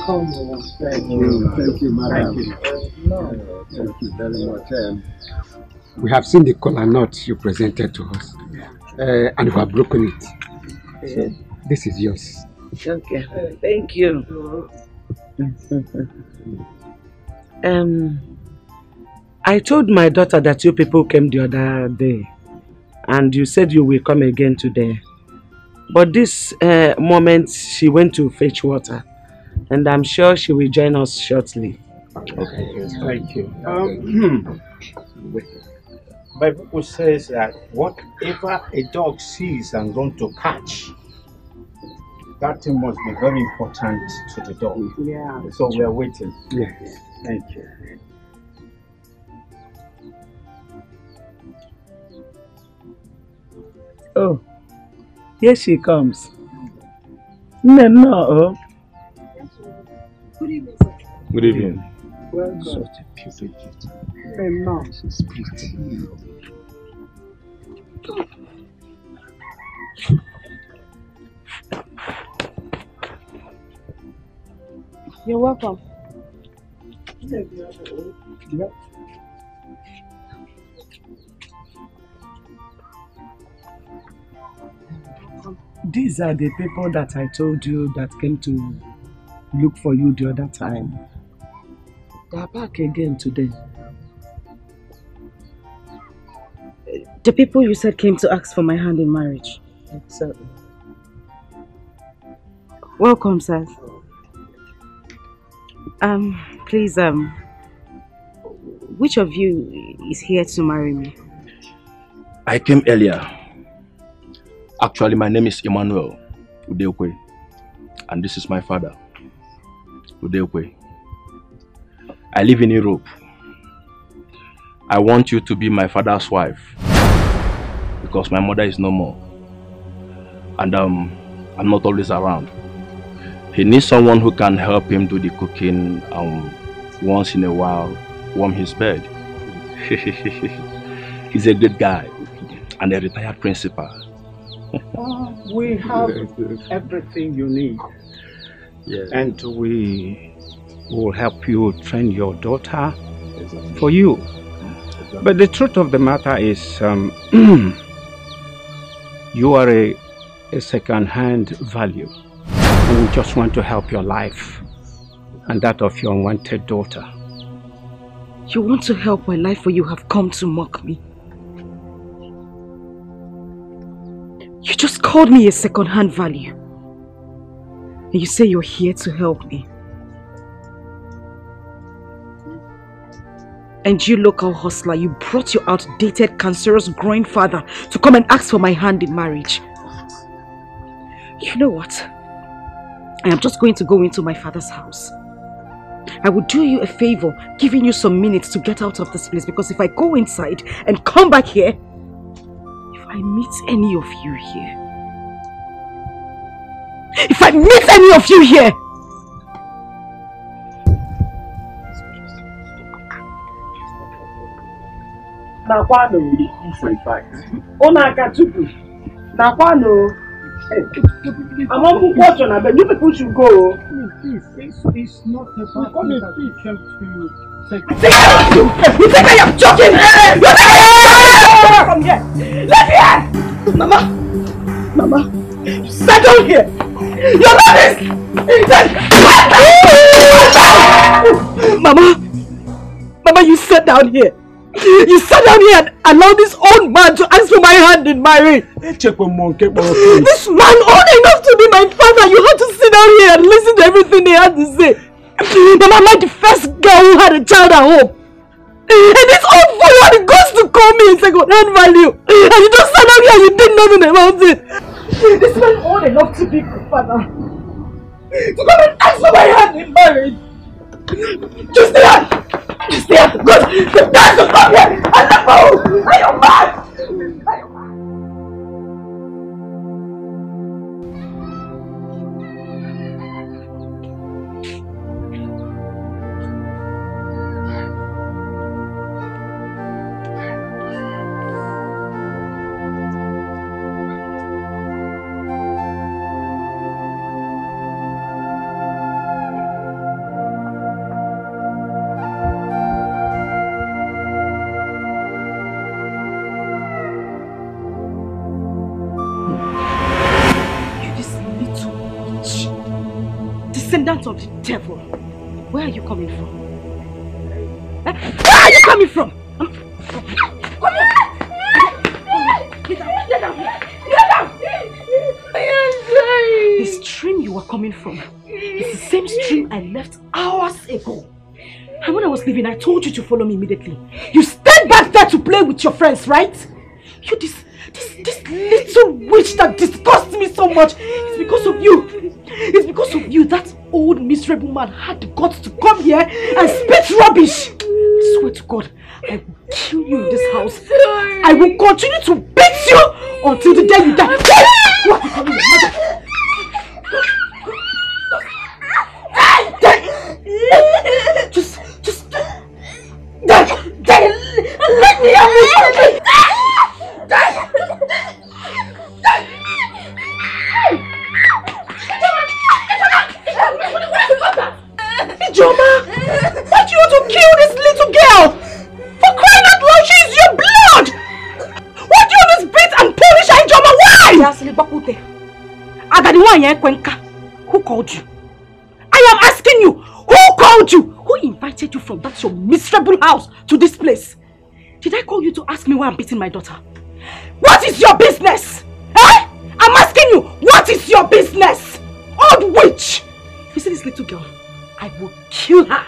welcome. Thank you. Thank you, madam. Thank you very much. We have seen the kola nut you presented to us, and we have broken it. So this is yours. Okay, thank you. I told my daughter that you people came the other day, and you said you will come again today. But this moment, she went to fetch water, and I'm sure she will join us shortly. Okay, yes, thank you. Bible says that whatever a dog sees and runs to catch, that thing must be very important to the dog. Yeah. So we are waiting. Yes. Thank you. Oh, here she comes. No. Good evening, sir. Good evening. Welcome. Such a beautiful No. She's pretty. You're welcome. Yeah. These are the people that I told you that came to look for you the other time. They are back again today. The people you said came to ask for my hand in marriage. Exactly. Welcome, sir. Please, which of you is here to marry me? I came earlier. Actually, my name is Emmanuel Udeokwe, and this is my father, Udeokwe. I live in Europe. I want you to be my father's wife because my mother is no more, and I'm not always around. He needs someone who can help him do the cooking once in a while, warm his bed. He's a good guy and a retired principal. We have everything you need. Yes. And we will help you train your daughter for you. But the truth of the matter is, you are a second-hand value. And we just want to help your life and that of your unwanted daughter. You want to help my life, or you have come to mock me? You just called me a second-hand value. And you say you're here to help me. And you local hustler, you brought your outdated, cancerous, growing father to come and ask for my hand in marriage. You know what? I am just going to go into my father's house. I will do you a favor, giving you some minutes to get out of this place, because if I go inside and come back here, if I meet any of you here, Nakwano. Onakatupu. Nakwano. I'm on question, but you people should go. It's not about that we came to say. You think I am joking? Come here. Let me here. Mama, sit down here. You're not this. Mama, you sit down here. You sat down here and allowed this old man to ask for my hand in marriage. This man old enough to be my father, you had to sit down here and listen to everything he had to say. Mama, I'm the first girl who had a child at home. And this old fool had goes to call me a second-hand value. And you just sat down here and you did nothing about it. This man old enough to be my father. To come and ask for my hand in marriage. Just stay out! Just stay out! Good! The guys will come here! And the fool! Are you mad? descendant of the devil. Where are you coming from? Where are you coming from? Get down! The stream you were coming from is the same stream I left hours ago. And when I was leaving, I told you to follow me immediately. You stayed back there to play with your friends, right? You this little witch that disgusts me so much. It's because of you. It's because of you that old miserable man had the guts to come here and spit rubbish. I swear to God, I will kill you in this house. I will continue to beat you until the day you die. What are you calling your mother? Just let me have it. Ijoma, why do you want to kill this little girl? For crying out loud, she is your blood. Why do you always beat and punish her, Ijoma? Why? Who called you? I am asking you, who called you? Who invited you from that your miserable house to this place? Did I call you to ask me why I'm beating my daughter? What is your business? Eh? I'm asking you, what is your business? Old witch! You see this little girl? I will kill her.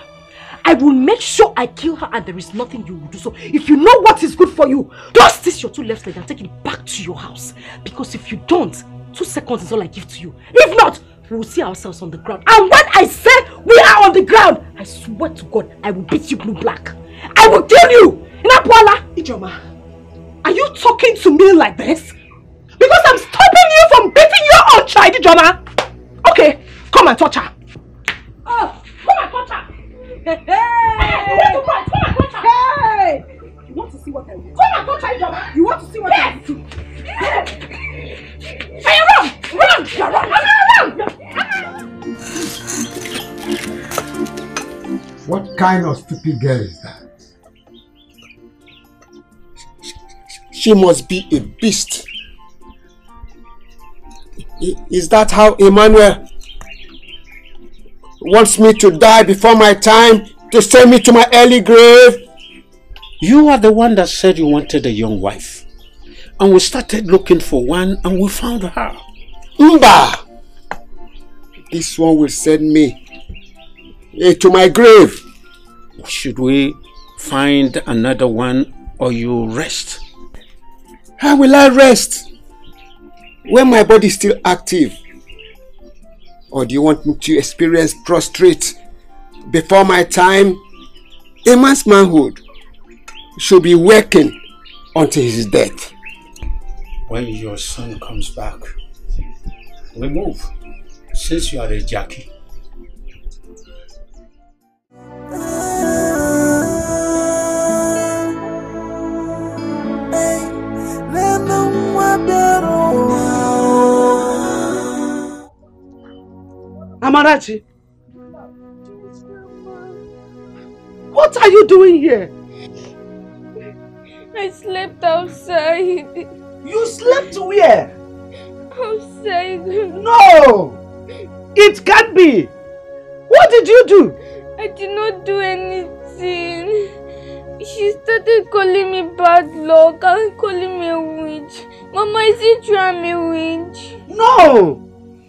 I will make sure I kill her and there is nothing you will do. So if you know what is good for you, just stitch your two left legs and take it back to your house. Because if you don't, 2 seconds is all I give to you. If not, we will see ourselves on the ground. And when I say we are on the ground, I swear to God, I will beat you blue black. I will kill you! Inapuala! Ijoma, are you talking to me like this? Because I'm stopping you from beating your own child, Ijoma! Okay, come and touch her. Oh, come and touch her! Hey! You want to fight? Come and touch her! Hey! You want to see what I do? Come and touch her, Ijoma! You want to see what I do? Hey, run! Run! Run! What kind of stupid girl is that? She must be a beast. Is that how Emmanuel wants me to die before my time, to send me to my early grave? You are the one that said you wanted a young wife. And we started looking for one and we found her. Mba! This one will send me to my grave. Should we find another one or you rest? How will I rest when my body is still active? Or do you want me to experience prostrate before my time? A man's manhood should be working until his death. When your son comes back, we move, since you are a Jackie. Amarachi, what are you doing here? I slept outside. You slept where? Outside. No! It can't be! What did you do? I did not do anything. She started calling me bad luck and calling me a witch. Mama, is it true I'm a witch? No!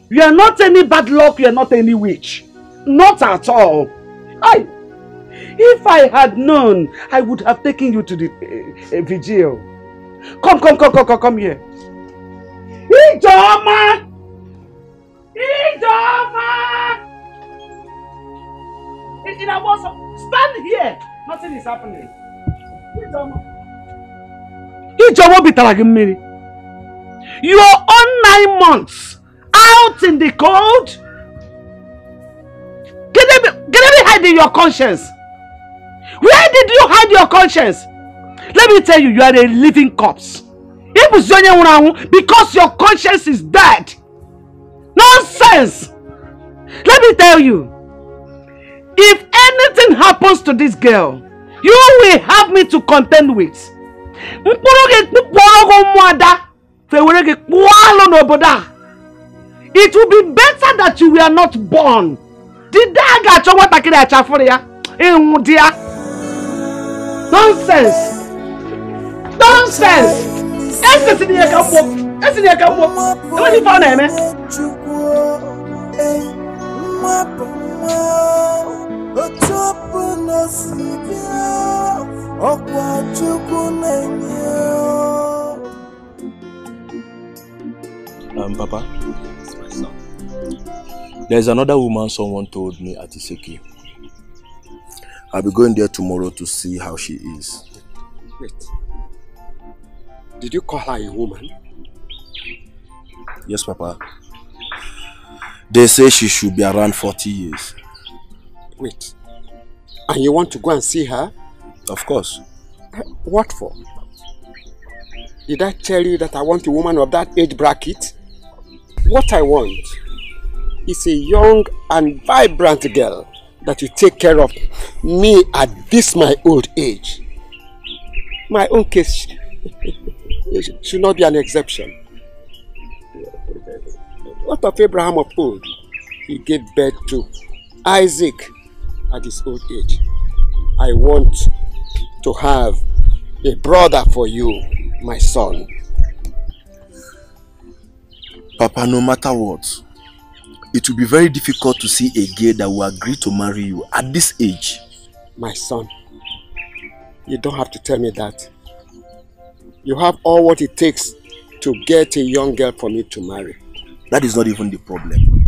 You are not any bad luck, you are not any witch. Not at all. If I had known, I would have taken you to the vigil. Come here. Ijoma! Ijoma! Stand here. Nothing is happening. Ijoma bitaragimiri. You are on 9 months out in the cold. Can they be hiding your conscience? Where did you hide your conscience? Let me tell you, you are a living corpse. Because your conscience is dead. Nonsense! Let me tell you, if anything happens to this girl, you will have me to contend with. It will be better that you were not born Did I got what I can for ya? Dear. Nonsense. Nonsense. That's in the camp. That's in the camp. What you found him? Papa, there's another woman someone told me at Iseki. I'll be going there tomorrow to see how she is. Wait. Did you call her a woman? Yes, Papa. They say she should be around 40 years. Wait. And you want to go and see her? Of course. What for? Did I tell you that I want a woman of that age bracket? What I want is a young and vibrant girl that will take care of me at this my old age. My own case should not be an exception. What of Abraham of old? He gave birth to Isaac at his old age. I want to have a brother for you, my son. Papa, no matter what, it will be very difficult to see a girl that will agree to marry you at this age. My son, you don't have to tell me that. You have all what it takes to get a young girl for me to marry. That is not even the problem.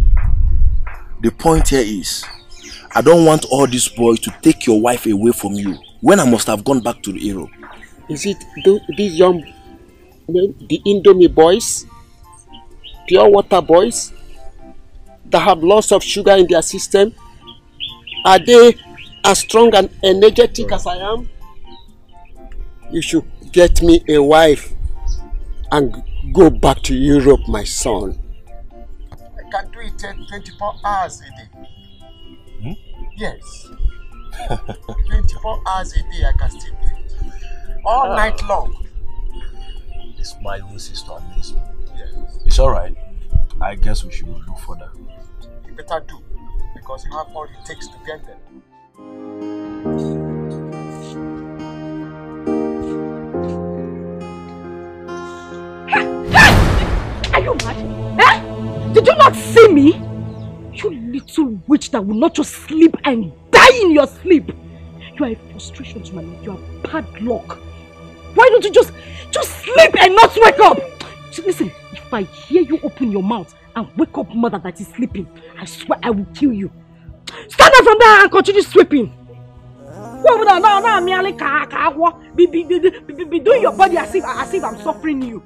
The point here is, I don't want all these boys to take your wife away from you when I must have gone back to Europe. Is it these young men, the Indomie boys, pure water boys, that have lots of sugar in their system? Are they as strong and energetic as I am? You should get me a wife and go back to Europe, my son. I can do it 24 hours a day. Hmm? Yes. 24 hours a day I can still do it. All night long. This my own sister amaze me. Yes. It's alright. I guess we should look for that. You better do, because you have all it takes to get them. Are you mad? Eh? Did you not see me? You little witch that will not just sleep and die in your sleep. You are a frustration to my life. You are bad luck. Why don't you just sleep and not wake up? Listen, if I hear you open your mouth and wake up mother that is sleeping, I swear I will kill you. Stand up from there and continue sweeping. Go over there now, merely be doing your body as if I'm suffering you.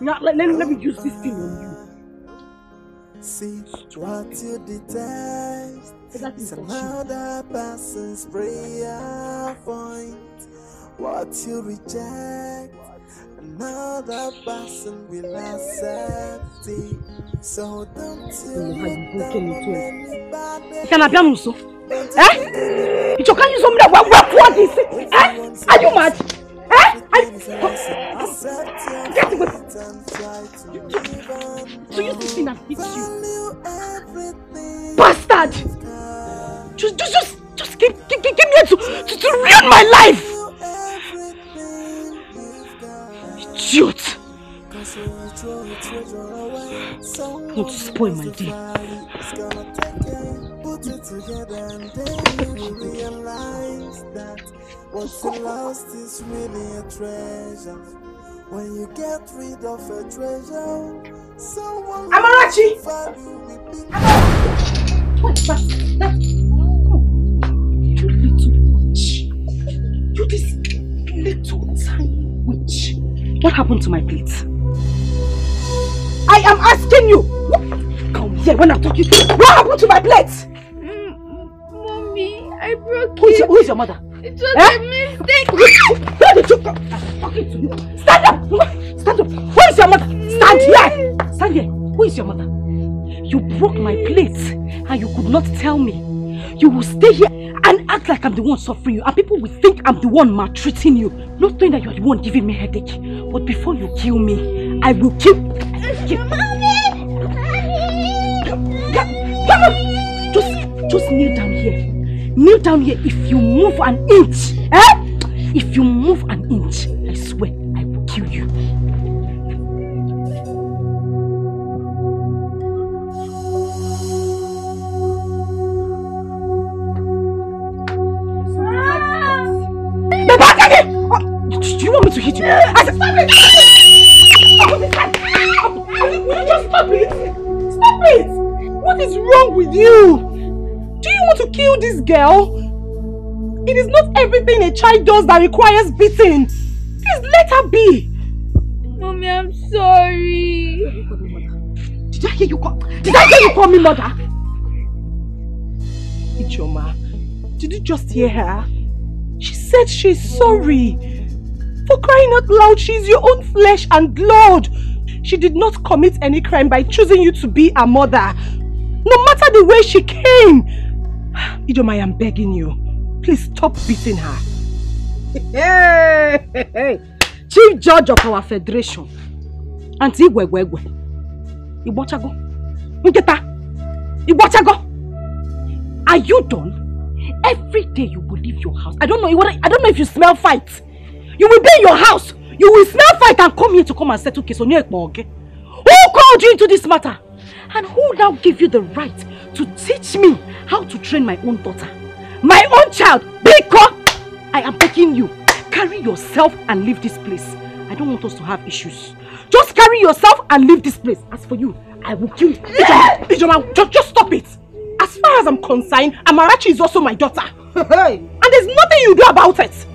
Now let me use this thing on you. See what you detest is another person's prayer point. What you reject, another person will accept it. So don't you let anybody. Can I be on so? Eh? You can't use something that what this? Eh? Are you mad? Eh? Get away. So use this thing and hit you. Bastard! Just give me to ruin my life! Idiot! Not to spoil my day. Put it together and then you realize that what you lost is really a treasure. When you get rid of a treasure, someone Amarachi! What's that? You little witch. You this little tiny witch. What happened to my plate? I am asking you! Come here when I'm talking to you. What happened to my plate? Mommy, I broke it. Who is your mother? It was a mistake. Where did you come? I'm talking to you. Stand up! Stand up! Who is your mother? Stand here! Stand here! Who is your mother? You broke my plate and you could not tell me. You will stay here and act like I'm the one suffering you, and people will think I'm the one maltreating you, not knowing that you are the one giving me headache. But before you kill me, I will kill. Mommy! Come on! Just Just kneel down here. Kneel down here. If you move an inch, if you move an inch, I swear I will kill you. Do you want me to hit you? I said, stop it! Will you just stop it? Stop it! What is wrong with you? Do you want to kill this girl? It is not everything a child does that requires beating. Please let her be. Mommy, I'm sorry. Did I hear you call me mother? Ichoma, did you just hear her? She said she's sorry. For crying out loud, she's your own flesh and blood. She did not commit any crime by choosing you to be a mother. No matter the way she came. Idoma, I am begging you. Please stop beating her. Hey. Chief Judge of our Federation. Auntie Igwegwegwe. Ibochago. Nketa. Ibochago. Are you done? Every day you will leave your house. I don't know if you smell fight. You will be in your house. You will smell fight and come here to come and settle case on your Ekpo. Who called you into this matter? And who now gave you the right to teach me how to train my own daughter? My own child, Biko! I am begging you. Carry yourself and leave this place. I don't want us to have issues. Just carry yourself and leave this place. As for you, I will kill you. Ijoma, just stop it. As far as I'm concerned, Amarachi is also my daughter. And there's nothing you do about it.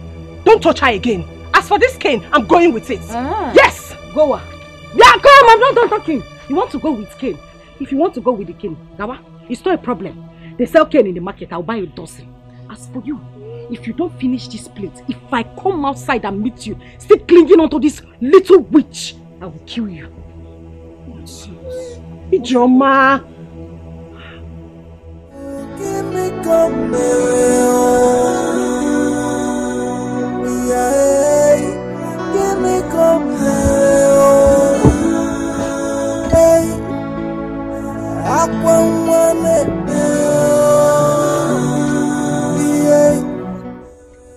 Don't touch her again. As for this cane, I'm going with it. Yes! Go on. Yeah, come! I'm not done talking. You want to go with cane? If you want to go with the cane, Gawa, it's not a problem. They sell cane in the market. I'll buy a dozen. As for you, if you don't finish this plate, if I come outside and meet you, still clinging onto this little witch, I will kill you. Ijoma. Give me come give me come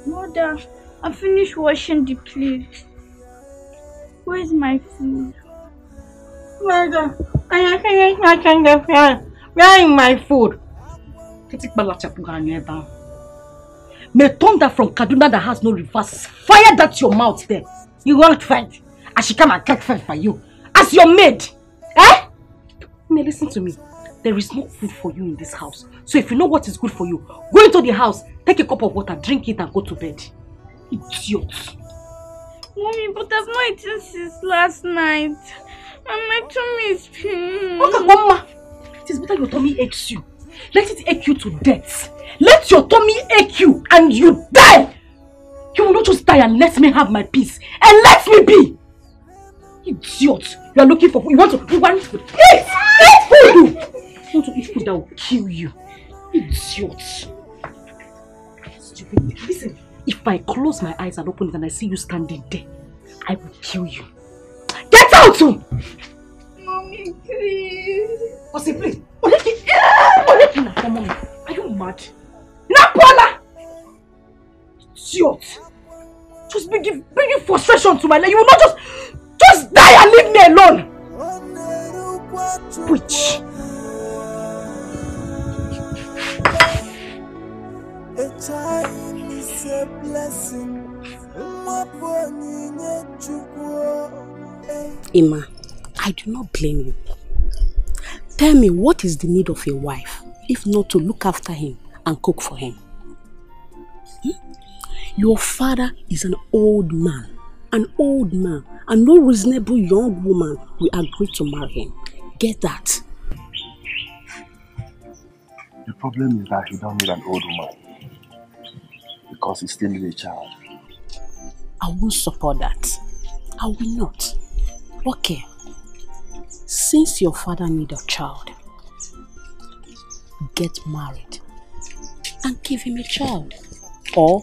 Mother, I finished washing the plate. Where's my food? Mother, I finished washing the plate. Where is my food? May thunder from Kaduna that has no reverse fire that your mouth there. You won't fight. I should come and take fight for you. As your maid. Eh? Now listen to me. There is no food for you in this house. So if you know what is good for you, go into the house, take a cup of water, drink it and go to bed. Idiot. Mommy, but I've not eaten since last night. And my tummy is pain. Okay, Mama. It is better your tummy aches you. Let it ache you to death. Let your tummy ache you and you die. You will not just die and let me have my peace. And let me be. Idiot. You are looking for food. You want food. Eat food. You want to eat food that will kill you. Idiot. Stupid. Listen, if I close my eyes and open it and I see you standing there, I will kill you. Get out! Mommy, please. What's it, please? Are you mad? Napola! Idiot! Just bringing frustration to my life. You will not just die and leave me alone. Witch. A child is a blessing. Emma, I do not blame you. Tell me, what is the need of a wife, if not to look after him and cook for him? Your father is an old man, and no reasonable young woman will agree to marry him. Get that? The problem is that he don't need an old woman, because he still needs a child. I won't support that. I will not. Okay. Since your father needs a child, get married and give him a child. Or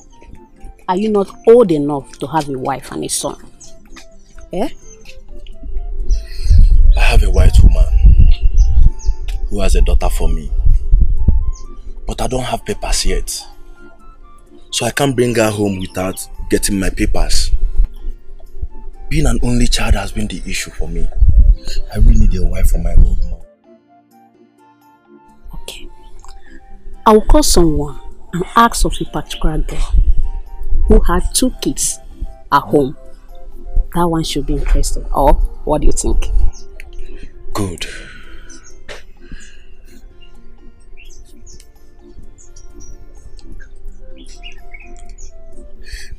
are you not old enough to have a wife and a son? Eh? I have a white woman who has a daughter for me. But I don't have papers yet. So I can't bring her home without getting my papers. Being an only child has been the issue for me. I really need a wife for my own mom. Okay. I will call someone and ask of a particular girl who had 2 kids at home. That one should be interested. Or what do you think? Good.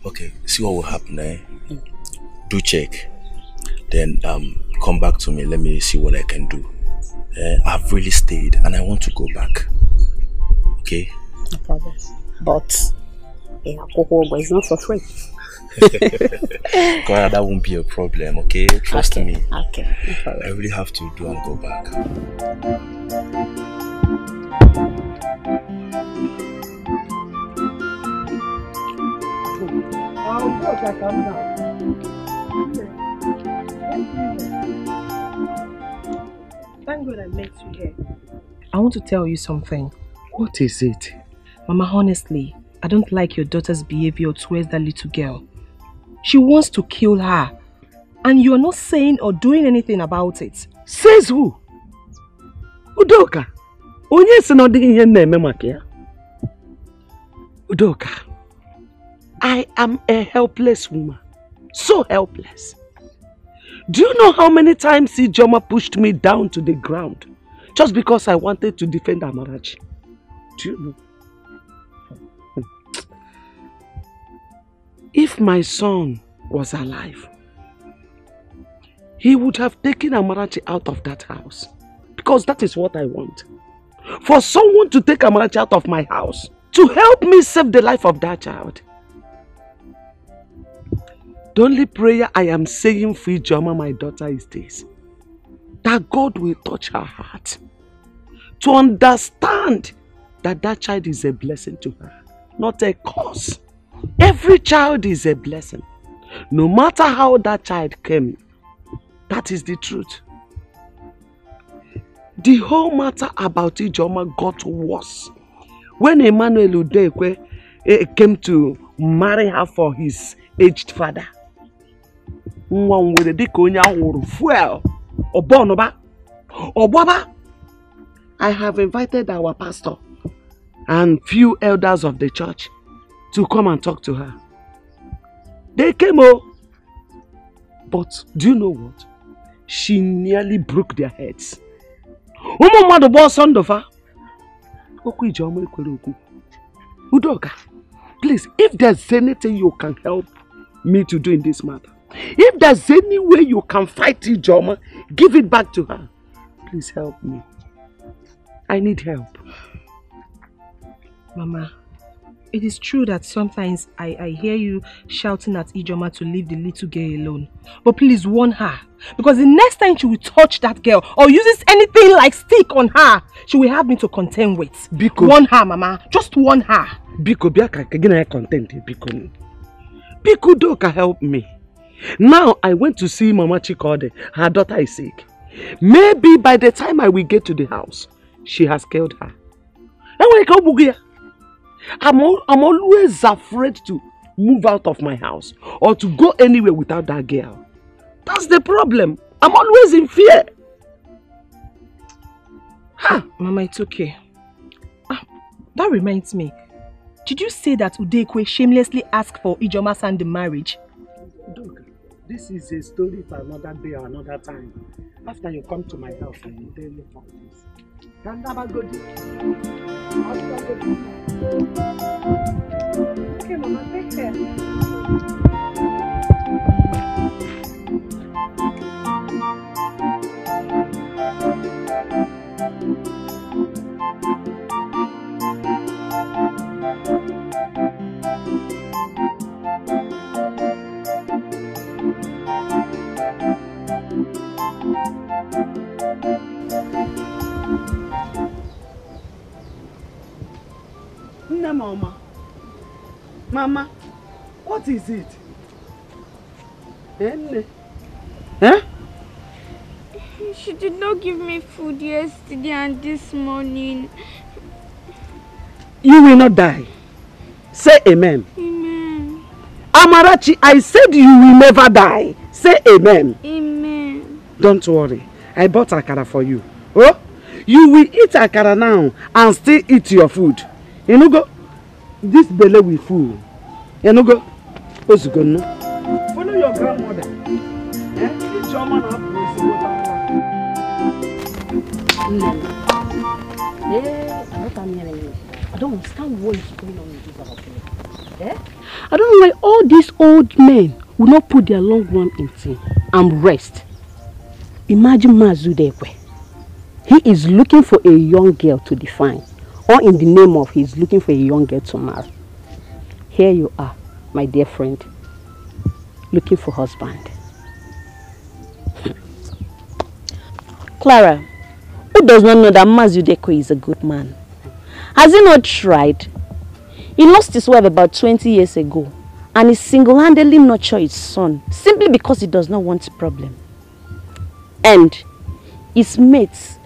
Okay, see what will happen, eh? Do check. Then come back to me. Let me see what I can do. I've really stayed and I want to go back. Okay? No problem. But it's not for free. God, that won't be a problem, okay? Trust me. Okay. No problem. I really have to do and go back. Thank God I met you here. I want to tell you something. What is it? Mama, honestly, I don't like your daughter's behavior towards that little girl. She wants to kill her. And you're not saying or doing anything about it. Says who? Udoka. Onye si no di ihe na-eme maka ya. Udoka. I am a helpless woman. So helpless. Do you know how many times Ijoma pushed me down to the ground just because I wanted to defend Amarachi? Do you know? If my son was alive, he would have taken Amarachi out of that house. Because that is what I want. For someone to take Amarachi out of my house to help me save the life of that child. The only prayer I am saying for Ijoma, my daughter, is this. That God will touch her heart to understand that that child is a blessing to her, not a curse. Every child is a blessing. No matter how that child came, that is the truth. The whole matter about Ijoma got worse when Emmanuel Udekwe came to marry her for his aged father. I have invited our pastor and few elders of the church to come and talk to her. They came but do you know what? She nearly broke their heads. Udoka, please, if there's anything you can help me to do in this matter, if there's any way you can fight Ijoma, give it back to her. Please help me. I need help. Mama, it is true that sometimes I hear you shouting at Ijoma to leave the little girl alone. But please warn her. Because the next time she will touch that girl or uses anything like stick on her, she will have me to contend with. Biko. Warn her, Mama. Just warn her. Biko, biaka kagina content. Biko. Biko Doka, help me. Now I went to see Mama Chikode. Her daughter is sick. Maybe by the time I will get to the house, she has killed her. I'm always afraid to move out of my house or to go anywhere without that girl. That's the problem. I'm always in fear. Mama, it's okay. That reminds me. Did you say that Udekwe shamelessly asked for Ijoma's hand in marriage? This is a story for another day or another time. After you come to my house, I will tell you about this. Can never go Okay, Mama, take care. Mama. Mama, what is it? She did not give me food yesterday and this morning. You will not die. Say amen. Amen. Amarachi, I said you will never die. Say amen. Amen. Don't worry. I bought akara for you. Oh, you will eat akara now and still eat your food. You know go. This belly will full. You know go. What's going on? Follow your grandmother. Eat your man up. I don't understand what is going on in this house. I don't know why all these old men will not put their long run in tea and rest. Imagine Mazudekwe. He is looking for a young girl to define, or in the name of he's looking for a young girl to marry. Here you are, my dear friend, looking for husband. Clara, who does not know that Mazudekwe is a good man? Has he not tried? He lost his wife about 20 years ago and is single-handedly nurtured his son simply because he does not want a problem. And his mates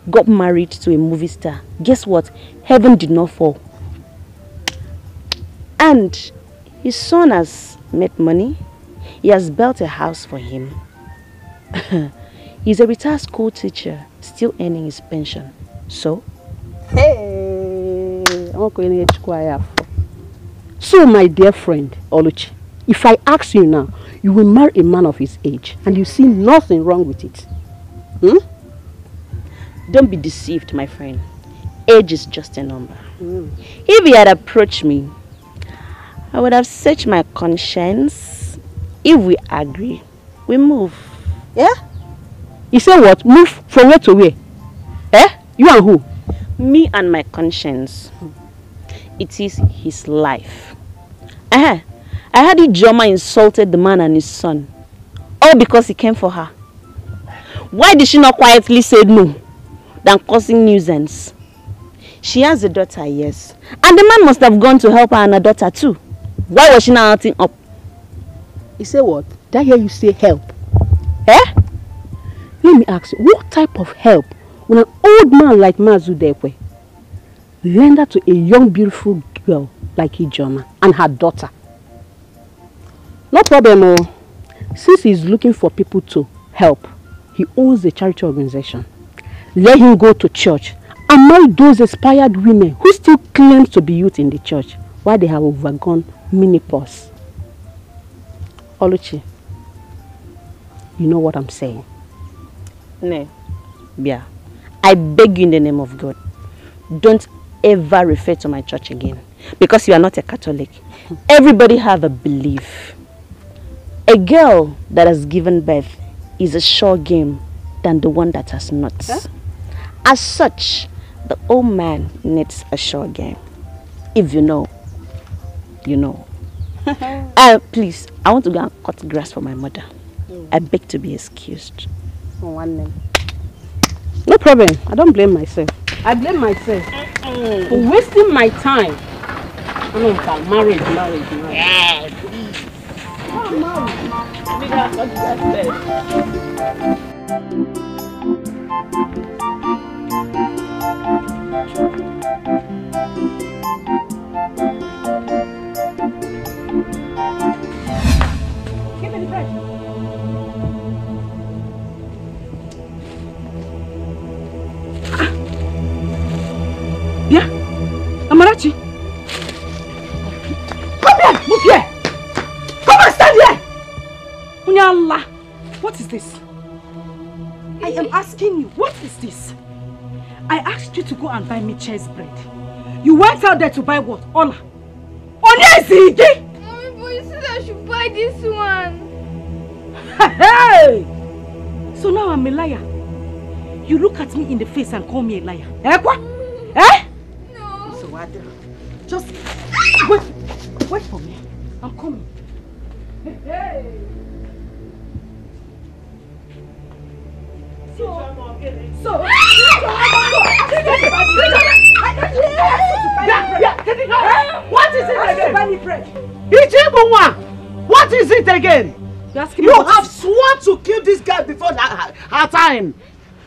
got married to a movie star. Guess what? Heaven did not fall. And his son has made money. He has built a house for him. He's a retired school teacher, still earning his pension. So? Hey, so my dear friend, Oluchi, if I ask you now, you will marry a man of his age and you see nothing wrong with it. Don't be deceived, my friend. Age is just a number. If he had approached me, I would have searched my conscience. If we agree, we move. Yeah? You say what? Move from where to where? You and who? Me and my conscience. It is his life. I heard Ijoma insulted the man and his son. All because he came for her. Why did she not quietly say no than causing nuisance? She has a daughter, yes. And the man must have gone to help her and her daughter too. Why was she not acting up? You say what? Did I hear you say help? Let me ask you, what type of help when an old man like Mazudekwe lend her to a young beautiful girl like Ijoma and her daughter? No problem, since he's looking for people to help, he owns a charity organization. Let him go to church and marry those inspired women who still claim to be youth in the church while they have overgone menopause. Oluchi, you know what I'm saying? No, Bia, I beg you in the name of God, don't ever refer to my church again because you are not a Catholic. Everybody have a belief. A girl that has given birth is a sure game than the one that has not. As such, the old man needs a sure game. If you know, you know. Please, I want to go and cut grass for my mother. I beg to be excused. No problem. I don't blame myself. I blame myself for wasting my time. I mean, marriage. Yeah, please. Oh, marriage. We got cut grass Give me the bread. Yeah, Amarachi. Come here, move here. Come and stand here. Unyala, what is this? I am asking you, what is this? I asked you to go and buy me cheese bread. You went out there to buy what? Ola. Onyezige! Mommy, but you said I should buy this one. Hey! So now I'm a liar. You look at me in the face and call me a liar. Eh, what? Eh? No. So what? Just wait for me. I'm coming. Hey! What is it again? What is it again? You have sworn to kill this guy before her time.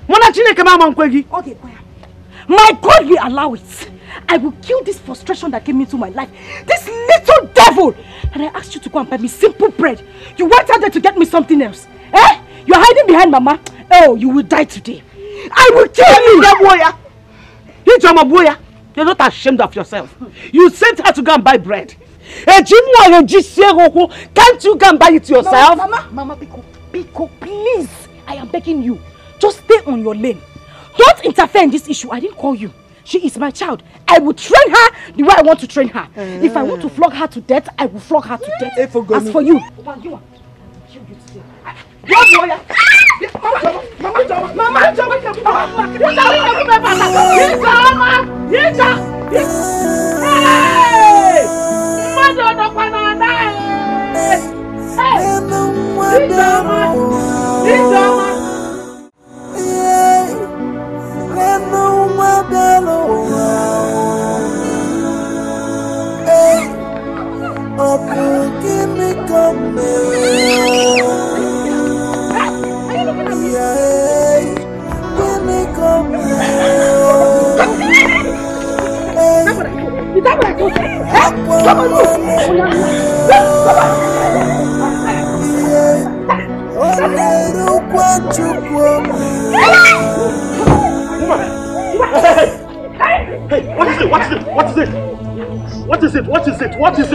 Okay, my God will allow it. I will kill this frustration that came into my life. This little devil! And I asked you to go and buy me simple bread. You went out there to get me something else. Eh? You're hiding behind Mama. Oh, you will die today. I will kill you! You're not ashamed of yourself. You sent her to go and buy bread. Can't you go and buy it yourself? Mama, Biko, please. I am begging you. Just stay on your lane. Don't interfere in this issue. I didn't call you. She is my child. I will train her the way I want to train her. If I want to flog her to death, I will flog her to death. As for you, I will kill you today.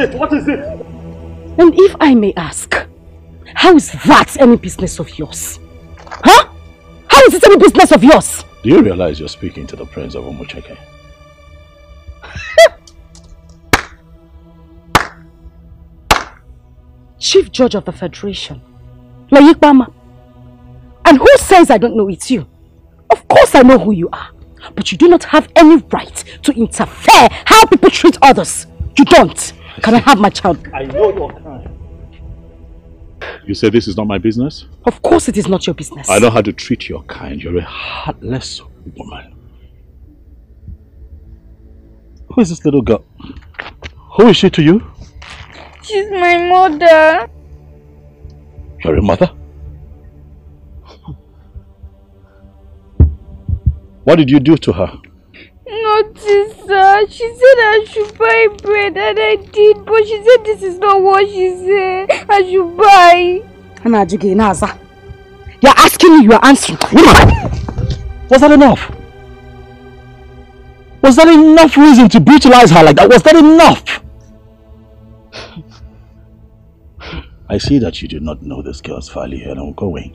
What is it? And if I may ask, how is that any business of yours? Huh? How is it any business of yours? Do you realize you're speaking to the Prince of Umucheke? Chief Judge of the Federation, Layikbama. And who says I don't know it's you? Of course I know who you are. But you do not have any right to interfere how people treat others. You don't. Can I have my child? I know your kind. You say this is not my business? Of course it is not your business. I know how to treat your kind. You're a heartless woman. Who is this little girl? Who is she to you? She's my mother. You're a mother? What did you do to her? Nothing, sir. She said I should buy bread and I did, but she said this is not what she said. I should buy. You're asking me, you are answering. Was that enough? Was that enough reason to brutalize her like that? Was that enough? I see that you do not know this girl's value, and I'm going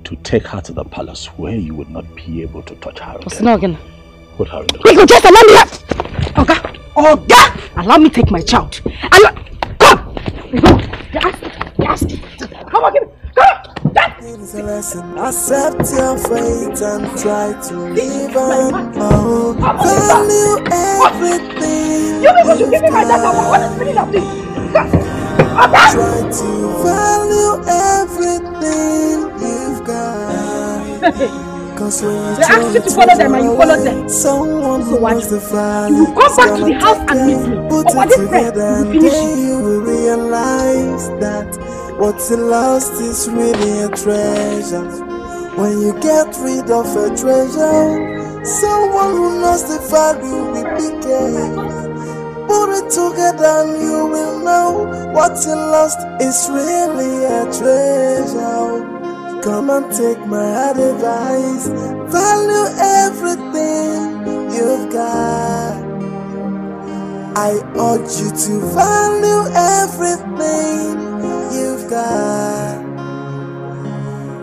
to take her to the palace where you would not be able to touch her again. Put her in the... Wait, just allow me that! Oga! Allow me take my child. Come! Yes! Come on, give me! It's a lesson. Accept your fate and try to live on. Value everything. You people should give me my data. What is the meaning of this? Try to value everything you've got. Cause when you ask you to follow them and you follow them. Someone who wants the value, you will come back to the house and meet me. Put it together and then you will realize that what's lost is really a treasure. When you get rid of a treasure, someone who knows the value will be careful. Put it together and you will know what's lost is really a treasure. Come and take my advice. Value everything you've got. I urge you to value everything you've got.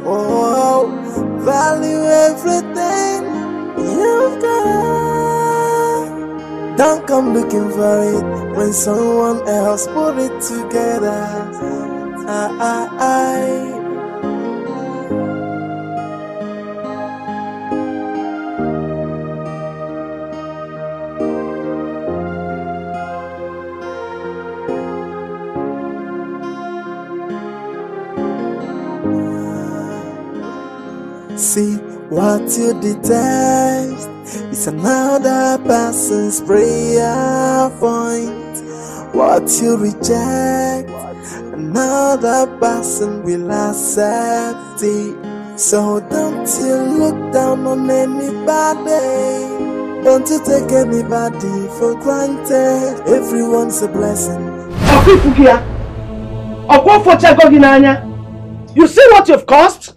Oh, value everything you've got. Don't come looking for it when someone else put it together. See what you detest is another person's prayer point. What you reject, another person will accept it. So don't you look down on anybody. Don't you take anybody for granted. Everyone's a blessing. You see what you've caused?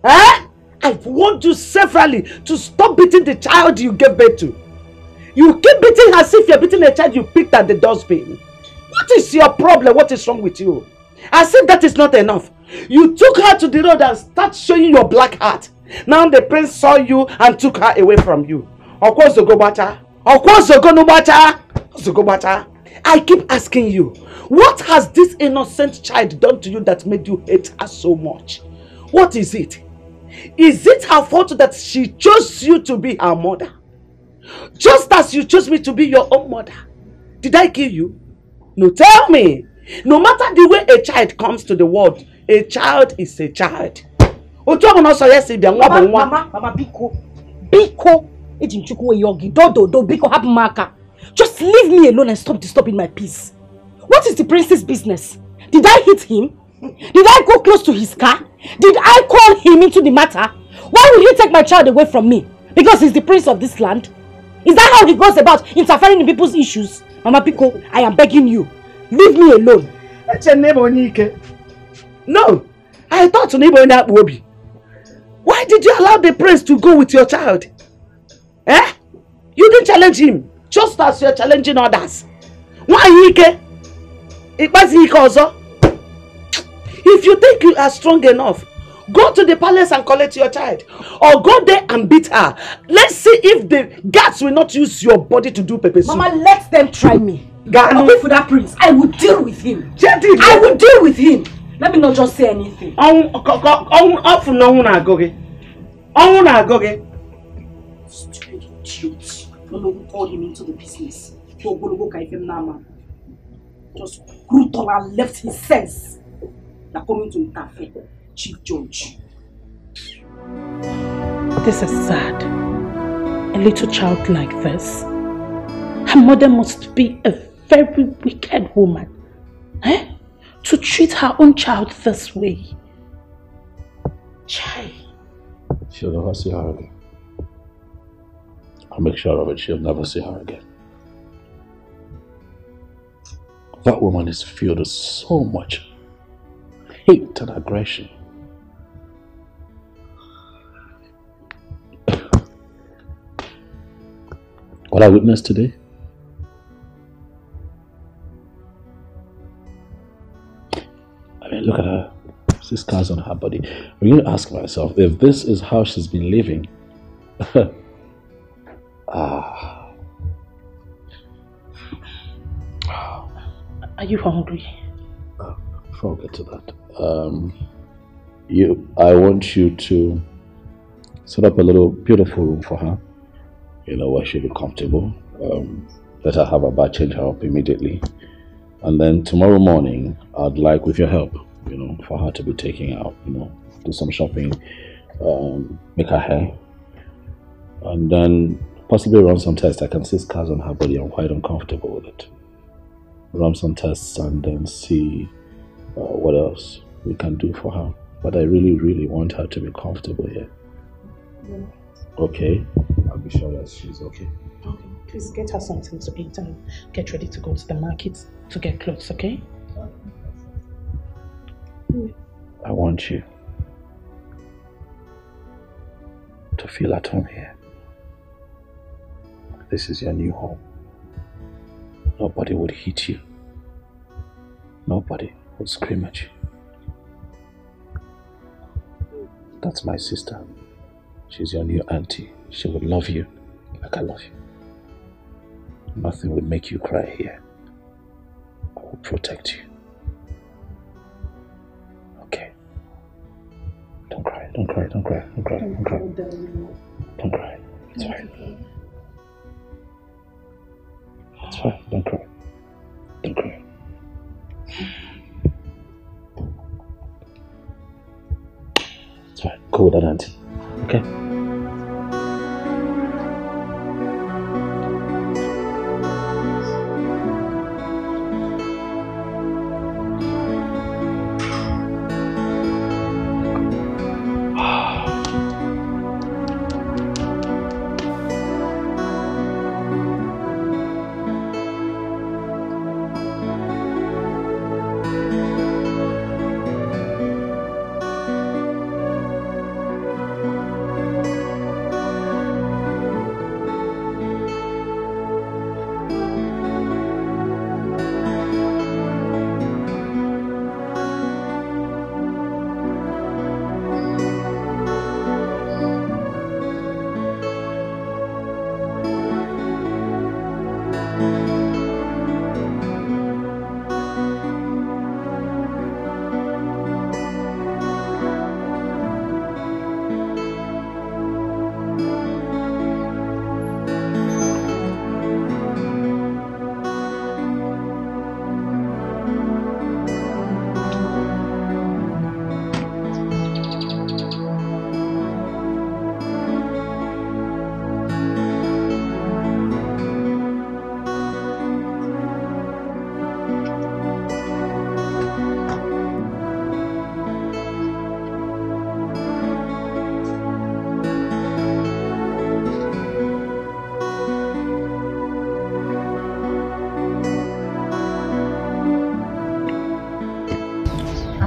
Eh? I've warned you severally to stop beating the child you gave birth to. You keep beating her as if you're beating a child you picked at the dustbin. What is your problem? What is wrong with you? As if that is not enough. You took her to the road and started showing your black heart. Now the prince saw you and took her away from you. Of course, I keep asking you, what has this innocent child done to you that made you hate her so much? What is it? Is it her fault that she chose you to be her mother? Just as you chose me to be your own mother. Did I kill you? No, tell me. No matter the way a child comes to the world, a child is a child. Mama, Biko, just leave me alone and stop disturbing my peace. What is the prince's business? Did I hit him? Did I go close to his car? Did I call him into the matter? Why will he take my child away from me? Because he's the prince of this land? Is that how he goes about interfering in people's issues? Mama Biko, I am begging you. Leave me alone. No, I thought Wobi. Why did you allow the prince to go with your child? Eh? You didn't challenge him, just as you're challenging others. Why Ike? If you think you are strong enough, go to the palace and collect your child. Or go there and beat her. Let's see if the guards will not use your body to do pepper soup. Mama, let them try me. I'll for that prince. I will deal with him. I will deal with him. Let me not just say anything. Stupid idiot. No one who called him into the business. Just brutal and left his sense. They're coming to interfere. Chief Judge. This is sad. A little child like this. Her mother must be a very wicked woman. Eh? To treat her own child this way. Chai. She'll never see her again. I'll make sure of it. She'll never see her again. That woman is filled with so much hate and aggression. What I witnessed today? I mean, look at her. See scars on her body. I'm going to ask myself, if this is how she's been living, Are you hungry? Before I get to that, I want you to set up a little beautiful room for her, where she'll be comfortable. Let her have a bath, change her up immediately. And then tomorrow morning, I'd like, with your help, for her to be taken out, do some shopping, make her hair, and then possibly run some tests. I can see scars on her body. I'm quite uncomfortable with it. Run some tests and then see what else we can do for her. But I really, really want her to be comfortable here. Yeah. Okay? I'll be sure that she's okay. Okay. Please get her something to eat and get ready to go to the market to get clothes, okay? I want you to feel at home here. This is your new home. Nobody would hit you. Nobody would scream at you. That's my sister. She's your new auntie. She would love you like I love you. Nothing would make you cry here. I will protect you. Okay? Don't cry, don't cry, don't cry, don't cry, don't cry. Don't cry. It's fine. It's fine, don't cry. Don't cry. It's fine. Go with that auntie. Okay?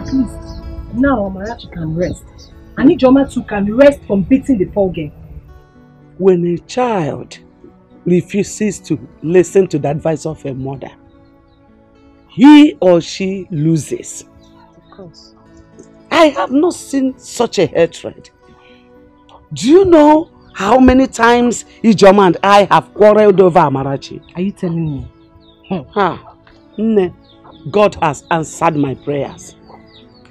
At least now Amarachi can rest. And Ijoma too can rest from beating the poor girl. When a child refuses to listen to the advice of a mother, he or she loses. Of course. I have not seen such a hatred. Do you know how many times Ijoma and I have quarreled over Amarachi? Are you telling me? No. God has answered my prayers.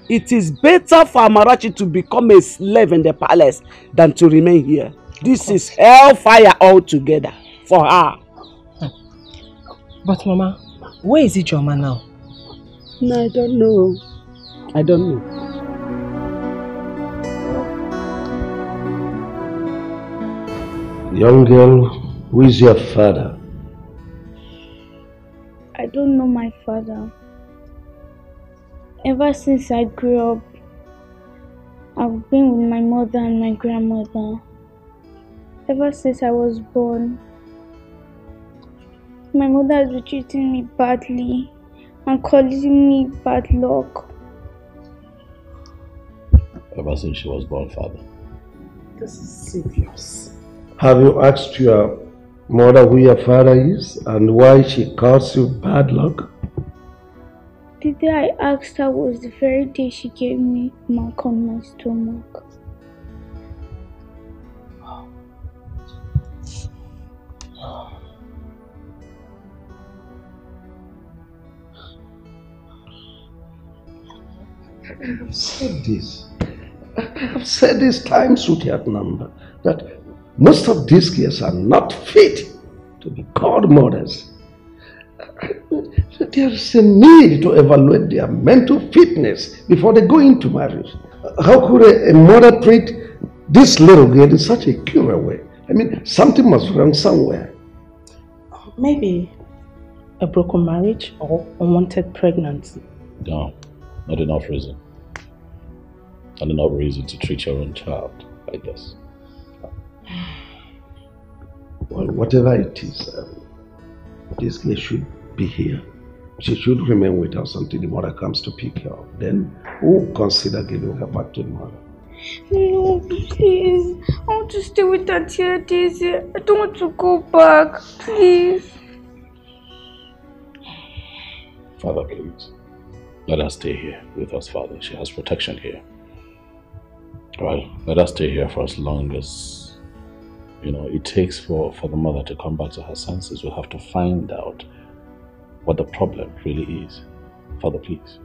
It is better for Amarachi to become a slave in the palace than to remain here. This is hellfire altogether for her. But Mama, where is Ijoma now? No, I don't know. I don't know. Young girl, who is your father? I don't know my father. Ever since I grew up, I've been with my mother and my grandmother. Ever since I was born, my mother has been treating me badly and calling me bad luck. Ever since she was born, father. This is serious. Have you asked your mother who your father is and why she calls you bad luck? The day I asked her was the very day she gave me a mark on my stomach. I have said this. I have said this times without number that most of these girls are not fit to be called mothers. There is a need to evaluate their mental fitness before they go into marriage. How could a mother treat this little girl in such a cruel way? I mean, something must be wrong somewhere. Maybe a broken marriage or unwanted pregnancy. No, not enough reason. Not enough reason to treat your own child like this. Well, whatever it is, this girl should be here. She should remain with us until the mother comes to pick her up. Then we'll consider giving her back to the mother. No, please. I want to stay with Auntie Daisy. I don't want to go back. Please. Father, please. Let her stay here with us, Father. She has protection here. Right? Let her stay here for as long as, it takes for the mother to come back to her senses. We'll have to find out what the problem really is. Father, please.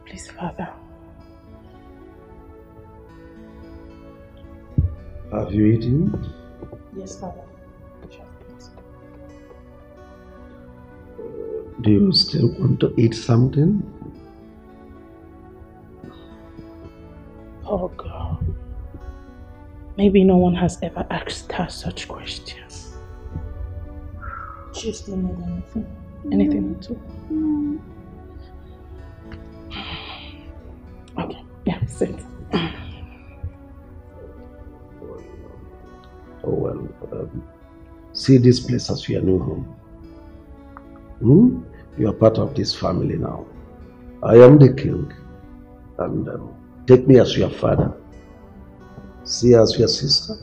Please, Father. Have you eaten? Yes, Father. Do you still want to eat something? Oh, God. Maybe no one has ever asked her such questions. She still need anything. Anything at all. Okay, yeah, sit. Oh, well, see this place as your new home. You are part of this family now. I am the king. And take me as your father. See as your sister.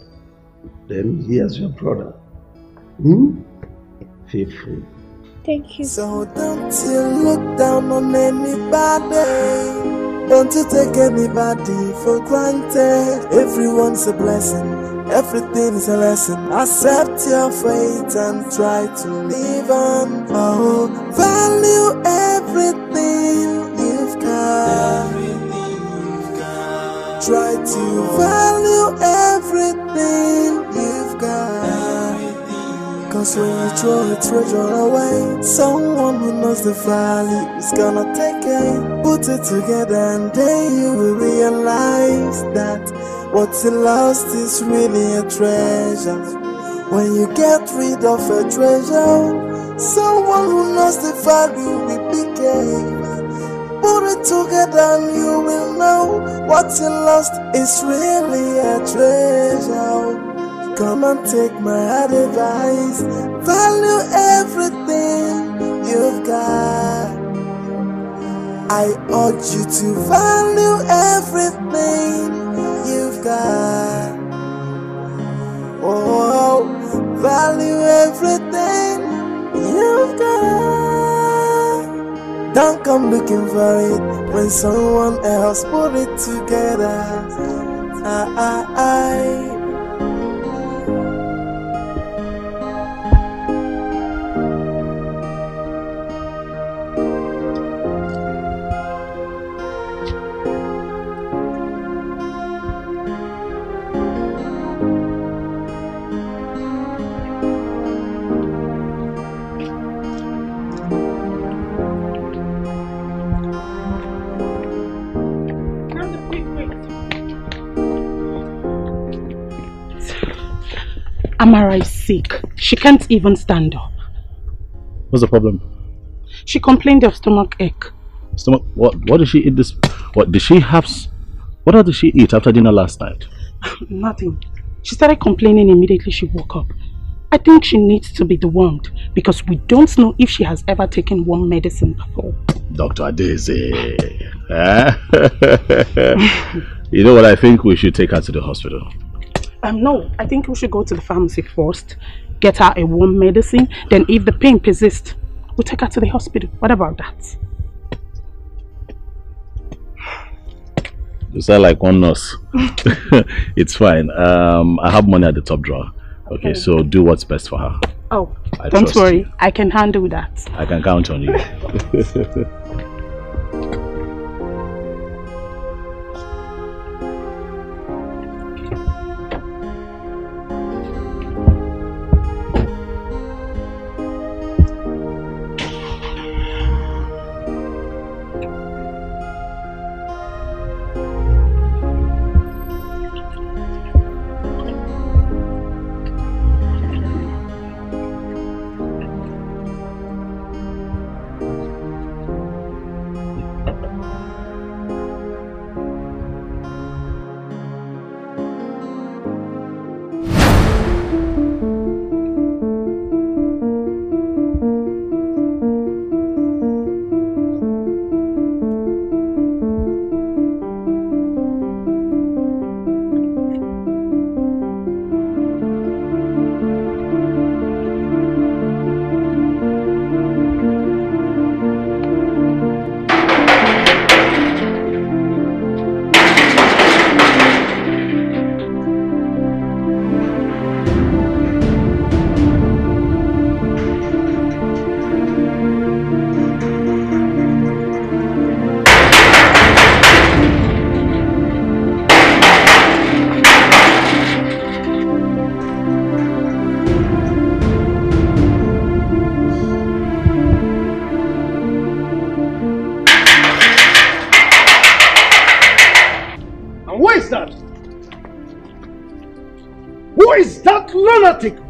Then he as your brother. Feel free. Thank you. So don't you look down on anybody. Don't you take anybody for granted. Everyone's a blessing. Everything is a lesson. Accept your fate and try to live on. Oh, value everything you've got. Try to value everything you've got. Cause when you throw a treasure away, someone who knows the value is gonna take it. Put it together and then you will realize that what's lost is really a treasure. When you get rid of a treasure, someone who knows the value will be gave. Put it together and you will know what's lost is really a treasure. Come and take my advice. Value everything you've got. I urge you to value everything you've got. Oh, value everything you've got. Don't come looking for it when someone else put it together. Amara is sick. She can't even stand up. What's the problem? She complained of stomach ache. Stomach? What did she eat this? What did she have? What else did she eat after dinner last night? Nothing. She started complaining immediately she woke up. I think she needs to be dewormed because we don't know if she has ever taken worm medicine before. Dr. Adeze. You know what? I think we should take her to the hospital. No, I think we should go to the pharmacy first, get her a worm medicine, then if the pain persists, we'll take her to the hospital. What about that? You sound like one nurse. It's fine. I have money at the top drawer. Okay, so do what's best for her. Oh, don't worry. I can handle that. I can count on you.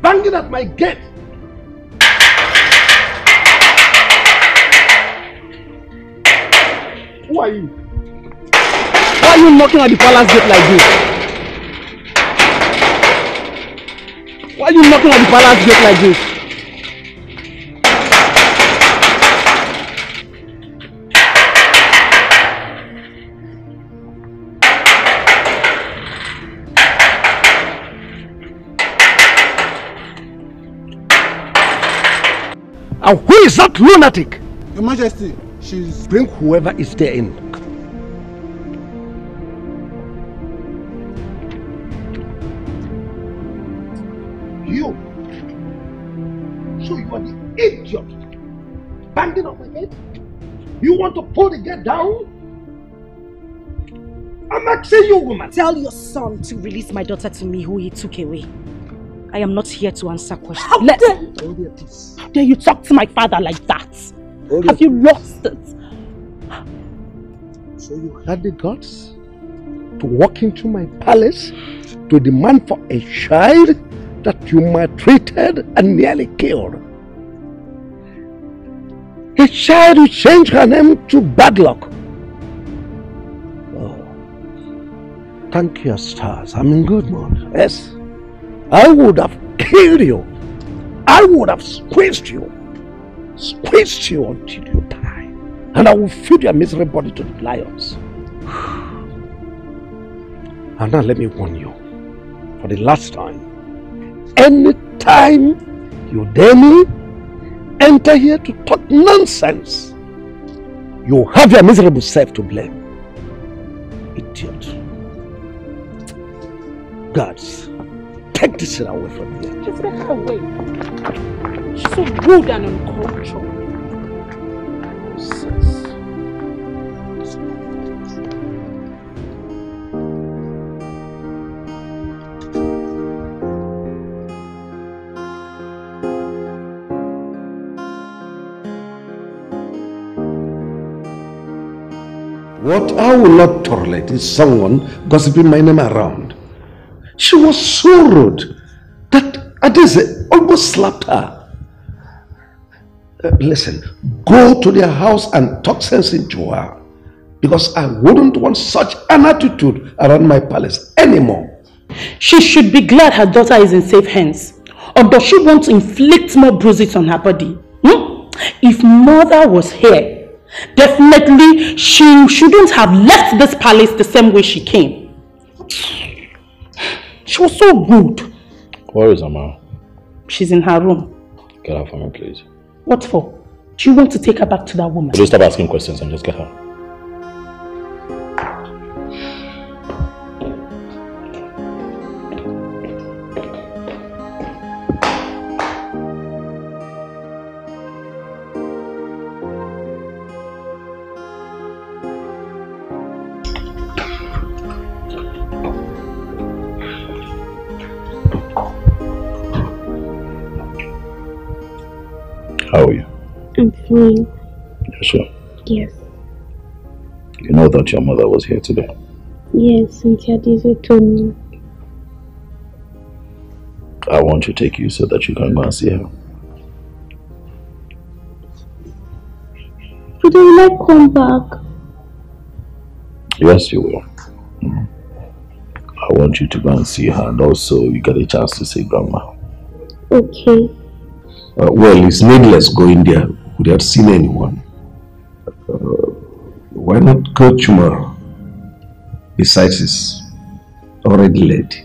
Banging at my gate. Who are you? Why are you knocking at the palace gate like this? Why are you knocking at the palace gate like this? And who is that lunatic? Your Majesty, she's... Bring whoever is there in. You. So you are the idiot. Banging on my gate? You want to pull the gate down? I'm asking you, woman. Tell your son to release my daughter to me who he took away. I am not here to answer questions. How dare you talk to my father like that? Have you lost it? So you had the guts to walk into my palace to demand for a child that you maltreated and nearly killed. A child who changed her name to Bad Luck. Oh, thank your stars. I'm in good mood. Yes. I would have killed you. I would have squeezed you until you die. and I will feed your miserable body to the lions. And now let me warn you, for the last time, anytime you dare me, enter here to talk nonsense, you have your miserable self to blame. Idiot. Gods, take this shit away from here. Just get her away. She's so rude and uncultured. What I will not tolerate is someone gossiping my name around. She was so rude that Adeze almost slapped her. Listen, go to their house and talk sense into her, because I wouldn't want such an attitude around my palace anymore. She should be glad her daughter is in safe hands. Or does she want to inflict more bruises on her body? If mother was here, definitely she shouldn't have left this palace the same way she came. She was so rude. Where is Ama? She's in her room. Get her for me, please. What for? Do you want to take her back to that woman? Please stop asking questions and just get her. How are you? I'm fine. You're sure? Yes. You know that your mother was here today? Yes, Cynthia Dize told me. I want to take you so that you can go and see her. But will I come back? Yes, you will. I want you to go and see her, and also you get a chance to see Grandma. Okay. Well, it's needless going there without seeing anyone. Why not go tomorrow? Besides, it's already late.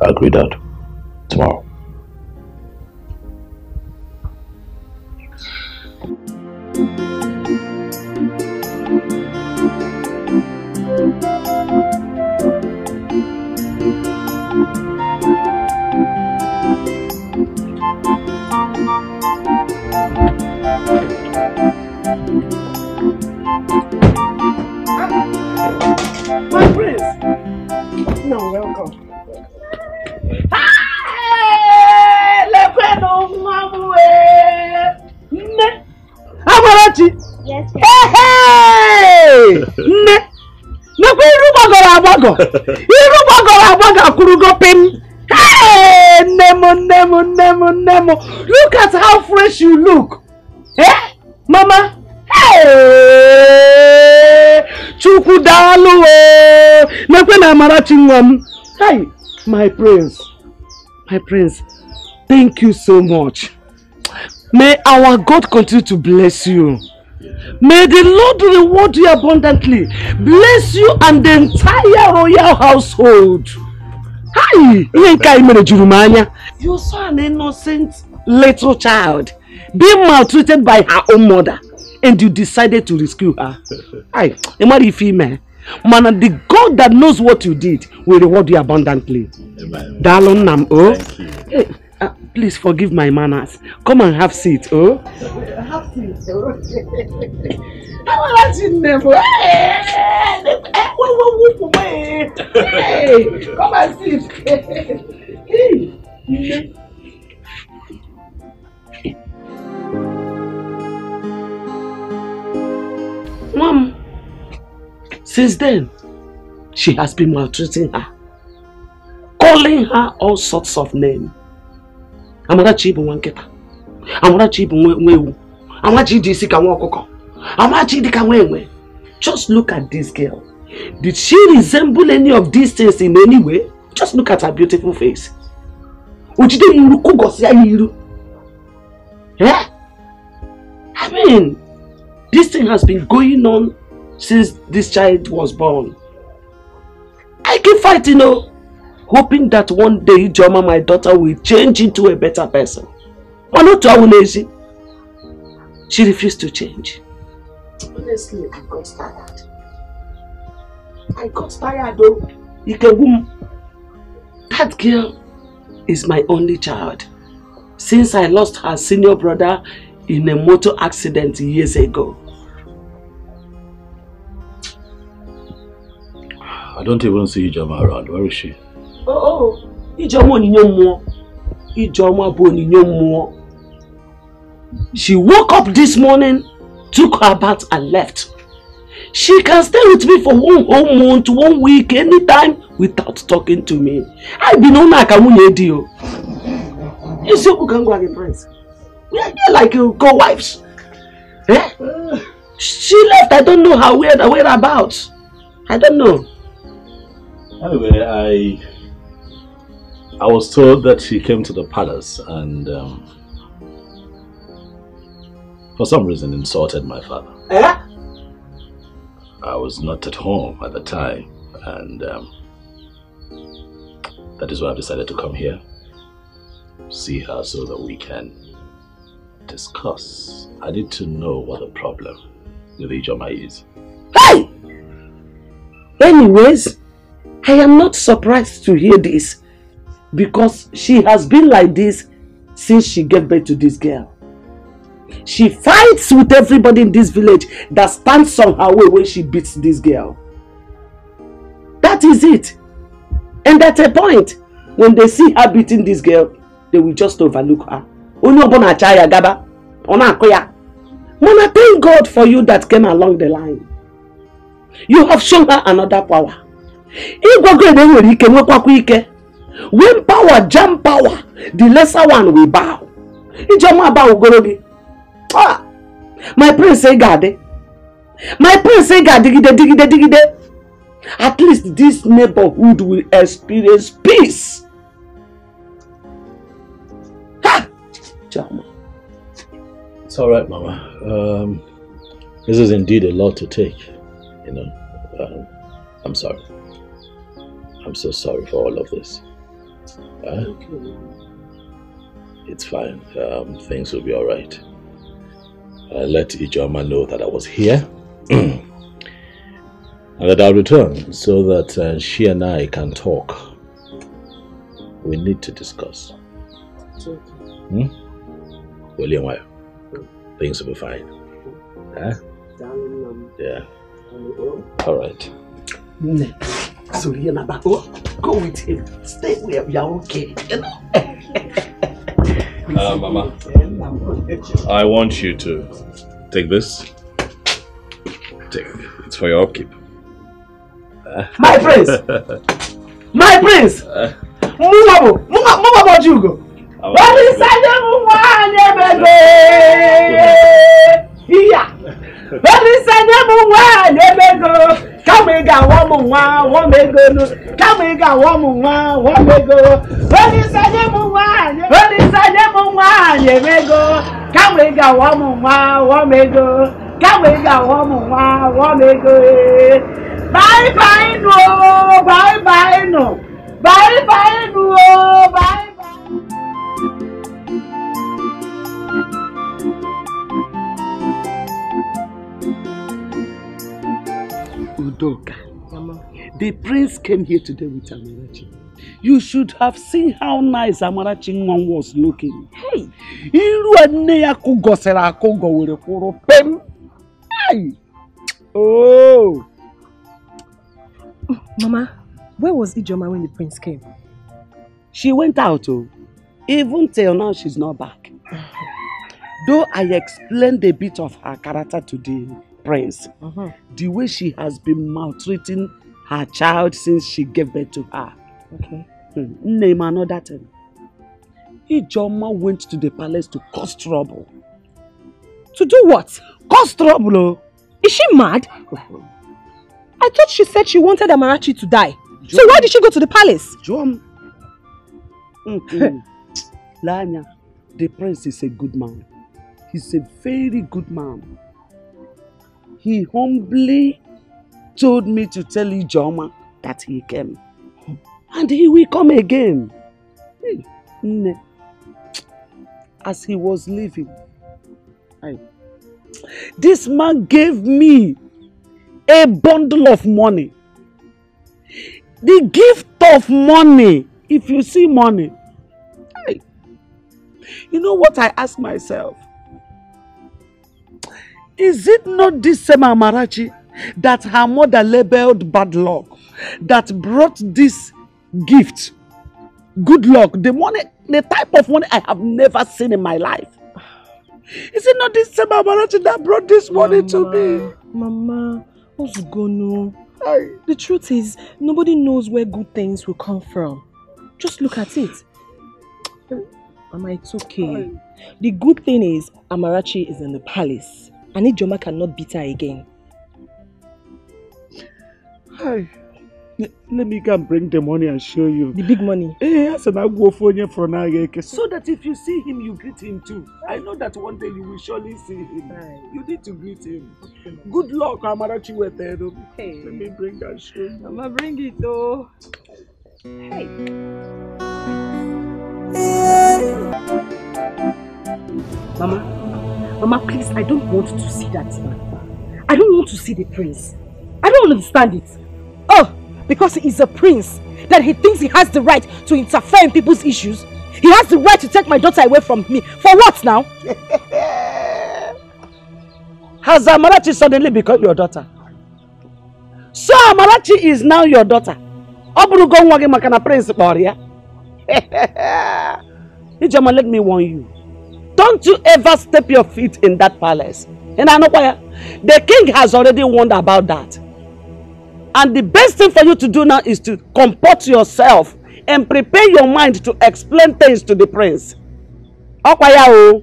I agree, Dad. Tomorrow. My prince! No, welcome. Amarachi! Yes, Hey! Nakwa iru gbagoro agbago! Iru gbagoro agbago akurugo pim! Hey! Nemo! Look at how fresh you look! Eh? Mama? Hey! Chukwu dalu o! Nakwa na Amarachi nwam! Hey! My prince! Thank you so much. May our God continue to bless you. May the Lord reward you abundantly. Bless you and the entire royal household. Hi! You're so an innocent little child, being maltreated by her own mother, and you decided to rescue her. Hi, man, the God that knows what you did will reward you abundantly. Darling Nam, oh. Hey, please forgive my manners. Come and have seat, oh. Have seat, oh. Hey, come and sit. Hey. Mom, since then, she has been maltreating her, calling her all sorts of names. Amarachi ibu wanketa. Amarachi ibu wewu. Amarachi di sika wakoko. Amarachi di ka wewe. Just look at this girl. Did she resemble any of these things in any way? Just look at her beautiful face. I mean, this thing has been going on since this child was born. I keep fighting, hoping that one day Joma, my daughter, will change into a better person. But not to our lazy. She refused to change. Honestly, I got tired. Though. That girl is my only child. Since I lost her senior brother in a motor accident years ago. I don't even see Ijoma around. Where is she? Ijoma Ijoma. She woke up this morning, took her bath and left. She can stay with me for 1 whole month, 1 week, anytime without talking to me. I've been on like a deal. You see who can go again, Prince? We are like co-wives. She left. I don't know her whereabouts. I don't know. Anyway, I was told that she came to the palace and for some reason insulted my father. I was not at home at the time, and that is why I decided to come here, see her so that we can discuss. I need to know what the problem with Ijoma is. Hey! Anyways, I am not surprised to hear this because she has been like this since she gave birth to this girl. She fights with everybody in this village that stands on her way when she beats this girl. That is it. And at a point, when they see her beating this girl, they will just overlook her. Mama, thank God for you that came along the line. You have shown her another power. When power jam power, the lesser one will bow. My prince say God. My prince say God. Digide. At least this neighborhood will experience peace. Ha! Jama. It's all right, Mama. This is indeed a lot to take. I'm sorry. I'm so sorry for all of this. It's fine. Things will be all right. Let Ijoma know that I was here and that I'll return so that she and I can talk. We need to discuss. William, things will be fine. Yeah. All right. So go with him. Stay where we are okay. Mama, I want you to take this. Take it. It's for your upkeep. My prince! My prince! Move you go. What is that? What is that? Come and go, one may go. Come and go, one may go. What is that? What is that? You may go. Come and go, one may go. Come and go, one may go. Bye bye no, bye bye no, bye bye no, bye. Udoka, the prince came here today with Amarachi. You should have seen how nice Amarachi was looking. Hey, oh. Mama, where was Ijoma when the prince came? She went out. Even till now, she's not back. Though I explained a bit of her character to the prince, the way she has been maltreating her child since she gave birth to her. Okay. Name another thing. Ijoma went to the palace to cause trouble. To do what? Cause trouble. Is she mad? I thought she said she wanted Amarachi to die. So why did she go to the palace? Lanya, the prince is a good man. He's a very good man. He humbly told me to tell Ijoma that he came. And he will come again. As he was leaving, this man gave me a bundle of money. The gift of money. If you see money, you know what I ask myself? Is it not this same Amarachi that her mother labeled bad luck that brought this gift? Good luck, the money, the type of money I have never seen in my life. Is it not this same Amarachi that brought this money to me? Mama, what's going on? The truth is, nobody knows where good things will come from. Just look at it. Mama, it's okay. The good thing is, Amarachi is in the palace. And Ijoma cannot beat her again. Hi. Let me go and bring the money and show you. The big money? So that if you see him, you greet him too. I know that one day you will surely see him. You need to greet him. Good luck, Amarachi. Hey. Let me bring and show you. Mama, bring it though. Hey. Mama, please, I don't want to see that man. I don't want to see the prince. I don't understand it. Oh, because he is a prince, that he thinks he has the right to interfere in people's issues. He has the right to take my daughter away from me. For what now? Has Amarachi suddenly become your daughter? So Amarachi is now your daughter. Ijoma, let me warn you. Don't you ever step your feet in that palace. And I know why. The king has already warned about that. And the best thing for you to do now is to comport yourself and prepare your mind to explain things to the prince. I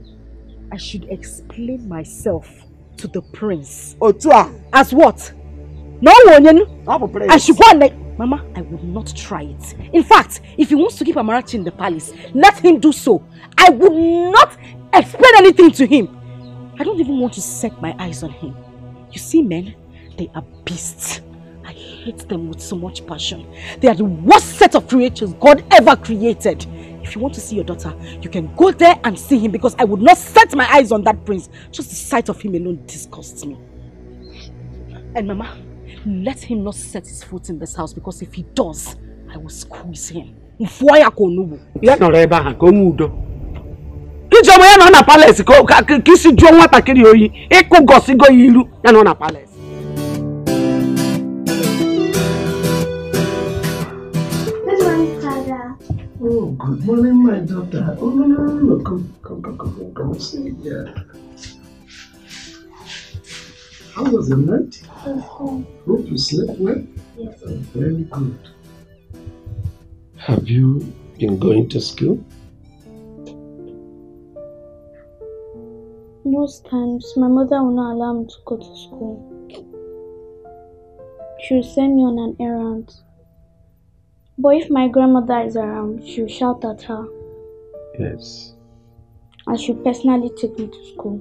should explain myself to the prince. As what? No one. I should go and Mama, I would not try it. In fact, if he wants to keep Amarachi in the palace, let him do so. I would not explain anything to him. I don't even want to set my eyes on him. You see, men, they are beasts. I hate them with so much passion. They are the worst set of creatures God ever created. If you want to see your daughter, you can go there and see him, because I would not set my eyes on that prince. Just the sight of him alone disgusts me. And Mama, let him not set his foot in this house, because if he does, I will squeeze him. Ijoma ya no na palace ko kisi jo nwata kiri oyi iku gosigo yiru ya no na palace. Good morning, Father. Oh, good morning, my daughter. Oh, no. Come sit here. How was the night? Hope you slept well? Yes. Oh, very good. Have you been going to school? Most times, my mother will not allow me to go to school. She will send me on an errand. But if my grandmother is around, she will shout at her. Yes. And she will personally take me to school.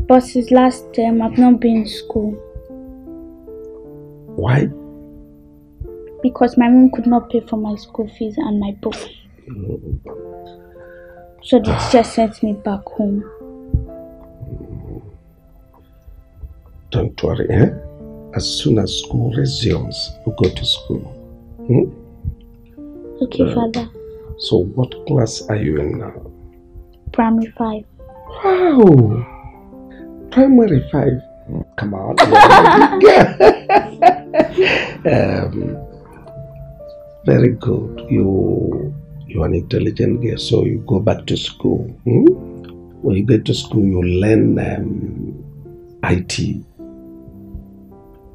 But since last term, I've not been in school. Why? Because my mom could not pay for my school fees and my books. So the teacher sent me back home. Don't worry, eh? As soon as school resumes, we'll go to school. Okay, Father. So what class are you in now? Primary 5. Wow! Primary 5? Come on. Very good. You're an intelligent girl, so you go back to school. When you get to school, you learn IT.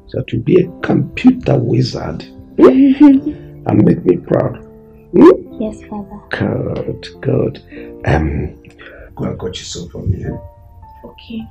So to be a computer wizard and make me proud. Yes, Father. Good. Go and got you some for me. Okay.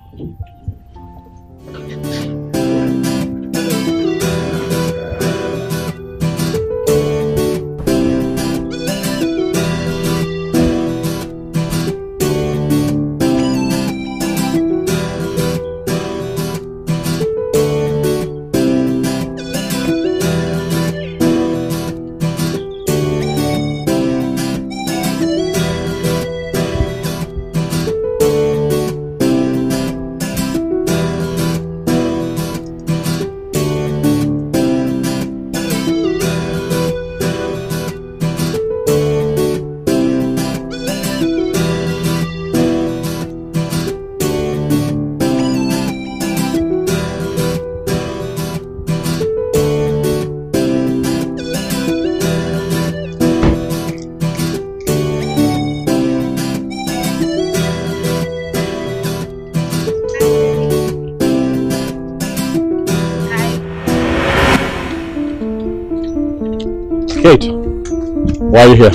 Kate, why are you here?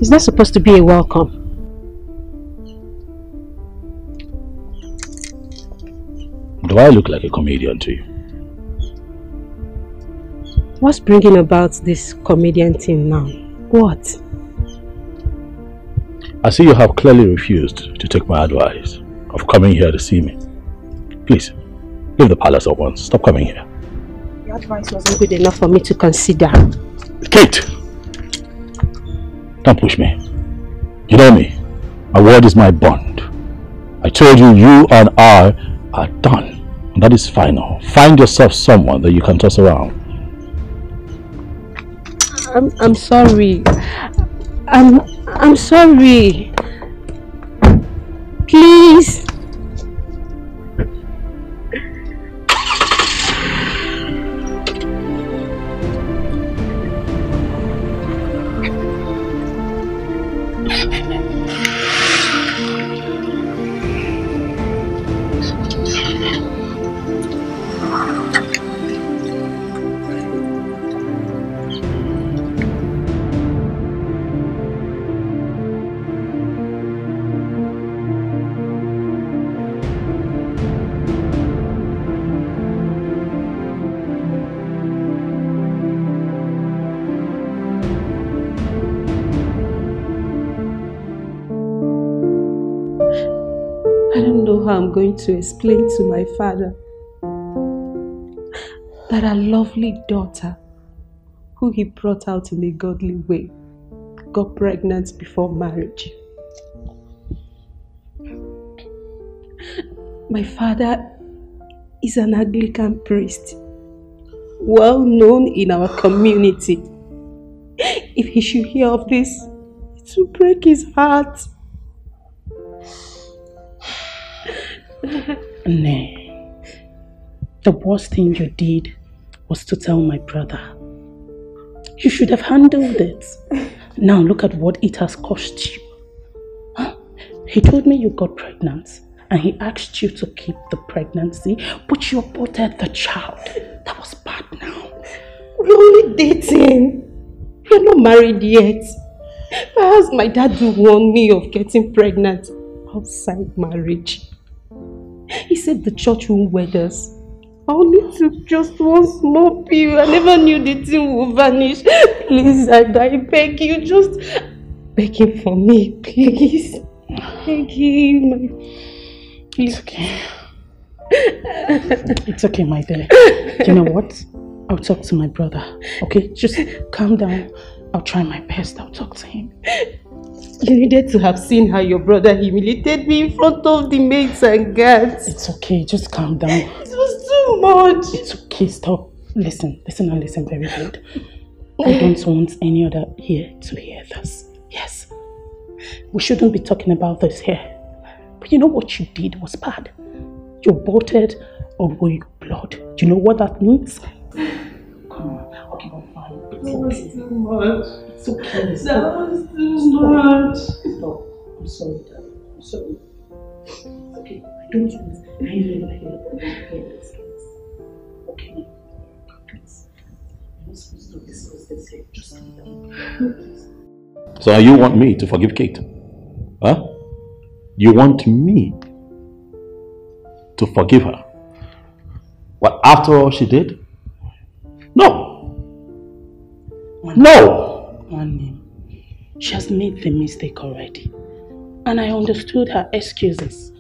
Is that supposed to be a welcome? Do I look like a comedian to you? What's bringing about this comedian thing now? What? I see you have clearly refused to take my advice of coming here to see me. Please, leave the palace at once. Stop coming here. Your advice wasn't good enough for me to consider. Kate! Don't push me. You know me. My word is my bond. I told you, you and I are done. And that is final. Find yourself someone that you can toss around. I'm sorry. I'm sorry. Please. How I'm going to explain to my father that our lovely daughter, who he brought out in a godly way, got pregnant before marriage. My father is an Anglican priest, well known in our community. If he should hear of this, it will break his heart. Nay, the worst thing you did was to tell my brother. You should have handled it. Now look at what it has cost you. Huh? He told me you got pregnant and he asked you to keep the pregnancy, but you aborted the child. That was bad now. We're only dating. We're not married yet. Perhaps my dad will warn me of getting pregnant outside marriage. He said the church won't wed us. I only took just one small pill. I never knew the thing would vanish. Please, I beg you, just beg him for me, please. Beg him. It's okay. It's okay, my dear. You know what? I'll talk to my brother. Okay, just calm down. I'll try my best. I'll talk to him. You needed to have seen how your brother humiliated me in front of the maids and guards. It's okay, just calm down. It was too much. It's okay, stop. Listen and listen very good. I don't want any other here to hear this. Yes, we shouldn't be talking about this here. But you know what you did was bad. You aborted a royal blood. Do you know what that means? Come on. Okay, I'm fine. It's okay. Too much. It's okay. That was too much. Stop. I'm sorry, Dad. I'm sorry. It's okay. I don't want any other here. Okay? Please. You're not supposed to discuss this here. Just calm down. So you want me to forgive Kate? Huh? You want me to forgive her? What, after all she did? No! No! One, she has made the mistake already. And I understood her excuses,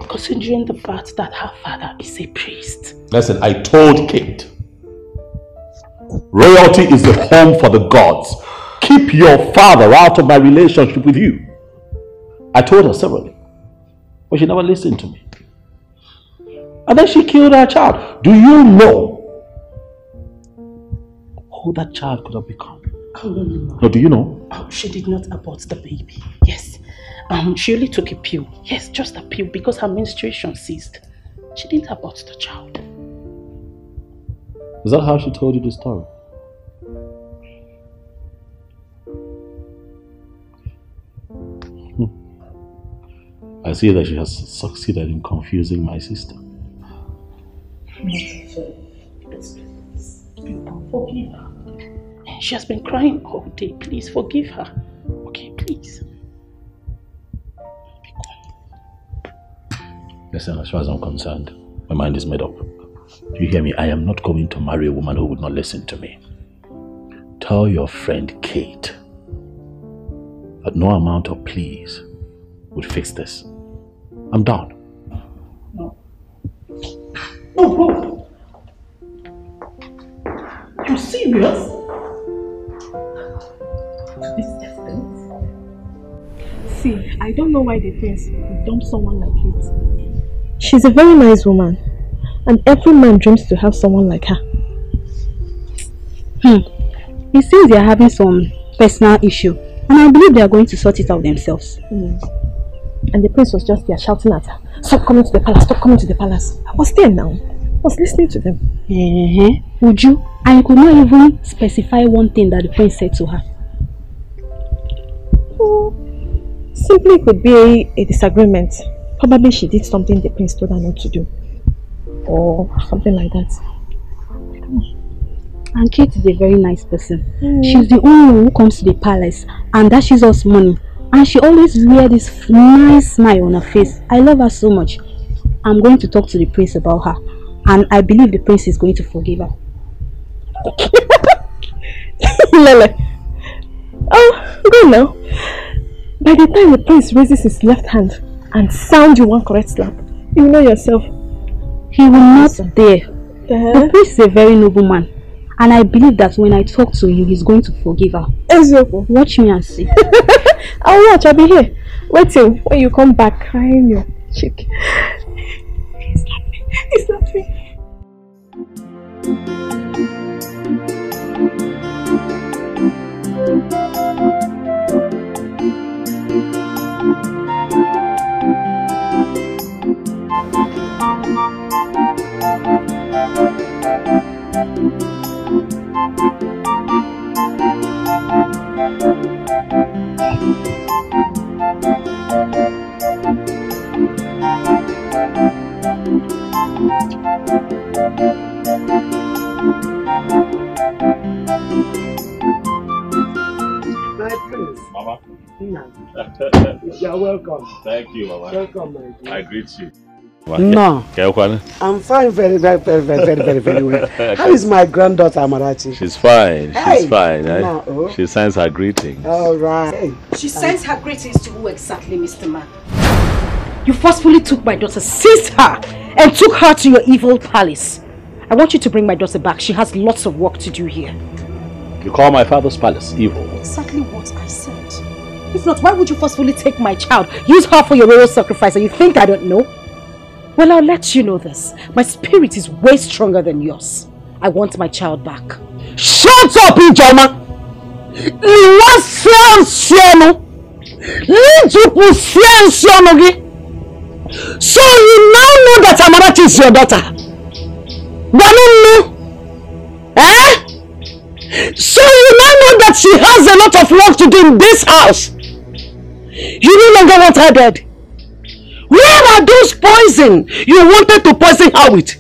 considering the fact that her father is a priest. Listen, I told Kate, royalty is the home for the gods. Keep your father out of my relationship with you. I told her severally, but she never listened to me. And then she killed her child. Do you know who that child could have become? Oh, no. No, do you know? She did not abort the baby. Yes. She only took a pill. Yes, just a pill because her menstruation ceased. She didn't abort the child. Is that how she told you the story? I see that she has succeeded in confusing my sister. Forgive her. She has been crying all day. Please forgive her. Okay, please. Listen, as far as I'm concerned, my mind is made up. You hear me? I am not going to marry a woman who would not listen to me. Tell your friend Kate that no amount of pleas would fix this. I'm done. No. Oh, you're serious? See, I don't know why they think you dump someone like Kate. She's a very nice woman, and every man dreams to have someone like her. It seems they are having some personal issue, and I believe they are going to sort it out themselves. And the prince was just there shouting at her, "Stop coming to the palace, stop coming to the palace." I was there now. I was listening to them. Uju, and you could not even specify one thing that the prince said to her. Simply could be a disagreement. Probably she did something the prince told her not to do. Or something like that. And Kate is a very nice person. She's the only one who comes to the palace and dashes us money. And she always wears this nice smile on her face. I love her so much. I'm going to talk to the prince about her. And I believe the prince is going to forgive her. Lele. Oh, go now. By the time the prince raises his left hand and sounds you one correct slap, you know yourself. He will not dare. The prince is a very noble man. And I believe that when I talk to him, he's going to forgive her. Ezoko. Watch me and see. I'll watch, I'll be here. Wait till when you come back crying your cheek. It's not me. It's not me. Mama. You're welcome. Thank you, Mama. Welcome, my dear. I greet you. No. I'm fine, very well. How is my granddaughter Amarachi? She's fine. She's Hey. fine. No, oh. She sends her greetings. All right. She sends her greetings to who exactly, Mr. Man? You forcefully took my daughter, seized her, and took her to your evil palace. I want you to bring my daughter back. She has lots of work to do here. You call my father's palace evil? Exactly what I said. If not, why would you forcefully take my child? Use her for your royal sacrifice, and you think I don't know? Well, I'll let you know this. My spirit is way stronger than yours. I want my child back. Shut up, Ijoma! You want siano? So you now know that Amarachi is your daughter? Eh? So you now know that she has a lot of work to do in this house? You no longer want her dead? Where are those poison you wanted to poison her with?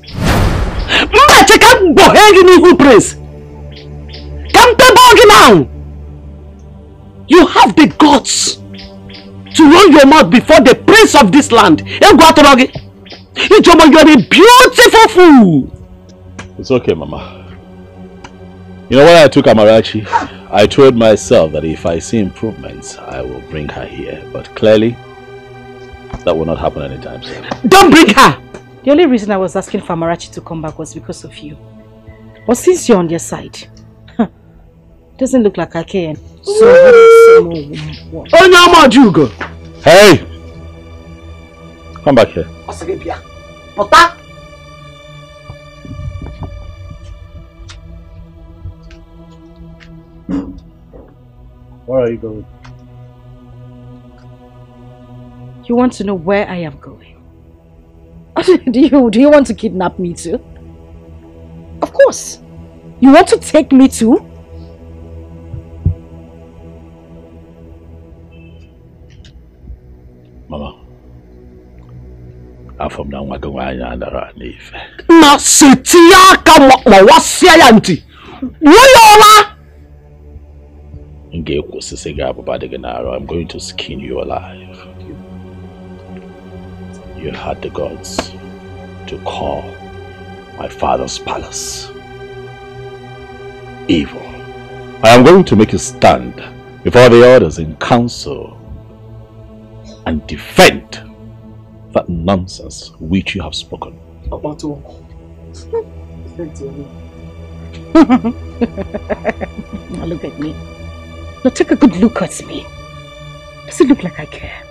Now. You have the guts to run your mouth before the prince of this land. You are a beautiful fool. It's okay, Mama. You know, when I took Amarachi, I told myself that if I see improvements, I will bring her here. But clearly, that will not happen anytime soon. Don't bring her! The only reason I was asking for Amarachi to come back was because of you. But since you're on their side, doesn't look like I can. So, hey! Come back here. Where are you going? You want to know where I am going? Do you want to kidnap me too? Of course. You want to take me too? Mama, I'm from now on. Na sitiya ka wasia yanti. Woyola. I'm going to skin you alive. You had the gods to call my father's palace evil. I am going to make a stand before the others in council and defend that nonsense which you have spoken. Now look at me. Now take a good look at me. Does it look like I care?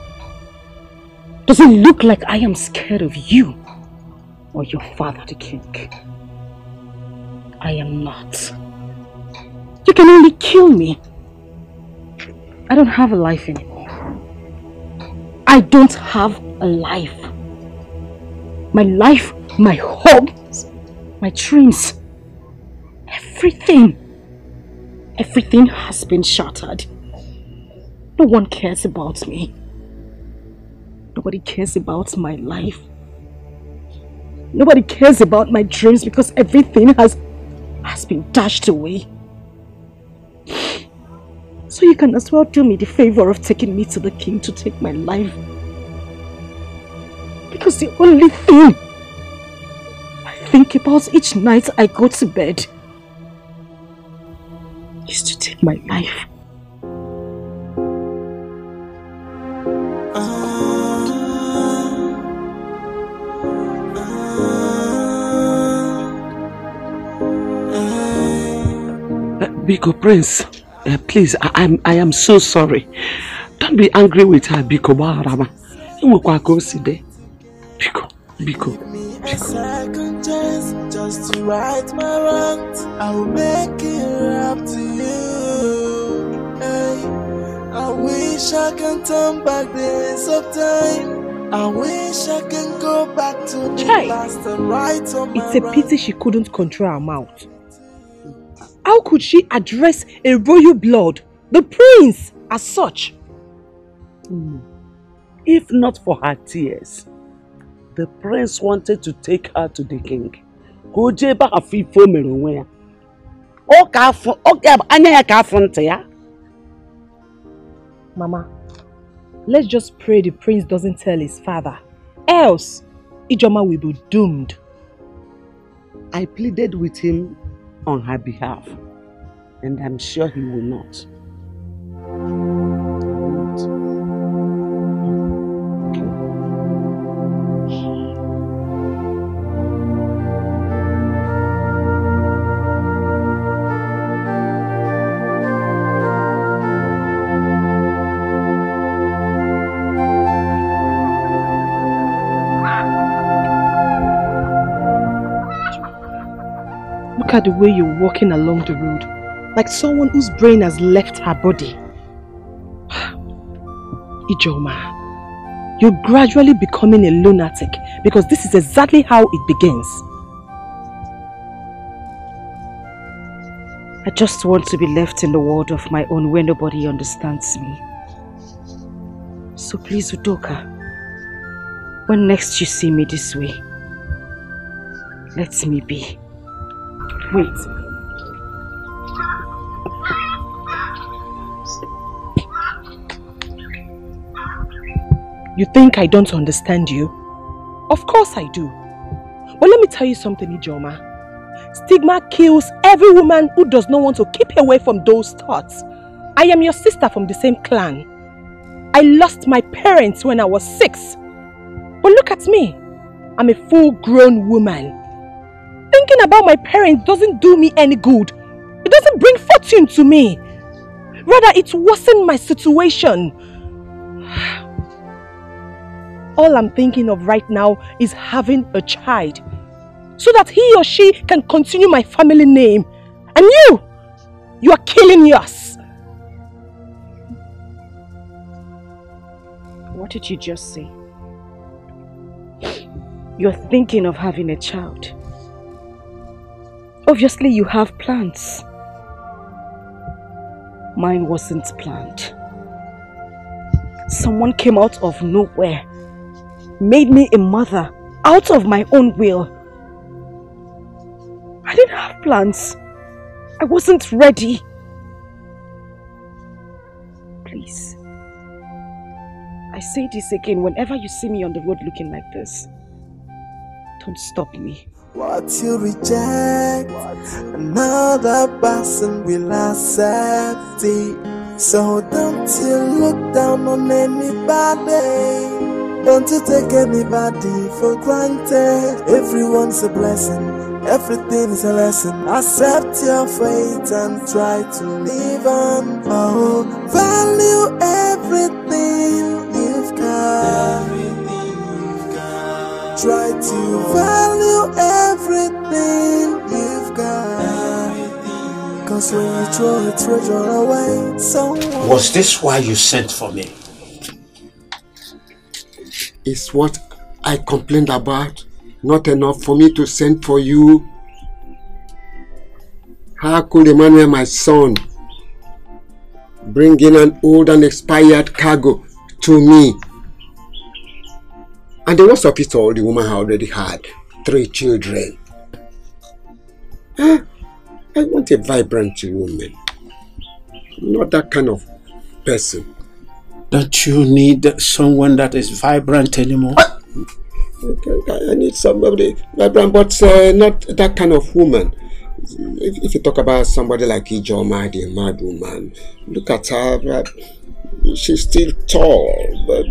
Does it look like I am scared of you or your father, the king? I am not. You can only kill me. I don't have a life anymore. I don't have a life. My life, my hopes, my dreams, everything has been shattered. No one cares about me. Nobody cares about my life. Nobody cares about my dreams because everything has been dashed away. So you can as well do me the favor of taking me to the king to take my life. Because the only thing I think about each night I go to bed is to take my life. Biko Prince, please, I am so sorry. Don't be angry with her, Biko Baharama. Biko. A second chance just to right my wrongs. I will make it up to you. Hey, I wish I can turn back the hands of time. I wish I can go back to the past and right on my It's a pity she couldn't control her mouth. How could she address a royal blood, the prince, as such? If not for her tears, the prince wanted to take her to the king. Mama, let's just pray the prince doesn't tell his father. Else, Ijoma will be doomed. I pleaded with him on her behalf, and I'm sure he will not. Look at the way you're walking along the road, like someone whose brain has left her body. Ijoma, you're gradually becoming a lunatic because this is exactly how it begins. I just want to be left in the world of my own where nobody understands me. So please, Udoka, when next you see me this way, let me be. Wait. You think I don't understand you? Of course I do. But let me tell you something, Ijoma. Stigma kills every woman who does not want to keep away from those thoughts. I am your sister from the same clan. I lost my parents when I was 6. But look at me. I'm a full-grown woman. Thinking about my parents doesn't do me any good. It doesn't bring fortune to me. Rather, it worsens my situation. All I'm thinking of right now is having a child, so that he or she can continue my family name. And you are killing yours. What did you just say? You're thinking of having a child. Obviously, you have plans. Mine wasn't planned. Someone came out of nowhere, made me a mother out of my own will. I didn't have plans. I wasn't ready. Please. I say this again, whenever you see me on the road looking like this, don't stop me. What you reject, another person will accept it. So don't you look down on anybody. Don't you take anybody for granted. Everyone's a blessing, everything is a lesson. Accept your fate and try to live on. Oh, value everything you've got. Try to value everything you've got. Cause when you throw a treasure away, someone... Was this why you sent for me? It's what I complained about. Not enough for me to send for you. How could Emmanuel, my son, bring in an old and expired cargo to me? And the worst of it all, the woman already had 3 children. I want a vibrant woman. Not that kind of person. Don't you need someone that is vibrant anymore? I need somebody vibrant, but not that kind of woman. If you talk about somebody like Ijoma, the mad woman, look at her. She's still tall, but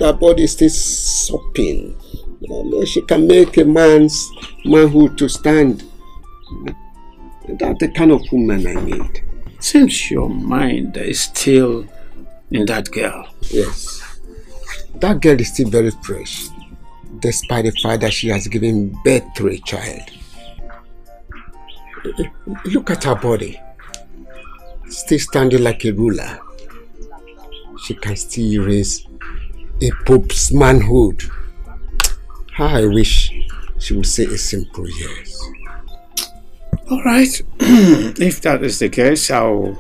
her body is still sopping. She can make a man's manhood to stand. That's the kind of woman I need. Seems your mind is still in that girl. Yes. That girl is still very fresh, despite the fact that she has given birth to a child. Look at her body. Still standing like a ruler. She can still raise a pope's manhood. How I wish she would say a simple yes. Alright, if that is the case, I'll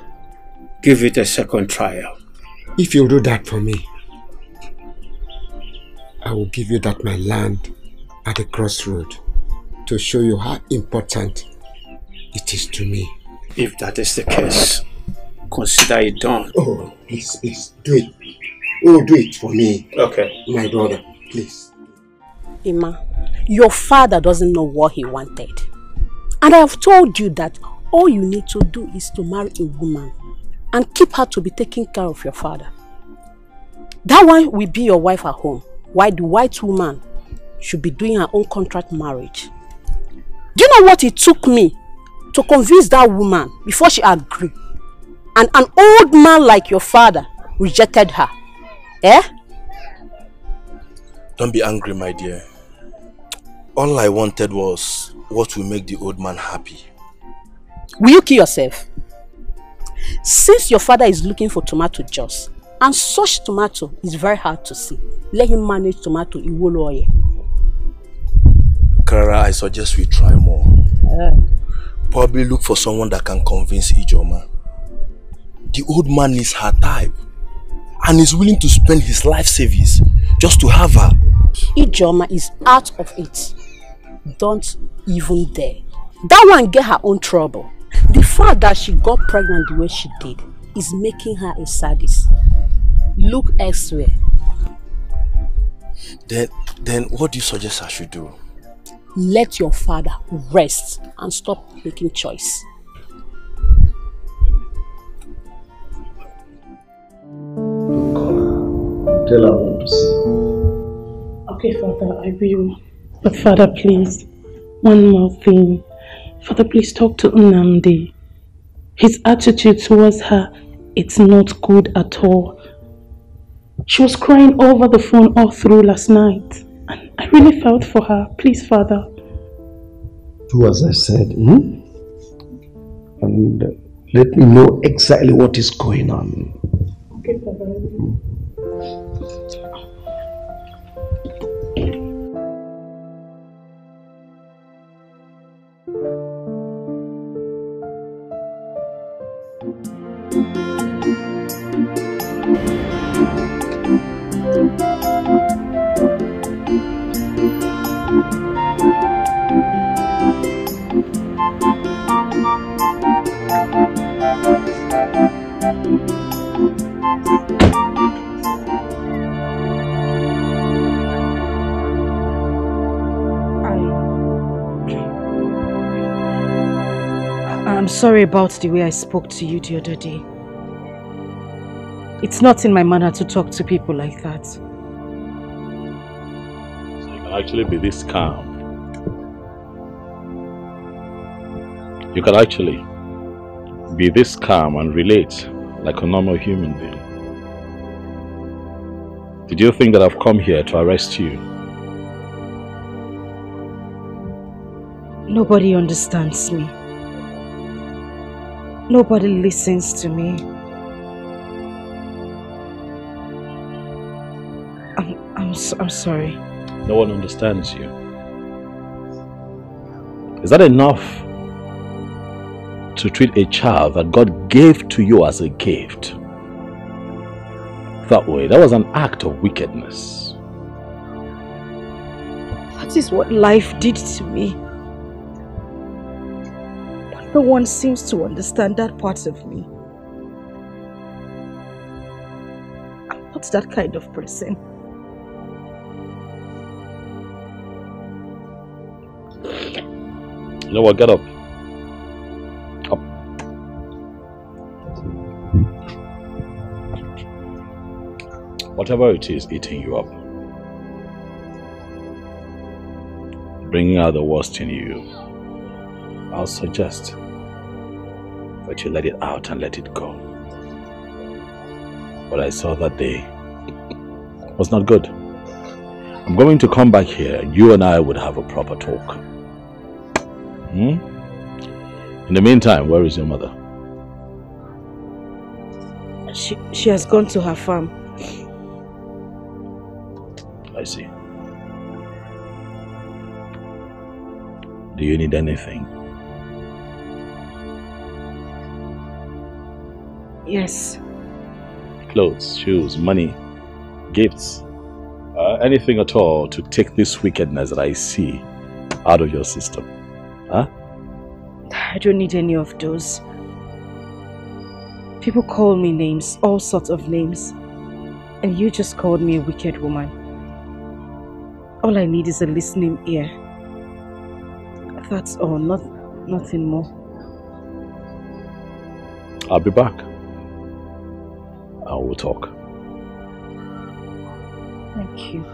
give it a second trial. If you do that for me, I will give you that my land at the crossroad to show you how important it is to me. If that is the case, consider it done. Oh, please, do it. Oh, do it for me. Okay. My brother, please. Emma, your father doesn't know what he wanted. And I have told you that all you need to do is to marry a woman and keep her to be taking care of your father. That one will be your wife at home, while the white woman should be doing her own contract marriage. Do you know what it took me to convince that woman before she agreed? And an old man like your father rejected her. Eh? Don't be angry, my dear. All I wanted was what will make the old man happy. Will you kill yourself? Since your father is looking for tomato juice, and such tomato is very hard to see, let him manage tomato in Woloye. Clara, I suggest we try more. Probably look for someone that can convince Ijoma. The old man is her type and is willing to spend his life savings just to have her. Ijoma is out of it. Don't even dare. That one get her own trouble. The fact that she got pregnant the way she did is making her a sadist. Look elsewhere. Then what do you suggest I should do? Let your father rest and stop making choice. Tell her what to say. Okay, Father, I will. But Father, please, one more thing. Father, please talk to Nnamdi. His attitude towards her, it's not good at all. She was crying over the phone all through last night. And I really felt for her. Please, Father. Do as I said, and let me know exactly what is going on. Okay, Father. sorry about the way I spoke to you the other day. It's not in my manner to talk to people like that. So you can actually be this calm. You can actually be this calm and relate like a normal human being. Did you think that I've come here to arrest you? Nobody understands me. Nobody listens to me. I'm sorry. No one understands you. Is that enough to treat a child that God gave to you as a gift that way? That was an act of wickedness. That is what life did to me. But no one seems to understand that part of me. I'm not that kind of person. You know what? Get up. Up. Whatever it is eating you up, bringing out the worst in you, I'll suggest that you let it out and let it go. What I saw that day was not good. I'm going to come back here. You and I would have a proper talk. In the meantime, where is your mother? She has gone to her farm. I see. Do you need anything? Yes. Clothes, shoes, money, gifts, anything at all to take this wickedness that I see out of your system. Huh? I don't need any of those. People call me names, all sorts of names. And you just called me a wicked woman. All I need is a listening ear. That's all, nothing more. I'll be back. I will talk. Thank you.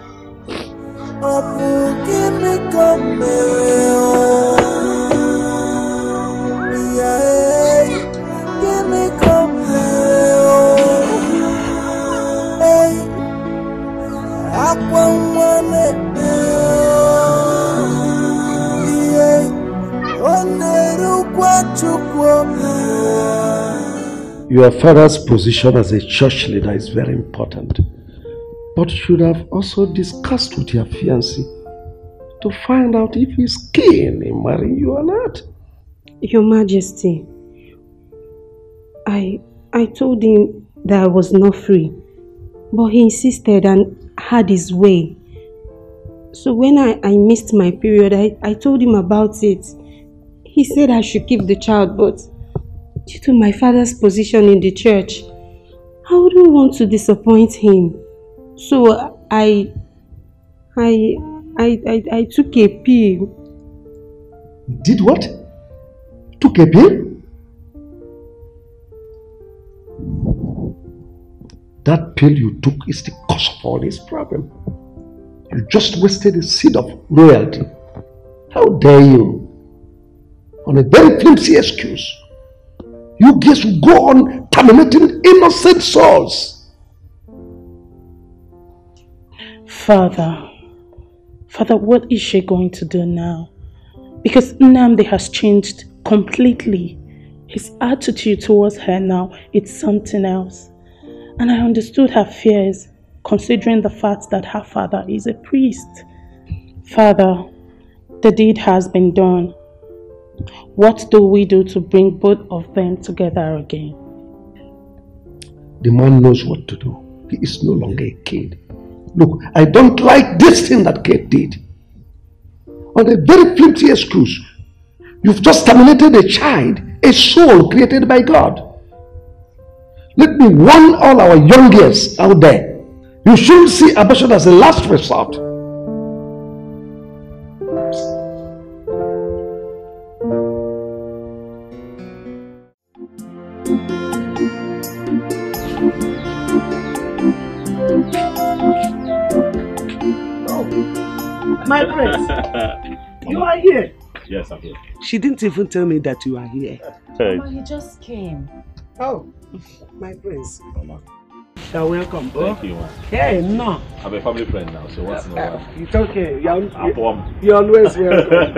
Your father's position as a church leader is very important, but you should have also discussed with your fiancé to find out if he's keen in marrying you or not. Your Majesty, I told him that I was not free, but he insisted and had his way. So when I missed my period, I told him about it. He said I should keep the child, but due to my father's position in the church, I wouldn't want to disappoint him. So I took a pill. Did what? Took a pill? That pill you took is the cause of all this problem. You just wasted the seed of royalty. How dare you? On a very flimsy excuse, you guys will go on terminating innocent souls. Father, what is she going to do now? Because Nnamdi has changed completely. His attitude towards her now, it's something else. And I understood her fears, considering the fact that her father is a priest. Father, the deed has been done. What do we do to bring both of them together again? The man knows what to do. He is no longer a kid. Look, I don't like this thing that Kate did. On a very flimsy excuse, you've just terminated a child, a soul created by God. Let me warn all our young girls out there. You shouldn't see abortion as a last resort. My prince, you are here. Yes, I'm here. She didn't even tell me that you are here. Mama, he just came. Oh, my prince. You're welcome. Thank you, man. Hey, no. I'm a family friend now, so once in a while. It's okay. You're Thank always welcome.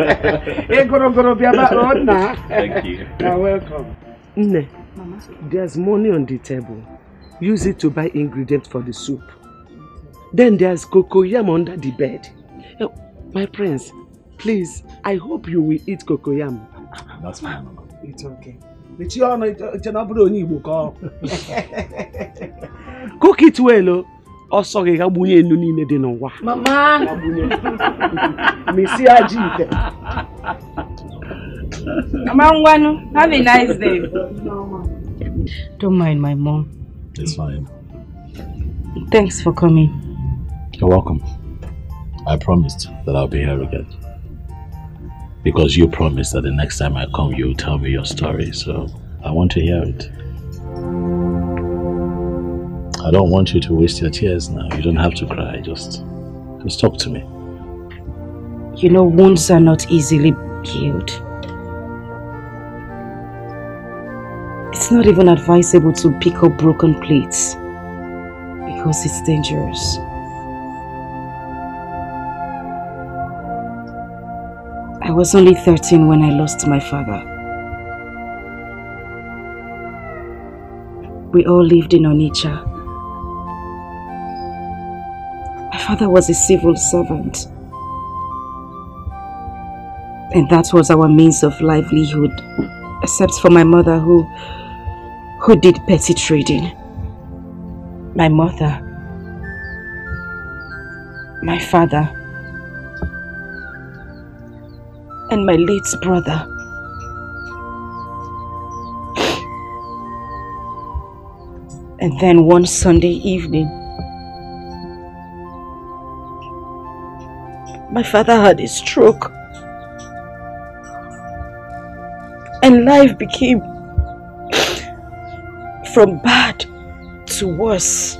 Hey, go be about road now. Thank you. You're welcome. Nne, there's money on the table. Use it to buy ingredients for the soup. Then there's cocoyam under the bed. My prince, please, I hope you will eat cocoyam. That's fine, Mama. It's okay. Cook it well, oh. Also, Mama! Mama, have a nice day. Don't mind my mom. It's fine. Thanks for coming. You're welcome. I promised that I'll be here again. Because you promised that the next time I come, you'll tell me your story, so I want to hear it. I don't want you to waste your tears now. You don't have to cry. Just talk to me. You know, wounds are not easily healed. It's not even advisable to pick up broken plates because it's dangerous. I was only 13 when I lost my father. We all lived in Onitsha. My father was a civil servant. And that was our means of livelihood, except for my mother who did petty trading. My mother, my father, and my late brother. And then one Sunday evening, my father had a stroke. And life became from bad to worse.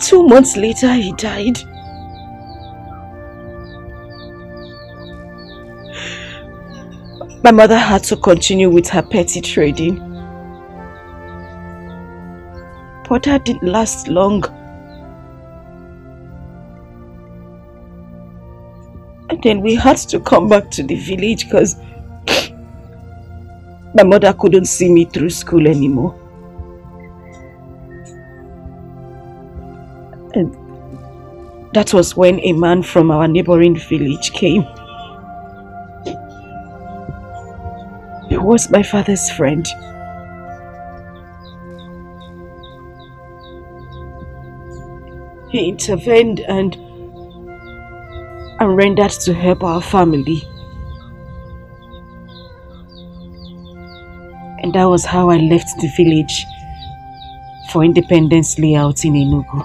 2 months later, he died. My mother had to continue with her petty trading. But that didn't last long. And then we had to come back to the village because my mother couldn't see me through school anymore. And that was when a man from our neighboring village came. He was my father's friend. He intervened and rendered to help our family. And that was how I left the village for Independence Layout in Enugu.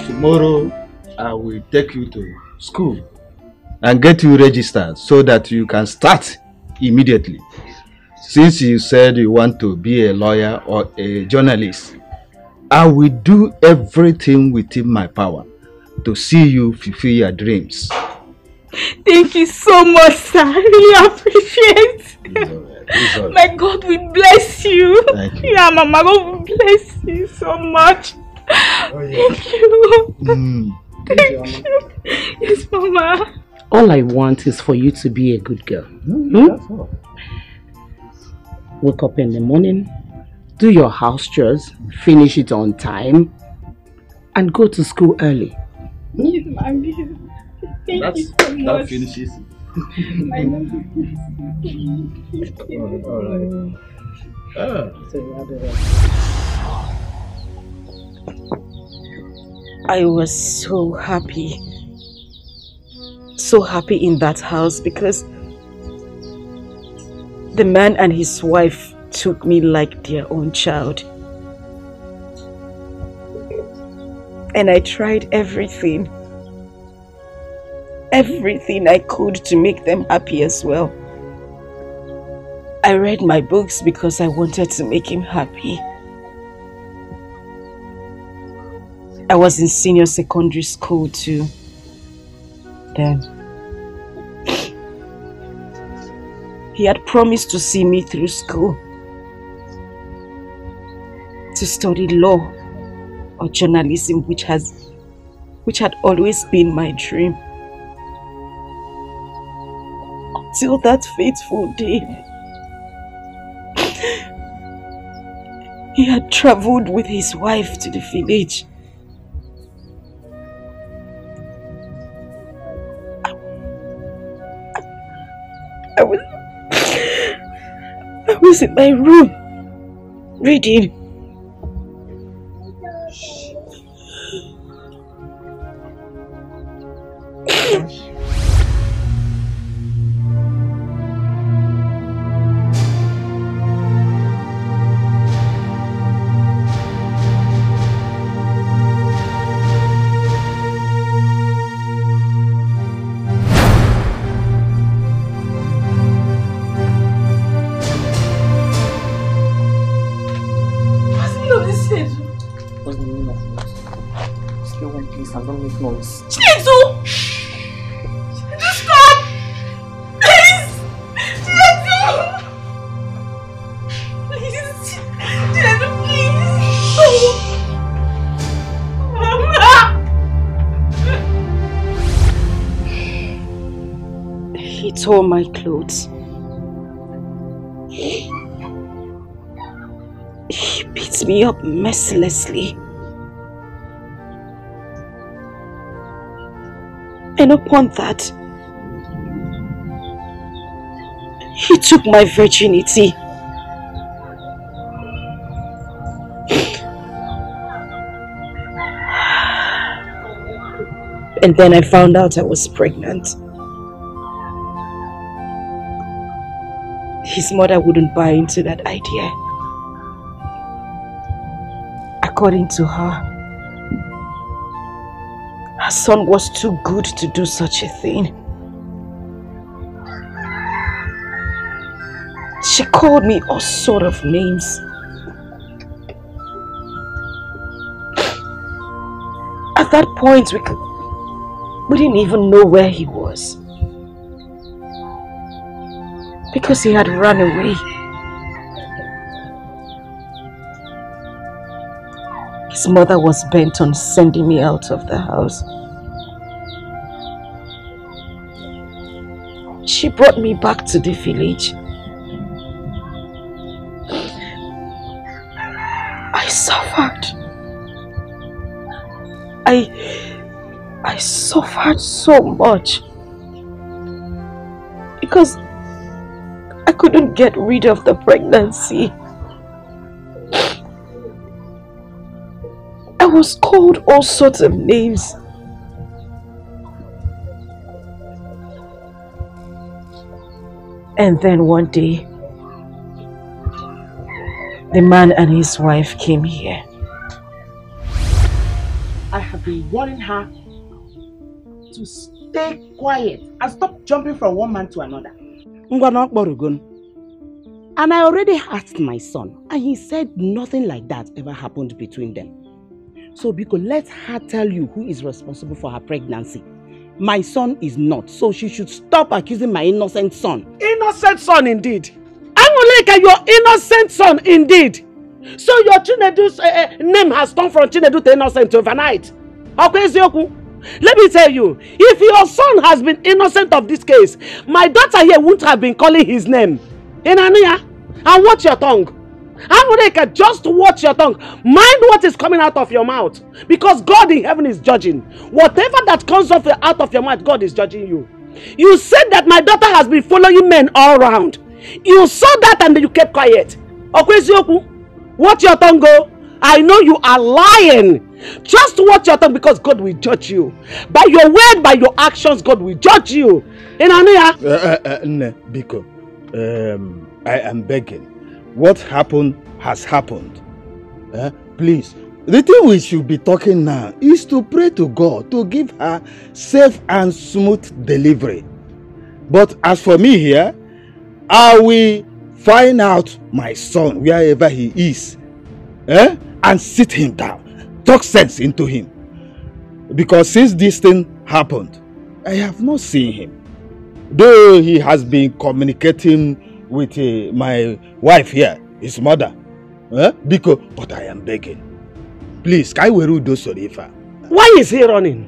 Tomorrow, I will take you to school and get you registered so that you can start immediately. Since you said you want to be a lawyer or a journalist, I will do everything within my power to see you fulfill your dreams. Thank you so much, sir. I really appreciate it. My God will bless you. Thank you. Yeah, Mama, God will bless you so much. Thank you. Thank you. Yes, Mama. All I want is for you to be a good girl. That's all. Wake up in the morning, do your house chores, finish it on time, and go to school early. Yes, Mommy. Thank you so much. That finishes it. I love you. All right. I was so happy. So happy in that house because the man and his wife took me like their own child. And I tried everything I could to make them happy as well. I read my books because I wanted to make him happy. I was in senior secondary school too. Then he had promised to see me through school, to study law or journalism, which had always been my dream. Till that fateful day, he had traveled with his wife to the village. I was in my room reading. Tore my clothes. He beats me up mercilessly. And upon that, he took my virginity. And then I found out I was pregnant. His mother wouldn't buy into that idea. According to her, her son was too good to do such a thing. She called me all sort of names. At that point, we didn't even know where he was. Because he had run away. His mother was bent on sending me out of the house. She brought me back to the village. I suffered. I suffered so much. Because I couldn't get rid of the pregnancy. I was called all sorts of names. And then one day, the man and his wife came here. I have been warning her to stay quiet and stop jumping from one man to another. And I already asked my son, and he said nothing like that ever happened between them. So Biko, let her tell you who is responsible for her pregnancy. My son is not, so she should stop accusing my innocent son. Innocent son indeed. I'm Amuleka, your innocent son indeed. So your Chinedu's name has turned from Chinedu to innocent overnight. Let me tell you, if your son has been innocent of this case, my daughter here wouldn't have been calling his name. Inania, and watch your tongue. Amuleka, just watch your tongue. Mind what is coming out of your mouth. Because God in heaven is judging. Whatever that comes out of your mouth, God is judging you. You said that my daughter has been following men all around. You saw that and then you kept quiet. Watch your tongue go. I know you are lying. Just watch your tongue because God will judge you. By your word, by your actions, God will judge you. Biko, I am begging. What happened has happened. Please. The thing we should be talking now is to pray to God to give her safe and smooth delivery. But as for me here, I will find out my son wherever he is, and sit him down, talk sense into him. Because since this thing happened, I have not seen him. Though he has been communicating with my wife here, his mother, but I am begging. Please, Kaiweru do Sorifa. Why is he running?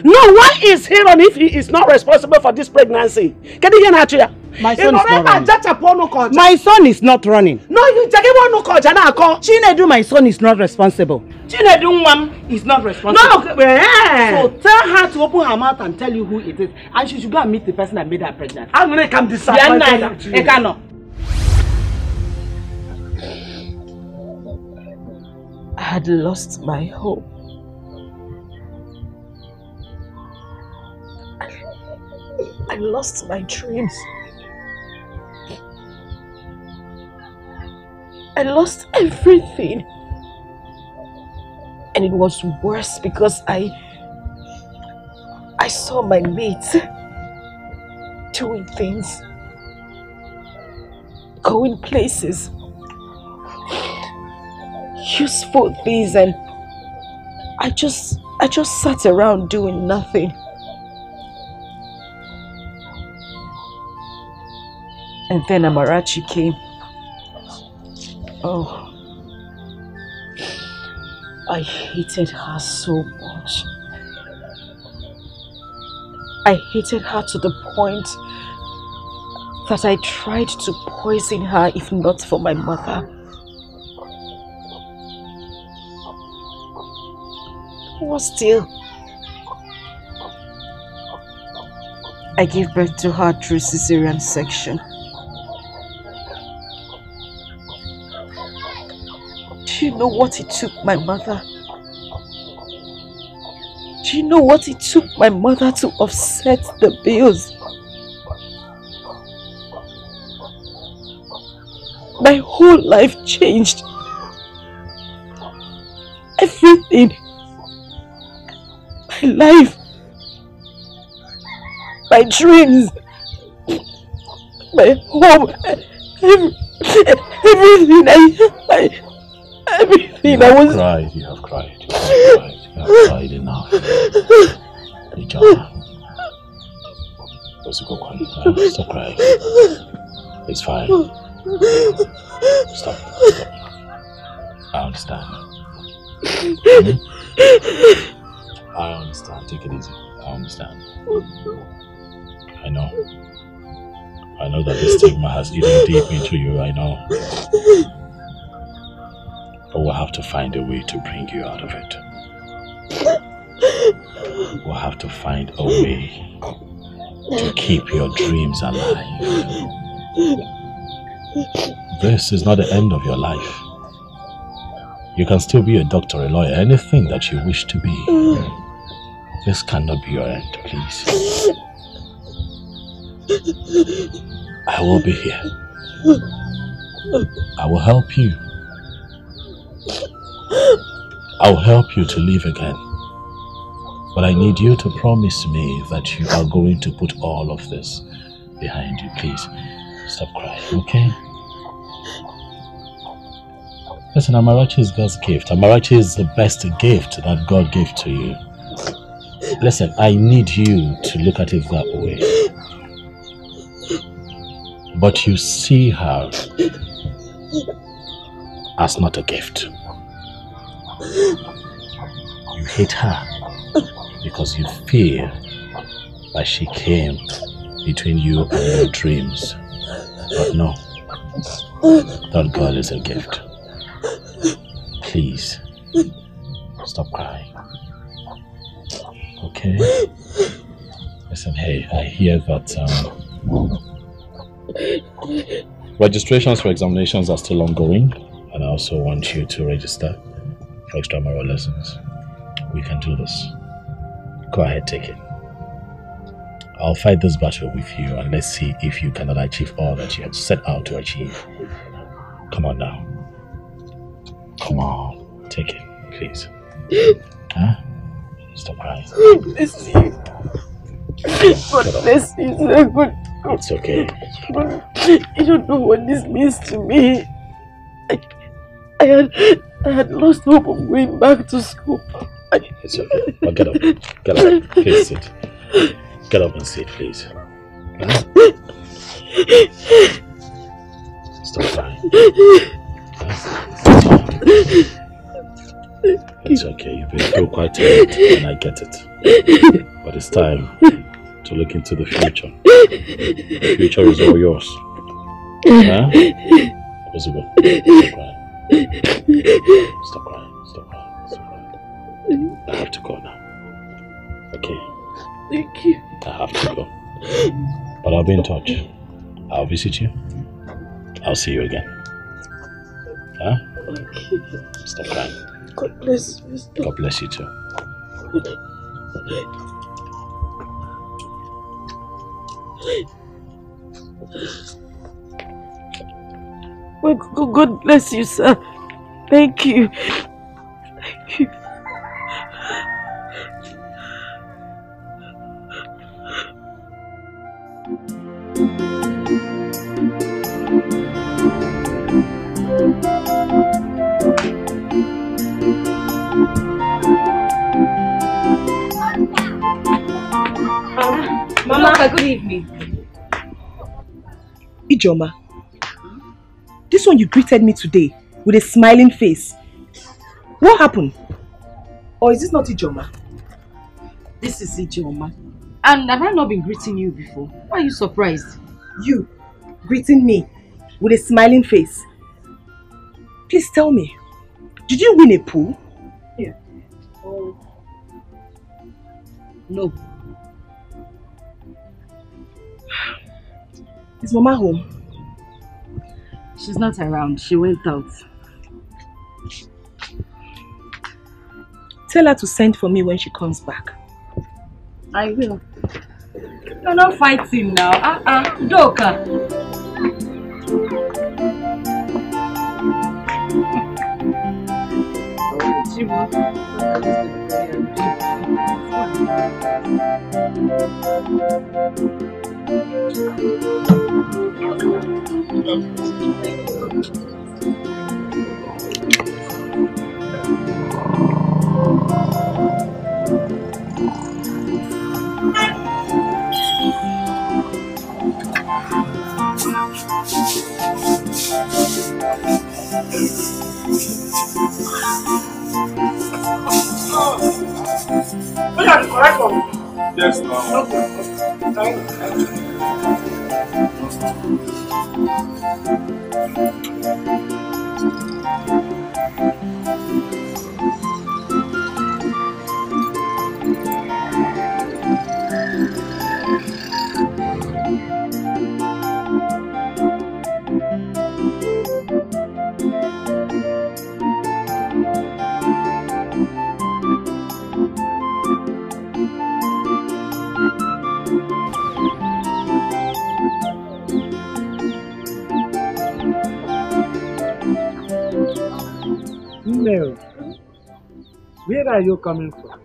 No, why is he running if he is not responsible for this pregnancy? Can you hear that? My son is not running. My son is not running. No, you Chinedu, my son is not responsible. Chinedu is not responsible. No, so tell her to open her mouth and tell you who it is. And she should go and meet the person that made her pregnant. I'm going to come disappointed to you. I had lost my hope. I lost my dreams. I lost everything. And it was worse because I saw my mates doing things, going places, useful things, and I just sat around doing nothing. And then Amarachi came. Oh, I hated her so much. I hated her to the point that I tried to poison her if not for my mother. But still, I gave birth to her through cesarean section. Do you know what it took my mother? Do you know what it took my mother to offset the bills? My whole life changed. Everything. My life. My dreams. My home. Everything everything I was... You have cried. You have cried enough. Stop crying. It's fine. Stop. I understand. I understand. Take it easy. I understand. I know that the stigma has eaten deep into you. I know. But we'll have to find a way to bring you out of it. We'll have to find a way to keep your dreams alive. This is not the end of your life. You can still be a doctor, a lawyer, anything that you wish to be. This cannot be your end, please. I will be here. I will help you. I'll help you to live again. But I need you to promise me that you are going to put all of this behind you. Please, stop crying, okay? Listen, Amarachi is God's gift. Amarachi is the best gift that God gave to you. Listen, I need you to look at it that way. But you see her as not a gift. You hate her because you feel that she came between you and your dreams. But no, that girl is a gift. Please, stop crying. Okay? Listen, hey, I hear that registrations for examinations are still ongoing, and I also want you to register for extramural lessons. We can do this. Go ahead, take it. I'll fight this battle with you, and let's see if you cannot achieve all that you had set out to achieve. Come on now. Come on, take it, please. Huh? Stop crying. Bless you. God bless you, sir. God. It's okay. You don't know what this means to me. I had lost hope of going back to school. It's okay. Oh, get up. Get up. Please sit. Get up and sit, please. Huh? Stop crying. Huh? It's okay. You've been through quite a lot, and I get it. But it's time to look into the future. The future is all yours. Huh? Possible. Stop crying. Stop crying. Stop crying. I have to go now. Okay. Thank you. I have to go. But I'll be in touch. I'll visit you. I'll see you again. Huh? Okay. Stop crying. God bless you. God bless you too. Well, God bless you, sir. Thank you. Thank you. Mama, good evening. Ijoma, this one you greeted me today with a smiling face. What happened? Or is this not Ijoma? This is Ijoma. And have I not been greeting you before? Why are you surprised? You greeting me with a smiling face. Please tell me, did you win a pool? Yeah. Oh. No. Is Mama home? She's not around. She went out. Tell her to send for me when she comes back. I will. You're not fighting now. Doka. Yes, ma'am. No. Where are you coming from?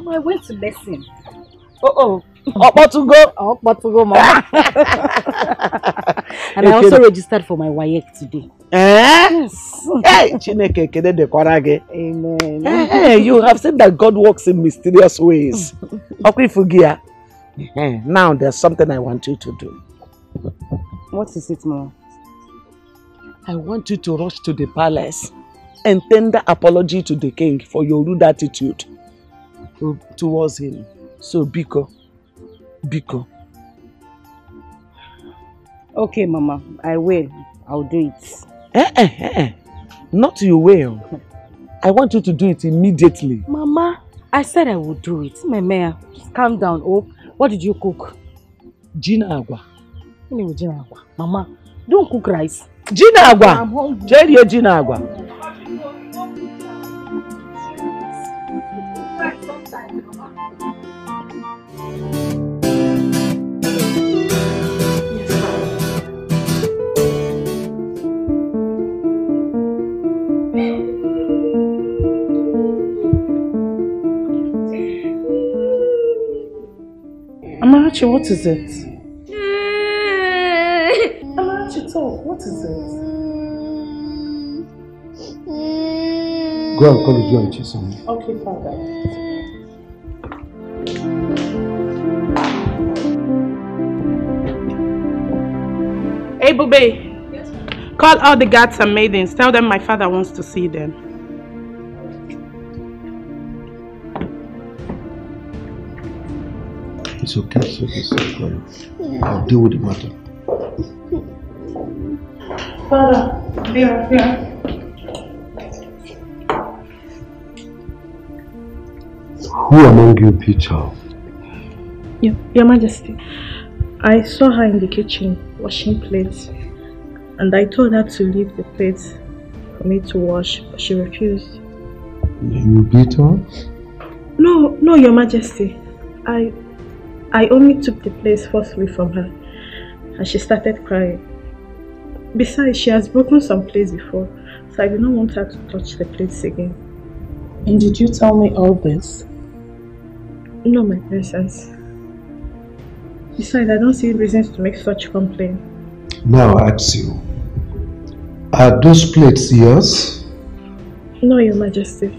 I went to lesson. Oh, to go, Mama. And I also registered for my WAEC today. Yes. Hey, Chineke kede de kwarage. Amen. Hey, you have said that God works in mysterious ways. Now there's something I want you to do. What is it, Mama? I want you to rush to the palace and tender apology to the king for your rude attitude towards him. So, Biko. Okay, Mama, I will. I'll do it. Not you will. I want you to do it immediately. Mama, I said I would do it. Mama, calm down. Oh, what did you cook? Gina agwa. Gina agwa. Mama, don't cook rice. Gina agwa. Jerry Gina agwa. Amarachi, what is it? Amarachi, talk. What is it? Go and call Uju and Chisom. Okay, Father. Hey, Bube. Yes, call all the guards and maidens. Tell them my father wants to see them. It's okay, it's okay. I'll deal with the matter. Father, here. Who among you beat her? Your Majesty, I saw her in the kitchen washing plates, and I told her to leave the plates for me to wash, but she refused. You beat her? No, Your Majesty. I only took the plates forcefully from her, and she started crying. Besides, she has broken some plates before, so I did not want her to touch the plates again. And did you tell me all this? No, my princess. Besides, I don't see reasons to make such complaint. Now I ask you, are those plates yours? No, Your Majesty.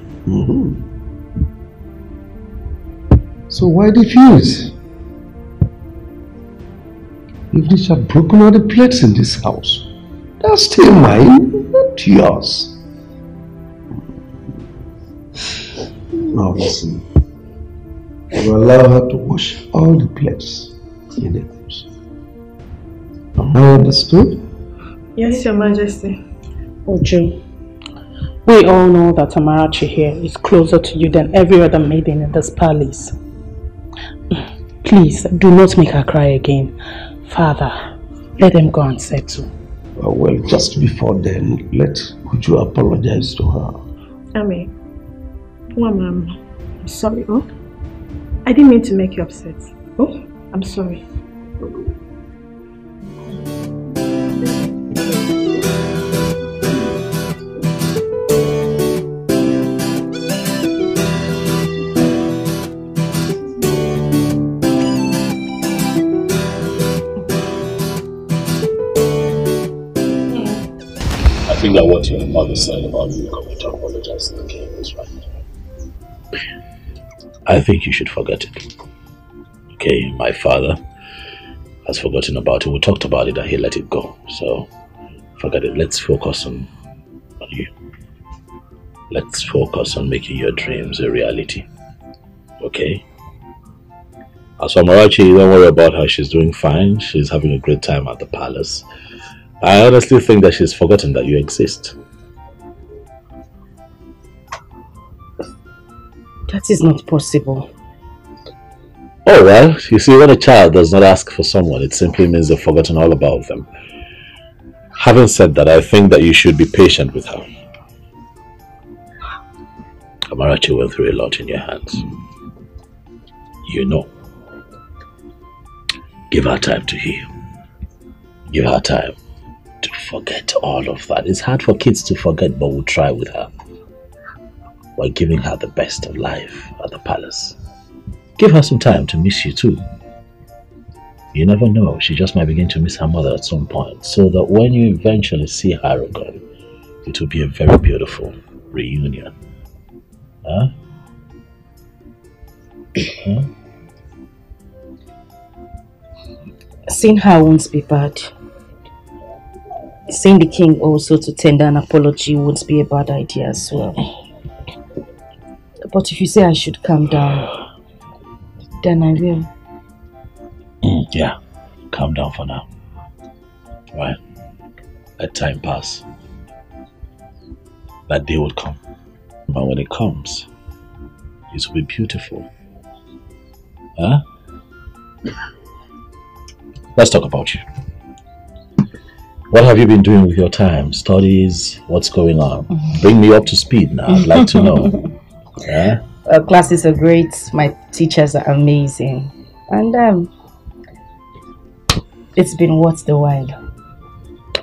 So why refuse? If they have broken all the plates in this house, they're still mine, not yours. Now listen, you allow her to wash all the plates in the house. Am I understood? Yes, Your Majesty. Uju, we all know that Amarachi here is closer to you than every other maiden in this palace. Please, do not make her cry again. Father, let them go and settle. Well, just before then, let Uju apologize to her. Ami, Mama, I'm sorry, oh? I didn't mean to make you upset. Oh, I'm sorry. I think that what your mother said about you coming to apologize to the king is right. I think you should forget it. Okay, my father has forgotten about it. We talked about it and he let it go. So, forget it. Let's focus on you. Let's focus on making your dreams a reality. Okay? As for Amarachi, don't worry about her. She's doing fine. She's having a great time at the palace. I honestly think that she's forgotten that you exist. That is not possible. Oh well, you see, when a child does not ask for someone, it simply means they've forgotten all about them. Having said that, I think that you should be patient with her. Amarachi went through a lot in your hands. You know. Give her time to heal. Give her time to forget all of that. It's hard for kids to forget, but we'll try with her. While giving her the best of life at the palace. Give her some time to miss you too. You never know, she just might begin to miss her mother at some point, so that when you eventually see her again, it will be a very beautiful reunion. Huh? Huh? Seeing her won't be bad. Seeing the king also to tender an apology won't be a bad idea as well. But if you say I should calm down, then I will. Yeah, calm down for now. Right? Let time pass. That day will come. But when it comes, it will be beautiful. Huh? Let's talk about you. What have you been doing with your time? Studies? What's going on? Bring me up to speed now. I'd like to know. Yeah? Classes are great. My teachers are amazing. And it's been worth the while.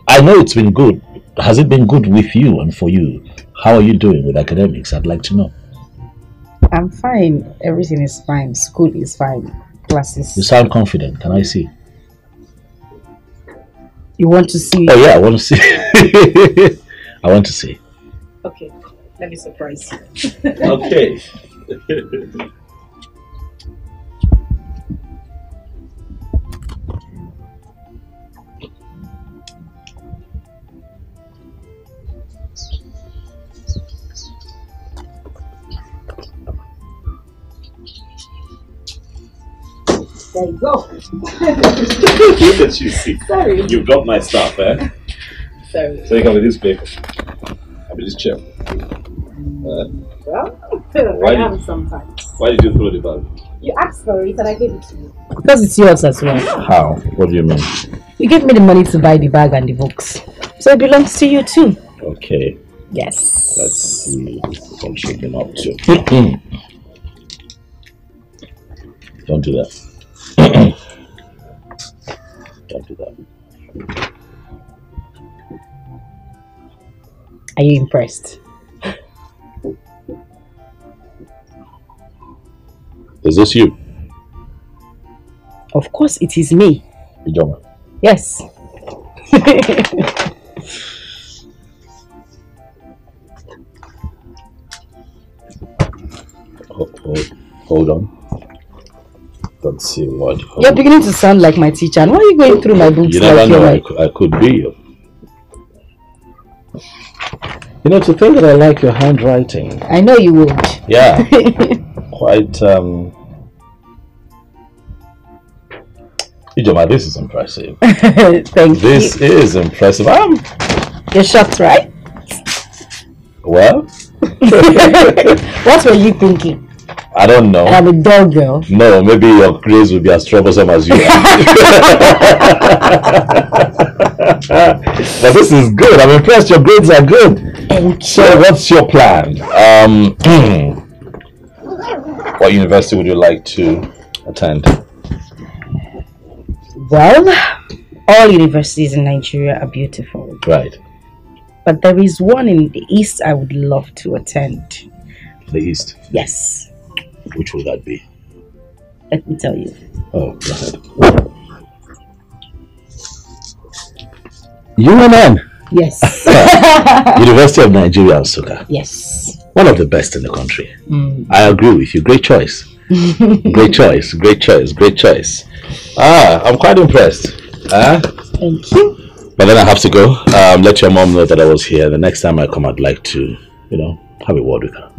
I know it's been good. Has it been good with you and for you? How are you doing with academics? I'd like to know. I'm fine. Everything is fine. School is fine. Classes. You sound confident. Can I see? You want to see? Oh yeah, I want to see. I want to see. Okay, let me surprise you. Okay. There you go. Look at you. Sorry. You've got my stuff, eh? Sorry. So you come with this paper. I'll be this chair. Well, Why I did- am sometimes. Why did you throw the bag? You asked for it and I gave it to you. Because it's yours as well. How? What do you mean? You gave me the money to buy the bag and the books. So it belongs to you too. Okay. Yes. Let's see what I'm shaking up to. Don't do that. Don't do that. Are you impressed? Is this you? Of course it is me. Ijoma. Yes. Hold on. Let's see what. You're beginning to sound like my teacher. And why are you going through my books? You never like know. you're I could be you. You know, to think that I like your handwriting. I know you would. Yeah. Quite, Ijoma, this is impressive. Thank This you. is impressive. You're shocked, right? Well, What were you thinking? I don't know. I'm a dog girl. No, maybe your grades will be as troublesome as you are. But this is good. I'm impressed. Your grades are good. Thank So, what's your plan? What university would you like to attend? Well, all universities in Nigeria are beautiful. Right. But there is one in the east I would love to attend. The East. Yes. Which will that be? Let me tell you. Oh, go ahead. UNN. Yes. University of Nigeria, Nsukka. Yes. One of the best in the country. Mm. I agree with you. Great choice. Great choice. Great choice. Great choice. I'm quite impressed. Thank you. But then I have to go. Let your mom know that I was here. The next time I come, I'd like to, have a word with her.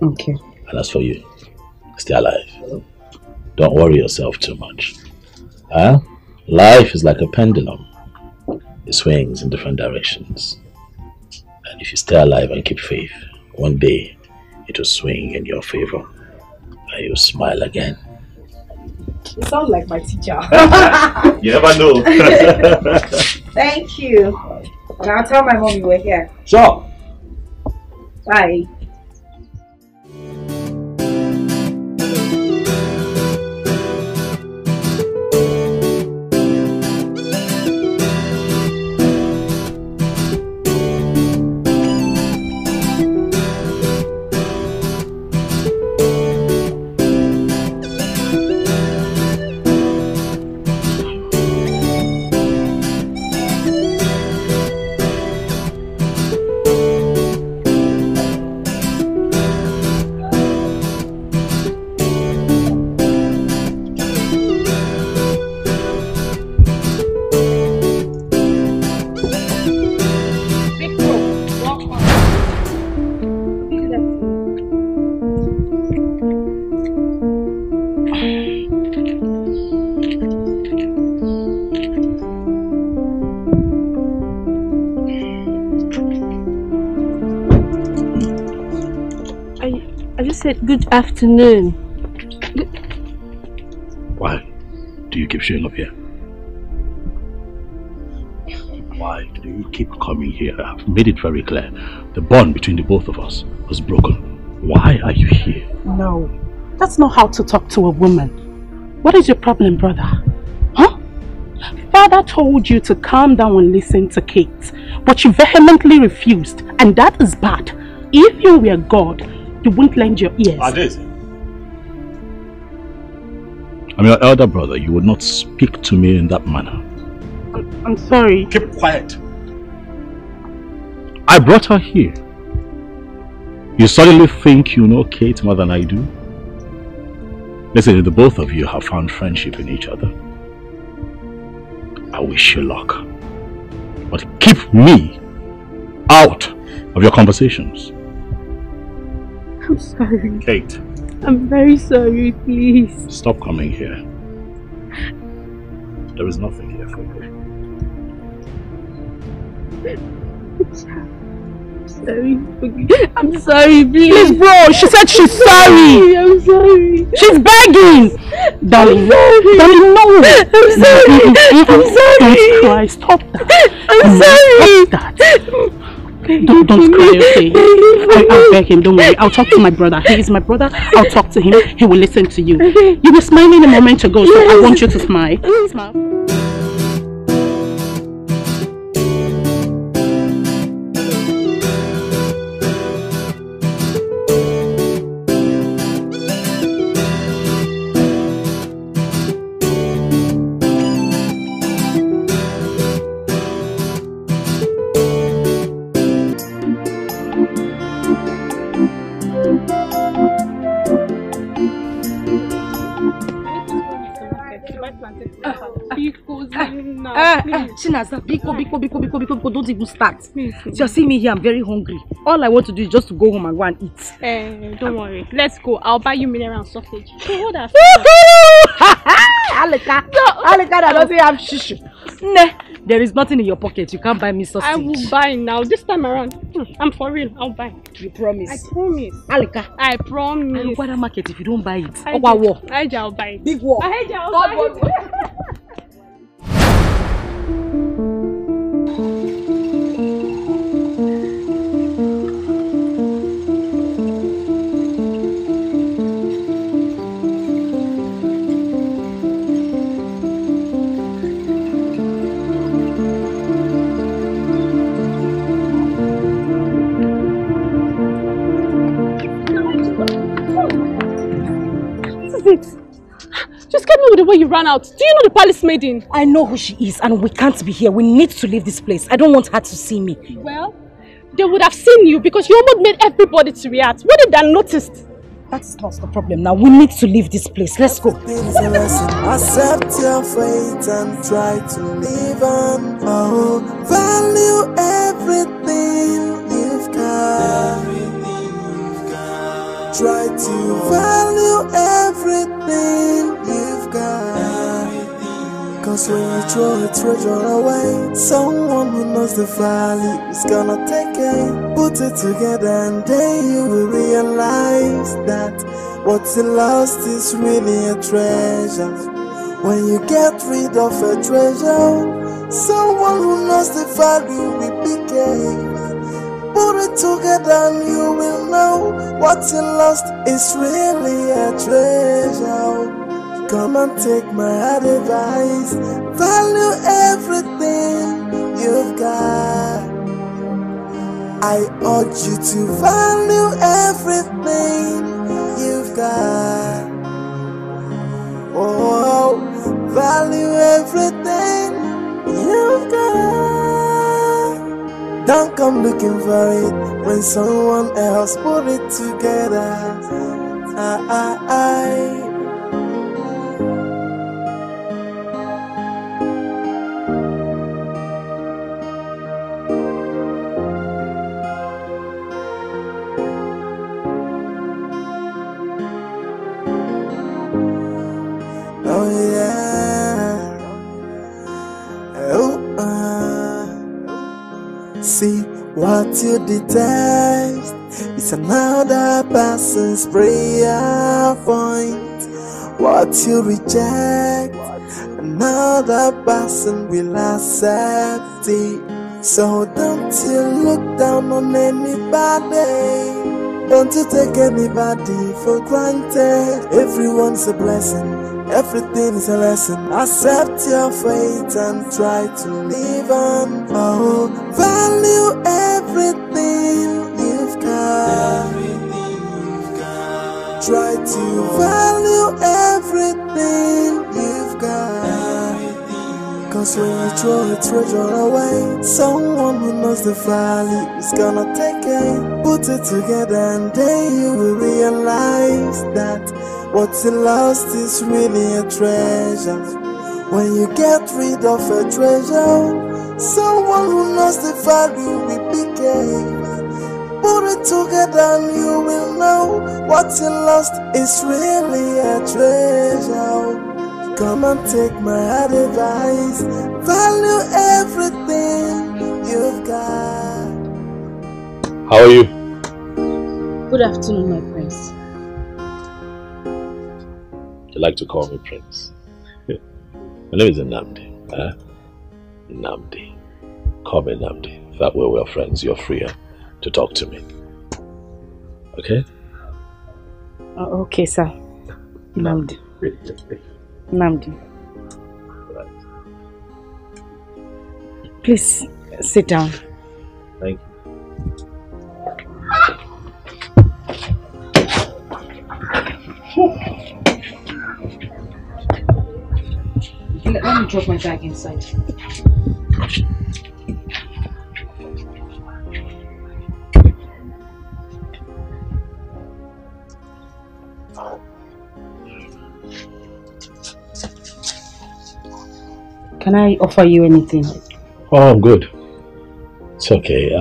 Okay. And as for you, stay alive. Don't worry yourself too much. Life is like a pendulum. It swings in different directions. And if you stay alive and keep faith, one day it will swing in your favor. And you'll smile again. You sound like my teacher. You never know. Thank you. And I'll tell my mom you were here. Sure. Bye. said good afternoon. Why do you keep showing up here? Why do you keep coming here? I've made it very clear. The bond between the both of us was broken. Why are you here? No, that's not how to talk to a woman. What is your problem, brother? Huh? Father told you to calm down and listen to Kate, but you vehemently refused, and that is bad. If you were God, you wouldn't lend your ears. I did. I'm your elder brother. You would not speak to me in that manner. I'm sorry. Keep quiet. I brought her here. You suddenly think you know Kate more than I do? Listen, the both of you have found friendship in each other. I wish you luck. But keep me out of your conversations. I'm sorry. Kate. I'm very sorry, please. Stop coming here. There is nothing here for you. I'm sorry, please. Please, bro, she said she's sorry. I'm sorry. She's begging. Darling, darling, no. I'm sorry. I'm sorry. Don't cry. Stop that. I'm sorry. Stop that. Don't cry, okay? I'll beg him, don't worry. I'll talk to my brother. He is my brother. I'll talk to him. He will listen to you. You were smiling a moment ago, so I want you to smile. Smile. Chinaza, biko, don't even start. You're seeing me here, I'm very hungry. All I want to do is just to go home and go and eat. Don't worry. Let's go. I'll buy you mineral and sausage. So hold on. Alika, I don't have shish. Nah, there is nothing in your pocket. You can't buy me sausage. I will buy now. This time around. I'm for real. I'll buy. You promise? I promise. Alika. I promise. I look at the market if you don't buy it. I'll buy it. Big war. I'll buy it. Just get me with the way you ran out. Do you know the palace maiden? I know who she is and we can't be here. We need to leave this place. I don't want her to see me. Well, they would have seen you because you almost made everybody to react. What did they notice? That's not the problem now. We need to leave this place. Let's go. Accept your fate and try to live on. Oh, value everything you've got. Try to value everything you've got. Cause when you throw a treasure away, someone who knows the value is gonna take it. Put it together and then you will realize that what you lost is really a treasure. When you get rid of a treasure, someone who knows the value will pick it. Put it together and you will know what you lost is really a treasure. Come and take my advice. Value everything you've got. I urge you to value everything you've got. Oh, value everything you've got. Don't come looking for it when someone else put it together. Oh yeah. See what you detest It's another person's prayer point. What you reject, another person will accept it. So don't you look down on anybody. Don't you take anybody for granted. Everyone's a blessing, everything is a lesson. Accept your fate and try to live on. Oh, value everything you've got. Try to value everything you've got. Cause when you throw a treasure away, someone who knows the value is gonna take it. Put it together and then you will realize that what you lost is really a treasure. When you get rid of a treasure, someone who knows the value will pick it. Put it together and you will know what you lost is really a treasure. Come and take my advice. Value everything you've got. How are you? Good afternoon, my prince. You like to call me Prince? My name is Nnamdi. Nnamdi. Call me Nnamdi. That way we're friends. You're freer to talk to me. Okay? Okay, sir. Nnamdi. Nnamdi. Please sit down. Thank you. Let me drop my bag inside. Can I offer you anything? Oh, I'm good. It's okay.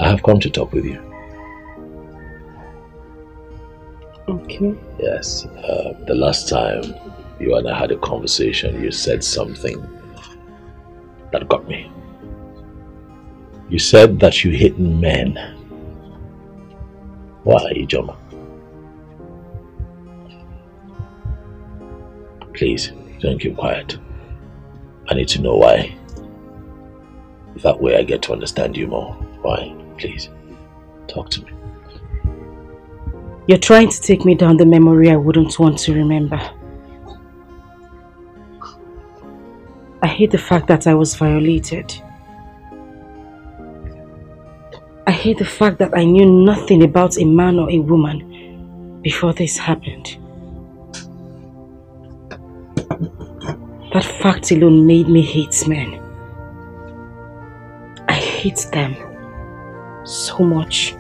I have come to talk with you. Okay. Yes. The last time you and I had a conversation, you said something that got me. You said that you hate men. Why, Ijoma? Please, don't keep quiet. I need to know why. That way I get to understand you more. Why? Please, talk to me. You're trying to take me down the memory I wouldn't want to remember. I hate the fact that I was violated. I hate the fact that I knew nothing about a man or a woman before this happened. That fact alone made me hate men. I hate them so much.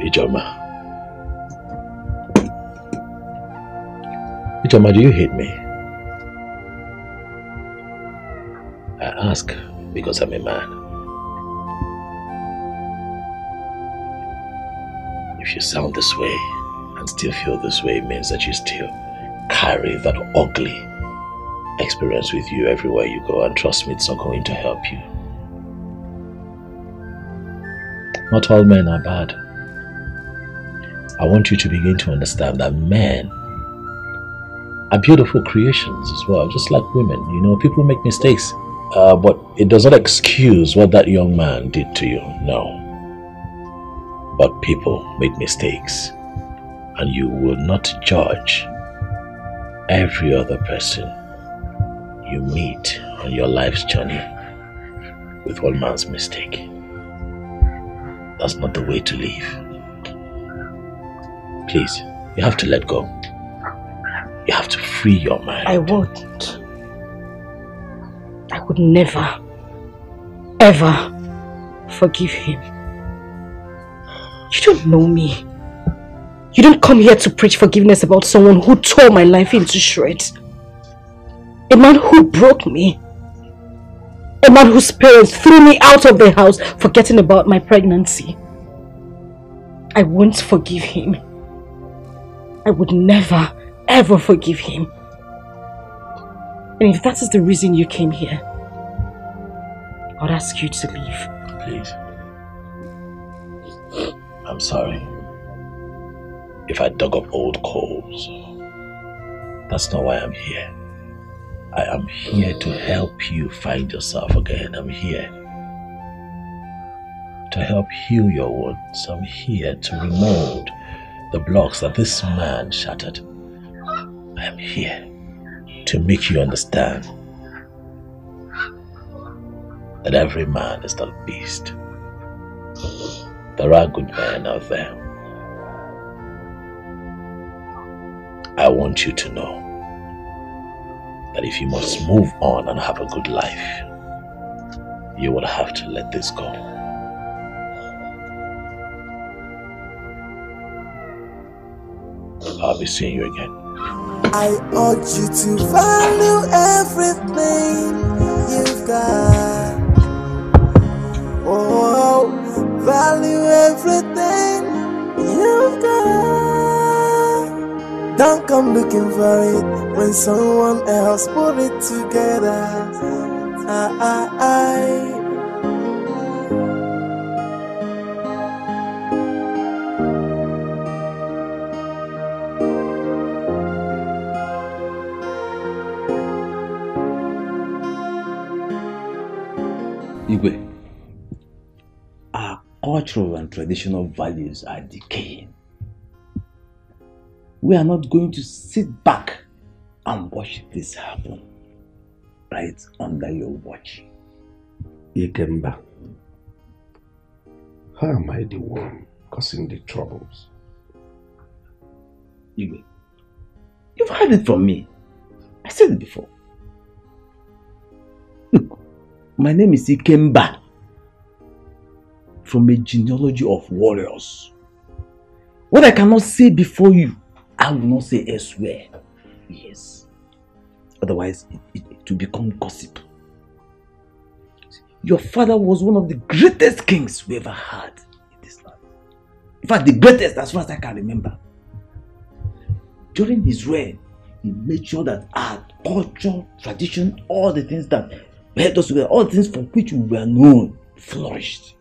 Ijoma. Ijoma, do you hate me? I ask because I'm a man. If you sound this way and still feel this way, it means that you still carry that ugly experience with you everywhere you go, and trust me, it's not going to help you. Not all men are bad. I want you to begin to understand that men are beautiful creations as well, just like women. You know, people make mistakes, but it does not excuse what that young man did to you, no. But people make mistakes, and you will not judge every other person you meet on your life's journey with one man's mistake. That's not the way to live. Please, you have to let go. You have to free your mind. I won't. I would never, ever forgive him. You don't know me. You don't come here to preach forgiveness about someone who tore my life into shreds. A man who broke me. A man whose parents threw me out of the house forgetting about my pregnancy. I won't forgive him. I would never, ever forgive him. And if that is the reason you came here, I'd ask you to leave. Please. I'm sorry if I dug up old coals. That's not why I'm here. I am here to help you find yourself again. I'm here to help heal your wounds. I'm here to remold the blocks that this man shattered. I am here to make you understand that every man is not a beast. There are good men out there. I want you to know that if you must move on and have a good life, you will have to let this go. I'll be seeing you again. I urge you to value everything you've got. Oh, value everything you've got. Don't come looking for it when someone else put it together. Igwe, our cultural and traditional values are decaying. We are not going to sit back and watch this happen right under your watch. Ikemba, how am I the one causing the troubles? Igwe, you've heard it from me. I said it before. Look, my name is Ikemba, from a genealogy of warriors. What I cannot say before you, I will not say elsewhere. Yes. Otherwise, it will become gossip. Your father was one of the greatest kings we ever had in this land. In fact, the greatest as far as I can remember. During his reign, he made sure that our culture, tradition, all the things that held us together, all the things for which we were known, flourished.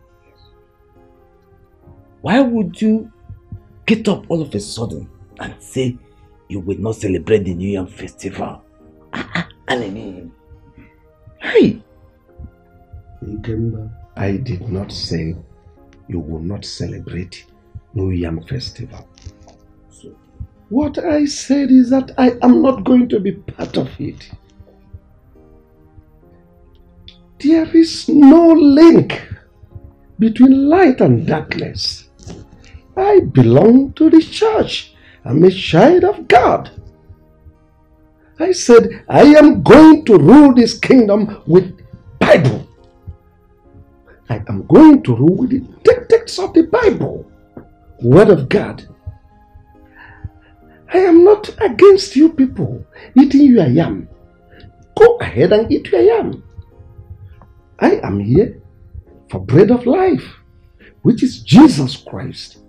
Why would you get up all of a sudden and say you will not celebrate the New Yam festival? Hey! I did not say you will not celebrate New Yam festival. What I said is that I am not going to be part of it. There is no link between light and darkness. I belong to the church. I'm a child of God. I said I am going to rule this kingdom with Bible. I am going to rule with the dictates of the Bible, Word of God. I am not against you people eating your yam. Go ahead and eat your yam. I am here for bread of life, which is Jesus Christ.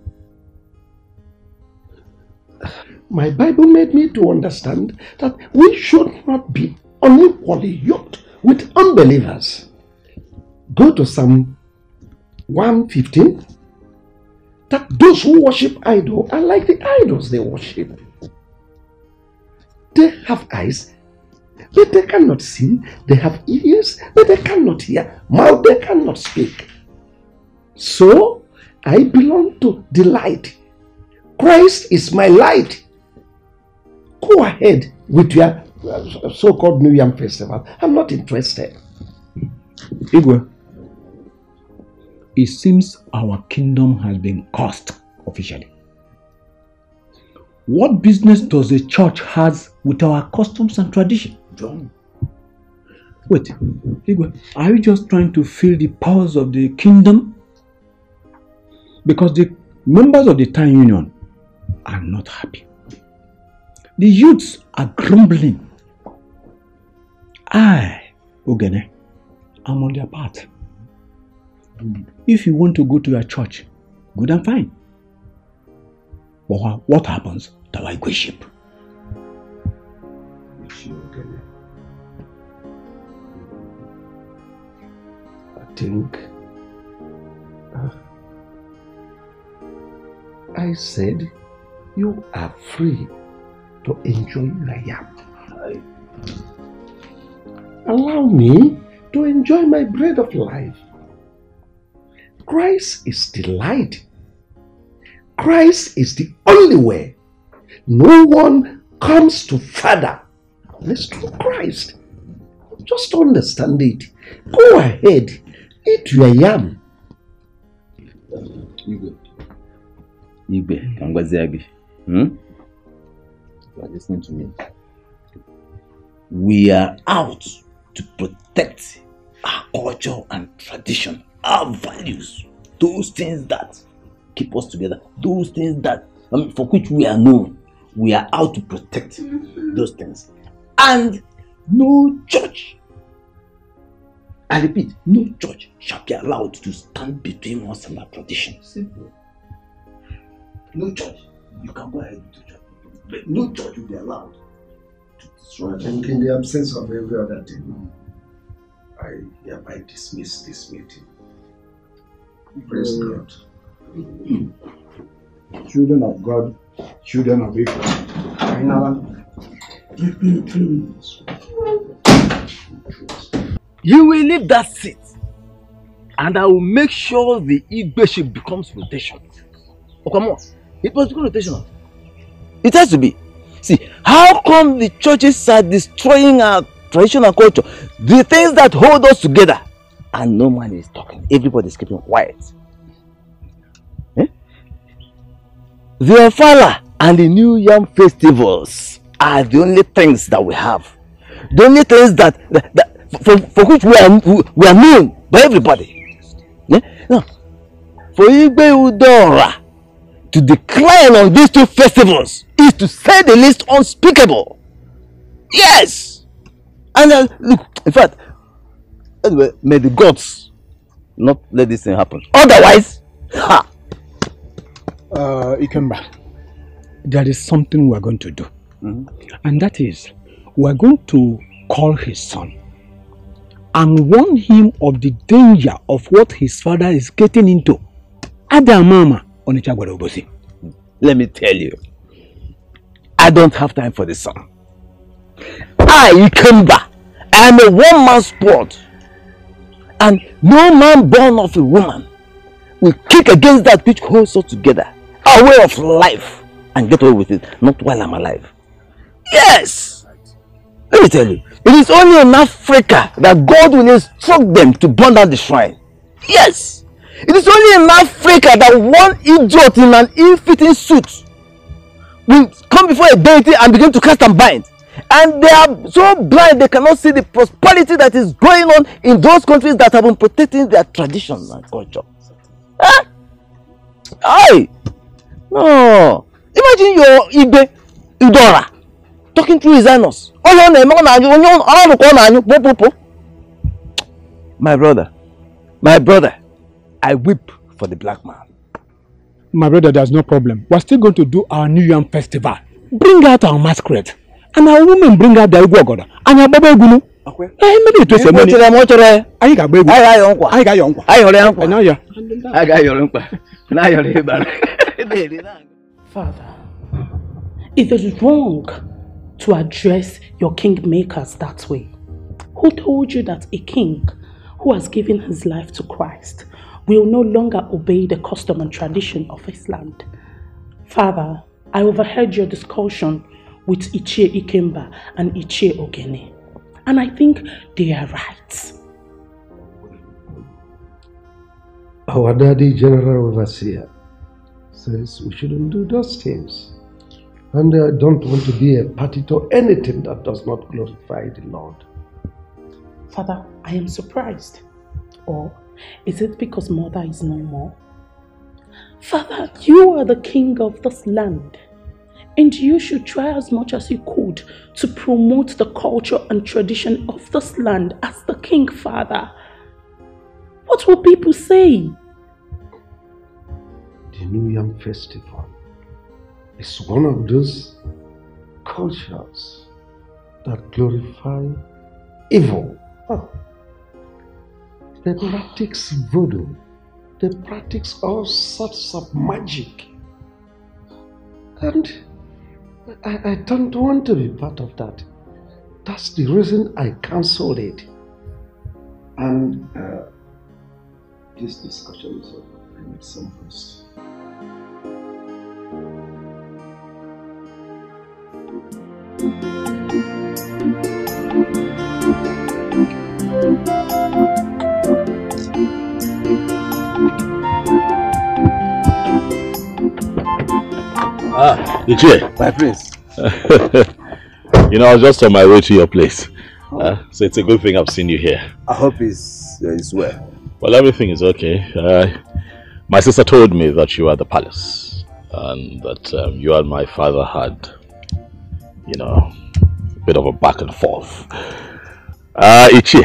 My Bible made me to understand that we should not be unequally yoked with unbelievers. Go to Psalm 115. That those who worship idols are like the idols they worship. They have eyes, but they cannot see. They have ears, but they cannot hear. Mouth, they cannot speak. So, I belong to the light. Christ is my light. Go ahead with your so-called New Yam festival. I'm not interested. Igwe, it seems our kingdom has been cursed officially. What business does the church has with our customs and tradition? John. Wait, Igwe, are you just trying to feel the powers of the kingdom? Because the members of the town union are not happy. The youths are grumbling. I, Ogene, am on their part. If you want to go to your church, good and fine. But what happens to our worship? I think I said you are free to enjoy your yam. Allow me to enjoy my bread of life. Christ is the light. Christ is the only way. No one comes to Father unless through Christ. Just understand it. Go ahead, eat your yam. Igbe, Kangwaziagi. You are listening to me. We are out to protect our culture and tradition, our values, those things that keep us together, those things that for which we are known. We are out to protect those things. And no church, I repeat, no church shall be allowed to stand between us and our tradition. Simple. No church. You can go ahead to church, but no church will be allowed to destroy. And in the absence of every other thing, I hereby dismiss this meeting. Praise God. Children of God, children of evil. You will leave that seat, and I will make sure the Igbe becomes rotation. Oh, come on. It must become rotational. It has to be. See, how come the churches are destroying our traditional culture? The things that hold us together, and no man is talking. Everybody is keeping quiet. The Ofala and the New Yam festivals are the only things that we have. The only things that for which we are known by everybody. Yeah? No. For Igbe Udora to decline on these two festivals is to say the least unspeakable. Yes! And look, in fact, anyway, may the gods not let this thing happen. Otherwise, ha! Ikemba, there is something we are going to do. And that is, we are going to call his son and warn him of the danger of what his father is getting into. Adamama on Ichagwarobosi. Let me tell you, I don't have time for this son. I, Ikemba, I am a one-man sport. And no man born of a woman will kick against that which holds us together. Our way of life, and get away with it, not while I'm alive. Yes! Let me tell you, it is only in Africa that God will instruct them to burn down the shrine. Yes! It is only in Africa that one idiot in an ill-fitting suit will come before a deity and begin to cast and bind. And they are so blind they cannot see the prosperity that is going on in those countries that have been protecting their traditions and culture. Huh? Aye! No! Imagine your Igbe Udora talking through his anus. My brother, I weep for the black man. My brother, there's no problem. We're still going to do our New Yam festival. Bring out our masquerade. And our women bring out the Igwogoda. And our Baba Gunu. Father, it is wrong to address your kingmakers that way. Who told you that a king who has given his life to Christ will no longer obey the custom and tradition of his land? Father, I overheard your discussion with Ichie Ikemba and Ichie Ogene, and I think they are right. Our daddy, General Overseer, says we shouldn't do those things. And I don't want to be a party to anything that does not glorify the Lord. Father, I am surprised. Or is it because mother is no more? Father, you are the king of this land, and you should try as much as you could to promote the culture and tradition of this land as the king, Father. What will people say? The New Yam Festival is one of those cultures that glorify evil. Oh. They practice voodoo. They practice all sorts of magic. And I don't want to be part of that. That's the reason I cancelled it. And this discussion is over. I need some rest. Dikeh. My prince. You know, I was just on my way to your place. So it's a good thing I've seen you here. I hope it's well. Well, everything is okay. My sister told me that you are at the palace and that you and my father had, you know, a bit of a back and forth. Ichi,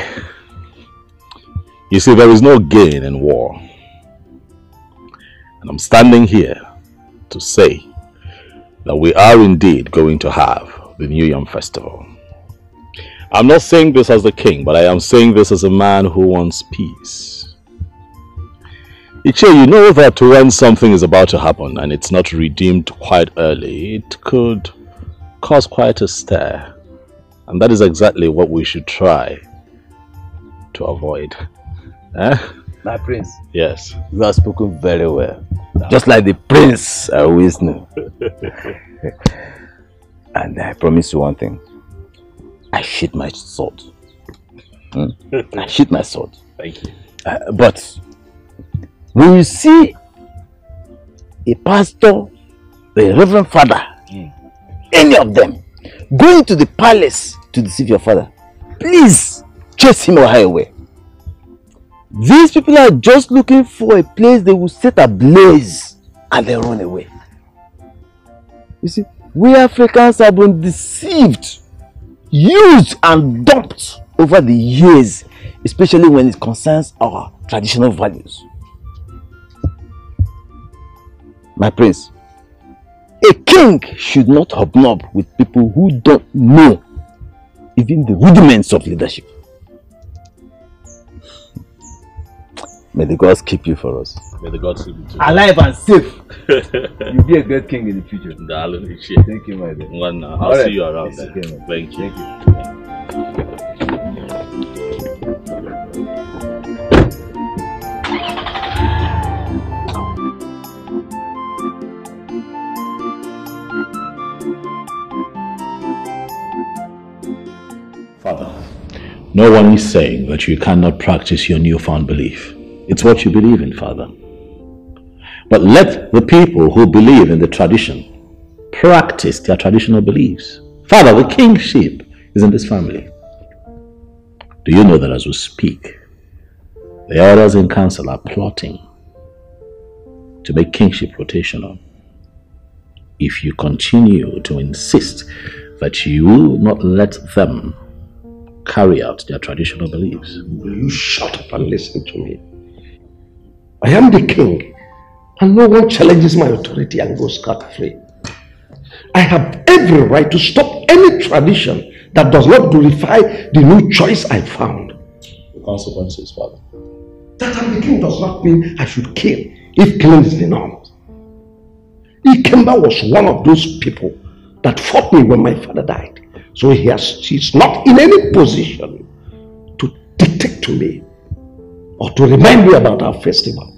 you see, there is no gain in war. And I'm standing here to say that we are indeed going to have the New Yam Festival. I'm not saying this as the king, but I am saying this as a man who wants peace. Ichi, you know that when something is about to happen and it's not redeemed quite early, it could cause quite a stir. And that is exactly what we should try to avoid. My prince. Yes. You have spoken very well. Just like the prince I always knew. And I promise you one thing. I sheath my sword. I sheath my sword. Thank you. But when you see a pastor, a reverend father, any of them going to the palace to deceive your father, please chase him or her away. These people are just looking for a place they will set ablaze and they run away. You see, we Africans have been deceived, used and dumped over the years, especially when it concerns our traditional values. My prince, a king should not hobnob with people who don't know even the rudiments of leadership. May the gods keep you for us. May the gods keep you too. Alive and safe. You'll be a great king in the future. Thank you, my dear. I'll see you around then. Okay, thank you. Father, no one is saying that you cannot practice your newfound belief. It's what you believe in, Father. But let the people who believe in the tradition practice their traditional beliefs. Father, the kingship is in this family. Do you know that as we speak, the elders in council are plotting to make kingship rotational? If you continue to insist that you will not let them carry out their traditional beliefs. Will you shut up and listen to me? I am the king, and no one challenges my authority and goes scot-free. I have every right to stop any tradition that does not glorify the new choice I found. The consequences, Father. That I'm the king does not mean I should kill if killing is the norm. Ikemba was one of those people that fought me when my father died. So he's not in any position to dictate to me or to remind me about our festival.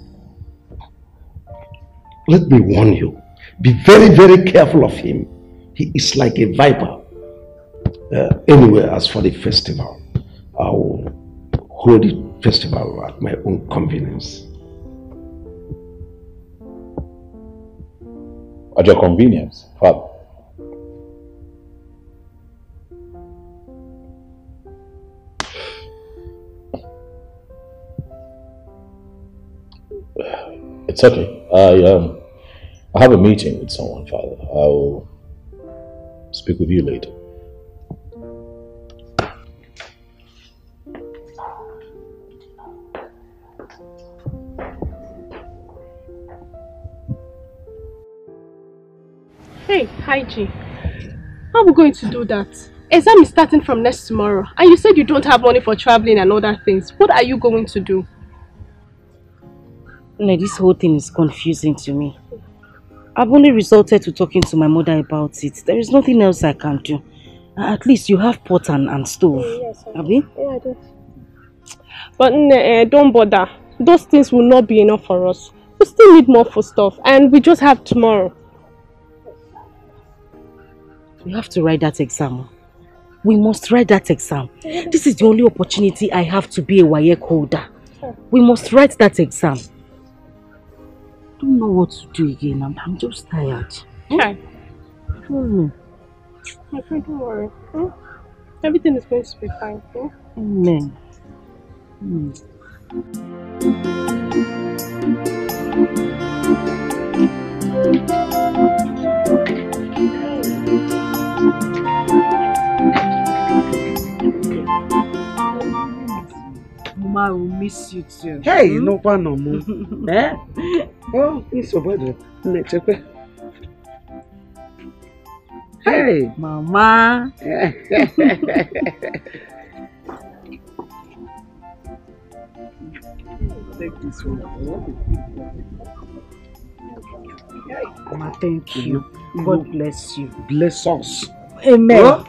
Let me warn you, be very, very careful of him. He is like a viper. Anyway, as for the festival, I will hold the festival at my own convenience. At your convenience, Father. It's okay. I have a meeting with someone, Father. I will speak with you later. Haiji, how are we going to do that? Exam is starting from next tomorrow, and you said you don't have money for traveling and other things. What are you going to do? No, this whole thing is confusing to me. I've only resorted to talking to my mother about it. There is nothing else I can do. At least you have pot and stove. Yes, Abi? Yeah, I do. But don't bother. Those things will not be enough for us. We still need more food stuff, and we just have tomorrow. We have to write that exam. We must write that exam. This is the only opportunity I have to be a WAEC holder. We must write that exam. I don't know what to do again. I'm just tired. Okay. My friend, don't worry. Everything is going to be fine. Amen. Mama will miss you too. Hey, no one no more. Eh? Oh, it's over there. Hey, Mama. Take this one. Mama, thank you. God bless you. Bless us. Amen. Oh?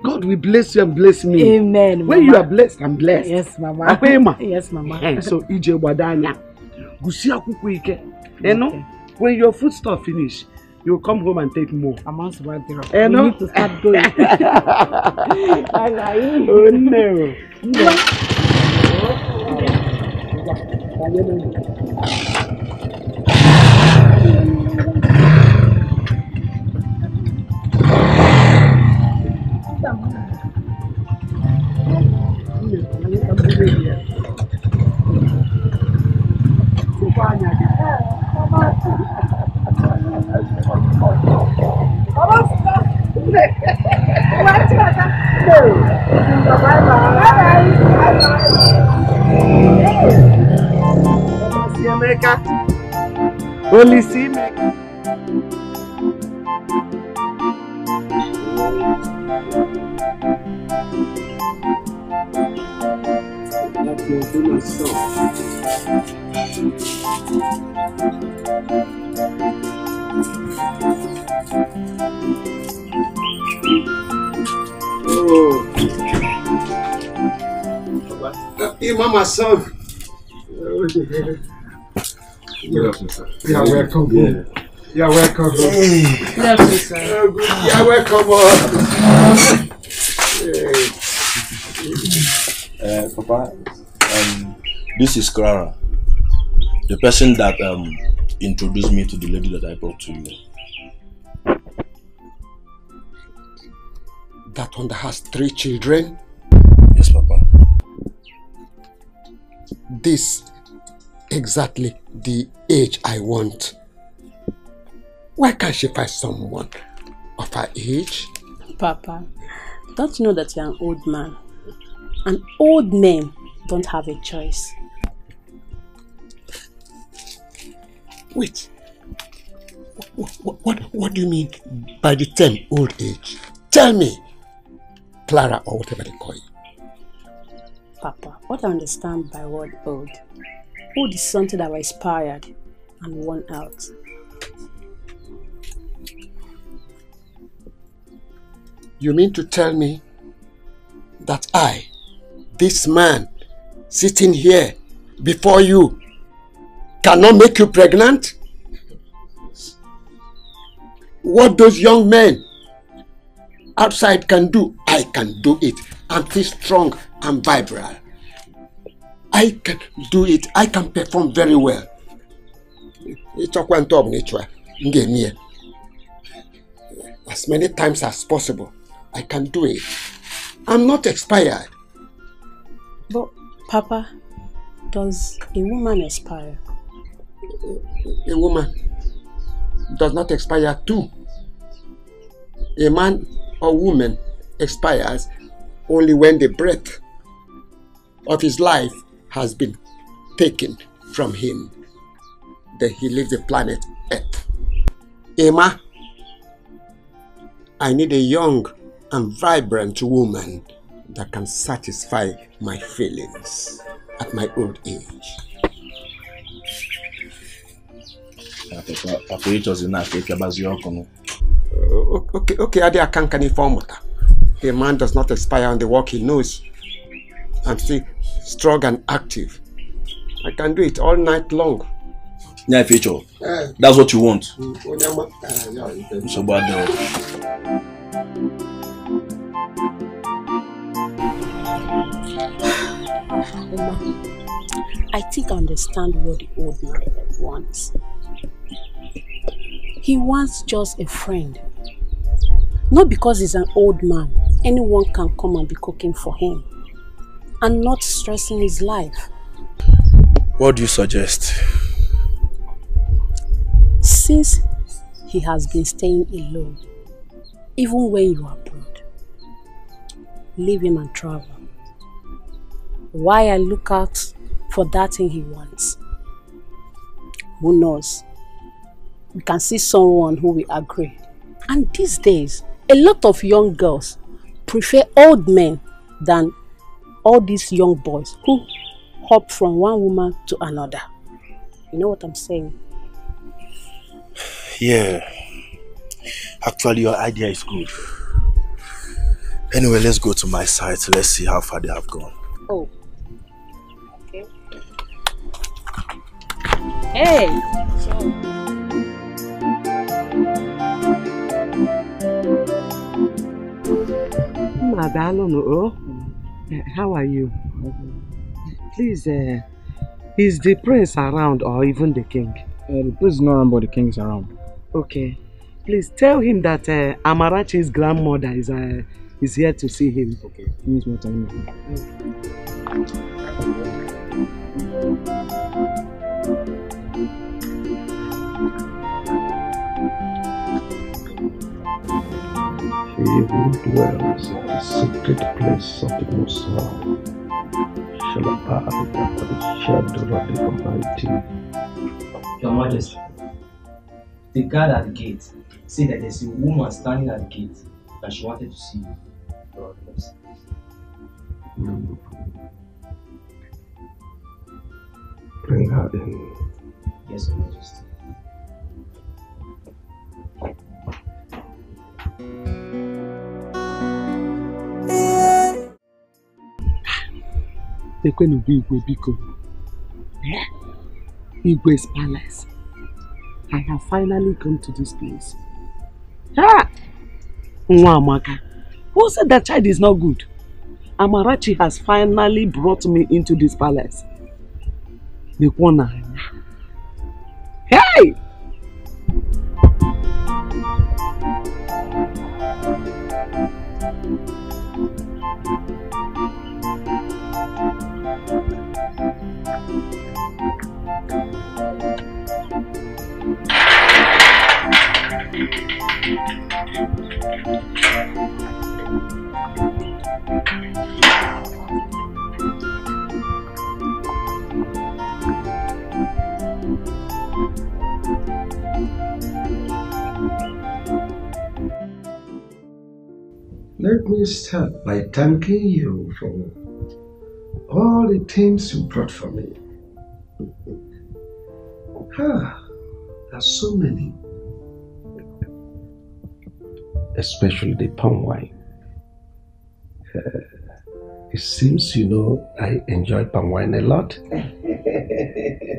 God will bless you and bless me. Amen. When you are blessed, I'm blessed. Yes, Mama. Akwema. Yes, Mama. So, ije wadanya. Gusi akwukwo ike. You know, when your food stuff finish, you come home and take more. I'm also right there. You know? We need to start going. Oh no. Only see me. That will do myself. Oh. Hey, Mama, son. Good afternoon, sir. You're welcome. Yeah. You're welcome. Good afternoon, sir. You're welcome. Papa, this is Clara, the person that introduced me to the lady that I brought to you. That one that has 3 children? Yes, Papa. This exactly the age I want. Why can't she find someone of her age? Papa, don't you know that you're an old man? And old men don't have a choice. Wait. What do you mean by the term old age? Tell me, Clara, or whatever they call you. Papa, what I understand by word old? Old is something that was expired and worn out. You mean to tell me that I, this man, sitting here before you, cannot make you pregnant? What those young men outside can do, I can do it. I'm still strong and vibrant. I can do it. I can perform very well. As many times as possible, I can do it. I'm not expired. But, Papa, does a woman expire? A woman does not expire too. A man or woman expires only when the breath of his life has been taken from him. Then he leaves the planet Earth. Emma, I need a young and vibrant woman that can satisfy my feelings at my old age. Okay, I can't inform her. A man does not expire on the work he knows. I'm still strong and active. I can do it all night long. Yeah, Feature. That's what you want. So bad. I think I understand what the old man wants. He wants just a friend. Not because he's an old man, anyone can come and be cooking for him and not stressing his life. What do you suggest? Since he has been staying alone, even when you are abroad, leave him and travel. Why I look out for that thing he wants? Who knows? We can see someone who will agree. And these days, a lot of young girls prefer old men than all these young boys who hop from one woman to another. You know what I'm saying? Yeah. Actually, your idea is good. Anyway, let's go to my site. Let's see how far they have gone. Oh. Okay. Hey! Madalo, how are you? Please, is the prince around or even the king? The prince is not around, but the king is around. Okay. Please tell him that Amarachi's grandmother is here to see him. Okay. Give me some time. He who dwells in the secret place of the Most High shall abide under the shadow of the Almighty. Your Majesty, the guard at the gate said that there's a woman standing at the gate that she wanted to see you. Bring her in. Yes, Your Majesty. Igwe's palace. I have finally come to this place. Ah! Mwamaka. Who said that child is not good? Amarachi has finally brought me into this palace. The corner. Hey! Let me start by thanking you for all the things you brought for me. There are so many. Especially the palm wine. It seems you know I enjoy palm wine a lot.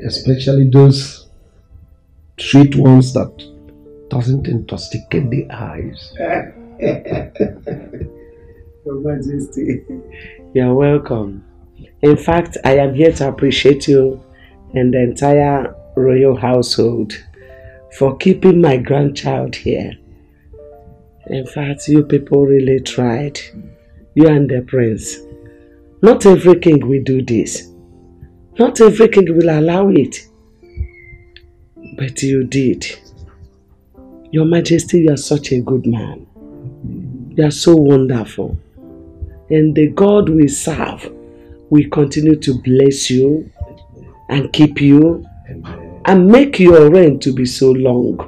Especially those sweet ones that doesn't intoxicate the eyes. Your Majesty, you're welcome. In fact, I am here to appreciate you and the entire royal household for keeping my grandchild here. In fact, you people really tried. You and the prince. Not every king will do this. Not every king will allow it. But you did. Your Majesty, you are such a good man. You are so wonderful. And the God we serve will continue to bless you and keep you and make your reign to be so long.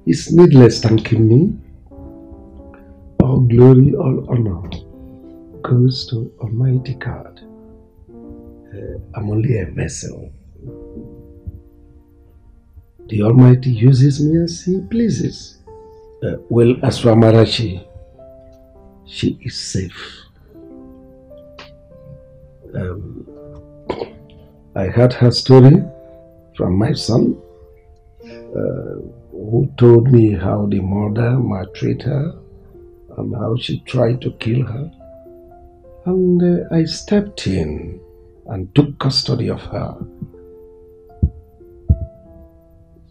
It's needless thanking me. All glory, all honor goes to Almighty God. I'm only a vessel. The Almighty uses me as He pleases. Well, as for Amarachi, she is safe. I heard her story from my son, who told me how the mother maltreated her and how she tried to kill her. And I stepped in and took custody of her.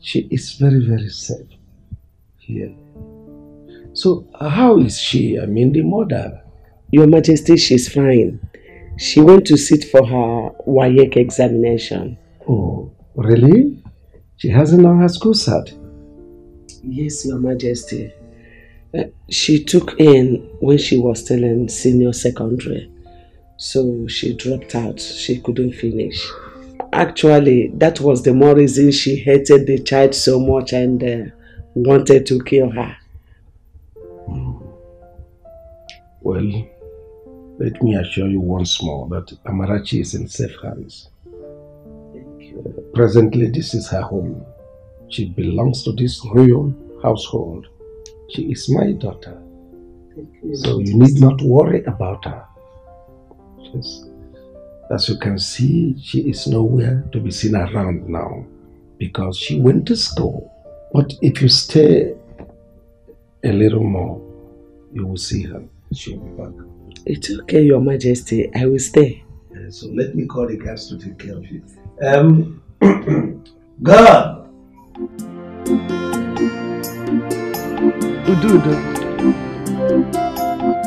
She is very, very safe here. So how is she? I mean, the mother? Your Majesty, she's fine. She went to sit for her WAEC examination. Oh, really? She hasn't done her school cert? Yes, Your Majesty. She took in when she was still in senior secondary. So she dropped out. She couldn't finish. Actually, that was the more reason she hated the child so much and wanted to kill her. Well, let me assure you once more that Amarachi is in safe hands. Thank you. Presently, this is her home. She belongs to this royal household. She is my daughter. Thank you. So you need not worry about her. Yes. As you can see, she is nowhere to be seen around now because she went to school. But if you stay a little more, you will see her. She'll be back. It's okay, Your Majesty. I will stay. So let me call the guards to take care of you. God! Udu.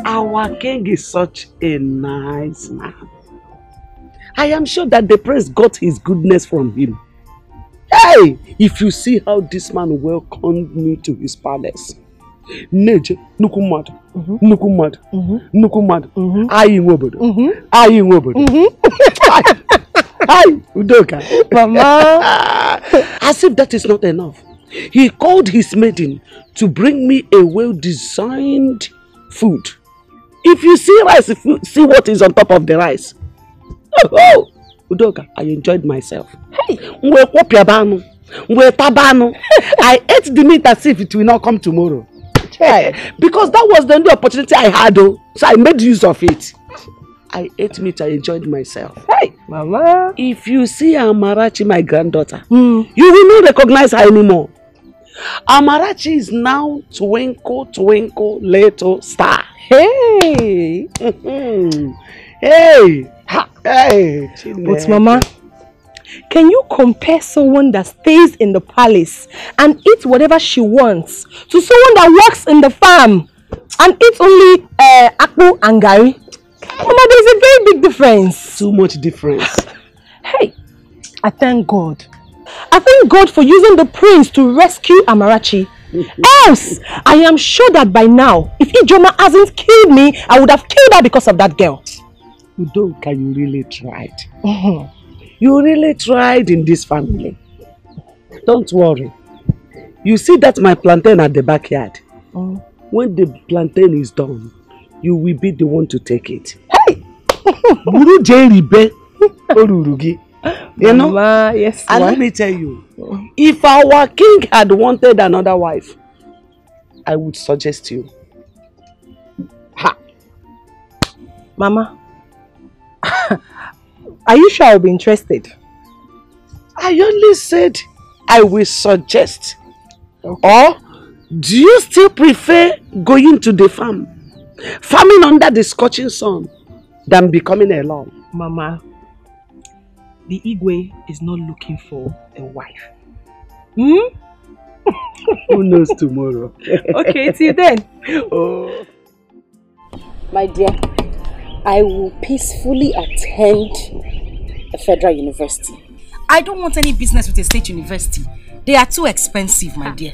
Our king is such a nice man. I am sure that the prince got his goodness from him. Hey! If you see how this man welcomed me to his palace. Neje, nukumad, nukumad, nukumad, ayi ngobodo, ayi ngobodo. Hi, Udoka. Mama. As if that is not enough, he called his maiden to bring me a well-designed food. If you see rice, if you see what is on top of the rice. Oh, Udoka, I enjoyed myself. Hey, I ate the meat as if it will not come tomorrow. Because that was the only opportunity I had, so I made use of it. I ate meat, I enjoyed myself. Hey, Mama. If you see Amarachi, my granddaughter, you will not recognize her anymore. Amarachi is now twinkle, twinkle, little star. Hey! Hey! Hey! But Mama, can you compare someone that stays in the palace and eats whatever she wants to someone that works in the farm and eats only akpu and gari? Mama, there's a very big difference. Too much difference. Hey, I thank God. I thank God for using the prince to rescue Amarachi. Else, I am sure that by now, if Ijoma hasn't killed me, I would have killed her because of that girl. Udoka, you really tried. You really tried in this family. Don't worry. You see that my plantain at the backyard? When the plantain is done, you will be the one to take it. Hey! You know? Mama, yes. And let me tell you, if our king had wanted another wife, I would suggest you. Ha! Mama, are you sure I'll be interested? I only said I will suggest. Okay. Or do you still prefer going to the farm, farming under the scorching sun, than becoming alone? Mama, the Igwe is not looking for a wife. Who knows tomorrow? Okay, till then. Oh. My dear, I will peacefully attend a federal university. I don't want any business with a state university. They are too expensive, my dear.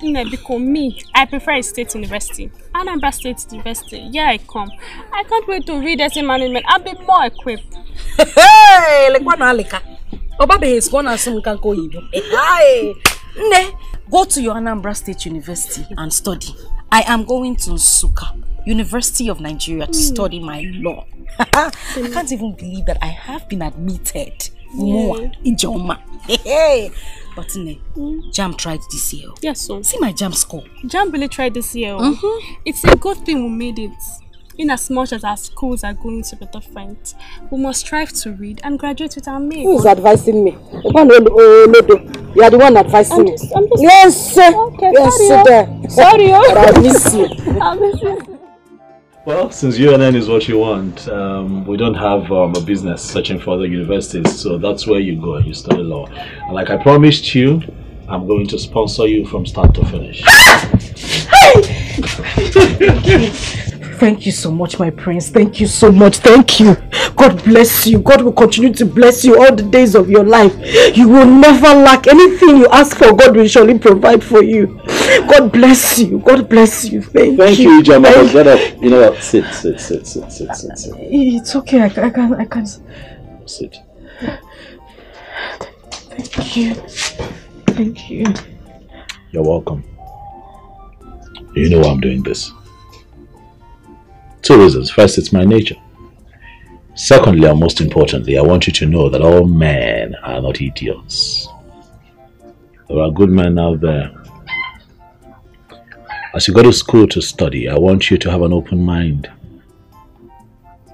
Because me, I prefer a state university. Anambra State University. Yeah, I come. I can't wait to read essay management. I'll be more equipped. Hey, like one alika. Obabe is one as some can go. Hey, Go to your Anambra State University and study. I am going to Nsukka, University of Nigeria, to study my law. I can't even believe that I have been admitted. More in Joma. But JAMB tried this year. Yes, so. See my JAMB score. JAMB really tried this year. It's a good thing we made it. In as much as our schools are going to be different, we must strive to read and graduate with our mates. Who is advising me? You are the one advising me. Yes, sir. Okay, yes, sorry. I miss you. I miss you. Well, since UNN is what you want, we don't have a business searching for other universities, so that's where you go and you study law. And like I promised you, I'm going to sponsor you from start to finish. Thank you so much, my prince. Thank you so much. Thank you. God bless you. God will continue to bless you all the days of your life. You will never lack anything you ask for. God will surely provide for you. God bless you. God bless you. Thank you. Jama. Get up. You know what? Sit. It's okay. I can. Sit. Thank you. Thank you. You're welcome. You know why I'm doing this. 2 reasons. First, it's my nature. Secondly, and most importantly, I want you to know that all men are not idiots. There are good men out there. As you go to school to study, I want you to have an open mind.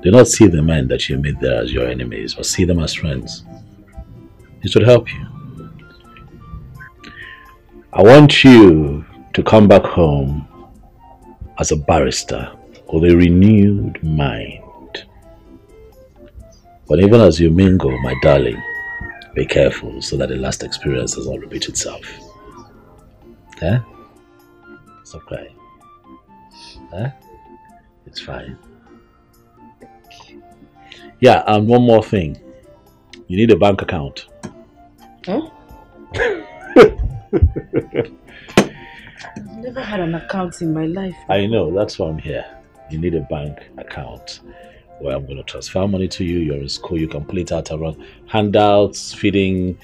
Do not see the men that you meet there as your enemies, but see them as friends. It would help you. I want you to come back home as a barrister with a renewed mind. But even as you mingle, my darling, be careful so that the last experience does not repeat itself. Eh? Stop crying. Eh? It's fine. Yeah, and one more thing. You need a bank account. Huh? I've never had an account in my life. I know, that's why I'm here. You need a bank account where I'm going to transfer money to you. You're in school, you can play it out around handouts, feeding.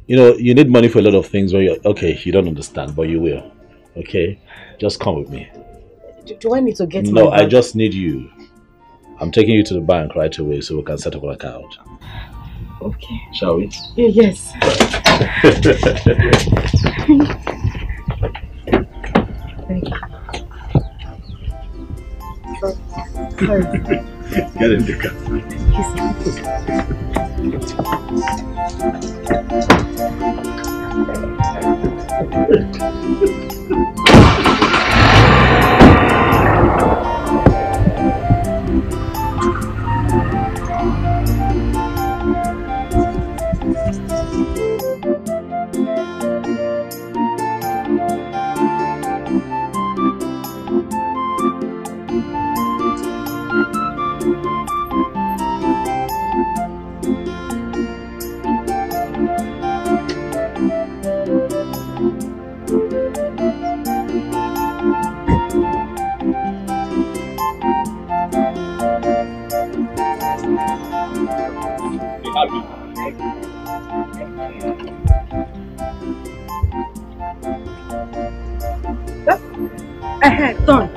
You know, you need money for a lot of things where you're, okay, you don't understand, but you will. Okay? Just come with me. Do I need to get No, I just need you. I'm taking you to the bank right away so we can set up an account. Okay. Shall we? Yeah, yes. Thank you. Get in the car. Done.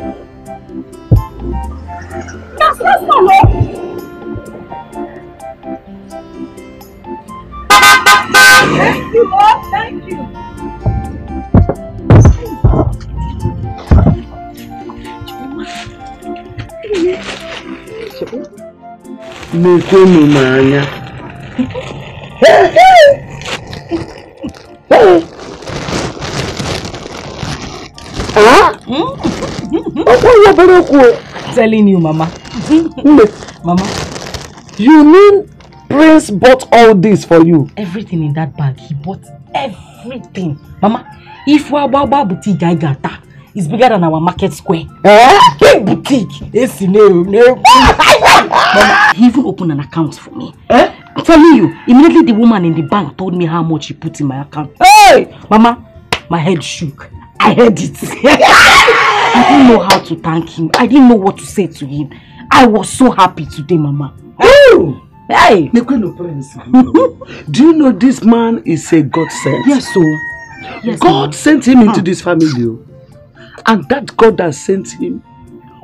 That's not all. Thank you, Lord. Thank you. Mekunu n'anya. Telling you, Mama. Mama, you mean Prince bought all this for you? Everything in that bag, he bought everything. Mama, if Wababa boutique I got that, it's bigger than our market square. Big boutique. Yes, Mama, he even opened an account for me. I'm telling you, immediately the woman in the bank told me how much he put in my account. Hey! Mama, my head shook. I heard it. I didn't know how to thank him. I didn't know what to say to him. I was so happy today, Mama. Oh! Hey! Do you know this man is a godsend? Yes, so. Yes, God sent him into this family. And that God that sent him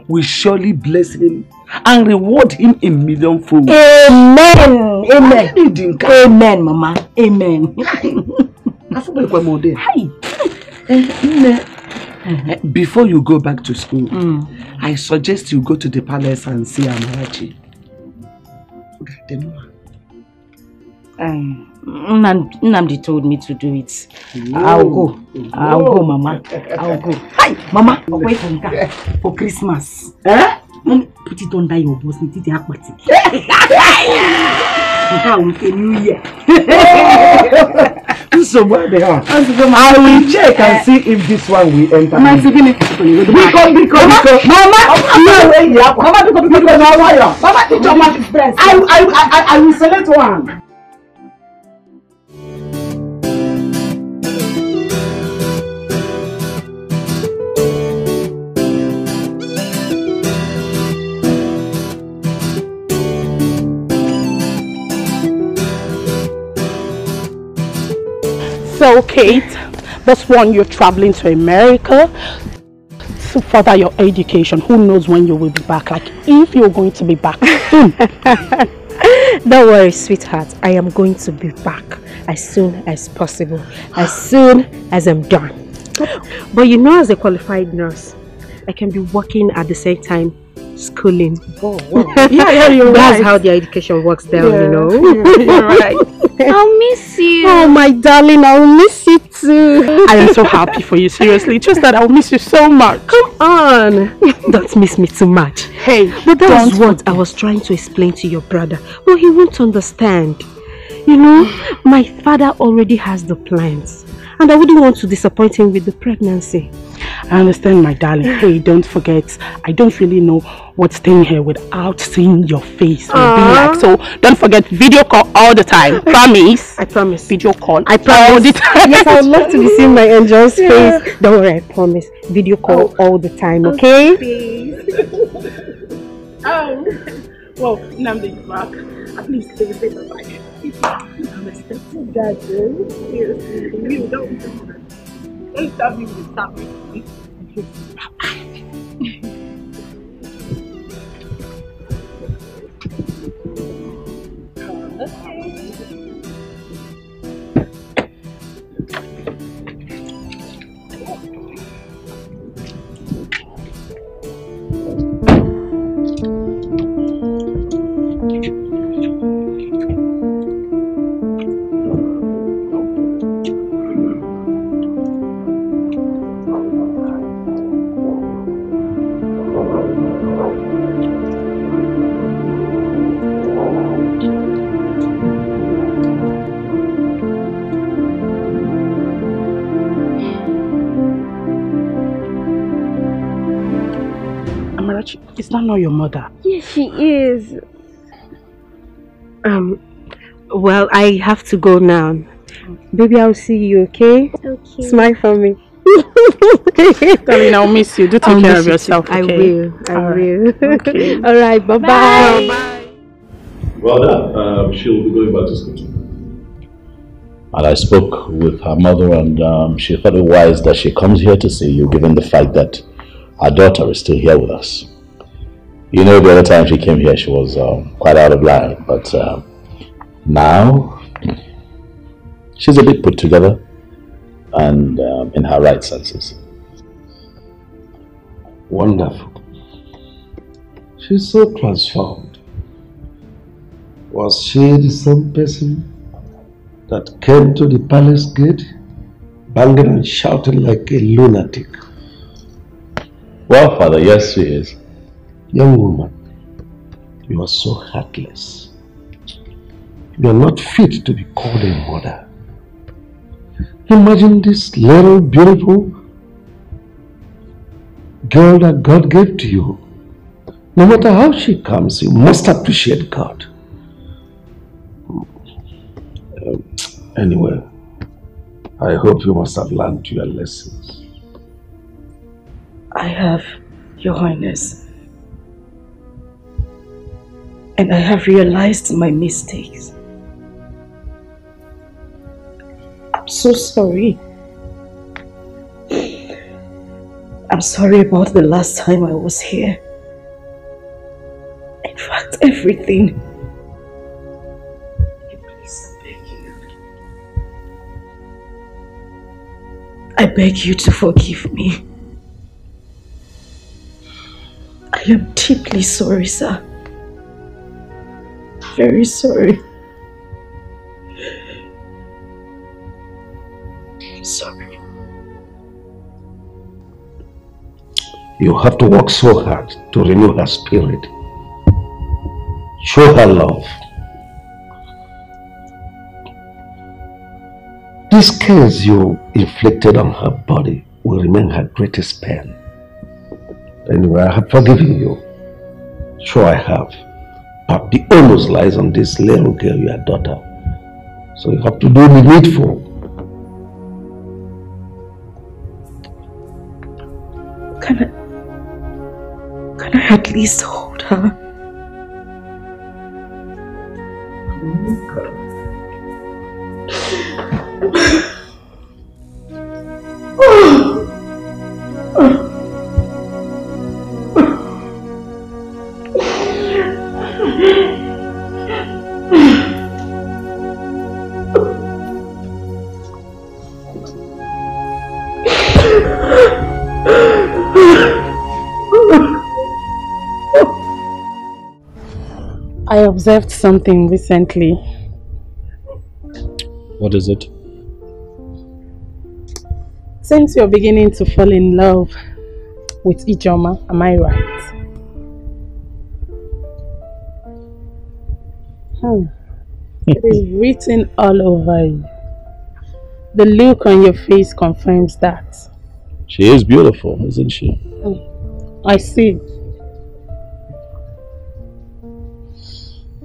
will surely bless him and reward him in millionfold. Amen. Amen. Amen, Mama. Amen. Before you go back to school, I suggest you go to the palace and see Amarachi. Nnamdi told me to do it. I'll go. I'll go, Mama. I'll go. Hi, Mama. Wait for Christmas. Put it under your boss. New Year. So what they are? I will check and see if this one will enter. Mama, I will select one. So, Kate, that's one, you're traveling to America to further your education. Who knows when you will be back? Like, if you're going to be back soon. Don't worry, sweetheart. I am going to be back as soon as possible. As soon as I'm done. But you know, as a qualified nurse, I can be working at the same time schooling. Oh, wow. Yeah, you're right. That's how the education works there, you know. You're right. I'll miss you. Oh, my darling, I'll miss you too. I am so happy for you, seriously. Just that I'll miss you so much. Come on. Don't miss me too much. Hey, but that's what I was trying to explain to your brother. Well, he won't understand. You know, my father already has the plans. And I wouldn't want to disappoint him with the pregnancy. I understand, my darling. Hey, don't forget, I don't really know what's staying here without seeing your face will be like. So don't forget, video call all the time. Promise? I promise. Video call I promise. all the time. Yes, I would love to be seeing my angel's face. Don't worry, I promise. Video call all the time, okay? Well, Nnamdi is back. At least they will say bye-bye. I'm expecting that, seriously. You don't stop me with stop me. Is that not your mother? Yes, she is. Well, I have to go now. Baby, I'll see you, okay? Okay. Smile for me. Darling, I'll miss you. Do take care of yourself, okay? I will. I will. Okay. All right, bye-bye. Bye. Well done. She'll be going back to school too. And I spoke with her mother, and she thought it wise that she comes here to see you, given the fact that her daughter is still here with us. You know, the other time she came here, she was quite out of line, but now she's a bit put together and in her right senses. Wonderful. She's so transformed. Was she the same person that came to the palace gate, banging and shouting like a lunatic? Well, Father, yes, she is. Young woman, you are so heartless. You are not fit to be called a mother. Imagine this little beautiful girl that God gave to you. No matter how she comes, you must appreciate God. Anyway, I hope you must have learned your lessons. I have, Your Highness. And I have realized my mistakes. I'm so sorry. I'm sorry about the last time I was here. In fact, everything. Please, I beg you. I beg you to forgive me. I am deeply sorry, sir. Very sorry. I'm sorry. You have to work so hard to renew her spirit. Show her love. These scars you inflicted on her body will remain her greatest pain. Anyway, I have forgiven you. Sure I have. But the onus lies on this little girl, your daughter. So you have to do the needful. Can I at least hold her? I observed something recently. What is it? Since you're beginning to fall in love with Ijoma, am I right? It is written all over you. The look on your face confirms that. She is beautiful, isn't she? I see.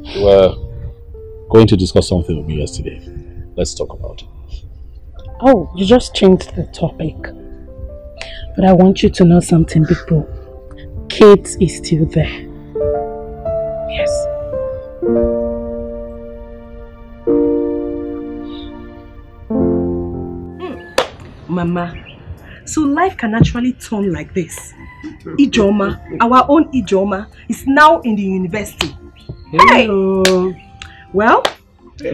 We were going to discuss something with me yesterday. Let's talk about it. Oh, you just changed the topic. But I want you to know something, Big Bro. Kate is still there. Yes. Mama, so life can actually turn like this. Ijoma, our own Ijoma, is now in the university. Hello. Hey. Well,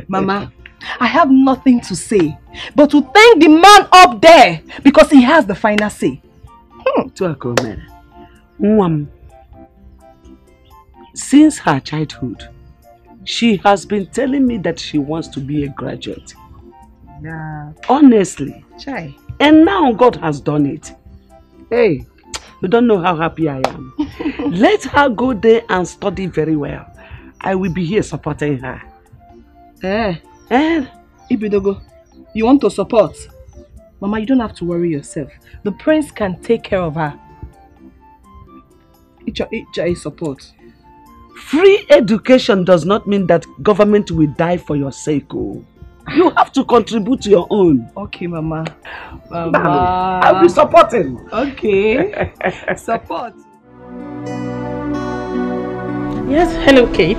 Mama, I have nothing to say but to thank the man up there because he has the final say. Since her childhood, she has been telling me that she wants to be a graduate. Yeah. Honestly. Chai. And now God has done it. Hey, you don't know how happy I am. Let her go there and study very well. I will be here supporting her. Ibidogo, you want to support? Mama, you don't have to worry yourself. The prince can take care of her. It's support. Free education does not mean that government will die for your sake. Oh. You have to contribute to your own. Okay, Mama. I'll be supporting. Okay. Support. Yes, hello, Kate.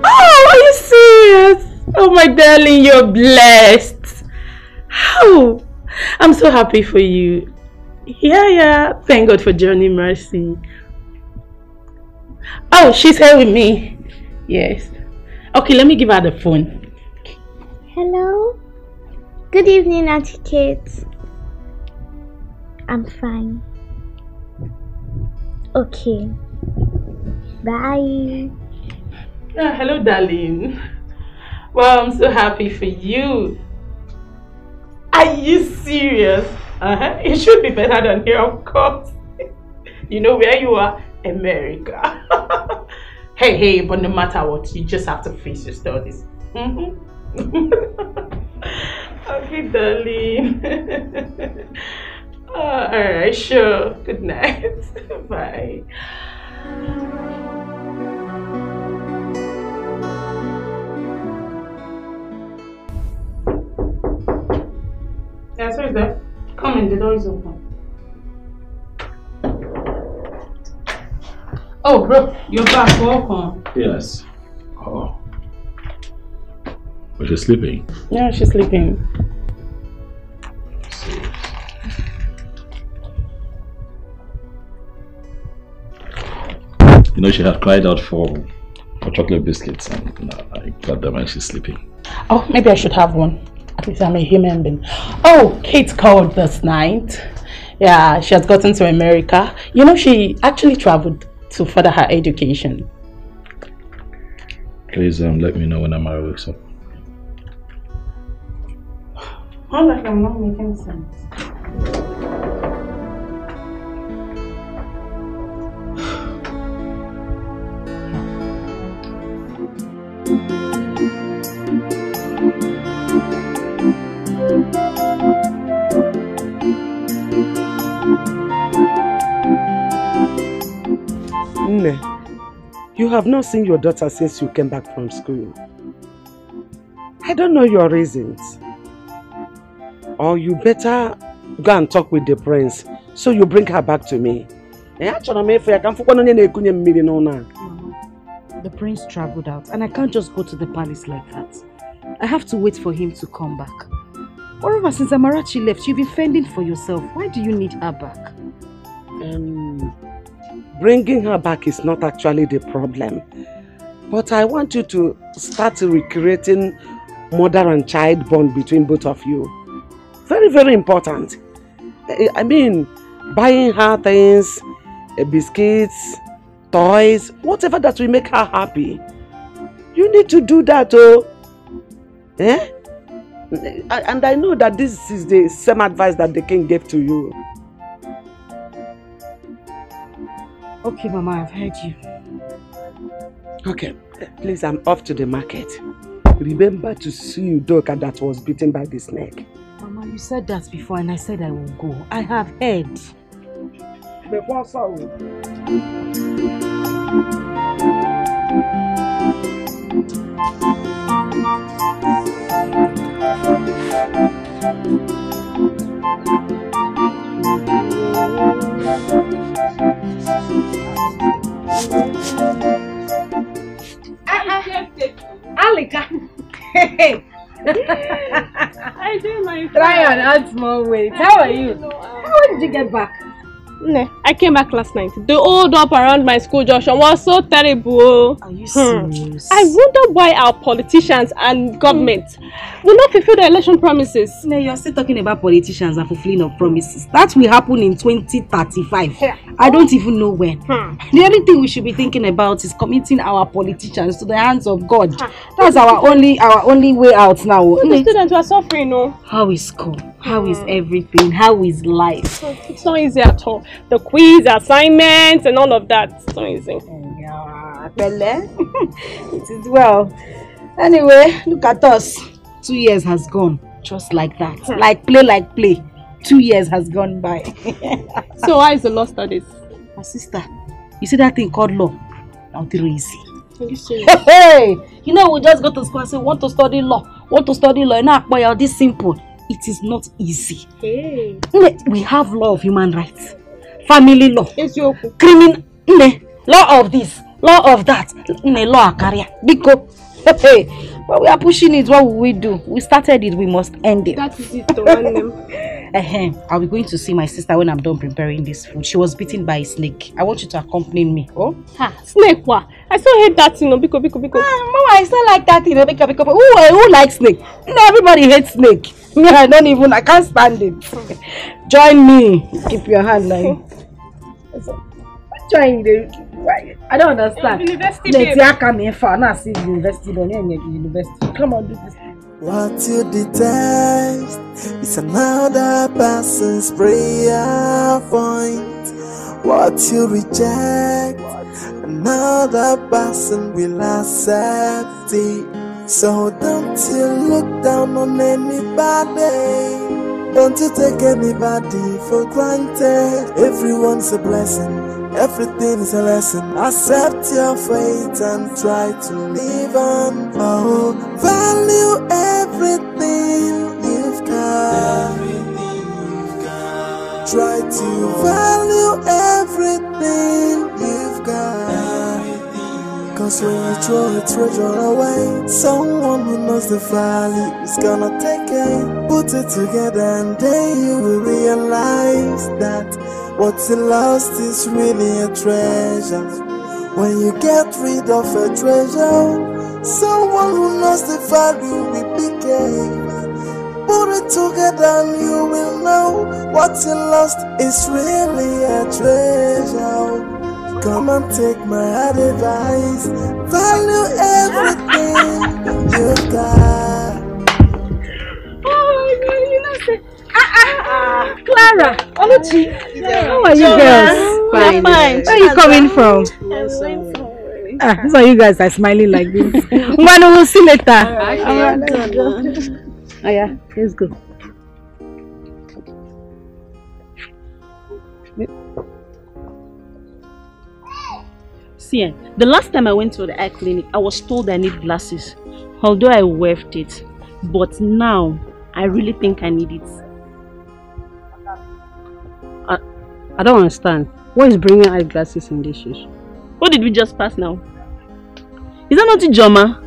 Oh, are you serious? Oh, my darling, you're blessed. Oh, I'm so happy for you. Yeah. Thank God for Johnny Mercy. Oh, she's here with me. Yes. Okay, let me give her the phone. Hello. Good evening, Auntie Kate. I'm fine. Okay. Bye. Hello, darling. Wow, I'm so happy for you. Are you serious? It should be better than here, of course. You know where you are? America. Hey, but no matter what, you just have to face your studies. Okay, darling. Alright, sure. Good night. Bye. Yes, who is that? Come in, the door is open. Oh, bro, you're back. Welcome. Yes. Oh. But she's sleeping. Yeah, she's sleeping. You know, she had cried out for chocolate biscuits, and I got them and she's sleeping. Oh, maybe I should have one. At least I'm a human being. Oh, Kate called this night. Yeah, she has gotten to America. You know, she actually traveled to further her education. Please let me know when Amara wakes up. Oh, like I'm not making sense. Nne, you have not seen your daughter since you came back from school. I don't know your reasons. Or you better go and talk with the prince so you bring her back to me. The prince traveled out and I can't just go to the palace like that. I have to wait for him to come back. Moreover, since Amarachi left, you've been fending for yourself. Why do you need her back? Bringing her back is not actually the problem. But I want you to start recreating mother and child bond between both of you. Very, very important. I mean, buying her things, biscuits, toys, whatever that will make her happy. You need to do that, oh. Eh? And I know that this is the same advice that the king gave to you. Okay, Mama, I've heard you. Okay, please, I'm off to the market. Remember to sue Udoka that was bitten by the snake. Mama, you said that before and I said I will go. I have heard. Alika. Hey. I do my Try and add small weight. How are you? How did you get back? I came back last night. The hold up around my school junction was so terrible. Are you serious? I wonder why our politicians and government will not fulfill the election promises. No, you're still talking about politicians and fulfilling of promises. That will happen in 2035. I don't even know when. The only thing we should be thinking about is committing our politicians to the hands of God. That's our only way out now. The students were suffering, no? How is school? How is everything? How is life? It's not easy at all. The quiz, assignments, and all of that. It's not easy. Yeah, it is well. Anyway, look at us. 2 years has gone just like that. Like play. 2 years has gone by. So why is the law studies? My sister, you see that thing called law? Not very easy. Are you serious? Hey, you know, we just go to school and say, want to study law. And now, boy, this simple. It is not easy. Hey. We have law of human rights, family law, criminal law of this, law of that, law of career. Because, but we are pushing it. What will we do? We started it. We must end it. That is it. To run them. I'll be going to see my sister when I'm done preparing this food. She was bitten by a snake. I want you to accompany me. Oh, snake? What? I still hate that, you know. Biko. Mama, I still like that, you know. Biko. Who likes snake? No, everybody hates snake. Me, I can't stand it. Join me. Keep your hand like. Join the. I don't understand. University. Come on, do this. What you detest is another person's prayer point. What you reject, another person will accept it. So don't you look down on anybody. Don't you take anybody for granted. Everyone's a blessing. Everything is a lesson. Accept your fate and try to live on. Oh, value everything you've got. Try to value everything you've got. Cause when you throw a treasure away, someone who knows the value is gonna take it. Put it together and then you will realize that what you lost is really a treasure. When you get rid of a treasure, someone who knows the value will be gained. Put it together and you will know what you lost is really a treasure. Come and take my advice, value everything you've got. Clara, Oluchi, how are you girls? Fine. Where are you coming from? That's why you guys are smiling like this. We'll see later. Oh yeah, let's go. See, the last time I went to the eye clinic, I was told I need glasses. Although I waived it. But now, I really think I need it. I don't understand. What is bringing eyeglasses in this shoes? What did we just pass now? Is that not Ijoma?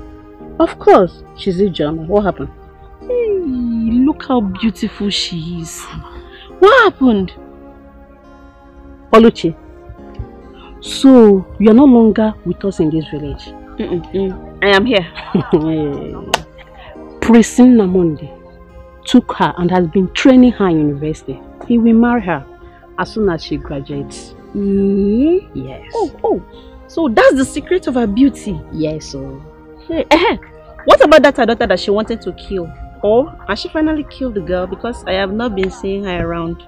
Of course, she's Ijoma. What happened? Hey, look how beautiful she is. What happened? Oluchi, so you are no longer with us in this village? I am here. Prince Namonde took her and has been training her in university. He will marry her as soon as she graduates. Yes. Oh, so that's the secret of her beauty? Yes. What about that her daughter that she wanted to kill? Or has she finally killed the girl? Because I have not been seeing her around.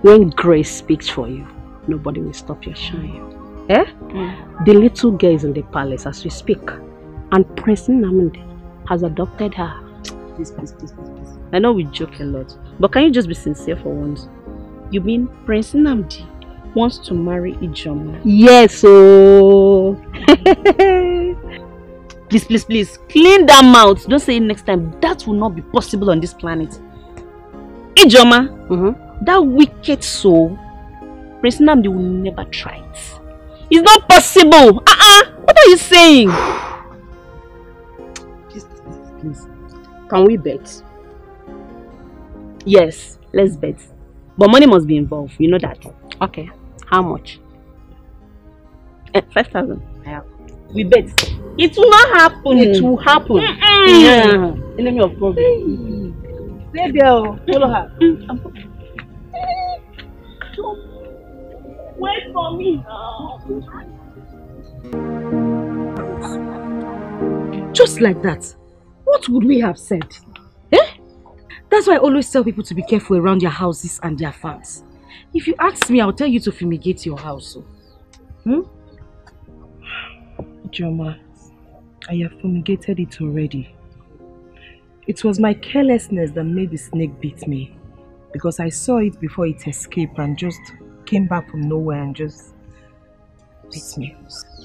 When grace speaks for you, nobody will stop your shine. The little girl is in the palace as we speak, and Prince Namonde has adopted her. Please. I know we joke a lot, but can you just be sincere for once? You mean Prince Nnamdi wants to marry Ijoma? Yes, so Please, clean that mouth. Don't say it next time. That will not be possible on this planet. Ijoma, that wicked soul, Prince Nnamdi will never try it. It's not possible. What are you saying? Please. Can we bet? Yes, let's bet. But money must be involved. You know that. Okay. How much? 5,000. We bet. It will not happen. It will happen. Yeah. Enemy of problem. Hey girl, follow her. Wait for me. Just like that. What would we have said? That's why I always tell people to be careful around their houses and their farms. If you ask me, I'll tell you to fumigate your house. Joma, I have fumigated it already. It was my carelessness that made the snake beat me. Because I saw it before it escaped and just came back from nowhere and just beat me.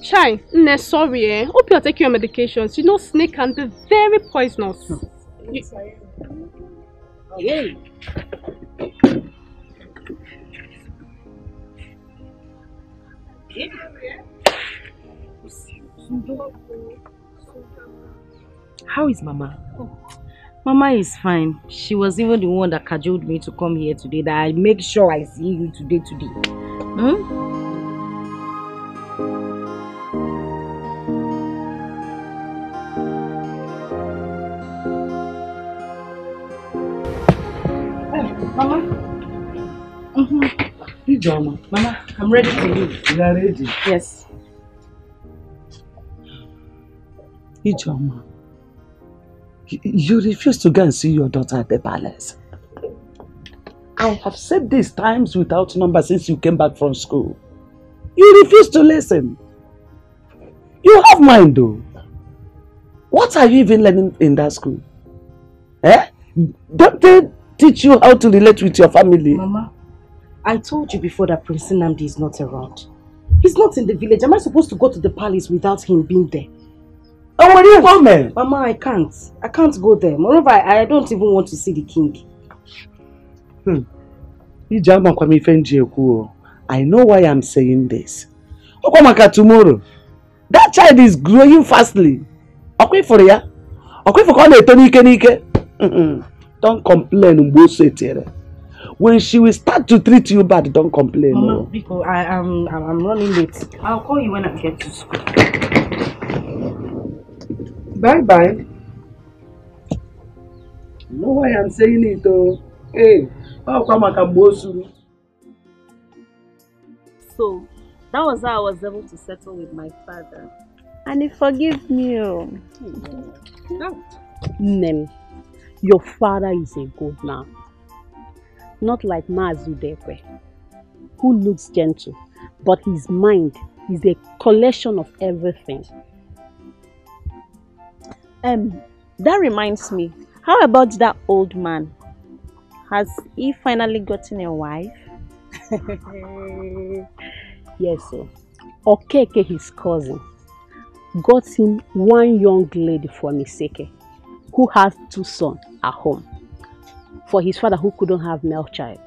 Chai, sorry. Hope you're taking your medications. You know snake can be very poisonous. Hey. How is Mama? Mama is fine. She was even the one that cajoled me to come here today, that I make sure I see you today. Mama. Ijoma. Mama, I'm ready to leave. You are ready? Yes. Ijoma, you refuse to go and see your daughter at the palace. I have said this times without number since you came back from school. You refuse to listen. You have mind though. What are you even learning in that school? Don't they teach you how to relate with your family? Mama, I told you before that Prince Nnamdi is not around. He's not in the village. Am I supposed to go to the palace without him being there? Oh, what are you coming? Mama, I can't. I can't go there. Moreover, I don't even want to see the king. I know why I'm saying this. Tomorrow, that child is growing fastly. Okay for ya? Okay for Don't complain. when she will start to treat you bad, don't complain. Mama, because I'm running late. I'll call you when I get to school. Bye-bye. You know why I'm saying it, oh? Hey, how come I can boast you? So, that was how I was able to settle with my father. And he forgave me. Nem, your father is a good man. Not like Mazu Dikeh, who looks gentle, but his mind is a collection of everything. That reminds me, how about that old man? Has he finally gotten a wife? Yes, sir. Okeke, his cousin, got him one young lady from Iseke, who has 2 sons at home, for his father who couldn't have male child.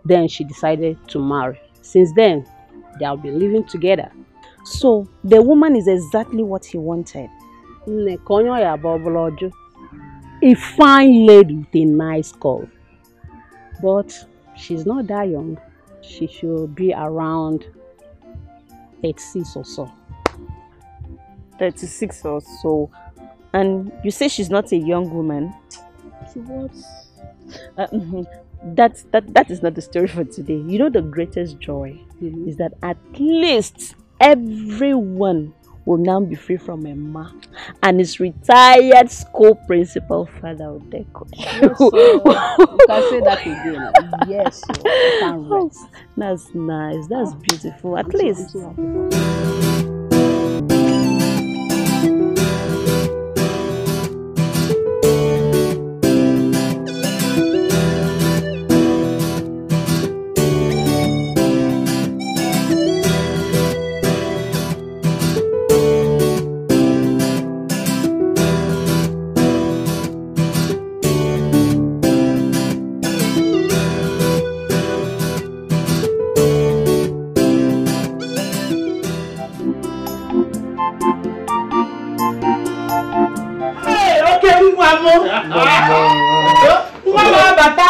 Then she decided to marry. Since then, they'll be living together. So, the woman is exactly what he wanted. A fine lady with a nice curve. But she's not that young. She should be around 36 or so. 36 or so. And you say she's not a young woman? She was. That is not the story for today. You know, the greatest joy is that at least everyone will now be free from a ma and his retired school principal father Udeko. Yes, you can say that again. Yes, you can rest. That's nice. That's beautiful. At least.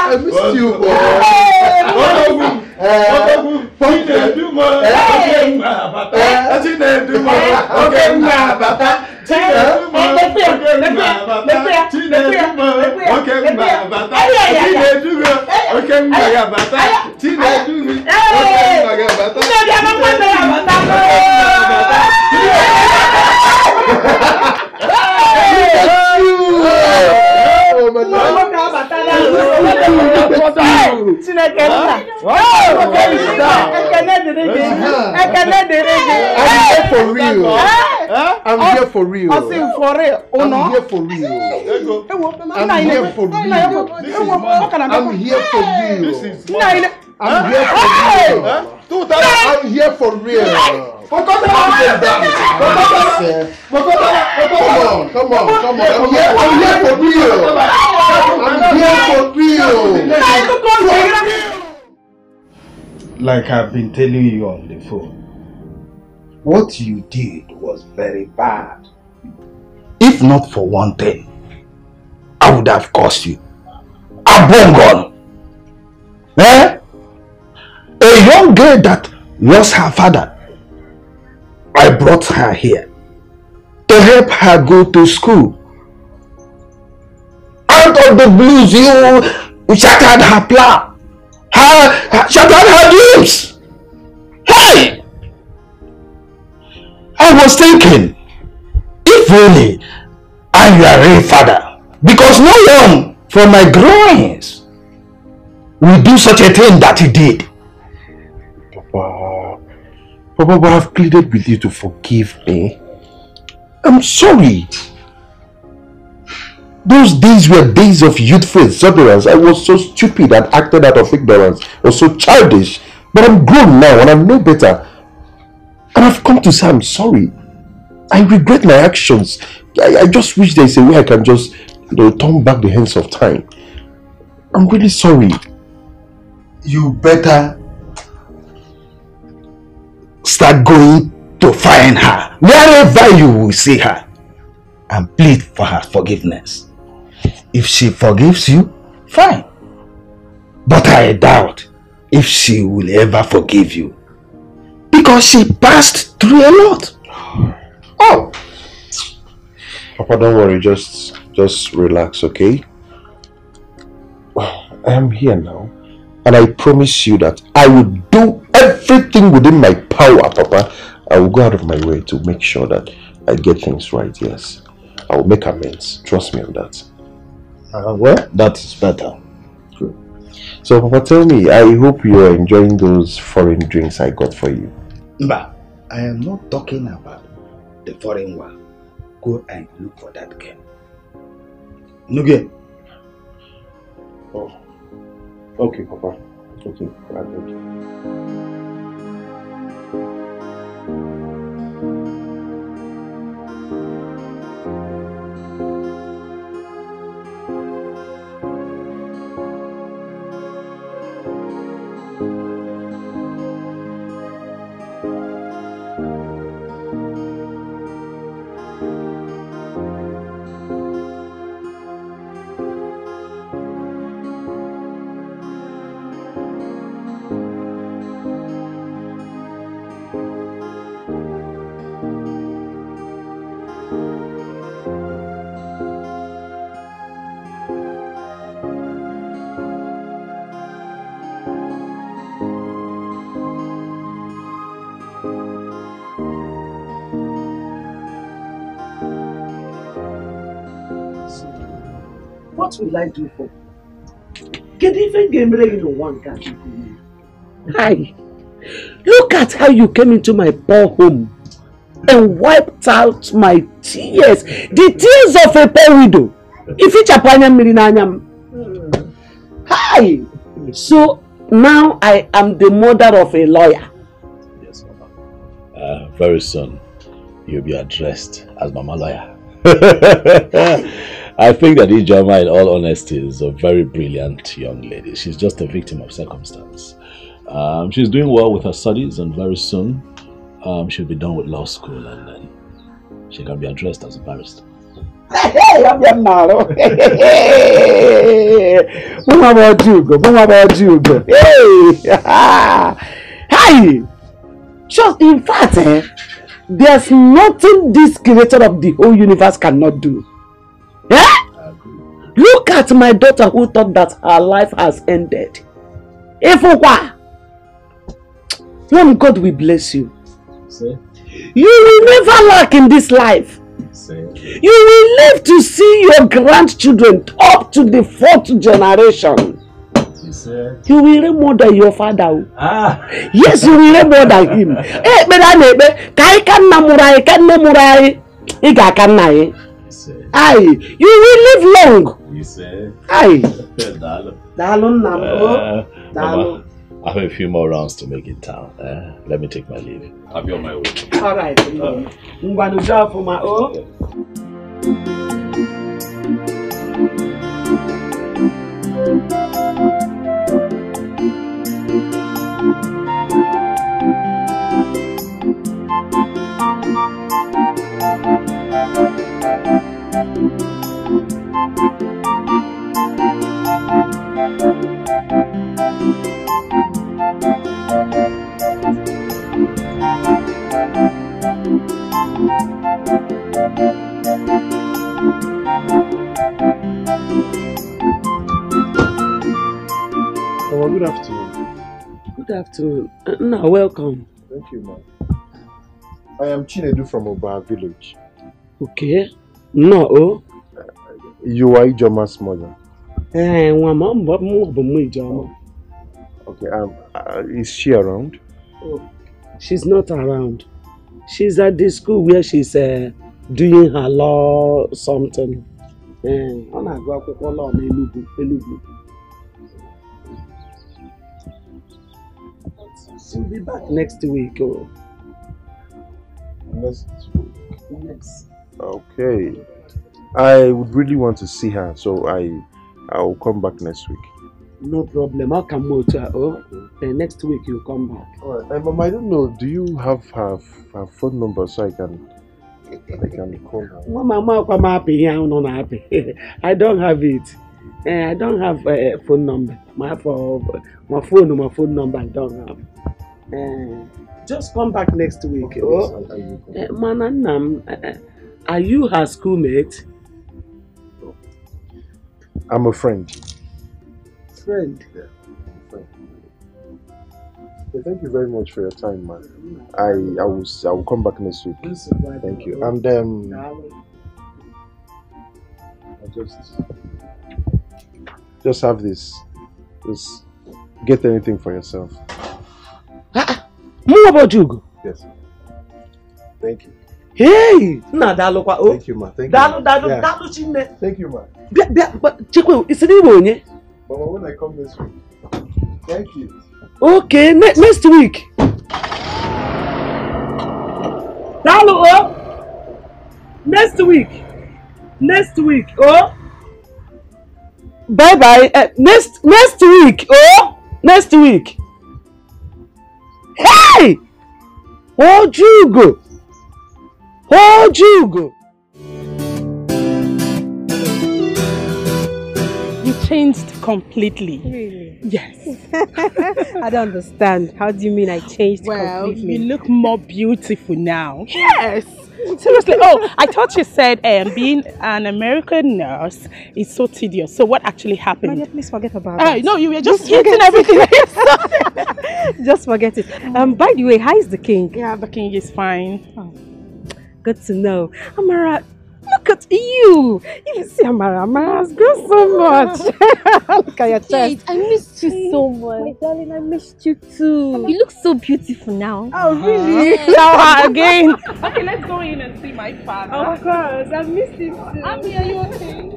I miss you, boy. I'm here for real. I'm here for real. I'm here for real. I'm here for real. I'm here for real. I'm here for real. Come on. I'm here for real. Like I've been telling you on the phone, what you did was very bad. If not for one thing, I would have cursed you. Abongon. A young girl that lost her father. I brought her here to help her go to school. Out of the blues, you shattered her plan. Shattered her dreams. Hey! I was thinking, if only I'm your real father, because no one from my groins will do such a thing that he did. Papa, I've pleaded with you to forgive me. I'm sorry. Those days were days of youthful exuberance. I was so stupid and acted out of ignorance. I was so childish. But I'm grown now and I know better. And I've come to say I'm sorry. I regret my actions. I just wish there's a way I can just, turn back the hands of time. I'm really sorry. You better start going to find her. Wherever you will see her. And plead for her forgiveness. If she forgives you, fine. But I doubt if she will ever forgive you. Because she passed through a lot. Oh! Papa, don't worry. Just relax, okay? I am here now. And I promise you that I will do everything within my power, Papa. I will go out of my way to make sure that I get things right, yes. I will make amends. Trust me on that. Well, that's better. Good. So, Papa, tell me, I hope you are enjoying those foreign drinks I got for you. Mba, I am not talking about the foreign one. Go and look for that girl. Nuge. Oh. Okay, Papa. Okay, I got you. What will I do for? Get even game ready in one country. Hi. Look at how you came into my poor home and wiped out my tears. The tears of a poor widow. If it's a panyam. Hi. So now I am the mother of a lawyer. Yes, Mama. Very soon you'll be addressed as Mama Lawyer. I think that Ijoma, in all honesty, is a very brilliant young lady. She's just a victim of circumstance. She's doing well with her studies, and very soon she'll be done with law school, and then she can be addressed as a barrister. Hey, I'm your narrow. What about you? What about you? Hey, hi. Just in fact, there's nothing this creator of the whole universe cannot do. Yeah? Look at my daughter who thought that her life has ended. God will bless you. See? You will never lack in this life. You will live to see your grandchildren up to the 4th generation. You will reign more than your father. Yes, you will reign more than him. Aye, you will live long. Aye. Mama, I have a few more rounds to make in town. Let me take my leave. I'll be on my way. All right. I'm going to job for my own. Oh, good afternoon. Good afternoon. No, welcome. Thank you, ma'am. I am Chinedu from Oba village. Okay. No. You are Ijoma's mother. Okay, is she around? Oh, she's not around. She's at the school where she's doing her law something. She'll be back next week. Oh. Next week? Yes. Okay. I would really want to see her, so I'll come back next week. No problem. I'll come over to her. Oh, next week you'll come back. Alright. Mom, I don't know. Do you have her phone number so I can call her? Mama, I'm happy. I don't have it. I don't have a phone number. My phone number I don't have. Just come back next week. Okay, Mananam, are you her schoolmate? I'm a friend. Friend? Yeah, friend. Okay, thank you very much for your time, man. I will come back next week. Thank you. And I just have this. Just get anything for yourself. More about you. Yes. Thank you. Hey! Thank you, ma. Thank you. Thank you, ma. But Chekwe, it's an Igbo, Mama, when I come next week. Thank you. Okay, next week. Next week. Oh. Bye bye. Next week. Oh. Next week. Hey! Oh, Jugo. You changed completely. Really? Yes. I don't understand. How do you mean I changed completely? Well, you look more beautiful now. Yes. Seriously. Oh, I thought you said being an American nurse is so tedious. So what actually happened? Maria, please forget about it. No, you were just eating everything. Just forget it. By the way, how is the king? Yeah, the king is fine. Oh, good to know. Amara, look at you. You see Amara's grown so much. Look at your chest. Kate, I missed you so much. My darling, I missed you too. You look so beautiful now. Oh, really? Now again. Okay, let's go in and see my father. Of course, I missed him too. Abby, are you okay?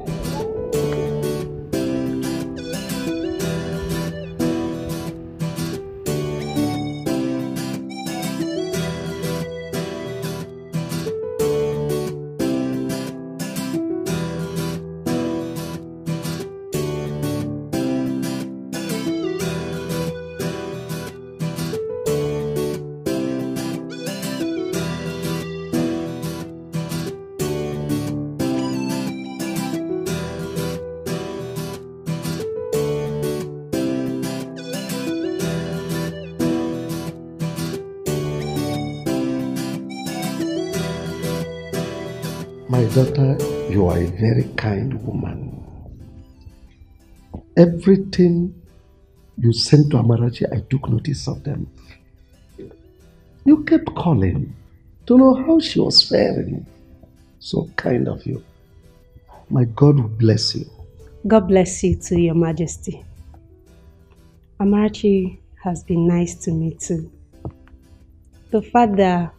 My daughter, you are a very kind woman. Everything you sent to Amarachi, I took notice of them. You kept calling to know how she was faring. So kind of you. My God will bless you. God bless you too, Your Majesty. Amarachi has been nice to me too. The fact that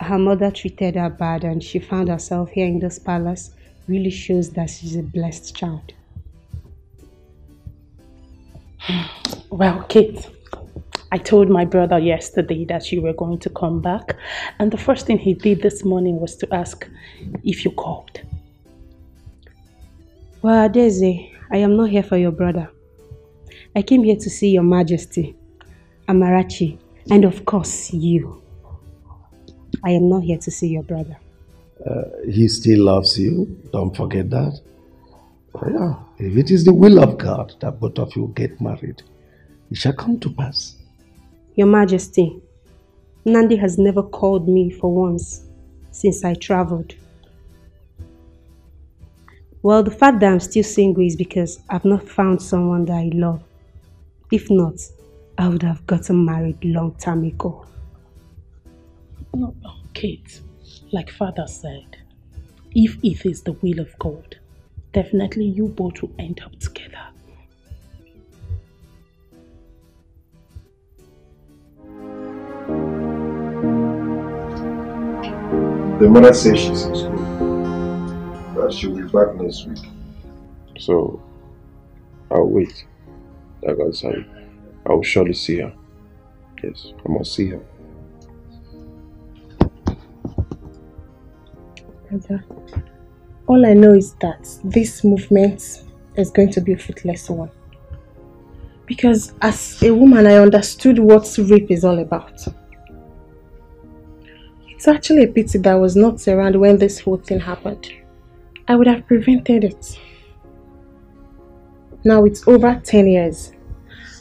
her mother treated her bad and she found herself here in this palace really shows that she's a blessed child. Well, Kate, I told my brother yesterday that you were going to come back, and the first thing he did this morning was to ask if you called. Well, Daisy, I am not here for your brother. I came here to see Your Majesty, Amarachi, and of course you. I am not here to see your brother. He still loves you. Don't forget that. Yeah, if it is the will of God that both of you get married, it shall come to pass. Your Majesty, Nandi has never called me for once since I traveled. Well, the fact that I'm still single is because I've not found someone that I love. If not, I would have gotten married long time ago. No, Kate, like Father said, if it is the will of God, definitely you both will end up together. The mother says she's in school, that she'll be back next week. So, I'll wait. Like I said, I will surely see her. Yes, I must see her. All I know is that this movement is going to be a fruitless one. Because as a woman, I understood what rape is all about. It's actually a pity that I was not around when this whole thing happened. I would have prevented it. Now it's over 10 years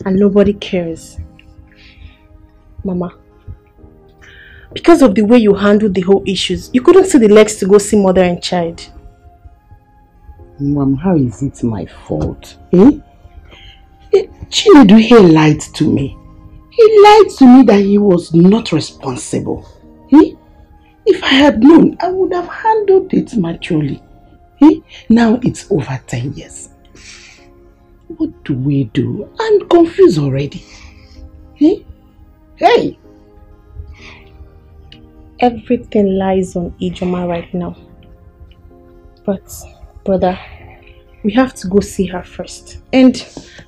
and nobody cares. Mama, because of the way you handled the whole issues, you couldn't see the legs to go see mother and child. Mom, how is it my fault? Chinedu here lied to me. He lied to me that he was not responsible. If I had known, I would have handled it maturely. Now it's over 10 years. What do we do? I'm confused already. Hey! Everything lies on Ijoma right now. But, brother, we have to go see her first. And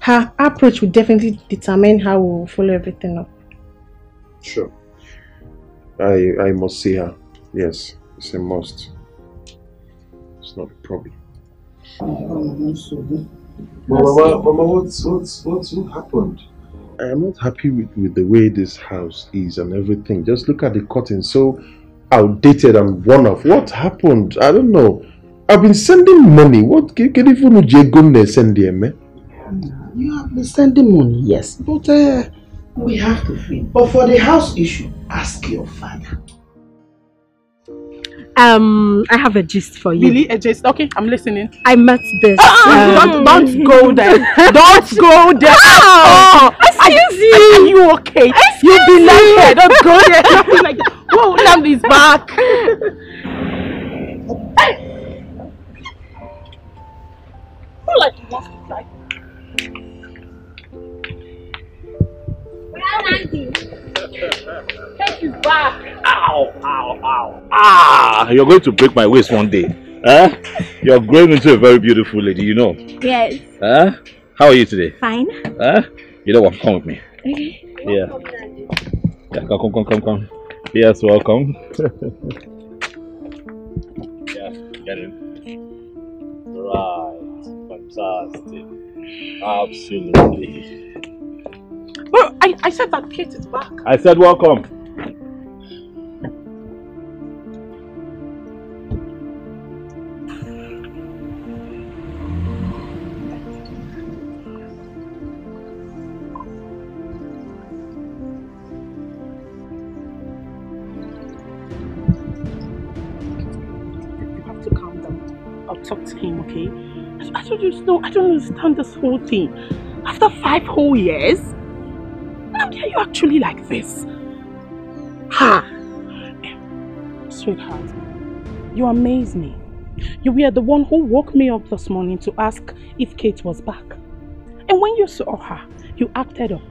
her approach will definitely determine how we will follow everything up. Sure. I must see her. Yes, it's a must. It's not a problem. Mama, what happened? I am not happy with the way this house is and everything. Just look at the curtains, so outdated and worn off. What happened? I don't know. I've been sending money. What can you even send them? You have been sending money, yes, but we have to feed. But for the house issue, ask your father. I have a gist for you. Really? A gist? Okay, I'm listening. I met this. Don't go there. Don't go there. Excuse you. Are you okay? You'll be like that. Don't go there. Nothing like that. Whoa, Nnamdi's back. Hey! Who like to walk like? Take his back. Ow. You're going to break my waist one day. You're growing into a very beautiful lady, you know. Yes. How are you today? Fine. You know what? Come with me. Okay. Yeah. Come. Yes, welcome. Yeah, get in. Right. Fantastic. Absolutely. Well, I said that Kate is back. I said welcome. You have to calm down. I'll talk to him, okay? I don't understand this whole thing. After 5 whole years? Are you actually like this? Ha! Sweetheart, you amaze me. You were the one who woke me up this morning to ask if Kate was back. And when you saw her, you acted up.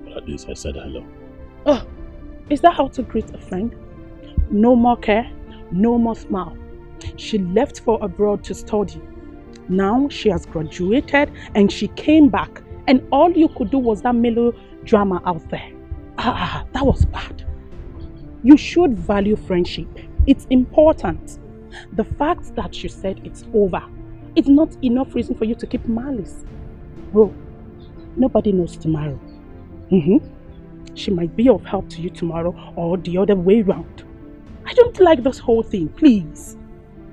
But at least I said hello. Oh, is that how to greet a friend? No more care, no more smile. She left for abroad to study. Now she has graduated and she came back, and all you could do was that melodrama out there. That was bad. You should value friendship. It's important. The fact that you said it's over, it's not enough reason for you to keep malice. Bro, nobody knows tomorrow. She might be of help to you tomorrow or the other way round. I don't like this whole thing, please.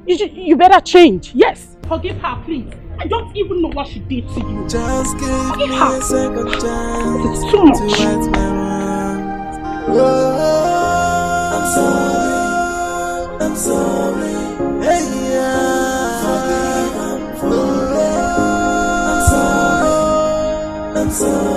You better change, yes. Forgive her, please. I don't even know what she did to you. Just give Forgive me her. a second chance. It's too much. To right my wrongs. Oh, I'm sorry. Hey, yeah. Forgive, I'm sorry.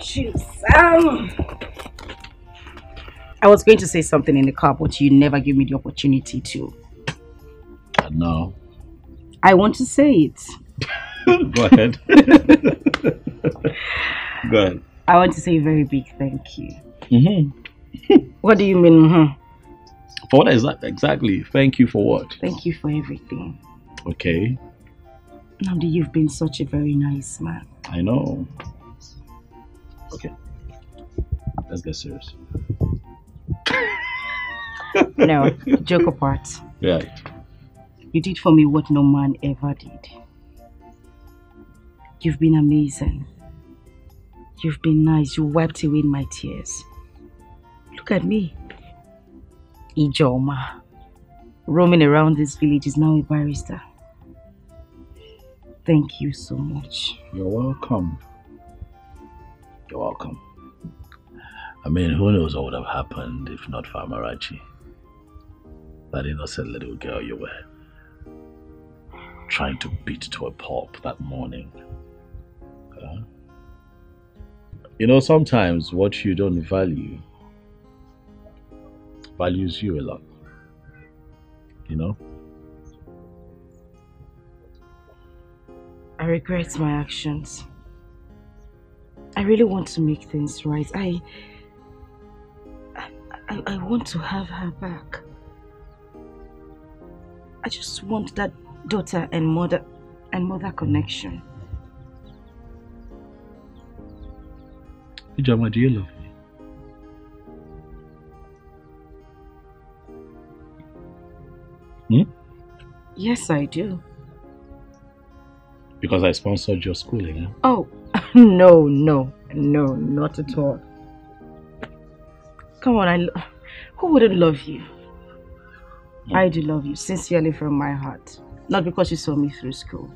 shoes. I was going to say something in the car, but you never gave me the opportunity to. And now? I want to say it. Go ahead. Go ahead. I want to say a very big thank you. Mm-hmm. What do you mean? Mm-hmm? For what exactly? Thank you for what? Thank you for everything. Okay. Namdi, you've been such a very nice man. I know. Okay. Let's get serious. No, joke apart. Right. You did for me what no man ever did. You've been amazing. You've been nice. You wiped away my tears. Look at me. Ijoma. Roaming around this village is now a barrister. Thank you so much. You're welcome. You're welcome. I mean, who knows what would have happened if not for Amarachi? That innocent little girl you were trying to beat to a pulp that morning. You know, sometimes what you don't value values you a lot. You know? I regret my actions. I really want to make things right. I want to have her back. I just want that daughter and mother connection. Ijoma, do you love me? Yes, I do. Because I sponsored your schooling, huh? Oh, no, not at all. Come on, who wouldn't love you? I do love you, sincerely from my heart. Not because you saw me through school,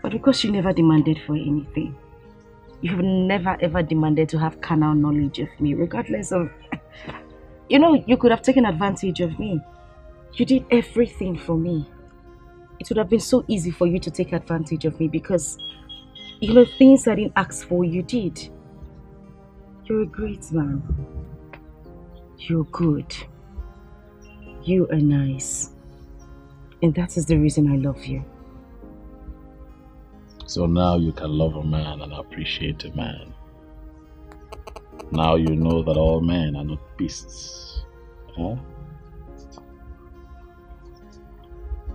but because you never demanded for anything. You've never ever demanded to have carnal knowledge of me, regardless of... You know, you could have taken advantage of me. You did everything for me. It would have been so easy for you to take advantage of me because, you know, things I didn't ask for, you did. You're a great man. You're good. You are nice. And that is the reason I love you. So now you can love a man and appreciate a man. Now you know that all men are not beasts. Huh?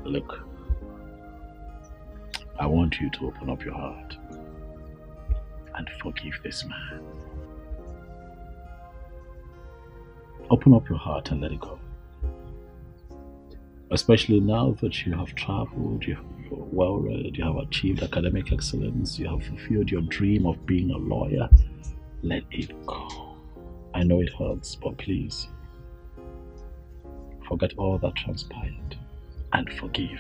Look, I want you to open up your heart and forgive this man. Open up your heart and let it go. Especially now that you have traveled, you're well read, you have achieved academic excellence, you have fulfilled your dream of being a lawyer. Let it go. I know it hurts, but please, forget all that transpired and forgive.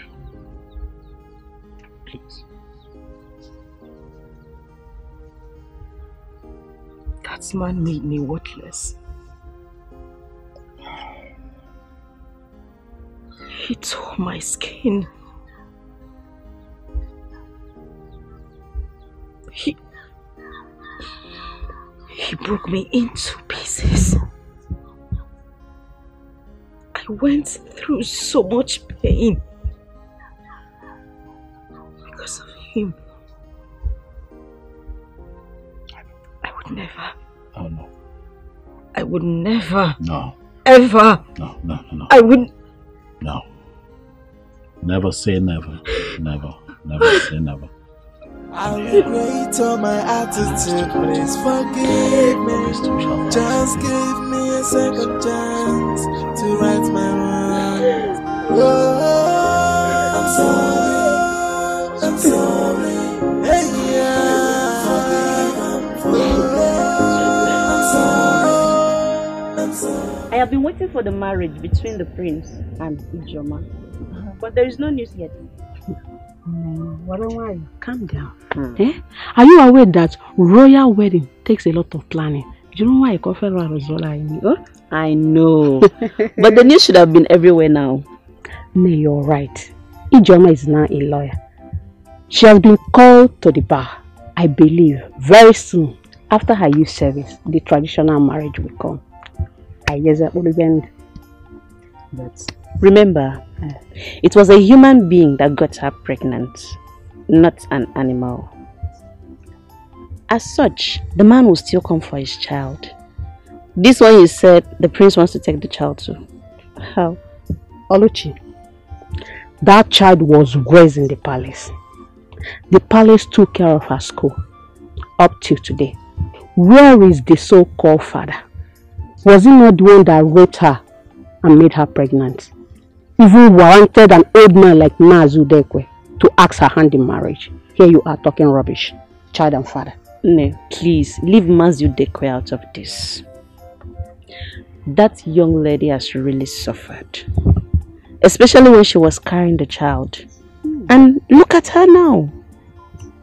Please. That man made me worthless. He tore my skin. He broke me into pieces. I went through so much pain because of him. I would never. Oh no. I would never. No. Ever. No. I wouldn't. No. Never say never. Never say never. I regret all my attitude, please forgive me. Just give me a second chance to right my wrongs. Oh, I'm sorry. Hey, I'm sorry. I have been waiting for the marriage between the prince and Ijoma, but there is no news yet. Calm down. Eh? Are you aware that royal wedding takes a lot of planning? You know why I call her I know. But the news should have been everywhere now. No, you're right. Ijoma is now a lawyer. She has been called to the bar. I believe very soon After her youth service, the traditional marriage will come. But remember, it was a human being that got her pregnant, not an animal. As such, the man will still come for his child. This one you said the prince wants to take the child to. How? Oluchi, that child was raised in the palace. The palace took care of her school up till today. Where is the so-called father? Was he not the one that raped her and made her pregnant? Even warranted an old man like Mazu Dikeh to ask her hand in marriage. Here you are talking rubbish. Child and father. No, please, leave Mazu Dikeh out of this. That young lady has really suffered. Especially when she was carrying the child. And look at her now.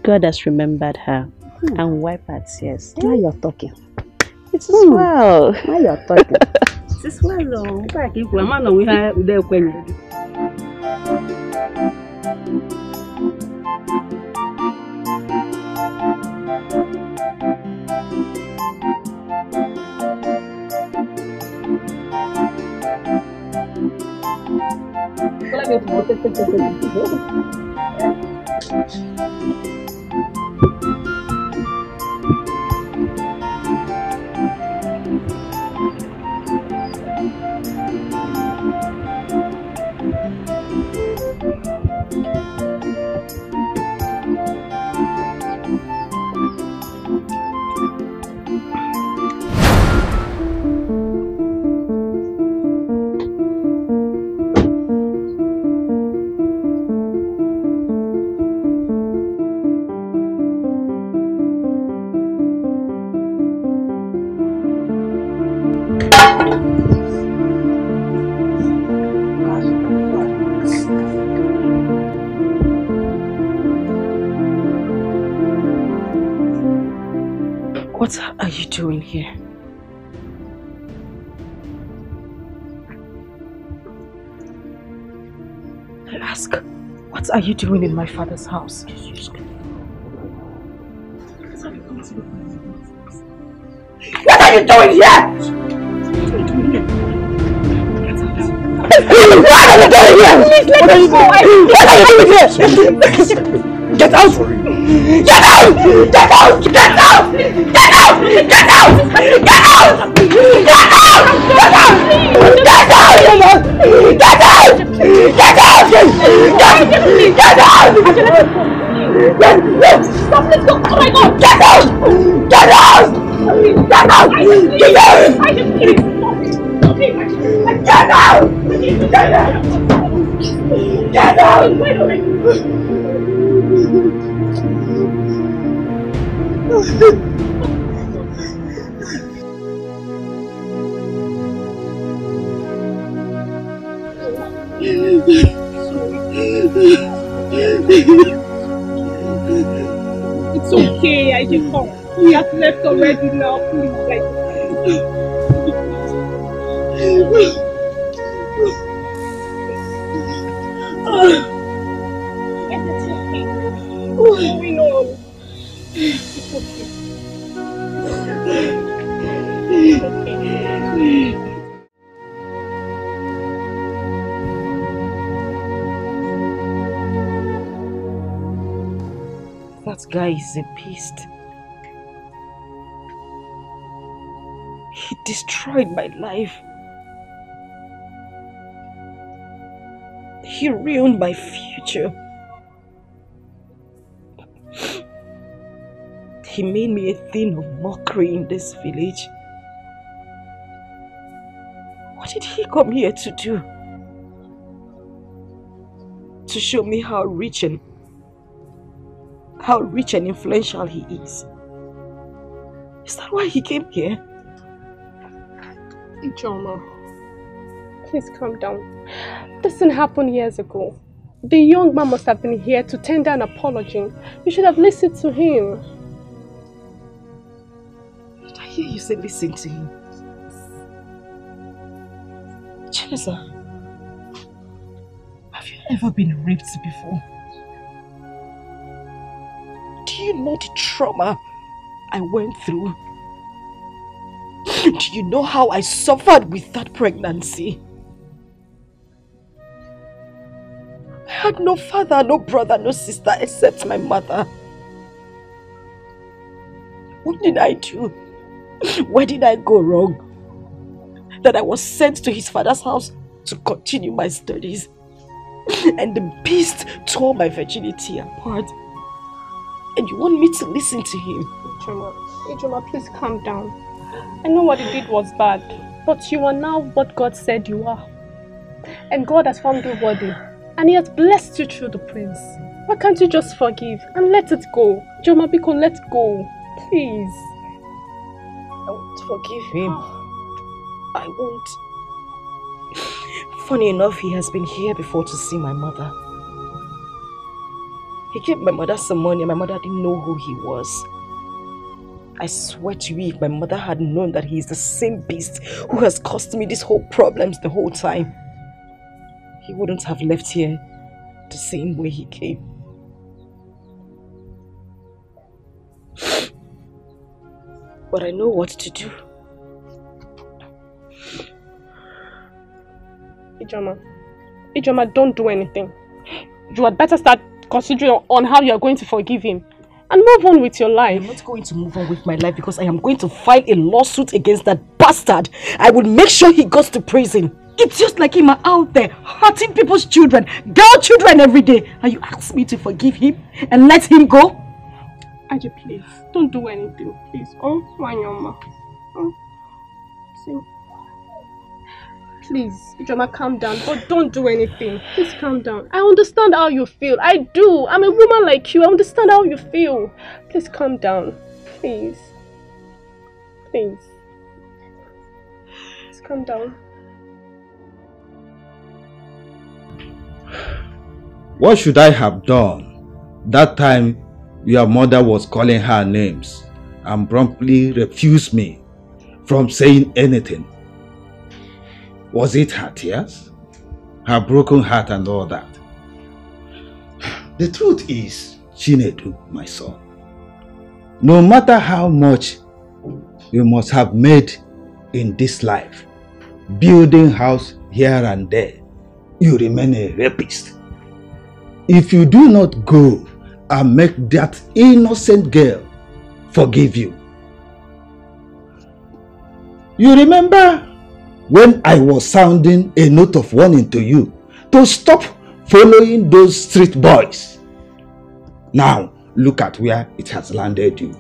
God has remembered her and wiped her tears. Now you're talking. It's well. Now you're talking. It's well, though. What are you doing here? I ask, what are you doing in my father's house? What are you doing here? What are you doing here? What are you doing here? Get out! Get out! Get out! Get out! Get out! Get out! Get out! Get out! Get out! Get out! Get out! Get out! Get out! Stop! Let's go! Oh my God! Get out! Get out! Get out! Get out! Get out! Get out! Get out! It's okay, I just come. He has left already now, please. What's going on? It's okay. It's okay. That guy is a beast. He destroyed my life. He ruined my future. He made me a thing of mockery in this village. What did he come here to do? To show me how rich and influential he is. Is that why he came here? Ijoma, please calm down. This didn't happen years ago. The young man must have been here to tender an apology. You should have listened to him. Did I hear you say listen to him? Chinesa, have you ever been raped before? Do you know the trauma I went through. Do you know how I suffered with that pregnancy? I had no father, no brother, no sister except my mother. What did I do? Where did I go wrong? That I was sent to his father's house to continue my studies. And the beast tore my virginity apart. And you want me to listen to him? Ijoma, please calm down. I know what he did was bad, but you are now what God said you are. And God has found you worthy. And he has blessed you through the prince. Why can't you just forgive and let it go? Ijoma, Biko, let go. Please. I won't forgive him. I won't. Funny enough, he has been here before to see my mother. He gave my mother some money and my mother didn't know who he was. I swear to you, if my mother had known that he is the same beast who has caused me these whole problems the whole time, he wouldn't have left here the same way he came. But I know what to do. Ijoma, don't do anything. You had better start considering on how you are going to forgive him and move on with your life. I'm not going to move on with my life because I am going to file a lawsuit against that bastard. I will make sure he goes to prison. It's just like him out there hurting people's children, girl children every day. And you ask me to forgive him and let him go? Aji, please, don't do anything, please. Oh, Wanyoma. Oh. See. Please, Ijoma, calm down, but don't do anything. Please calm down. I understand how you feel. I do. I'm a woman like you. I understand how you feel. Please calm down. Please. Please. Please calm down. What should I have done? That time your mother was calling her names and promptly refused me from saying anything. Was it her tears? Her broken heart and all that? The truth is, Chinedu, my son, no matter how much you must have made in this life, building house here and there, you remain a rapist. If you do not go and make that innocent girl forgive you. You remember when I was sounding a note of warning to you to stop following those street boys? Now, look at where it has landed you.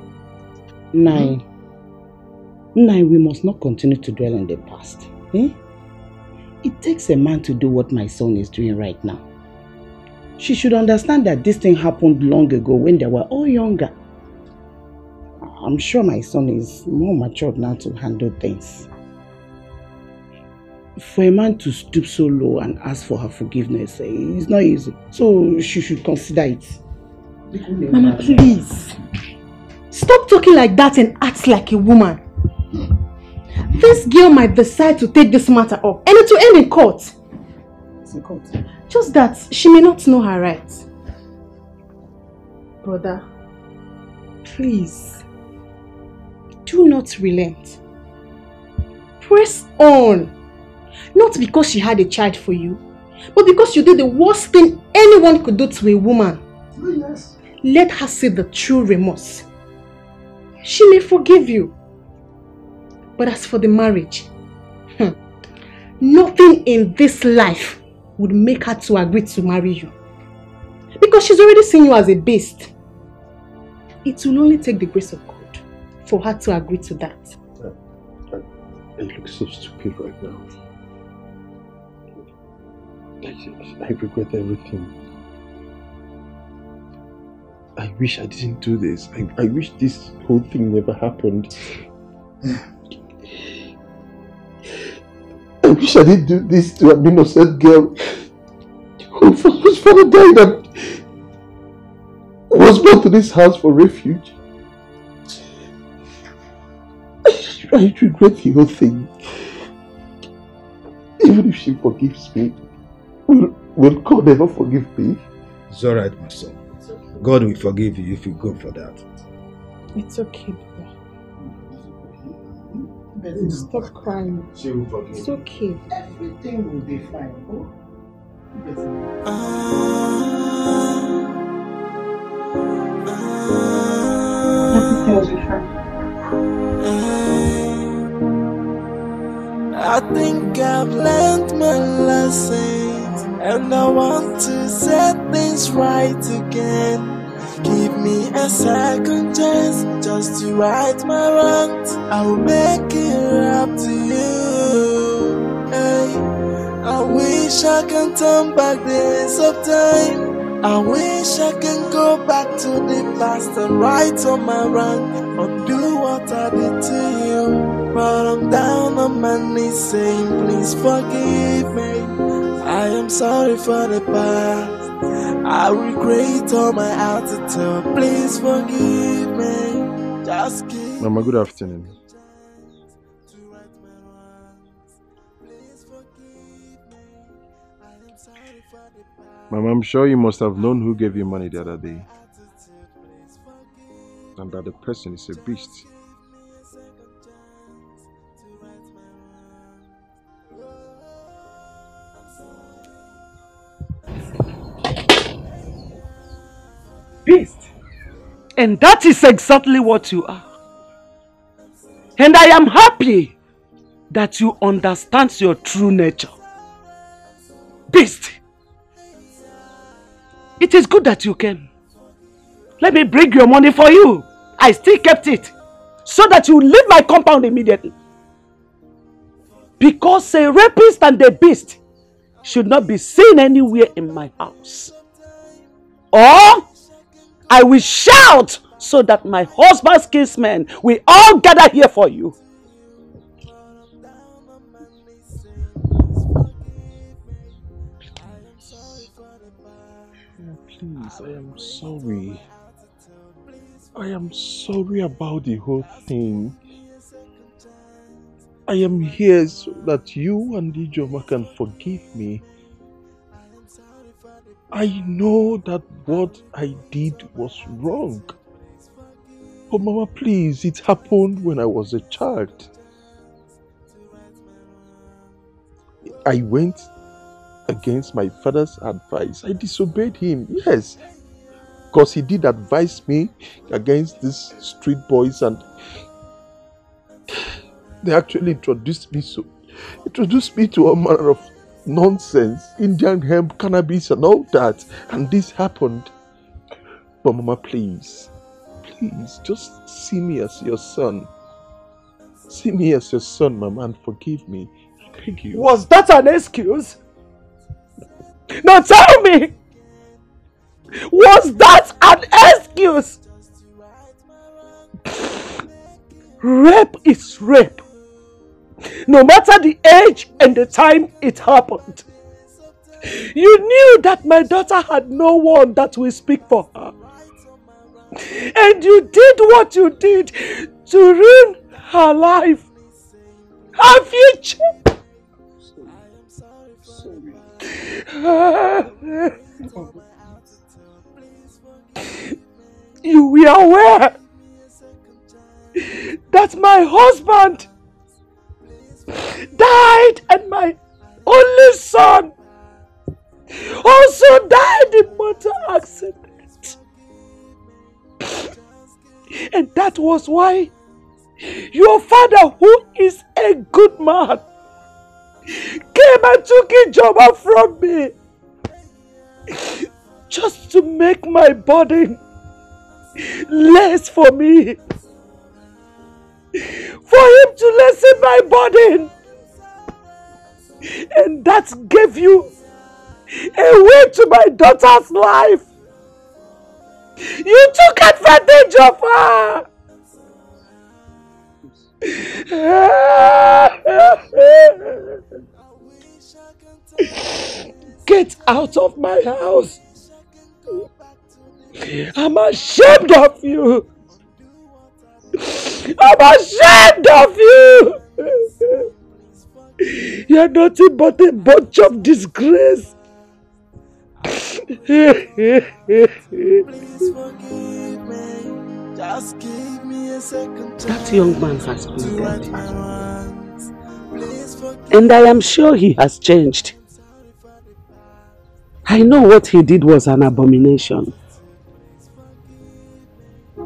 Nine, we must not continue to dwell in the past. Eh? It takes a man to do what my son is doing right now. She should understand that this thing happened long ago when they were all younger. I'm sure my son is more matured now to handle things. For a man to stoop so low and ask for her forgiveness is not easy. So she should consider it. Mama, please. Stop talking like that and act like a woman. This girl might decide to take this matter up and it will end in court. It's in court. Just that she may not know her rights. Brother, please, do not relent. Press on. Not because she had a child for you, but because you did the worst thing anyone could do to a woman. Yes. Let her see the true remorse. She may forgive you. But as for the marriage, nothing in this life would make her to agree to marry you. Because she's already seen you as a beast. It will only take the grace of God for her to agree to that. I look so stupid right now. I regret everything. I wish I didn't do this. I wish this whole thing never happened. I wish I didn't do this to an innocent girl whose father died and was brought to this house for refuge. I regret the whole thing. Even if she forgives me, will God ever forgive me? It's alright, my son. God will forgive you if you go for that. It's okay, brother. Stop crying. She will forgive. It's okay. Everything will be fine. Oh? Everything will be fine. I think I've learned my lessons, and I want to set things right again. Give me a second chance just to right my wrongs. I will make it up to you. Hey, I wish I can turn back the hands of time. I wish I can go back to the past and right on my wrong, undo what I did to you. But I'm down on my knees saying, please forgive me. I am sorry for the past. I regret all my attitude. Please forgive me. Just keep. Mama, good afternoon. Mama, I'm sure you must have known who gave you money the other day. And that the person is a beast. Beast. And that is exactly what you are. And I am happy that you understand your true nature. Beast. It is good that you came. Let me bring your money for you. I still kept it so that you leave my compound immediately. Because a rapist and a beast should not be seen anywhere in my house. Or I will shout so that my husband's kinsmen will all gather here for you. Please, I am sorry. I am sorry about the whole thing. I am here so that you and Ijoma can forgive me. I know that what I did was wrong. But Mama, please, it happened when I was a child. I went against my father's advice. I disobeyed him, yes. Because he did advise me against these street boys, and they actually introduced me to all manner of nonsense, Indian hemp, cannabis and all that. And this happened. But Mama, please, just see me as your son. See me as your son, Mama, and forgive me. I beg you. Was that an excuse? Now tell me! Was that an excuse? Rape is rape. No matter the age and the time it happened. You knew that my daughter had no one that will speak for her. And you did what you did to ruin her life, her future. You were aware that my husband died and my only son also died in motor accident. And that was why your father, who is a good man, came and took Ijoma from me just to make my burden less for me. For him to lessen my burden. And that gave you a way to my daughter's life. You took advantage of her. Get out of my house. I'm ashamed of you. I'm ashamed of you. You're nothing but a bunch of disgrace. Please forgive me. Just give me a second chance. That young man has been dead. And I am sure he has changed. I know what he did was an abomination.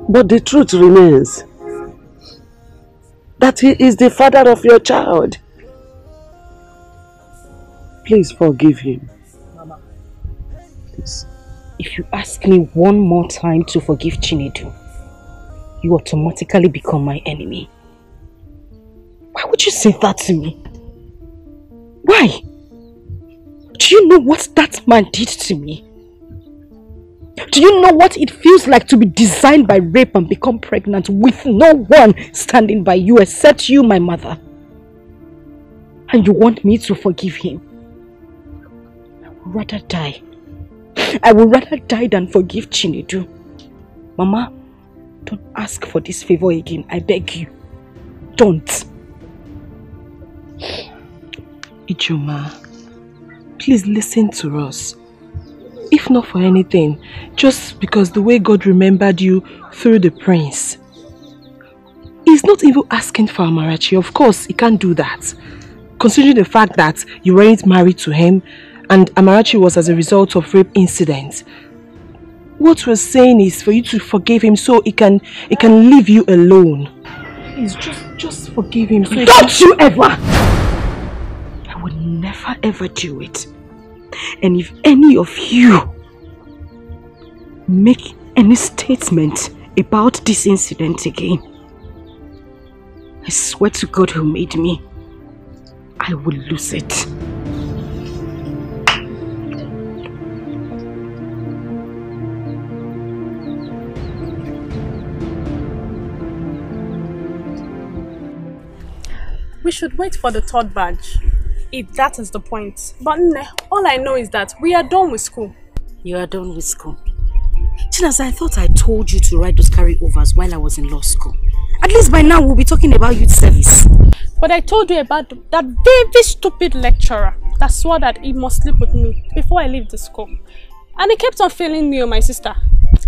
But the truth remains that he is the father of your child. Please forgive him. Mama, please. If you ask me one more time to forgive Chinedu, you automatically become my enemy. Why would you say that to me? Why? Do you know what that man did to me? Do you know what it feels like to be designed by rape and become pregnant with no one standing by you except you, my mother? And you want me to forgive him? I would rather die. I would rather die than forgive Chinedu. Mama, don't ask for this favor again. I beg you. Don't. Ijoma, please listen to us. If not for anything, just because the way God remembered you through the prince. He's not even asking for Amarachi. Of course, he can't do that. Considering the fact that you weren't married to him and Amarachi was as a result of rape incident. What we're saying is for you to forgive him so he can leave you alone. Please, just forgive him. So Don't you ever! I would never ever do it. And if any of you make any statement about this incident again, I swear to God who made me, I will lose it. We should wait for the third badge, if that is the point. But all I know is that we are done with school. You are done with school. Chinasa, I thought I told you to write those carryovers while I was in law school. At least by now we'll be talking about youth service. But I told you about that very stupid lecturer that swore that he must sleep with me before I leave the school. And he kept on failing me or my sister.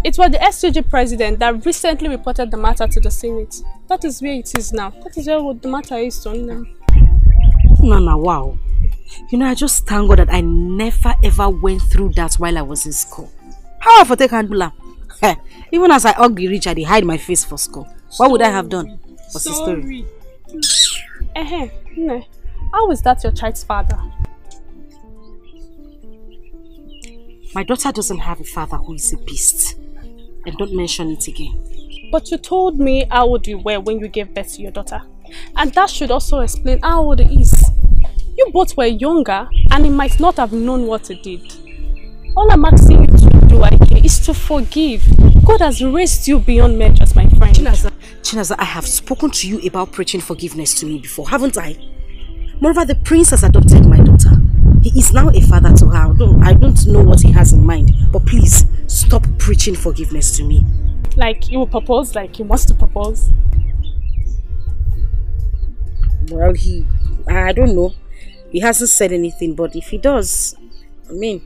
It was the SUG president that recently reported the matter to the Senate. That is where it is now. That is where the matter is done now. Nana, wow. You know, I just thank God that I never ever went through that while I was in school. How I take handle? Even as I ugly rich, I did hide my face for school. What would I have done? What's the story? How is that your child's father? My daughter doesn't have a father who is a beast. And don't mention it again. But you told me how old you were when you gave birth to your daughter. And that should also explain how old he is. You both were younger and he might not have known what he did. All I'm asking you to do, Ike, is to forgive. God has raised you beyond measures, my friend. Chinaza, I have spoken to you about preaching forgiveness to me before, haven't I? Moreover, the prince has adopted my daughter. He is now a father to her. I don't know what he has in mind, but please, stop preaching forgiveness to me. Like you will propose, like you must propose. Well, I don't know. He hasn't said anything, but if he does, I mean...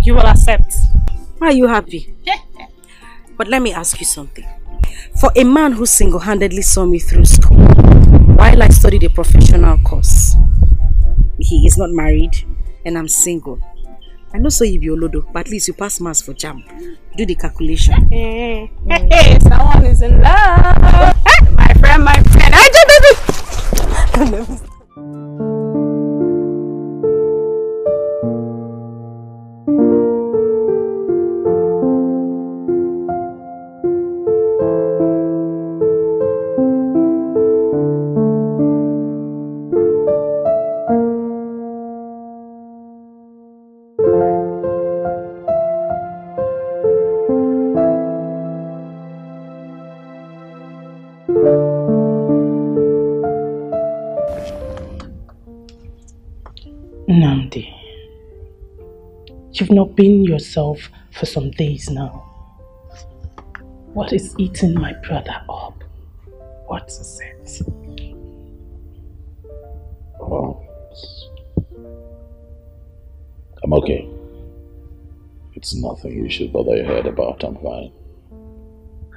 You will accept. Are you happy? But let me ask you something. For a man who single-handedly saw me through school, while I studied a professional course, he is not married and I'm single. I know so you be Olodo, but at least you pass maths for JAMB. Do the calculation. Hey, someone is in love. Hey, my friend. Namdi, you've not been yourself for some days now. What is eating my brother up? What is it? Oh, I'm okay. It's nothing you should bother your head about. I'm fine.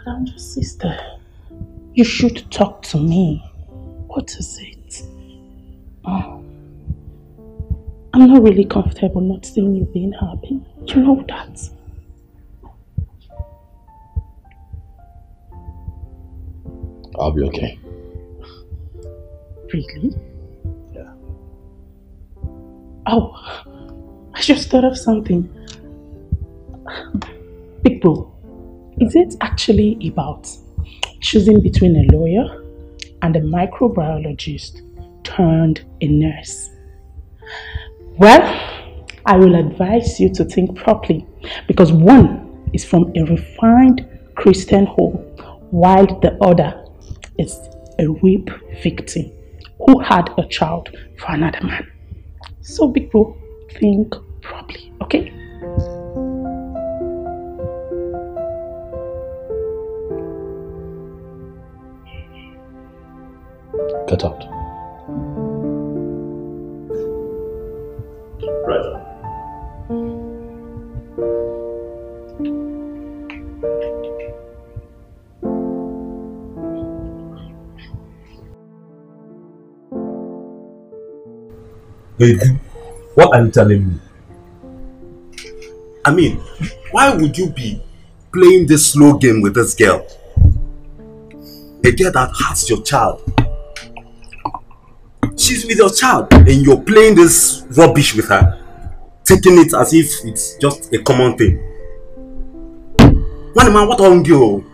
But I'm your sister. You should talk to me. What is it? Oh, I'm not really comfortable not seeing you being happy. You know that. I'll be okay. Really? Yeah. Oh, I just thought of something. Big bro, is it actually about choosing between a lawyer and a microbiologist turned a nurse? Well, I will advise you to think properly, because one is from a refined Christian home while the other is a rape victim who had a child for another man. So big bro, think properly, okay? Get out. Right. Baby, what are you telling me? I mean, why would you be playing this slow game with this girl? A girl that has your child. She's with your child and you're playing this rubbish with her. Taking it as if it's just a common thing. One man, what on you?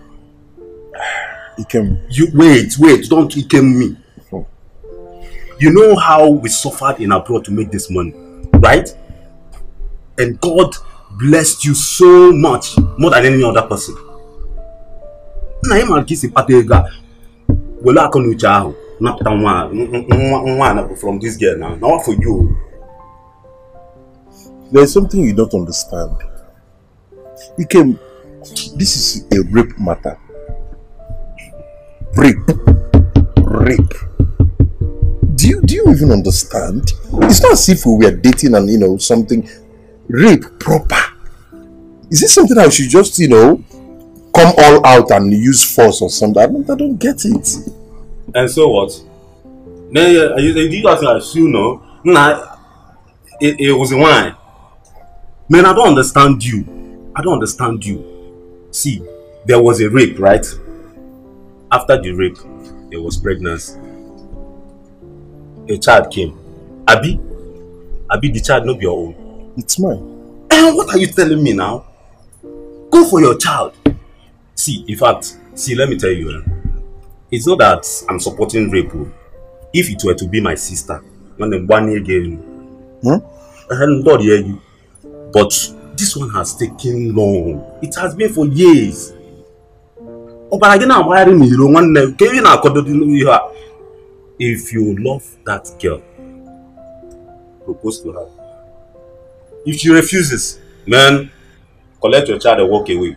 You wait, don't Ikem me. You know how we suffered in abroad to make this money, right? And God blessed you so much, more than any other person. From this girl now. Now for you. There's something you don't understand. This is a rape matter. Rape. Do you even understand? It's not as if we were dating and something. Rape proper. Is it something I should just come all out and use force or something? I don't get it. And so what? You guys assume it was a wine. Man, I don't understand you. See, there was a rape, right? After the rape, there was pregnancy. A child came. Abi, the child not be your own. It's mine. And what are you telling me now? Go for your child. See, in fact, let me tell you. It's not that I'm supporting rape. If it were to be my sister, when I'm 1 year again, I hadn't done you. But this one has taken long. It has been for years. Oh, but again, I'm wiring me. If you love that girl, propose to her. If she refuses, man, collect your child and walk away.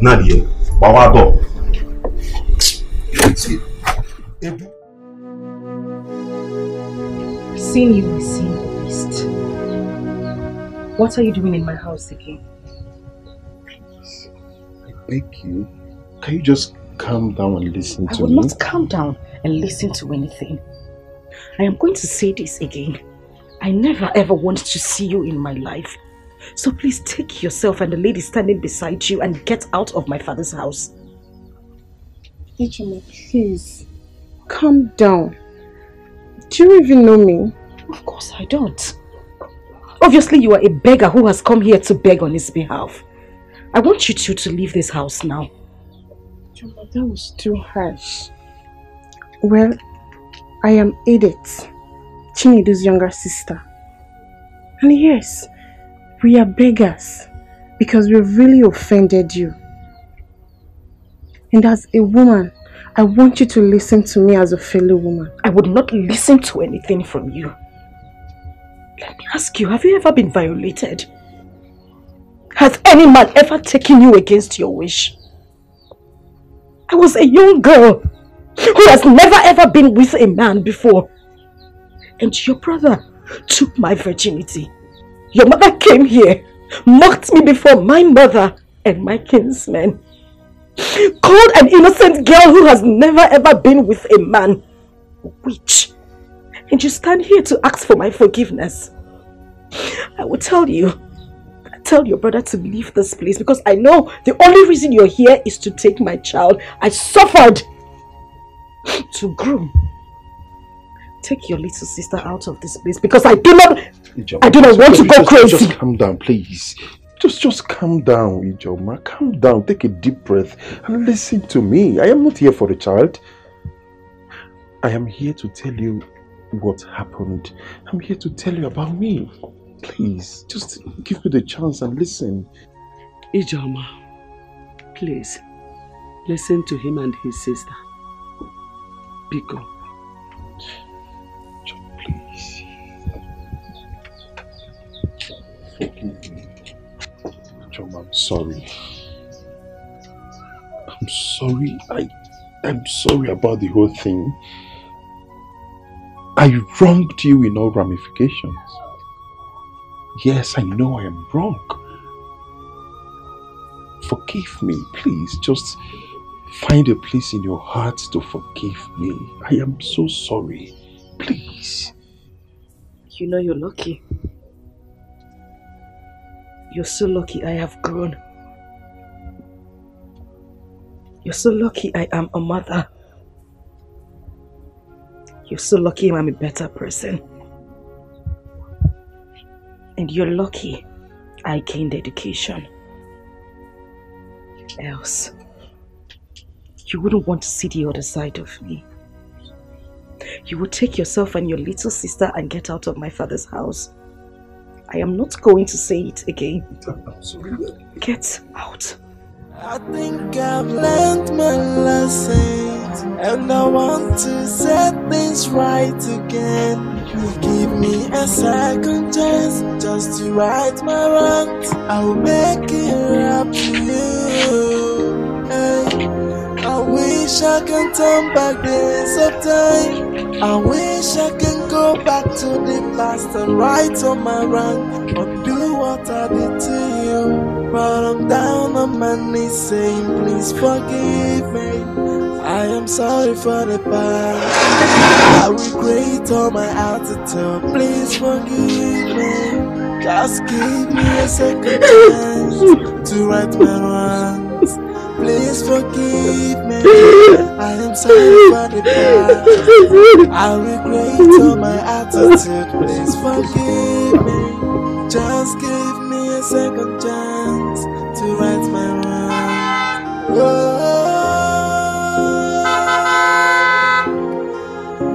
Nadia, Bawado. Seeing you is seeing the beast. What are you doing in my house again? Please, I beg you, can you just calm down and listen to me? I will not calm down and listen to anything. I am going to say this again. I never ever want to see you in my life. So please take yourself and the lady standing beside you and get out of my father's house. Ijoma, please, calm down. Do you even know me? Of course I don't. Obviously you are a beggar who has come here to beg on his behalf. I want you two to leave this house now. Ijoma, that was too harsh. Well, I am Edith, Chinedu's younger sister. And yes, we are beggars because we really offended you. And as a woman, I want you to listen to me as a fellow woman. I would not listen to anything from you. Let me ask you, have you ever been violated? Has any man ever taken you against your wish? I was a young girl who has never ever been with a man before. And your brother took my virginity. Your mother came here, mocked me before my mother and my kinsmen. called an innocent girl who has never ever been with a man a witch. And you stand here to ask for my forgiveness. I will tell you, tell your brother to leave this place because I know the only reason you're here is to take my child I suffered to groom. Take your little sister out of this place because I do not want to go crazy. Just calm down, please. Just calm down, Ijoma. Calm down. Take a deep breath and listen to me. I am not here for the child. I am here to tell you what happened. I'm here to tell you about me. Please, just give me the chance and listen. Ijoma, please, listen to him and his sister. Biko. Please. Forgive me. Ijoma, I'm sorry. I'm sorry. I'm sorry about the whole thing. I wronged you in all ramifications. Yes, I know I am wrong. Forgive me, please. Just find a place in your heart to forgive me. I am so sorry. Please. You know you're lucky. You're so lucky I have grown. You're so lucky I am a mother. You're so lucky I'm a better person. And you're lucky I gained education. Else, you wouldn't want to see the other side of me. You would take yourself and your little sister and get out of my father's house. I am not going to say it again. I'm sorry. Get out. I think I've learned my lessons, and I want to set things right again. You give me a second chance just to right my wrongs. I will make it up to you. Hey, I wish I can turn back days of time. I wish I can go back to the past and right on my wrong, or do what I did to you. But I'm down on my knees saying, please forgive me. I am sorry for the past. I regret all my attitude. Please forgive me. Just give me a second chance to right my wrongs. Please forgive me. I am sorry for the past. I regret all my attitude. Please forgive me. Just give me a second chance to right my wrongs. Oh,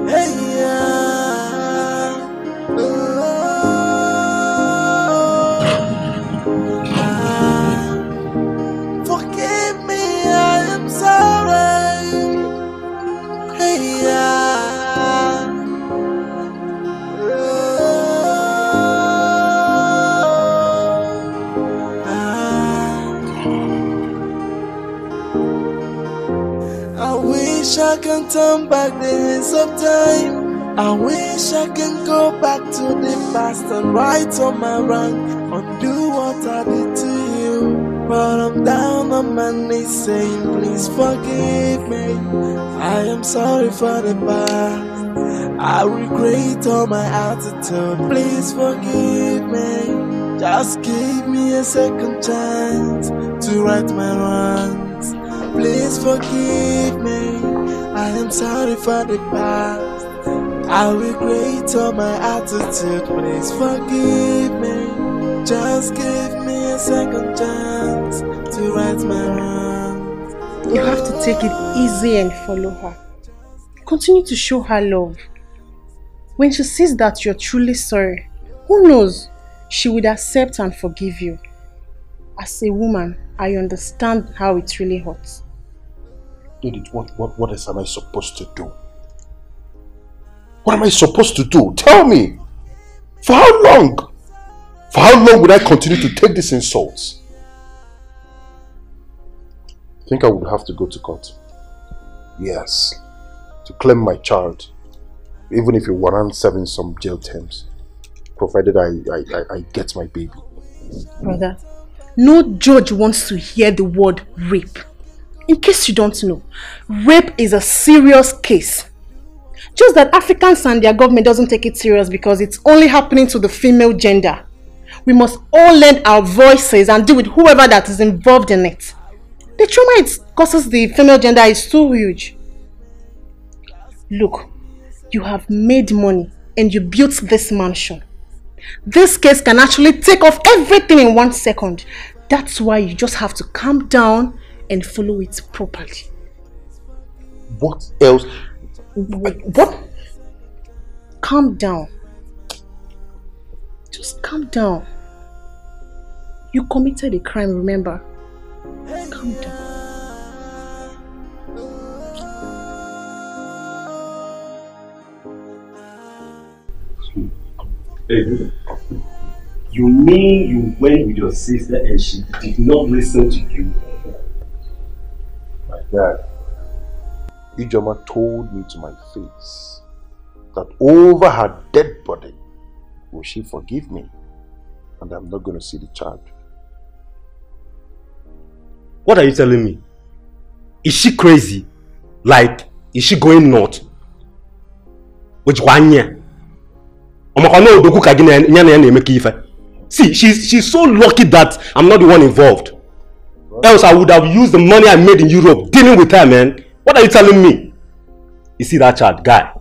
hey, yeah. Forgive me, I am sorry. Hey, yeah. I wish I can turn back the hands of time. I wish I can go back to the past and right on my wrong, undo what I did to you. But I'm down on my knees saying, please forgive me. I am sorry for the past. I regret all my attitude. Please forgive me. Just give me a second chance to right my wrongs. Please forgive me. I am sorry for the past. I regret all my attitude. Please forgive me. Just give me a second chance to right my wrongs. You have to take it easy and follow her. Continue to show her love. When she sees that you're truly sorry, who knows, she would accept and forgive you. As a woman, I understand how it really hurts. Edith, what else am I supposed to do? What am I supposed to do? Tell me! For how long? For how long would I continue to take these insults? I think I would have to go to court. Yes. To claim my child. Even if it warrants serving some jail terms. Provided I get my baby. Brother, no judge wants to hear the word rape. In case you don't know, rape is a serious case. Just that Africans and their government doesn't take it serious because it's only happening to the female gender. We must all lend our voices and deal with whoever that is involved in it. The trauma it causes the female gender is too huge. Look, you have made money and you built this mansion. This case can actually take off everything in 1 second. That's why you just have to calm down and follow it properly. What else? What? Calm down. Just calm down. You committed a crime, remember? Calm down. Hey, you mean you went with your sister and she did not listen to you? My dad, Ijoma told me to my face that over her dead body will she forgive me, and I'm not going to see the child. What are you telling me? Is she crazy? Like, is she going nuts? Which one year? See, she's so lucky that I'm not the one involved. Else I would have used the money I made in Europe dealing with her, man. What are you telling me? You see that child, guy?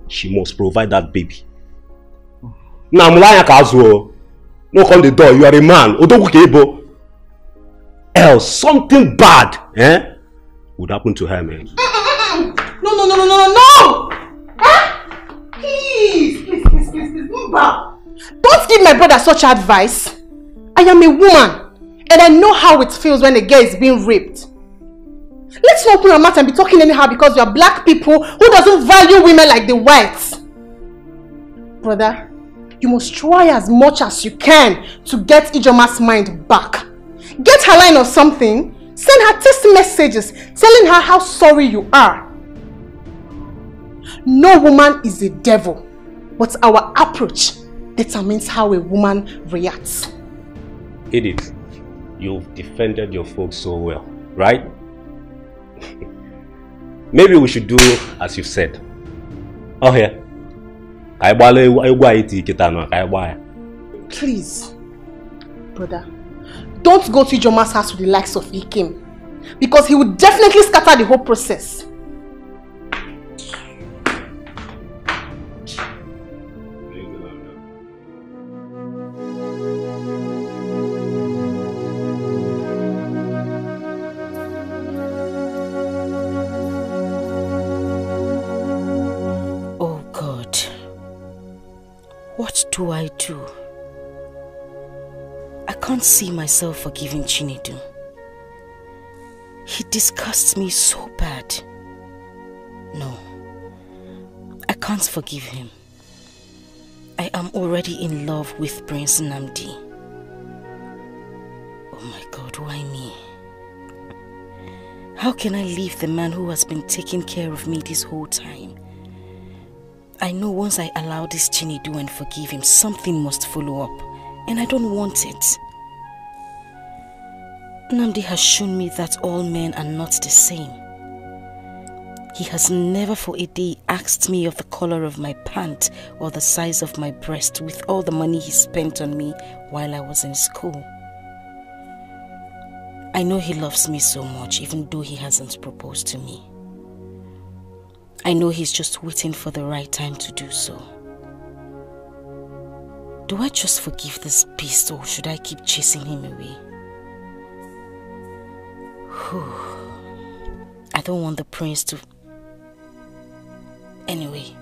She must provide that baby. Now I'm lying casual. Knock on the door, you are a man. Else something bad would happen to her, man. No! Please, move back. Don't give my brother such advice. I am a woman and I know how it feels when a girl is being raped. Let's not open our mouth and be talking anyhow because we are black people who doesn't value women like the whites. Brother, you must try as much as you can to get Ijoma's mind back. Get her line or something. Send her text messages telling her how sorry you are. No woman is a devil, but our approach determines how a woman reacts. Edith, you've defended your folks so well, right? Maybe we should do as you said. Oh yeah. Please, brother, don't go to Ijoma's house with the likes of Ikem, because he would definitely scatter the whole process. What do I do? I can't see myself forgiving Chinedu. He disgusts me so bad. No, I can't forgive him. I am already in love with Prince Nnamdi. Oh my God, why me? How can I leave the man who has been taking care of me this whole time? I know once I allow this Chinedu and forgive him, something must follow up, and I don't want it. Nnamdi has shown me that all men are not the same. He has never for a day asked me of the color of my pant or the size of my breast with all the money he spent on me while I was in school. I know he loves me so much even though he hasn't proposed to me. I know he's just waiting for the right time to do so. Do I just forgive this beast or should I keep chasing him away? I don't want the prince to... Anyway,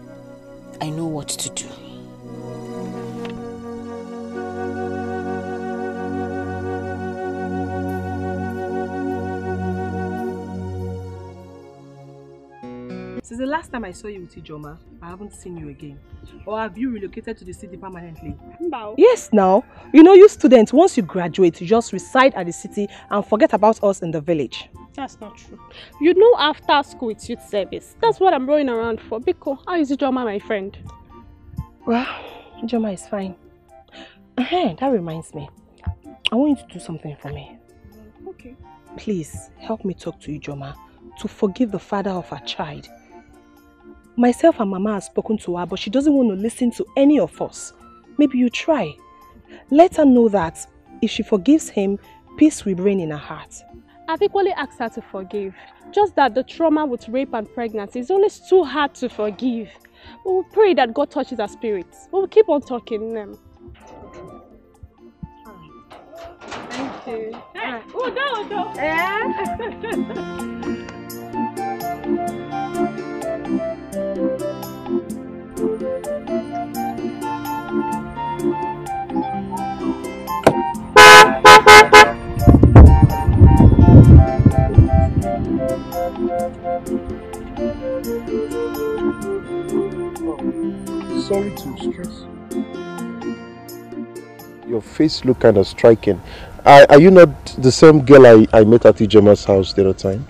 I know what to do. Since the last time I saw you with Ijoma, I haven't seen you again. Or have you relocated to the city permanently? No. Yes, now. You know, you students, once you graduate, you just reside at the city and forget about us in the village. That's not true. You know, after school it's youth service. That's what I'm rolling around for. Biko, how is Ijoma my friend? Well, Ijoma is fine. That reminds me. I want you to do something for me. Okay. Please, help me talk to Ijoma to forgive the father of her child. Myself and Mama have spoken to her, but she doesn't want to listen to any of us. Maybe you try. Let her know that if she forgives him, peace will reign in her heart. I've equally asked her to forgive. Just that the trauma with rape and pregnancy is always too hard to forgive. We will pray that God touches her spirits. We will keep on talking them. Thank you. Hey, Udo. Sorry to stress. Your face look kind of striking. Are you not the same girl I met at Ijoma's house the other time?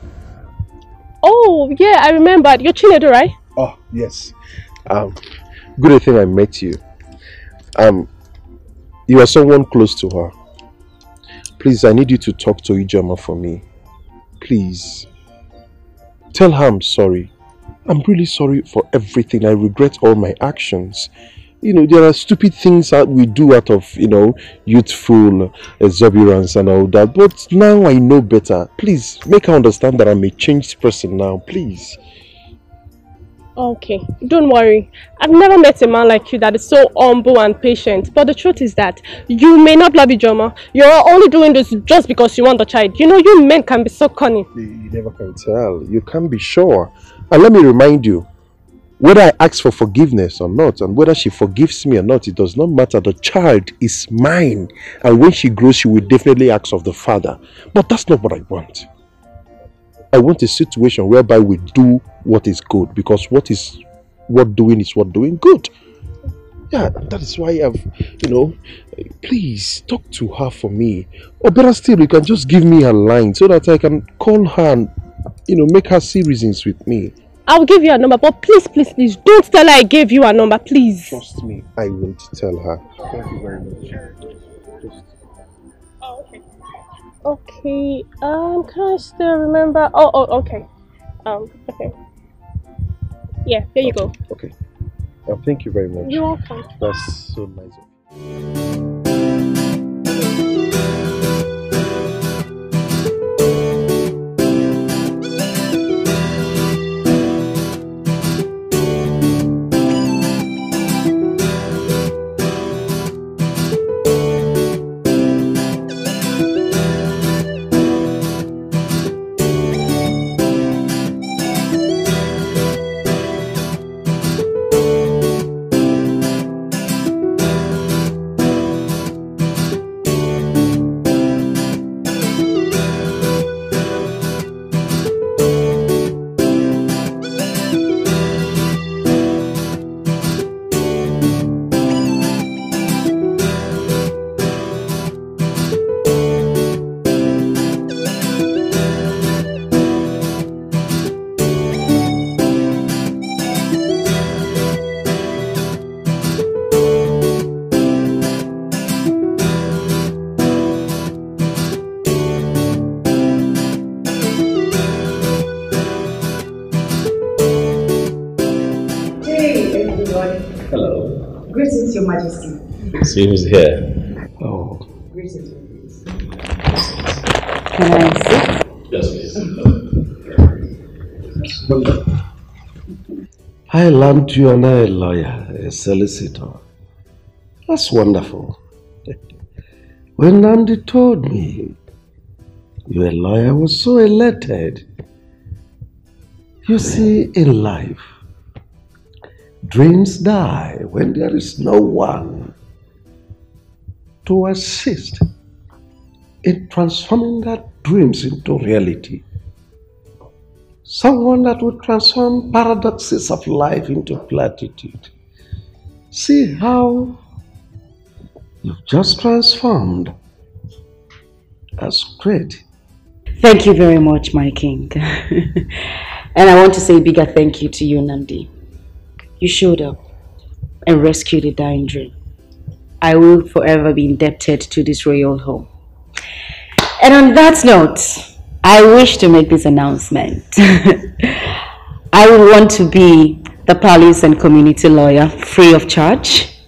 Oh, yeah, I remembered. You're Chinedu, right? Oh, yes. Good thing I met you. You are someone close to her. Please, I need you to talk to Ijoma for me. Please. Tell her I'm sorry. I'm really sorry for everything. I regret all my actions. You know, there are stupid things that we do out of, youthful exuberance and all that. But now I know better. Please, make her understand that I'm a changed person now. Please. Okay, don't worry. I've never met a man like you that is so humble and patient. But the truth is that you may not love Ijoma. You're only doing this just because you want the child. You know, you men can be so cunning. You never can tell. You can't be sure. And let me remind you, whether I ask for forgiveness or not, and whether she forgives me or not, it does not matter. The child is mine. And when she grows, she will definitely ask of the father. But that's not what I want. I want a situation whereby we do what is good, because what doing is what doing good. Yeah, that is why please talk to her for me. Or better still, you can just give me a line so that I can call her and, make her see reasons with me. I'll give you a number, but please, please, don't tell her I gave you a number, please. Trust me, I won't tell her. Thank you very much. Okay, can I still remember? Oh, okay. Okay. Yeah, there you go. Okay. Thank you very much. You're welcome. That's so nice of you. Your Majesty. See who's here. Oh. Greetings. Can I sit? Yes, please. I learned you are now a lawyer, a solicitor. That's wonderful. When Nandi told me you're a lawyer, I was so elated. You see, in life, dreams die when there is no one to assist in transforming that dreams into reality. Someone that will transform paradoxes of life into platitude. See how you've just transformed. That's great. Thank you very much, my king. And I want to say a bigger thank you to you, Nandi. You showed up and rescued a dying dream. I will forever be indebted to this royal home. And on that note, I wish to make this announcement. I would want to be the police and community lawyer free of charge,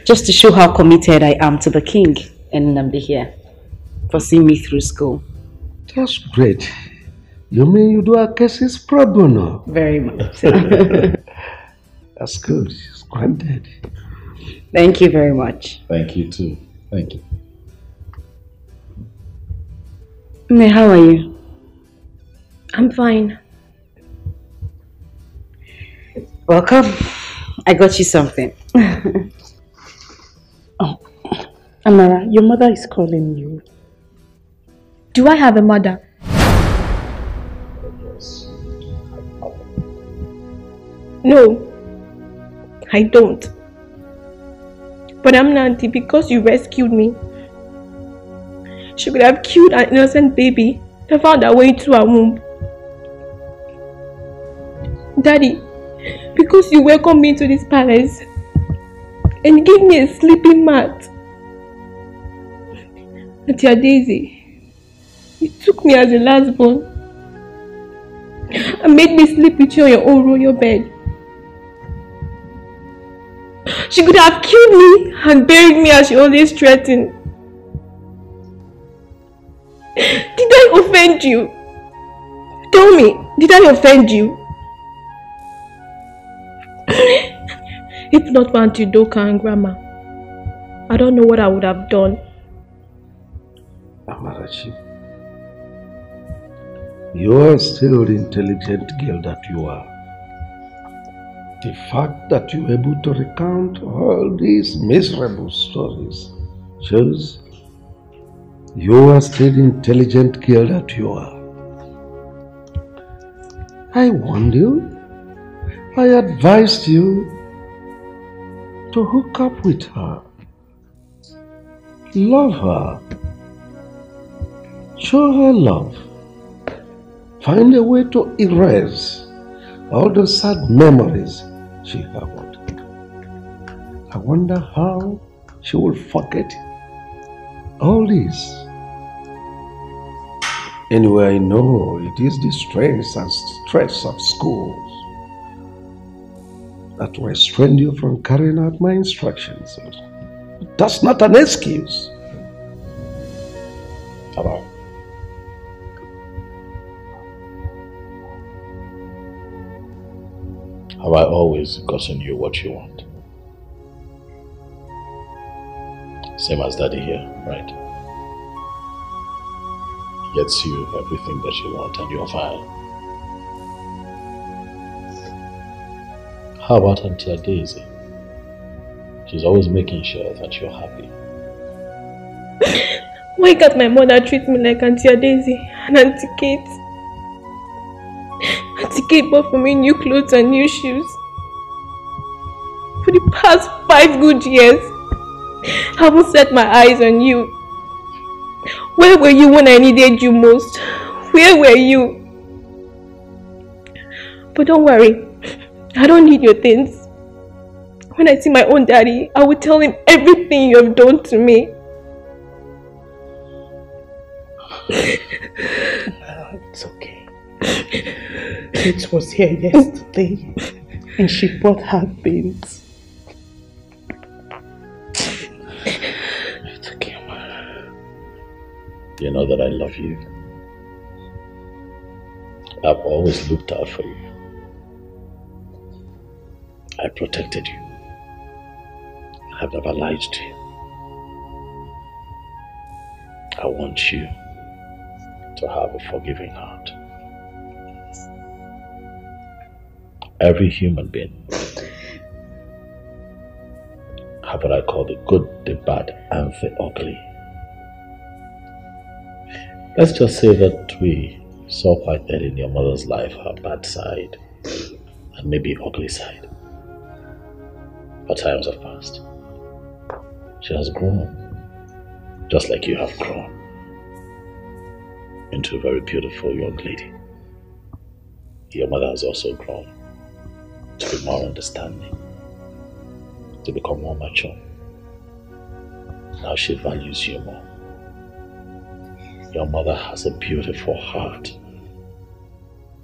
just to show how committed I am to the king and Nnamdi here for seeing me through school. That's great. You mean you do our cases pro bono? Very much. That's good. It's granted. Thank you very much. Thank you too. Thank you. Nne, how are you? I'm fine. Welcome. I got you something. Oh, Amara, your mother is calling you. Do I have a mother? No, I don't. But I'm Nanti because you rescued me. She could have killed an innocent baby and found her way to her womb. Daddy, because you welcomed me to this palace and gave me a sleeping mat. Auntie Daisy, you took me as a last born and made me sleep with you on your own royal bed. She could have killed me and buried me as she always threatened. Did I offend you? Tell me, did I offend you? If not for Auntie Doka and Grandma, I don't know what I would have done. Amarachi, you are still the intelligent girl that you are. The fact that you're able to recount all these miserable stories shows you are still the intelligent girl that you are. I warned you. I advised you to hook up with her. Love her. Show her love. Find a way to erase all the sad memories she harbored. I wonder how she will forget all this. Anyway, I know it is the strains and stress of schools that restrained you from carrying out my instructions. That's not an excuse. Hello. Have I always gotten you what you want? Same as Daddy here, right? He gets you everything that you want and you're fine. How about Auntie Daisy? She's always making sure that you're happy. Why can't my mother treat me like Auntie Daisy and Auntie Kate? Auntie Kate bought for me new clothes and new shoes. For the past 5 good years, I haven't set my eyes on you. Where were you when I needed you most? Where were you? But don't worry, I don't need your things. When I see my own daddy, I will tell him everything you have done to me. It's okay. Kate was here yesterday and she brought her things. It's okay, Mama. You know that I love you. I've always looked out for you. I protected you. I've never lied to you. I want you to have a forgiving heart. Every human being have what I call the good, the bad, and the ugly. Let's just say that we saw quite early in your mother's life her bad side and maybe ugly side. But times have passed. She has grown, just like you have grown, into a very beautiful young lady. Your mother has also grown to be more understanding, to become more mature. Now she values you more. Your mother has a beautiful heart.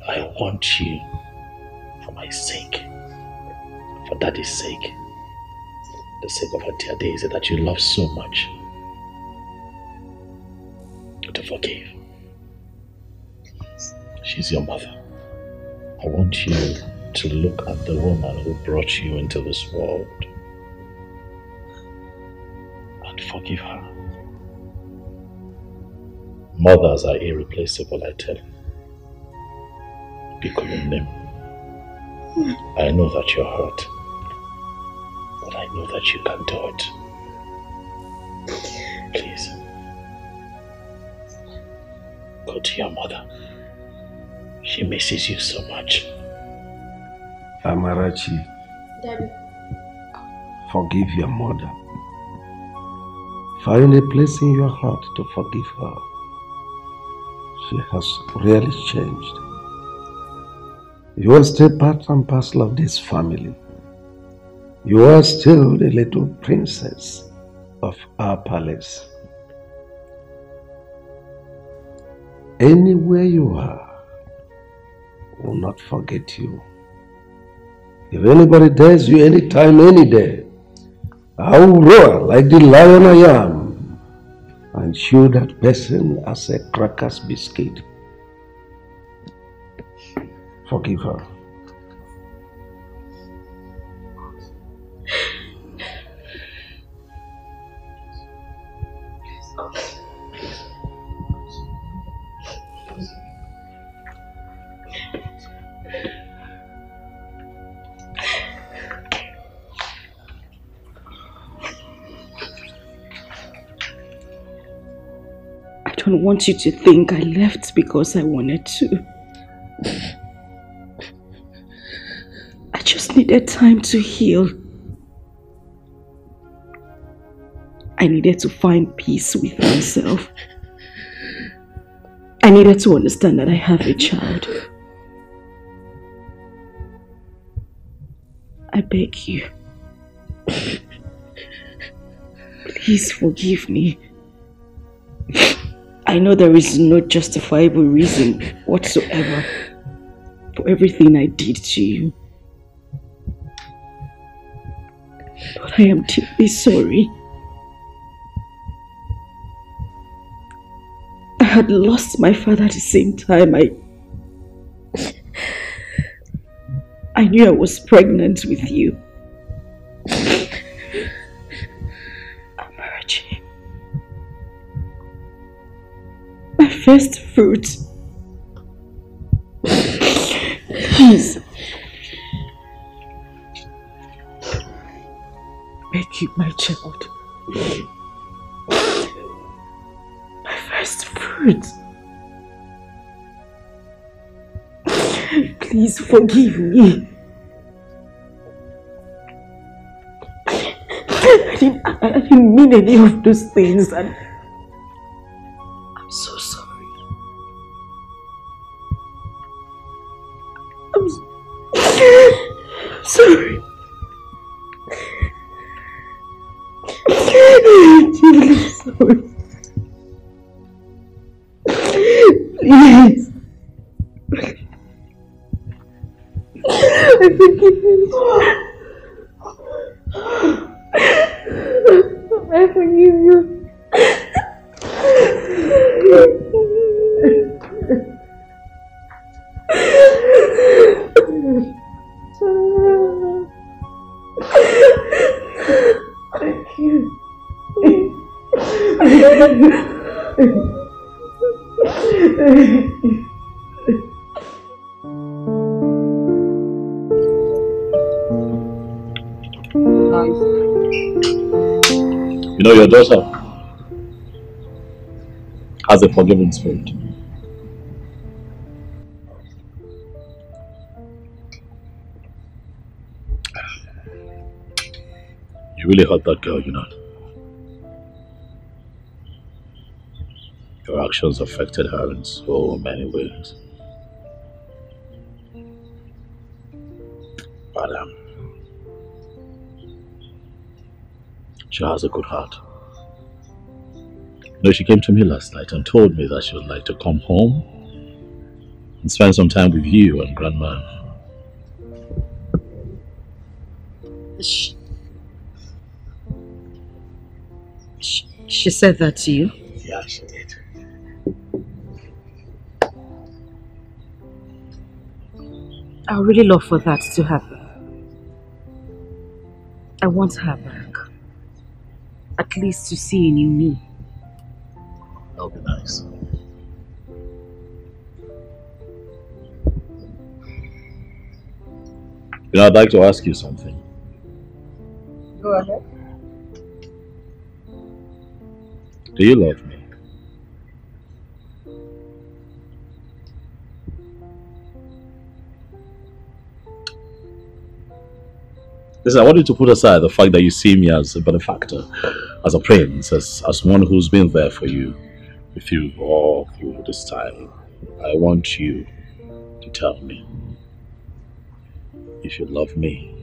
I want you, for my sake, for Daddy's sake, the sake of her dear Daisy that you love so much, to forgive. She's your mother. I want you to look at the woman who brought you into this world and forgive her. Mothers are irreplaceable, I tell you. Name. I know that you're hurt, but I know that you can do it. Please, go to your mother. She misses you so much. Amarachi, Daddy, forgive your mother. Find a place in your heart to forgive her. She has really changed. You are still part and parcel of this family. You are still the little princess of our palace. Anywhere you are, I will not forget you. If anybody dares you anytime, any day, I will roar like the lion I am and chew that person as a crackers biscuit. Forgive her. I don't want you to think I left because I wanted to. I just needed time to heal. I needed to find peace with myself. I needed to understand that I have a child. I beg you. Please forgive me. I know there is no justifiable reason whatsoever for everything I did to you. But I am deeply sorry. I had lost my father at the same time. I knew I was pregnant with you. Amarachi. My first fruit. Please. Make you my child. My first fruit. Please forgive me. I didn't mean any of those things, and I'm so sorry. I'm sorry. I'm really sorry. Please. I forgive you. I forgive you. Thank you. You know, your daughter has a forgiving spirit. You really hurt that girl, you know. Your actions affected her in so many ways. But she has a good heart. No, she came to me last night and told me that she would like to come home and spend some time with you and Grandma. She said that to you? Yeah, she did. I would really love for that to happen. I want her back. At least to see in me. That would be nice. You know, I'd like to ask you something. Go ahead. Do you love me? Listen, I want you to put aside the fact that you see me as a benefactor, as a prince, as one who's been there for you with you all through this time. I want you to tell me if you love me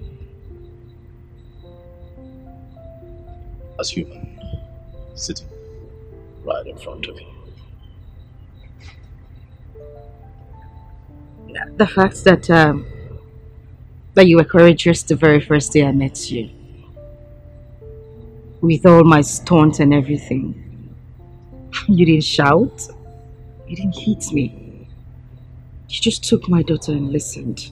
as human, sitting right in front of you. The fact that that you were courageous the very first day I met you, with all my stunts and everything. You didn't shout, you didn't hit me. You just took my daughter and listened.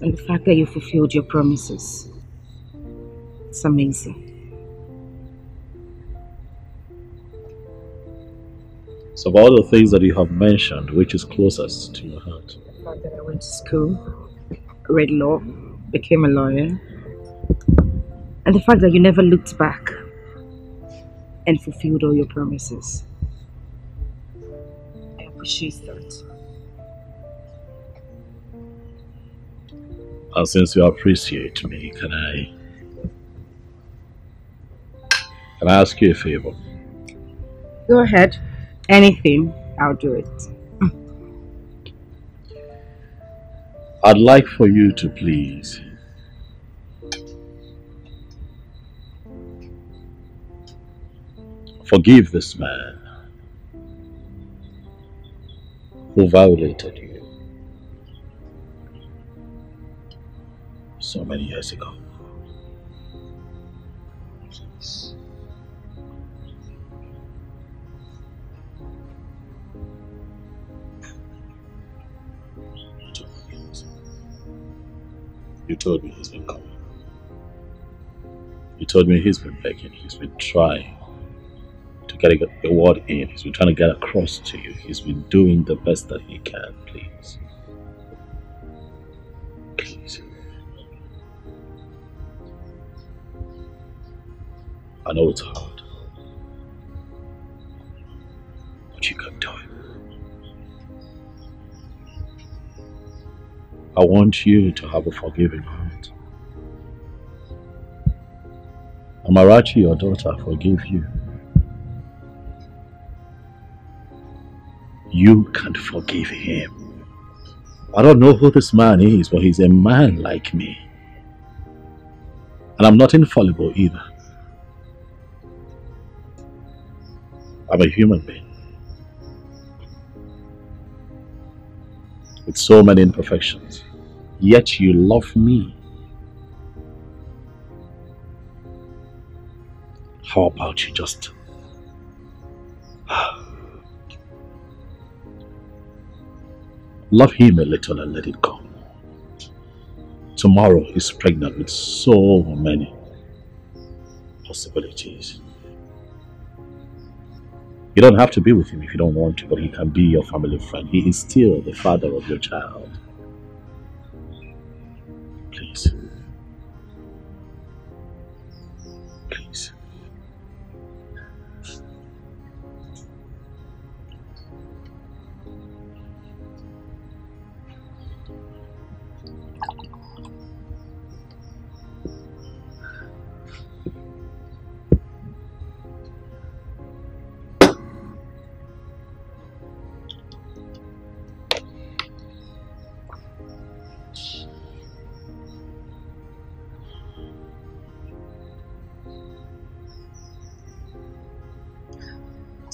And the fact that you fulfilled your promises, it's amazing. So of all the things that you have mentioned, which is closest to your heart? The fact that I went to school, read law, became a lawyer, and the fact that you never looked back and fulfilled all your promises. I appreciate that. And since you appreciate me, can I ask you a favor? Go ahead. Anything, I'll do it. I'd like for you to please forgive this man who violated you so many years ago. Please. You told me he's been coming. You told me he's been begging. He's been trying to get a word in. He's been trying to get across to you. He's been doing the best that he can. Please. Please. I know it's hard, but you can do it. I want you to have a forgiving heart. Amarachi, your daughter, forgive you. You can't forgive him. I don't know who this man is, but he's a man like me. And I'm not infallible either. I'm a human being with so many imperfections. Yet you love me. How about you just love him a little and let it go? Tomorrow he's pregnant with so many possibilities. You don't have to be with him if you don't want to, but he can be your family friend. He is still the father of your child. Please. Please.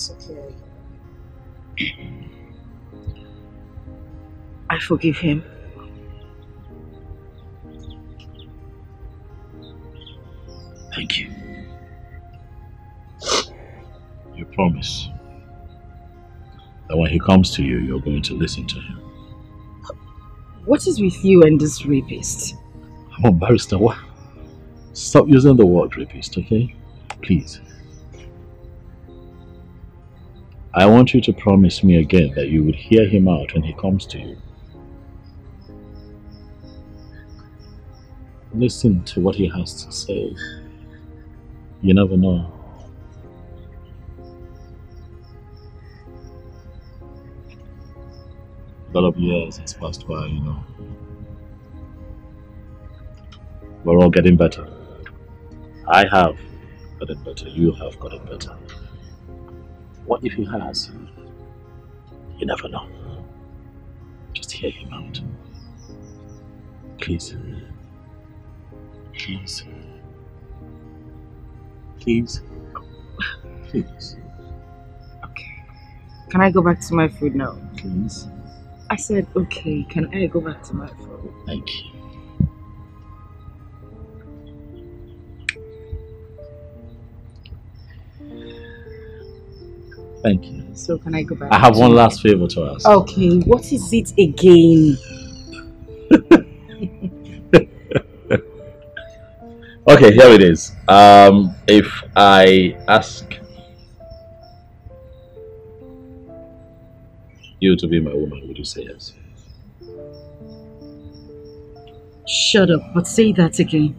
It's okay. I forgive him. Thank you. You promise that when he comes to you, you're going to listen to him. What is with you and this rapist? I'm a barrister. What? Stop using the word rapist, okay? Please. I want you to promise me again that you would hear him out when he comes to you. Listen to what he has to say. You never know. A lot of years has passed by, you know. We're all getting better. I have gotten better. You have gotten better. What if he has? You never know. Just hear him out. Please. Please. Please. Please. Okay. Can I go back to my food now? Please. I said, okay. Can I go back to my food? Thank you. Thank you. So can I go back? I have one last favor to ask. Okay, what is it again? Okay, here it is. If I ask you to be my woman, would you say yes? Shut up, but say that again.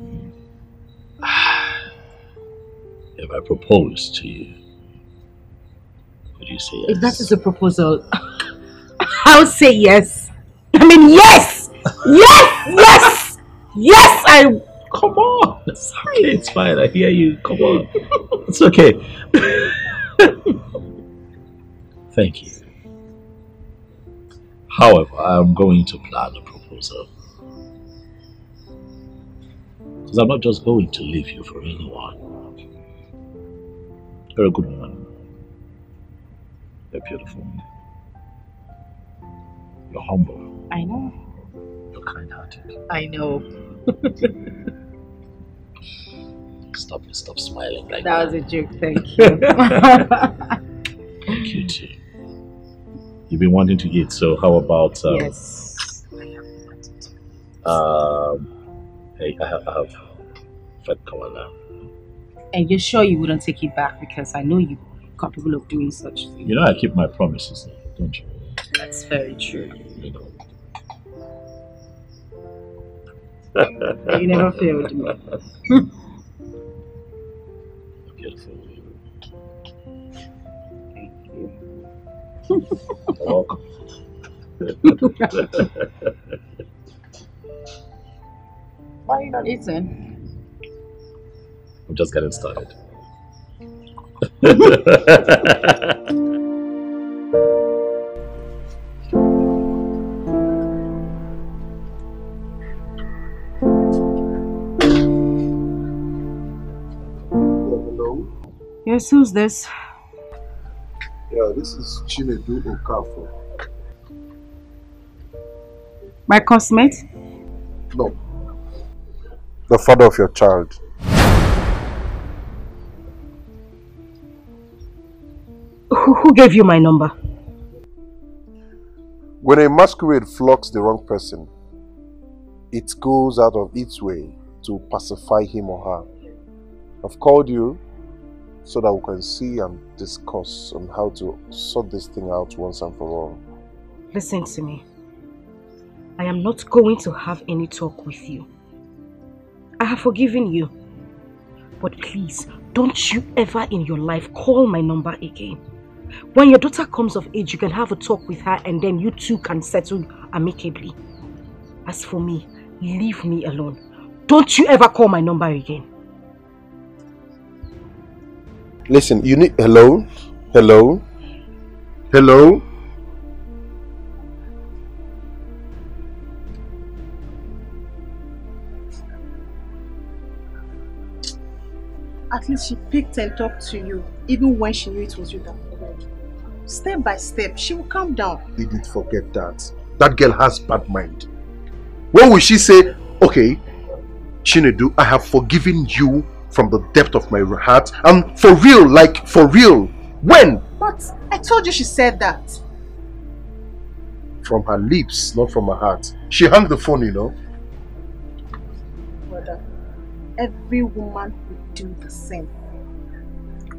If I propose to you, would you say yes? If that is a proposal, I'll say yes. I mean, yes! Yes! Yes! Yes! Come on! It's okay, it's fine. I hear you. Come on. It's okay. Thank you. However, I'm going to plan a proposal. Because I'm not just going to leave you for anyone. You're a good woman. You're beautiful. You're humble. I know. You're kind-hearted. I know. Stop smiling like that. That was a joke, thank you. Thank you too. You've been wanting to eat, so how about yes. Hey, I have Fred come on now. And you're sure you wouldn't take it back because I know you're capable of doing such things. You know I keep my promises, don't you? That's very true. You know. You never failed me. Beautiful. Thank you. You're welcome. Why are you not eating? I'm just getting started. Yes, who's this? Yeah, this is Idu Okoli. My cosmate? No. The father of your child. Who gave you my number? When a masquerade flocks the wrong person, it goes out of its way to pacify him or her. I've called you so that we can see and discuss on how to sort this thing out once and for all. Listen to me. I am not going to have any talk with you. I have forgiven you. But please, don't you ever in your life call my number again. When your daughter comes of age, you can have a talk with her and then you two can settle amicably. As for me, leave me alone. Don't you ever call my number again. Listen, you need... Hello? Hello? Hello? At least she picked and talked to you, even when she knew it was you that called. Step by step, she will calm down. Edith, forget that. That girl has bad mind. When will she say, okay, Chinedu, I have forgiven you from the depth of my heart, and for real, like for real? When? But I told you she said that. From her lips, not from her heart. She hung the phone, you know. Brother, every woman will do the same.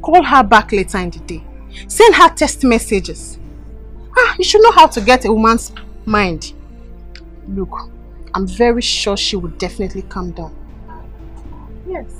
Call her back later in the day. Send her text messages. You should know how to get a woman's mind. Look, I'm very sure she will definitely calm down. Yes.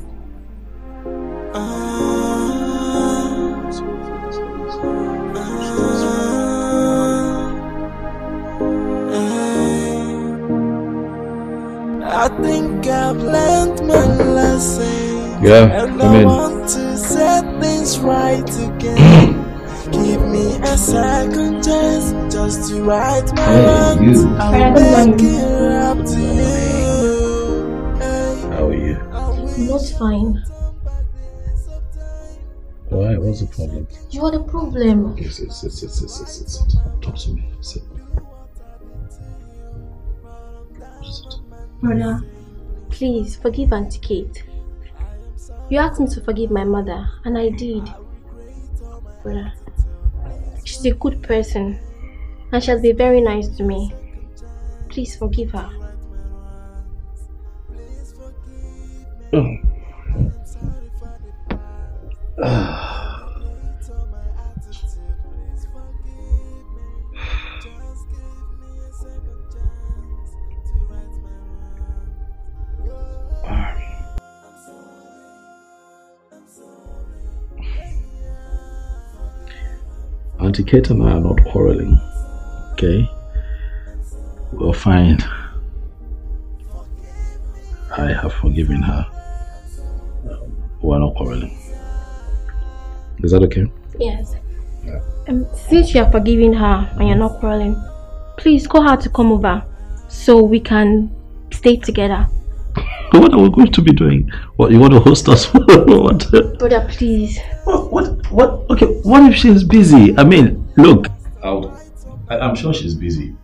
I think I've learned my lesson. Yeah, and come I in. want to set things right again. Give me a second chance just to right my wrongs. I'll make it up to you. How are you? Not fine. Why? What's the problem? You are the problem. Okay, sit. Talk to me. Sit. Brother, please forgive Auntie Kate. You asked me to forgive my mother, and I did. Brother, she's a good person, and she'll be very nice to me. Please forgive her. Auntie Kate and I are not quarreling, okay? We're fine. I have forgiven her. We're not quarreling. Is that okay? Yes. Since you are forgiving her and you're not quarreling, please call her to come over so we can stay together. What are we going to be doing? What, you want to host us? What? Brother, please. What? Okay, what if she's busy? I mean, look. I'm sure she's busy.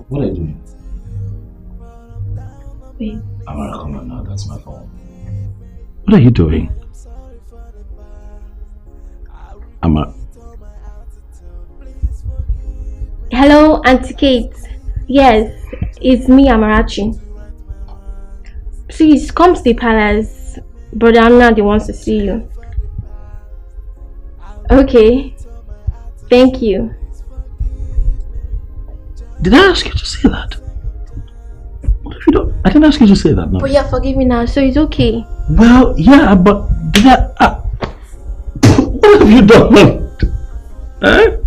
What are you doing? Wait. Amara, come on now. That's my phone. What are you doing? Amara. Hello, Auntie Kate. Yes, it's me, Amarachi. Please come to the palace. Brother Amnadi wants to see you. Okay. Thank you. Did I ask you to say that? What if you don't? I didn't ask you to say that, no. But you're forgiving now, so it's okay. Well, yeah, but did I? What have you done? Eh?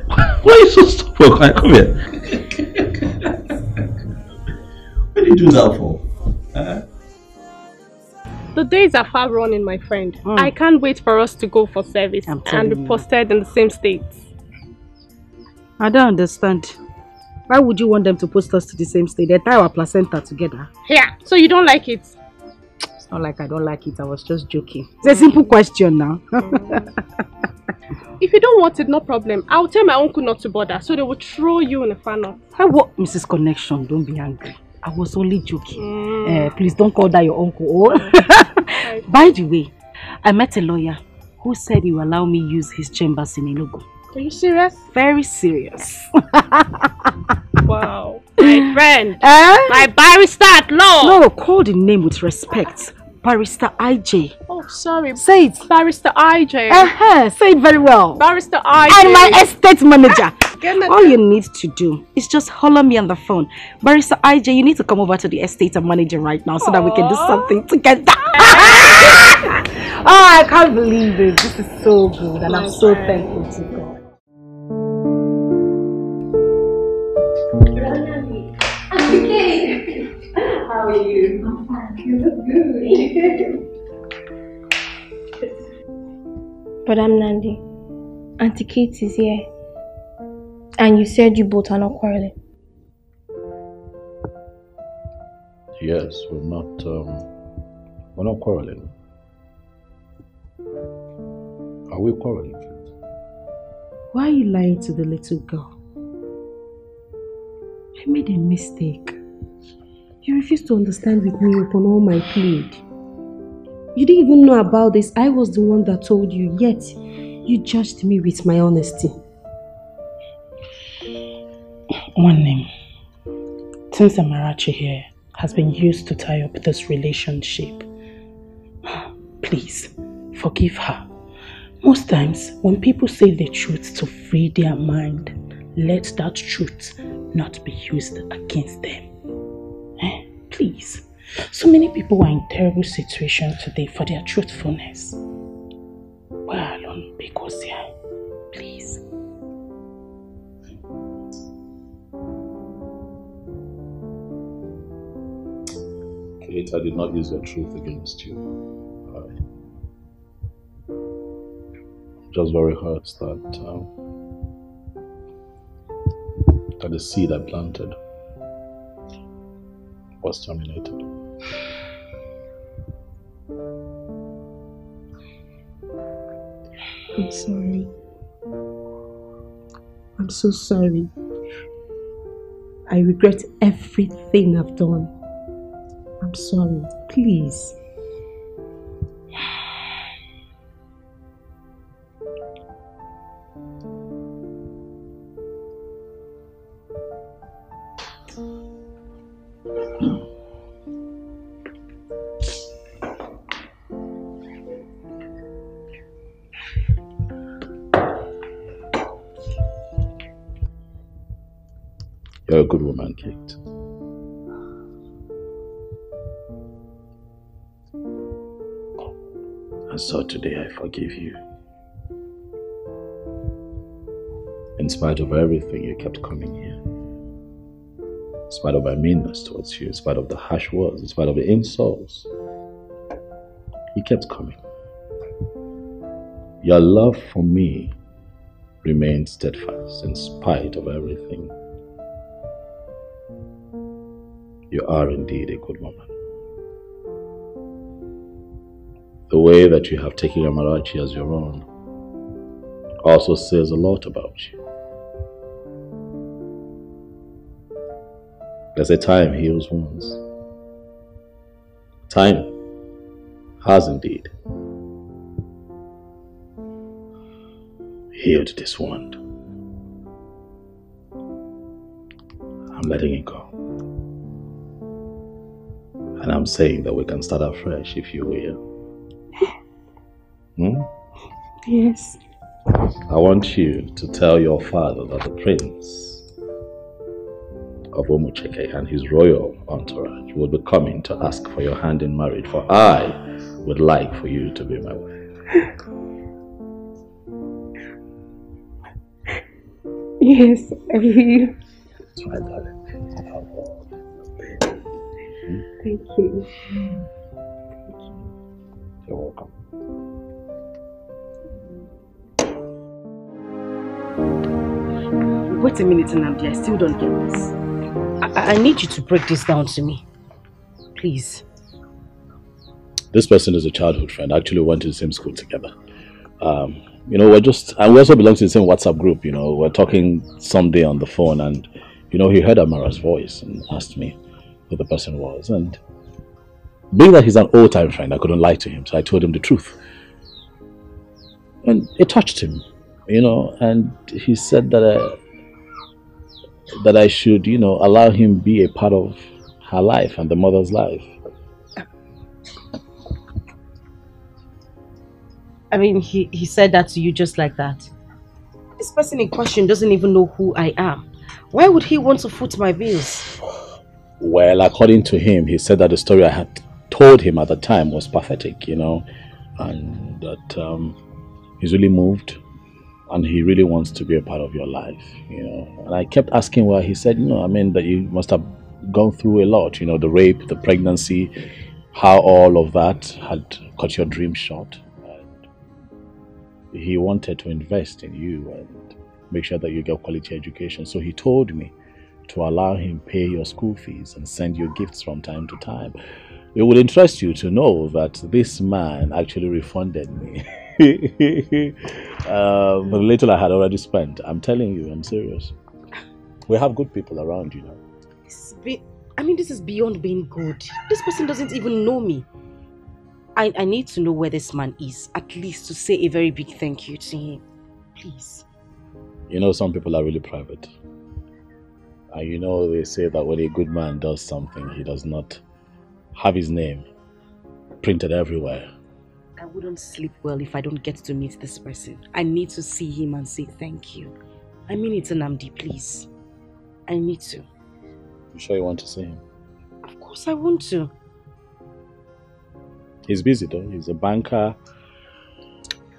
Why are you so stupid? Come here. What did you do that for? The days are far running, my friend. I can't wait for us to go for service and be posted in the same states. I don't understand. Why would you want them to post us to the same state? They tie our placenta together. Yeah, so you don't like it? It's not like I don't like it. I was just joking. It's a simple question now. If you don't want it, no problem. I'll tell my uncle not to bother, so they will throw you in a funnel. Hey, what? Mrs. Connection, don't be angry. I was only joking. Please don't call that your uncle. Oh. By the way, I met a lawyer who said he will allow me use his chambers in Enugu. Are you serious? Very serious. Wow. My friend. My barrister at law. No, call the name with respect. Barrister IJ. Oh, sorry. Say it. Barrister IJ. Say it very well. Barrister IJ. And my estate manager. All you need to do is just holler me on the phone. Barrister IJ, you need to come over to the estate and manager right now so that we can do something together. Oh, I can't believe it. This is so good and I'm so thankful to God. How are you? I'm fine. You look good. But I'm Nandi. Auntie Kate is here. And you said you both are not quarreling. Yes, we're not quarreling. Are we quarreling? Why are you lying to the little girl? I made a mistake. You refused to understand with me upon all my plead. You didn't even know about this. I was the one that told you, yet you judged me with my honesty. One name. Since Amarachi here has been used to tie up this relationship, please forgive her. Most times, when people say the truth to free their mind, let that truth not be used against them. Please. So many people are in terrible situations today for their truthfulness. We're alone because here. Please. Kate, I did not use your truth against you. I'm just very hurt that the seed I planted was terminated. I'm sorry. I'm so sorry. I regret everything I've done. I'm sorry. Please. You're a good woman, Kate. And so today I forgive you. In spite of everything, you kept coming here. In spite of my meanness towards you, in spite of the harsh words, in spite of the insults, you kept coming. Your love for me remained steadfast in spite of everything. You are indeed a good woman. The way that you have taken Amarachi as your own also says a lot about you. There's a time heals wounds. Time has indeed healed this wound. I'm letting it go. And I'm saying that we can start afresh, if you will. Yes. I want you to tell your father that the prince of Omucheke and his royal entourage will be coming to ask for your hand in marriage, for I would like for you to be my wife. Yes, I will. That's my darling. Thank you. You're welcome. Wait a minute, Nnamdi. I still don't get this. I need you to break this down to me. Please. This person is a childhood friend. Actually, we went to the same school together. We also belong to the same WhatsApp group. We're talking someday on the phone, and he heard Amara's voice and asked me who the person was. And being that he's an old-time friend, I couldn't lie to him, so I told him the truth. And it touched him, and he said that I should, allow him be a part of her life and the mother's life. I mean, he said that to you just like that. This person in question doesn't even know who I am. Why would he want to foot my bills? Well, according to him, he said that the story I had told him at the time was pathetic, and that he's really moved and he really wants to be a part of your life, And I kept asking why. He said, that you must have gone through a lot, the rape, the pregnancy, how all of that had cut your dream short. He wanted to invest in you and make sure that you get quality education. So he told me to allow him pay your school fees and send you gifts from time to time. It would interest you to know that this man actually refunded me. But the little I had already spent, I'm telling you, I'm serious. We have good people around, you know. This is beyond being good. This person doesn't even know me. I need to know where this man is, at least to say a very big thank you to him. Please. You know, some people are really private. And you know, they say that when a good man does something, he does not have his name printed everywhere. I wouldn't sleep well if I don't get to meet this person. I need to see him and say thank you. I mean it, Nnamdi, please. I need to. You sure you want to see him? Of course I want to. He's busy though. He's a banker.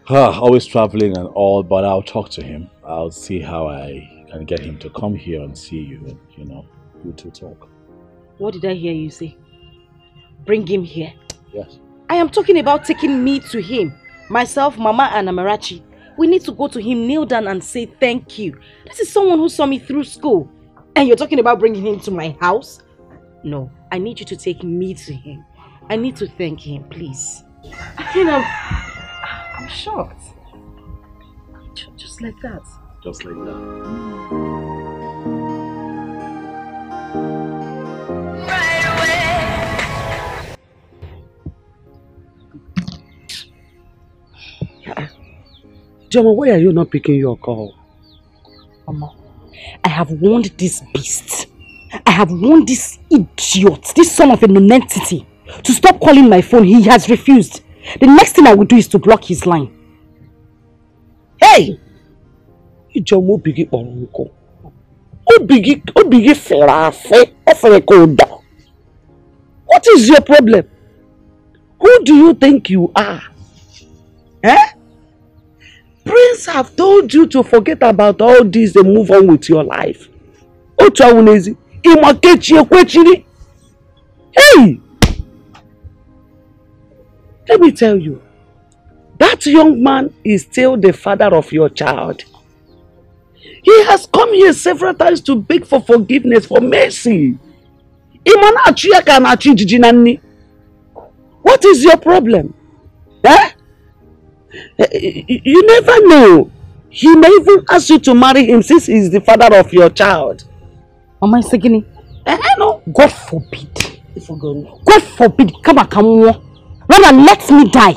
Always traveling and all, but I'll talk to him. I'll see how I can get him to come here and see you and, you know, you two talk. What did I hear you say? Bring him here? Yes. I am talking about taking me to him. Myself, Mama and Amarachi. We need to go to him, kneel down and say thank you. This is someone who saw me through school. And you're talking about bringing him to my house? No, I need you to take me to him. I need to thank him, please. I'm shocked. Just like that. Just like that. Joma, why are you not picking your call? Mama, I have warned this beast. I have warned this idiot, this son of a nonentity, to stop calling my phone. He has refused. The next thing I will do is to block his line. Hey! Joma, bigi oronko. Obigi ferafe, oferekoda. What is your problem? Who do you think you are? Eh? Prince have told you to forget about all this and move on with your life. Hey! Let me tell you, that young man is still the father of your child. He has come here several times to beg for forgiveness, for mercy. What is your problem? Eh? You never know. He may even ask you to marry him since he is the father of your child. Mama Isegini, no. God forbid. God forbid. Come on. Rather let me die.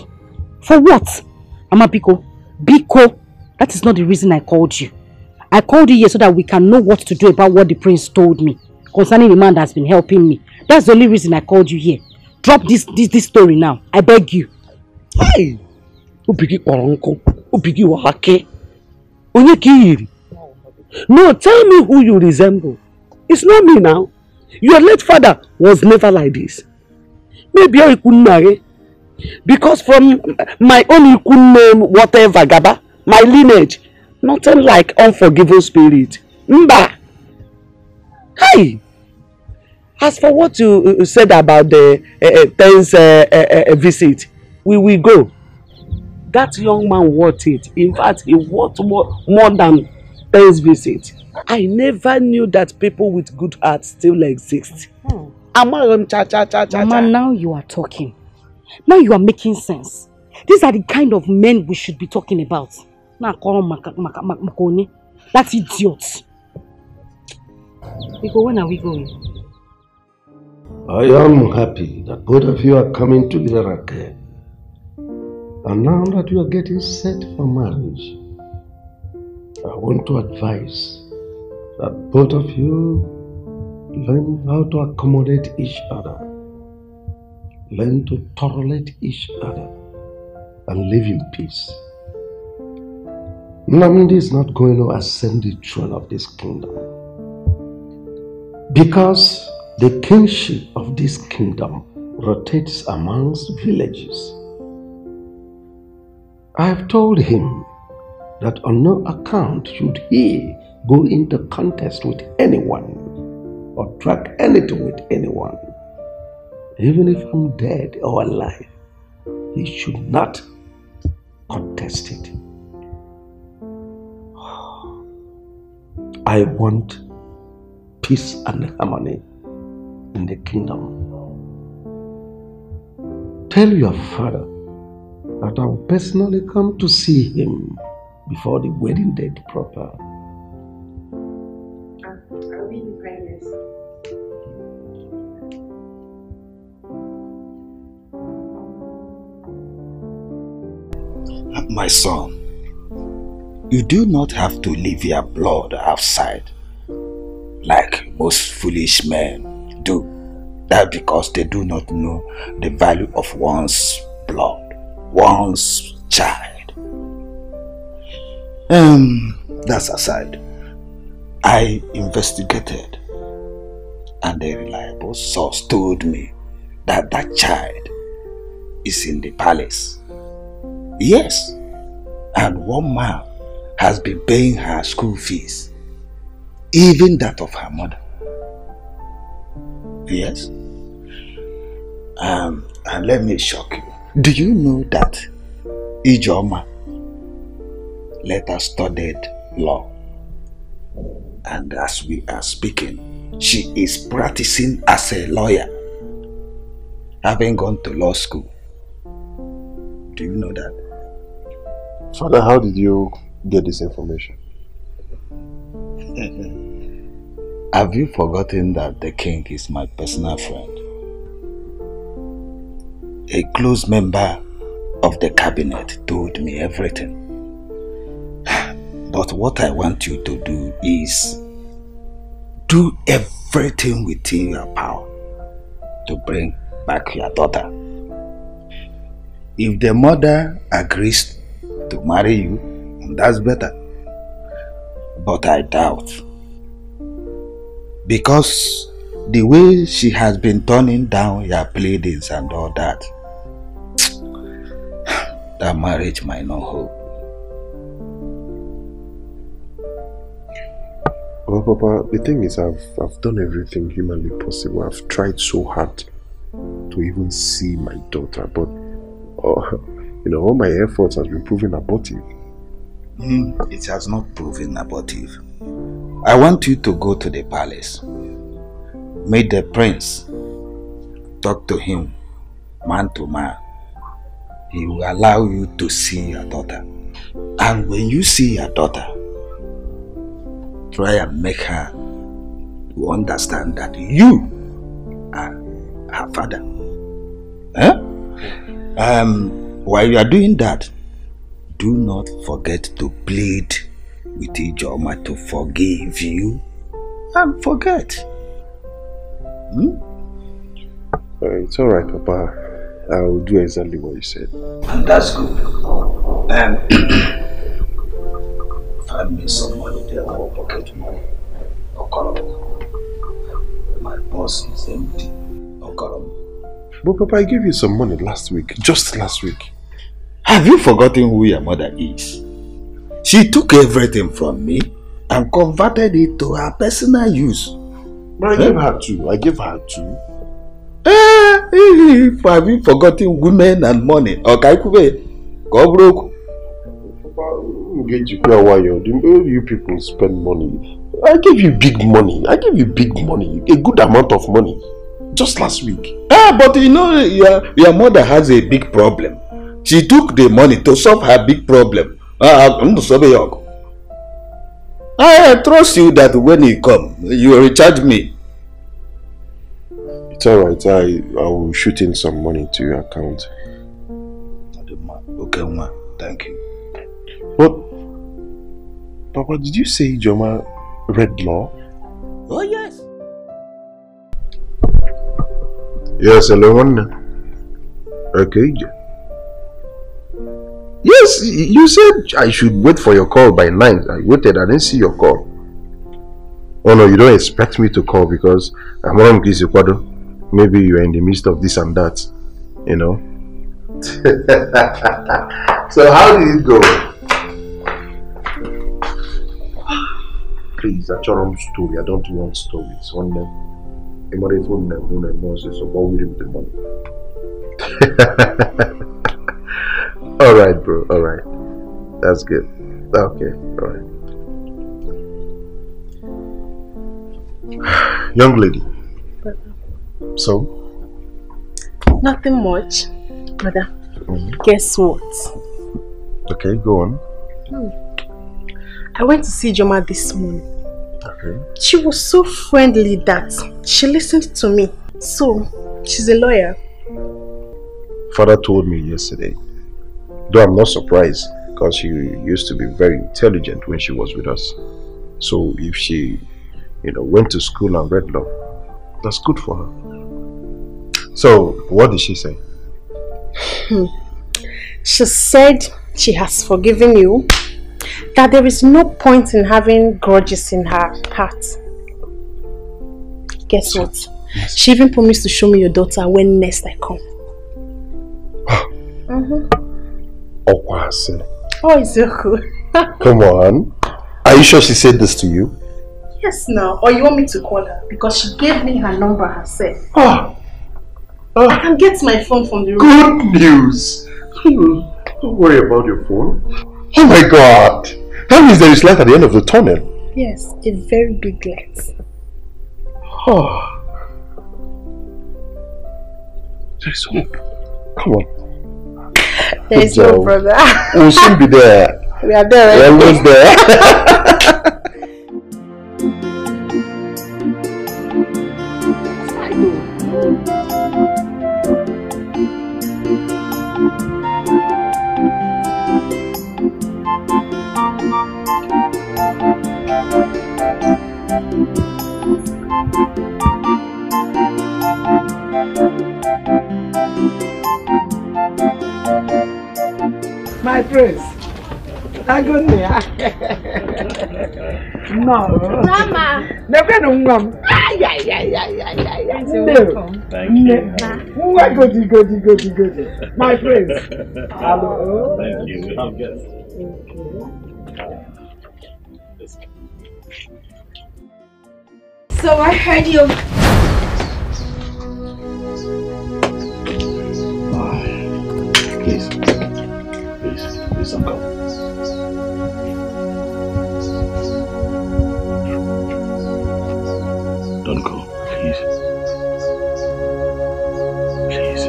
For what? Mama Biko, that is not the reason I called you. I called you here so that we can know what to do about what the prince told me concerning the man that has been helping me. That's the only reason I called you here. Drop this story now. I beg you. Hey! Upigi Oronko, Upigi Wahake. Onyekiri. No, tell me who you resemble. It's not me now. Your late father was never like this. Maybe I couldn't marry. Because from my own name, whatever, Gaba, my lineage, nothing like unforgiving spirit. Mba! Hey! As for what you said about the 10th visit, we will go. That young man worth it. In fact, he worth more than 10th visit. I never knew that people with good hearts still exist. Mama, now you are talking. Now you are making sense. These are the kind of men we should be talking about. That's idiot. When are we going? I am happy that both of you are coming together again. And now that you are getting set for marriage, I want to advise that both of you learn how to accommodate each other. Learn to tolerate each other and live in peace. Nnamdi is not going to ascend the throne of this kingdom because the kingship of this kingdom rotates amongst villages. I have told him that on no account should he go into contest with anyone or track anything with anyone. Even if I'm dead or alive, he should not contest it. I want peace and harmony in the kingdom. Tell your father that I will personally come to see him before the wedding date proper. I'll be in kindness. My son, you do not have to leave your blood outside like most foolish men do. That because they do not know the value of one's blood, one's child. That's aside. I investigated and a reliable source told me that that child is in the palace. Yes, and one man has been paying her school fees, even that of her mother. Yes. And let me shock you. Do you know that Ijoma later studied law? And as we are speaking, she is practicing as a lawyer, having gone to law school. Do you know that? Father, how did you get this information? Have you forgotten that the king is my personal friend? A close member of the cabinet told me everything. But what I want you to do is do everything within your power to bring back your daughter. If the mother agrees to marry you, that's better. But I doubt. Because the way she has been turning down your pleadings and all that, that marriage might not hold. Well, Papa, the thing is I've done everything humanly possible. I've tried so hard to even see my daughter, but all my efforts has been proven abortive. It has not proven abortive. I want you to go to the palace, meet the prince, talk to him man to man. He will allow you to see your daughter. And when you see your daughter, try and make her to understand that you are her father. While you are doing that, do not forget to plead with Ijoma to forgive you and forget. It's alright, Papa. I will do exactly what you said. And that's good. Find me some money there, or pocket money. My boss is empty. But Papa, I gave you some money last week. Just last week. Have you forgotten who your mother is? She took everything from me and converted it to her personal use. But I gave her two. Have you forgotten women and money? Okay, go broke. You people spend money. I gave you big money. A good amount of money. Just last week. But you know, your mother has a big problem. She took the money to solve her big problem. I trust you that when you come, you will recharge me. It's alright. I will shoot in some money to your account. Okay, ma. Thank you. But, Papa, did you say Ijoma read law? Oh, yes. Yes, hello. Okay. Yes, you said I should wait for your call by 9. I waited, I didn't see your call. Oh no, you don't expect me to call because I'm on Kwado. Maybe you're in the midst of this and that, you know. So how did it go? Please, I don't story. I don't want stories. One name. So what will with the money? Alright, bro. Alright. That's good. Okay. Alright. Young lady. So? Nothing much, brother. Guess what? Okay, go on. I went to see Joma this morning. Okay. She was so friendly that she listened to me. So, she's a lawyer. Father told me yesterday. Though I'm not surprised, because she used to be very intelligent when she was with us. So if she, went to school and read law, that's good for her. So, what did she say? She said she has forgiven you, that there is no point in having grudges in her heart. Guess what? Yes. She even promised to show me your daughter when next I come. Oh, it's so cool. Come on. Are you sure she said this to you? Yes, now. Or you want me to call her? Because she gave me her number herself. I can get my phone from the room. Good news. Don't worry about your phone. Oh my God. That means there is light at the end of the tunnel. Yes, a very big light. There is hope. Come on. There is hope, brother. We'll soon be there. We are there. We're almost there. My prince. Agonia. No. Mama. Never know, Mom. Thank you. Good. My prince. Hello. Thank you. So I heard you. Please, uncle. Don't go, please. Please.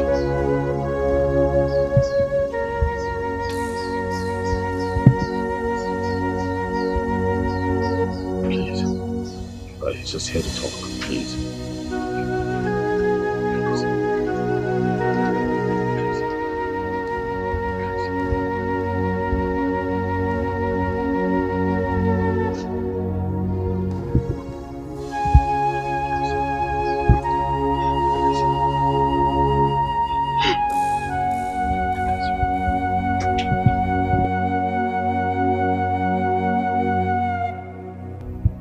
Please. He's just here to talk, please.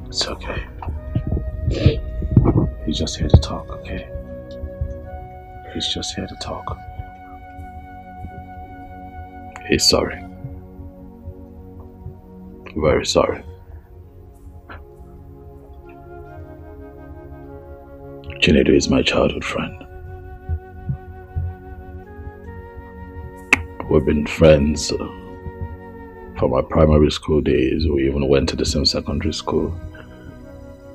It's okay. He's just here to talk, okay? He's just here to talk. He's sorry. Very sorry. Ini Edo is my childhood friend. We've been friends from our primary school days. We even went to the same secondary school.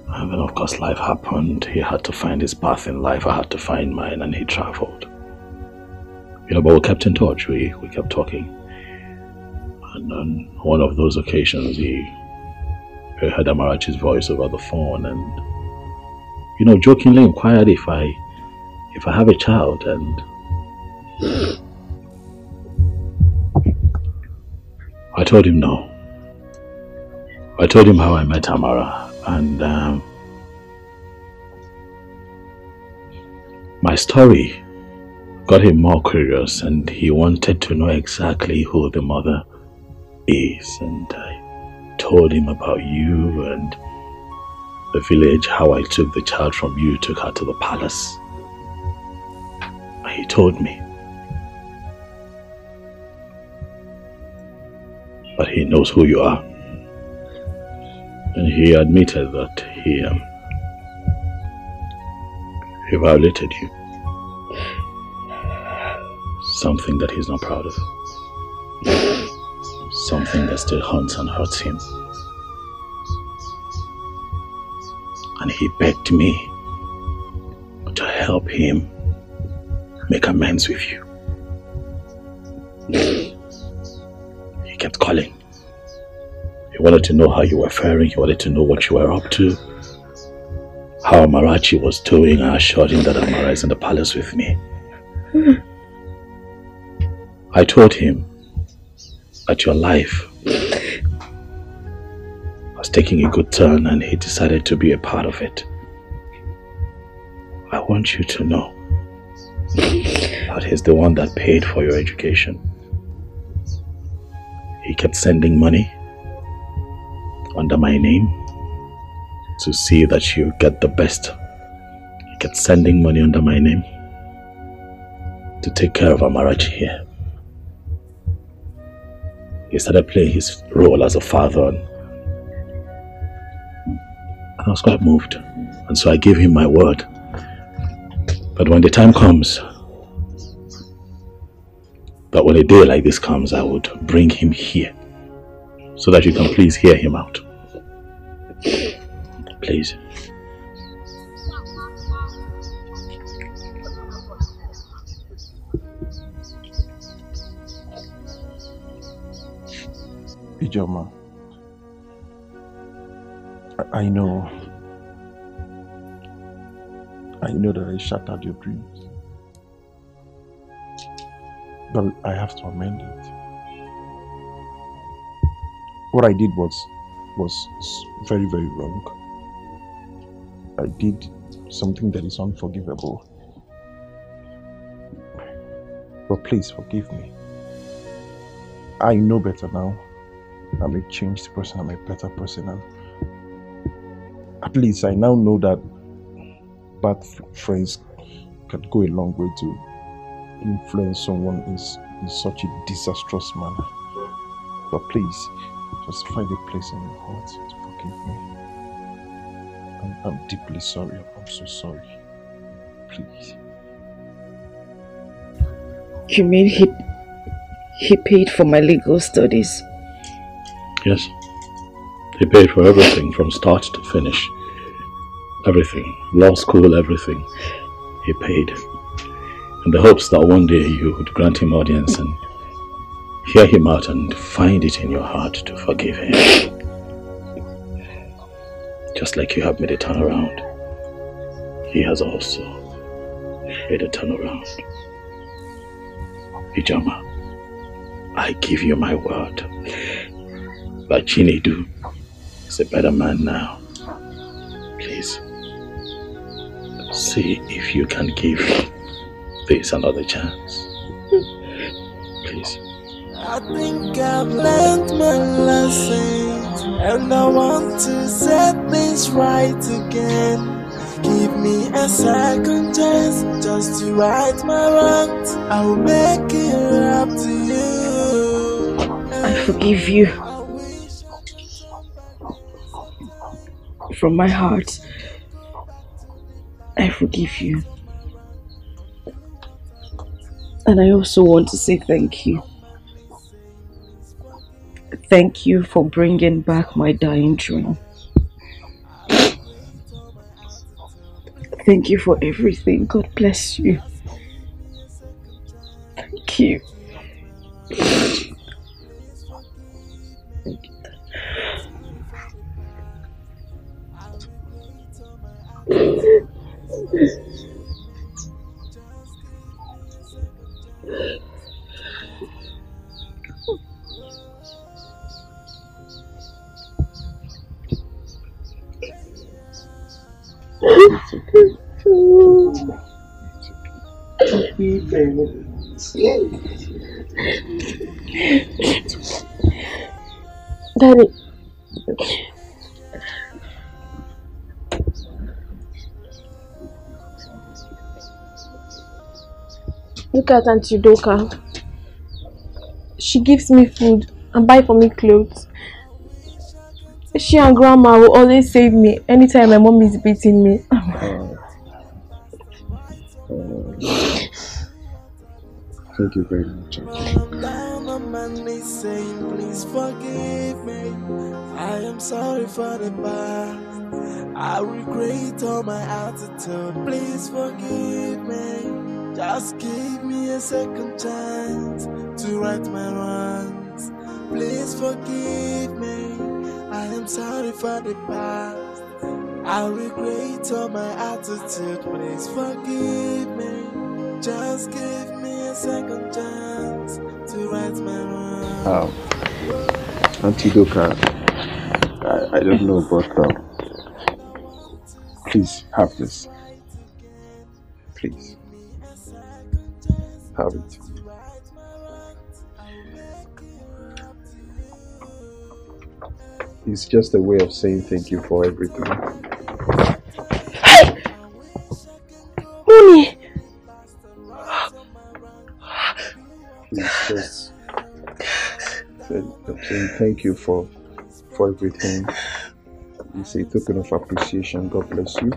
And then of course life happened. He had to find his path in life. I had to find mine, and he traveled. But we kept in touch. We kept talking. And on one of those occasions, he heard Amarachi's voice over the phone, and jokingly inquired if I have a child, and I told him no. I told him how I met Amara, and my story got him more curious, and he wanted to know exactly who the mother is. And I told him about you and the village, how I took the child from you, took her to the palace. He told me. But he knows who you are. And he admitted that he violated you. Something that he's not proud of. Something that still haunts and hurts him. And he begged me to help him make amends with you. He kept calling. He You wanted to know how you were faring. You wanted to know what you were up to. How Amarachi was doing. I assured him that Amara is in the palace with me. I told him that your life was taking a good turn and he decided to be a part of it. I want you to know that he's the one that paid for your education. He kept sending money under my name to see that you get the best. He kept sending money under my name to take care of Amarachi here. He started playing his role as a father and I was quite moved. And so I gave him my word. But when the time comes, that when a day like this comes, I would bring him here so that you can please hear him out. Please. Ijoma, I know that I shattered your dreams, but I have to amend it. What I did was very, very wrong. I did something that is unforgivable. But please forgive me. I know better now. I'm a changed person, I'm a better person, and at least I now know that bad friends can go a long way to influence someone in such a disastrous manner. But please, just find a place in your heart to forgive me. I'm deeply sorry. I'm so sorry. Please. You mean he paid for my legal studies? Yes. He paid for everything from start to finish. Everything. Law school, everything. He paid. In the hopes that one day you would grant him audience and hear him out and find it in your heart to forgive him. Just like you have made a turnaround, he has also made a turnaround. Ijoma, I give you my word that Ini Edo is a better man now. Please, see if you can give this another chance. Please. I think I've learned my lesson, and I want to set things right again. Give me a second chance just to right my wrongs. I will make it up to you. I forgive you. From my heart, I forgive you. And I also want to say thank you. Thank you for bringing back my dying dream. Thank you for everything. God bless you. Thank you. Daddy. Look at Auntie Doka. She gives me food and buy for me clothes. She and Grandma will always save me anytime my mom is beating me. Thank you very much. Down on my knees saying, please forgive me. I am sorry for the past. I regret all my attitude. Please forgive me. Just give me a second chance to right my wrongs. Please forgive me. I am sorry for the past. I regret all my attitude. Please forgive me. Just give me a second chance to right my wrong. Auntie Doka, I don't know, but please have this. Please. Have it. It's just a way of saying thank you for everything. Hey! Money! It's just I'm saying thank you for everything. It's a token of appreciation. God bless you.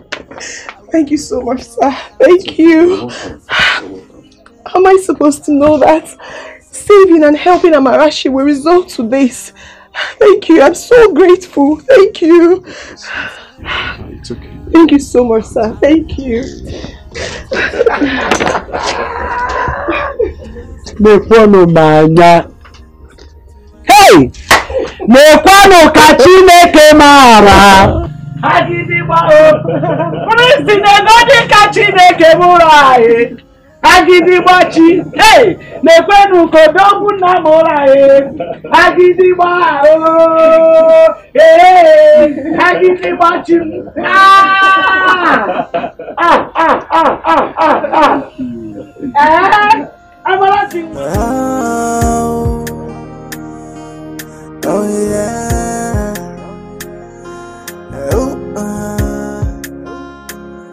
Thank you so much, sir. Thank you. You're welcome. You're welcome. How am I supposed to know that saving and helping Amarachi will result to this? Thank you. I'm so grateful. Thank you. It's okay. Thank you so much, sir. Thank you. Hey! Nekwano kachineke mara. Agidigba o. Kristi negodi kachineke murae. Agidigba chi. Hey! Nekwenu kodogu na murae. Agidigba o. Hey! Agidigba chi. Amarachi. Oh yeah.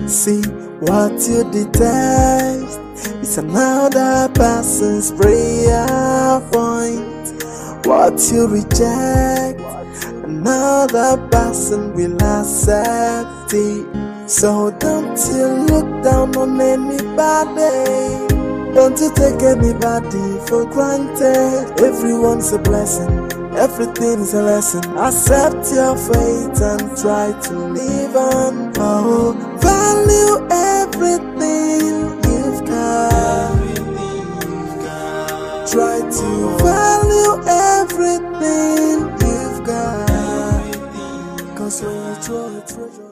See what you detest. It's another person's prayer point. What you reject, another person will accept it. So don't you look down on anybody. Don't you take anybody for granted. Everyone's a blessing. Everything's a lesson. Accept your fate and try to live on. Oh, value everything you've got. Try to value everything you've got. 'Cause when you throw a treasure.